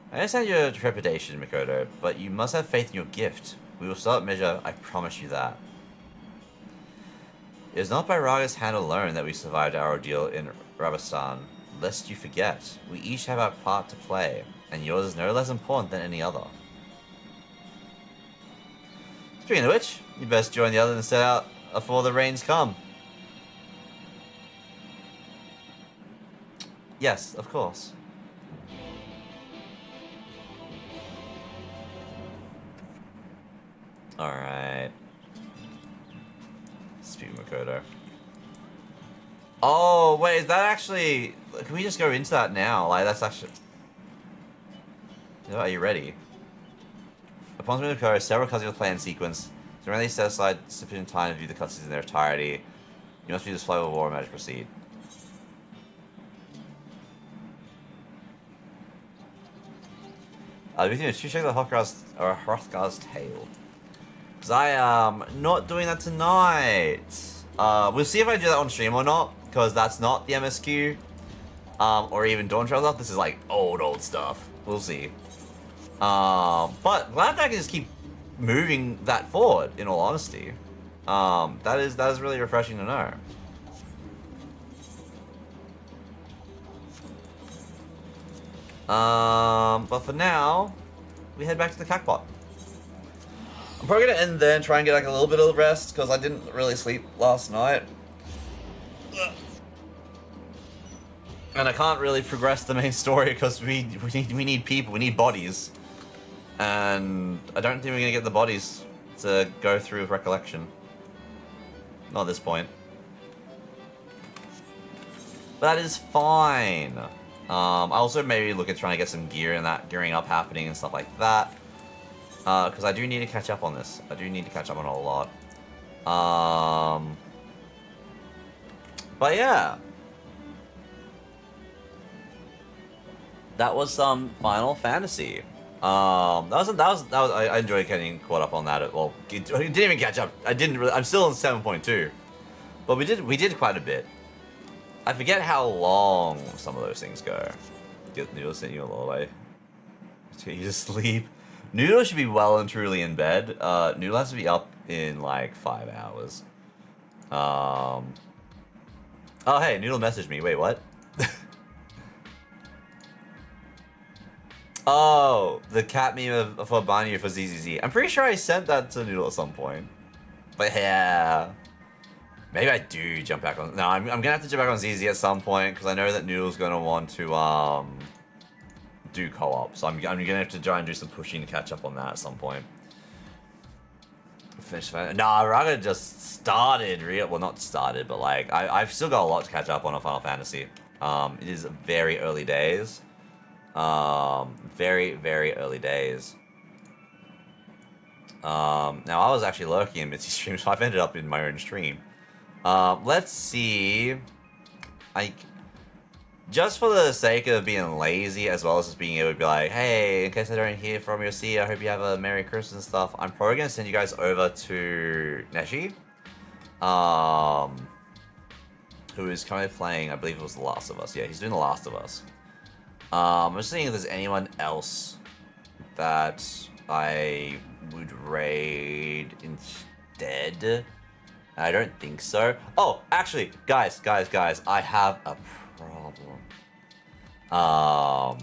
I understand your trepidation, Mikoto, but you must have faith in your gift. We will start measure, I promise you that. It is not by Raga's hand alone that we survived our ordeal in Rabastan. Lest you forget, we each have our part to play, and yours is no less important than any other. Speaking of which, you best join the others and set out before the rains come. Yes, of course. Alright. Speak Makoto. Oh, wait, is that actually... Can we just go into that now? Like, that's actually... Are you ready? Upon speaking Makoto, several cutscenes are played in sequence. So when they set aside sufficient time to view the cutscenes in their entirety, you must view this flow of war and magic proceed. We need to check the Hrothgar's tale. Because I am not doing that tonight. We'll see if I do that on stream or not, because that's not the MSQ. Or even Dawn Trails stuff. This is like old stuff. We'll see. But glad that I can just keep moving that forward, in all honesty. That is really refreshing to know. But for now, we head back to the Cacpot. I'm probably gonna end there and try and get like a little bit of rest, because I didn't really sleep last night. And I can't really progress the main story because we need people, we need bodies. And I don't think we're gonna get the bodies to go through with recollection. Not at this point. But that is fine. I also maybe look at trying to get some gearing up happening and stuff like that. Because I do need to catch up on this. I do need to catch up on a lot. But yeah. That was some Final Fantasy. I enjoyed getting caught up on that. Well, I didn't even catch up. I'm still on 7.2. But we did quite a bit. I forget how long some of those things go. Get Noodle sent you a lullaby. You just sleep. Noodle should be well and truly in bed. Noodle has to be up in like 5 hours. Oh hey, Noodle messaged me. Wait, what? Oh, the cat meme for Banyu for ZZZ. I'm pretty sure I sent that to Noodle at some point. But yeah. Maybe I do jump back on... No, I'm gonna have to jump back on ZZ at some point, because I know that Noodle's gonna want to, do co-op. So I'm gonna have to try and do some pushing to catch up on that at some point. Nah, Raga just started, well, not started, but like, I've still got a lot to catch up on Final Fantasy. It is very early days. Very, very early days. Now I was actually lurking in Mitzi's stream, so I've ended up in my own stream. Let's see. Just for the sake of being lazy, as well as just being able to be like, hey, in case I don't hear from you or see you, I hope you have a Merry Christmas and stuff, I'm probably going to send you guys over to Neshi. Who is currently playing, I believe it was The Last of Us. Yeah, he's doing The Last of Us. I'm just seeing if there's anyone else that I would raid instead. I don't think so. Oh, actually, guys, I have a problem. Well,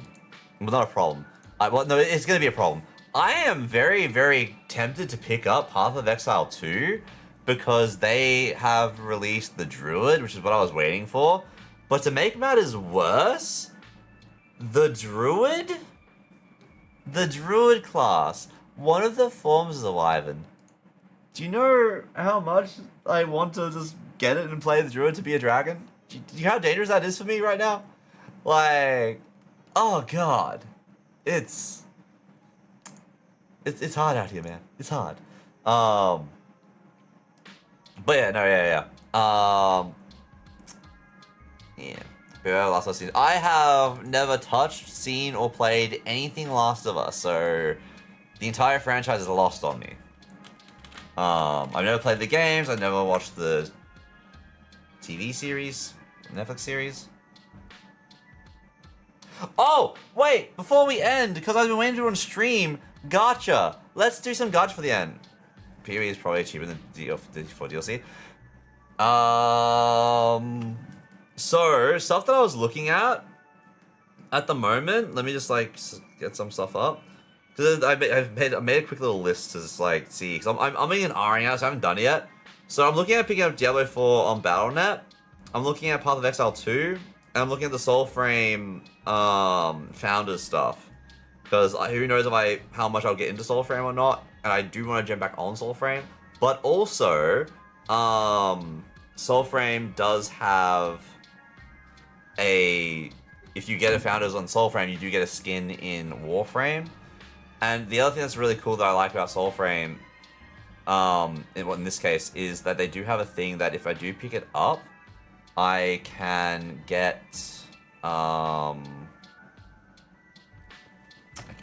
not a problem. Well, no, it's gonna be a problem. I am very, very tempted to pick up Path of Exile 2 because they have released the Druid, which is what I was waiting for. But to make matters worse, the Druid class, one of the forms is a Wyvern. Do you know how much I want to just get it and play the Druid to be a dragon? Do you know how dangerous that is for me right now? Like, oh god. It's hard out here, man. It's hard. But yeah, no, yeah. Yeah. Last of Us. I have never touched, seen, or played anything Last of Us, so the entire franchise is lost on me. I've never played the games, I've never watched the TV series, Netflix series. Oh, wait, before we end, because I've been waiting to do on stream, gacha. Let's do some gacha for the end. PoE is probably cheaper than for DLC. So, stuff that I was looking at the moment, let me just like get some stuff up. Cause I've made a quick little list to just like see, cause I'm in R-ing out, so I haven't done it yet. So I'm looking at picking up Diablo 4 on Battle.net. I'm looking at Path of Exile 2, and I'm looking at the Soulframe Founders stuff. Because who knows how much I'll get into Soulframe or not, and I do want to jump back on Soulframe. But also, Soulframe does have if you get a Founders on Soulframe, you do get a skin in Warframe. And the other thing that's really cool that I like about Soulframe, in this case, is that they do have a thing that if I do pick it up, I can get, I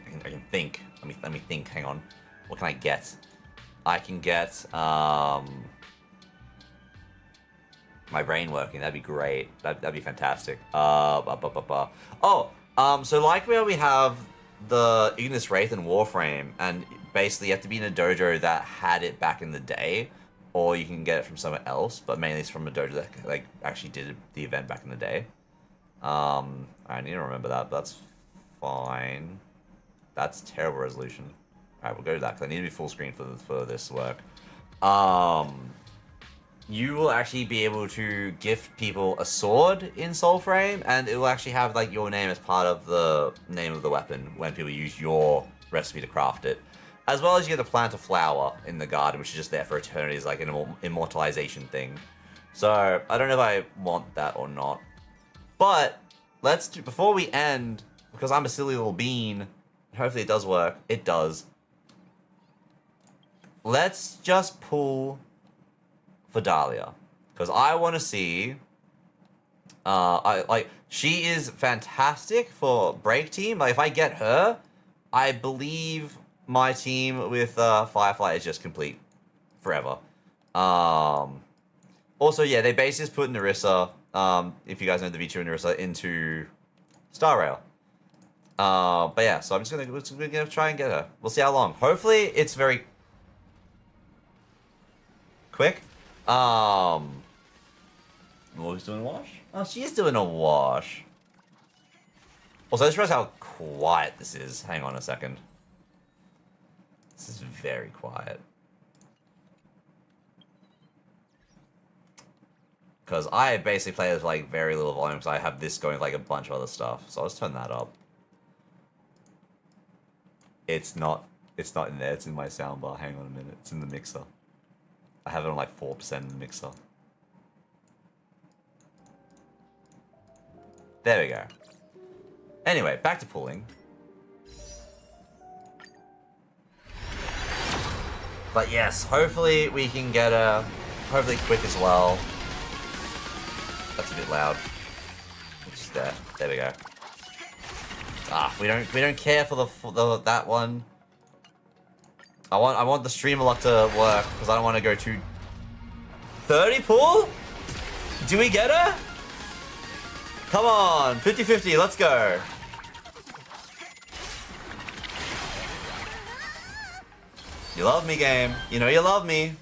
can can think. Let me think. Hang on. What can I get? I can get my brain working. That'd be great. That'd be fantastic. Oh, so like where we have the Ignis Wraith and Warframe, and basically you have to be in a dojo that had it back in the day, or you can get it from somewhere else, but mainly it's from a dojo that like actually did the event back in the day. I need to remember that, but that's fine. That's terrible resolution. Alright, we'll go to that, because I need to be full screen for this to work. You will actually be able to gift people a sword in Soulframe, and it will actually have like your name as part of the name of the weapon when people use your recipe to craft it. As well as you get to plant a flower in the garden, which is just there for eternity, is like an immortalization thing. So, I don't know if I want that or not. But, let's do, before we end, because I'm a silly little bean, hopefully it does work. It does. Let's just pull for Dahlia, because I want to see. She is fantastic for break team. Like if I get her, I believe my team with Firefly is just complete forever. Also, yeah, they basically just put Nerissa. If you guys know the VTuber Nerissa into Star Rail. But yeah, so I'm just gonna try and get her. We'll see how long. Hopefully, it's very quick. Molly's doing a wash? Oh, she is doing a wash. Also, I just realized how quiet this is. Hang on a second. This is very quiet. Because I basically play with like very little volume because I have this going with like a bunch of other stuff. So I'll just turn that up. It's not in there, it's in my soundbar. Hang on a minute. It's in the mixer. I have it on like 4% in the mixer. There we go. Anyway, back to pulling. But yes, hopefully we can get a... Hopefully quick as well. That's a bit loud. Just there. There we go. Ah, we don't care for that one. I want the streamer lock to work because I don't want to go too 30 pull? Do we get her? Come on, 50-50, let's go. You love me, game. You know you love me.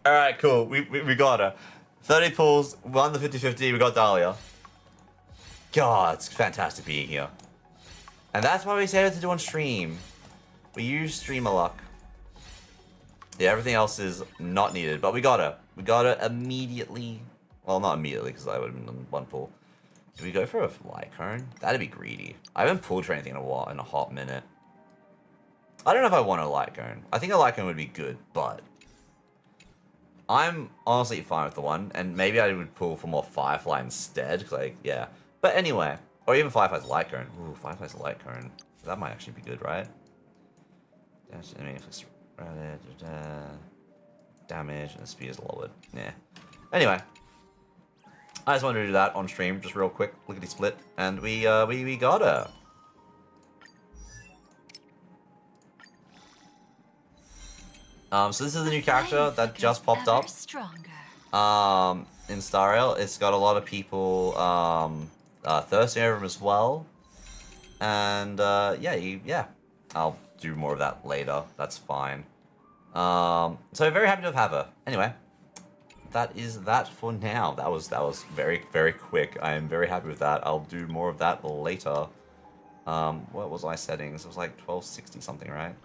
Alright, cool. We got her. 30 pulls, won the 50-50, we got Dahlia. God, it's fantastic being here. And that's why we decided to do on stream. We use streamer luck. Yeah, everything else is not needed, but we got her. We got her immediately. Well, not immediately, because I would have been on one pull. Do we go for a light cone? That'd be greedy. I haven't pulled for anything in a hot minute. I don't know if I want a light cone. I think a light cone would be good, but I'm honestly fine with the one, and maybe I would pull for more Firefly instead, like, yeah. But anyway, or even Firefly's light cone. Ooh, Firefly's light cone. That might actually be good, right? Damage, and the speed is lowered. Yeah. Anyway, I just wanted to do that on stream, just real quick, lickety split, and we got her. So this is the new character that just popped up. In Star Rail. It's got a lot of people thirsting over him as well. And yeah, I'll do more of that later. That's fine. So very happy to have her. Anyway, that is that for now. That was very, very quick. I am very happy with that. I'll do more of that later. What was my settings? It was like 1260 something, right?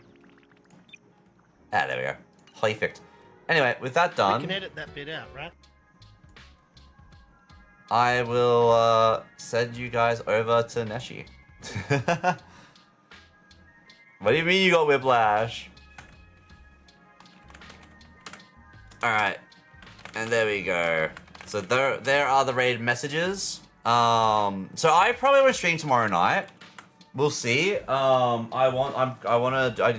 Ah, there we go. Perfect. Anyway, with that done... We can edit that bit out, right? I will send you guys over to Neshi. What do you mean you got whiplash? Alright. And there we go. So there are the raid messages. So I probably will stream tomorrow night. We'll see. I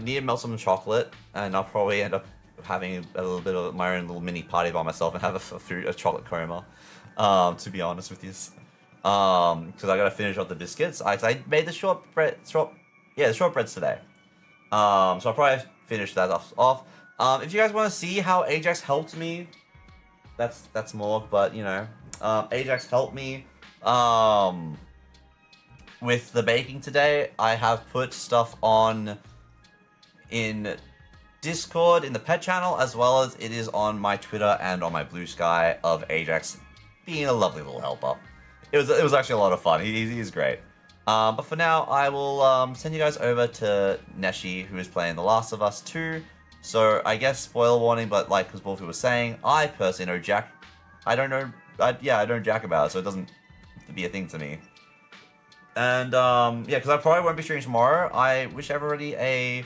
need to melt some chocolate, and I'll probably end up having a little bit of my own little mini party by myself and have a chocolate coma. To be honest with you. Because I gotta finish off the biscuits. I made the the shortbreads today. So I'll probably finish that off. If you guys want to see how Ajax helped me, that's more. But you know, Ajax helped me with the baking today. I have put stuff on in Discord in the pet channel, as well as it is on my Twitter and on my Blue Sky of Ajax being a lovely little helper. It was actually a lot of fun. He's great. But for now, I will send you guys over to Neshi, who is playing The Last of Us 2. So I guess spoiler warning, but like because Wolfie was saying, I personally know Jack. I don't know. I know Jack about it, so it doesn't be a thing to me. And yeah, because I probably won't be streaming tomorrow. I wish everybody a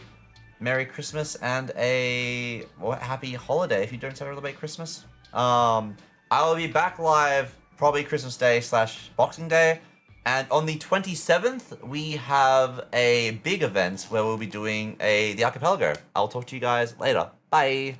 Merry Christmas and a happy holiday if you don't celebrate Christmas. I will be back live probably Christmas Day / Boxing Day. And on the 27th, we have a big event where we'll be doing the archipelago. I'll talk to you guys later. Bye.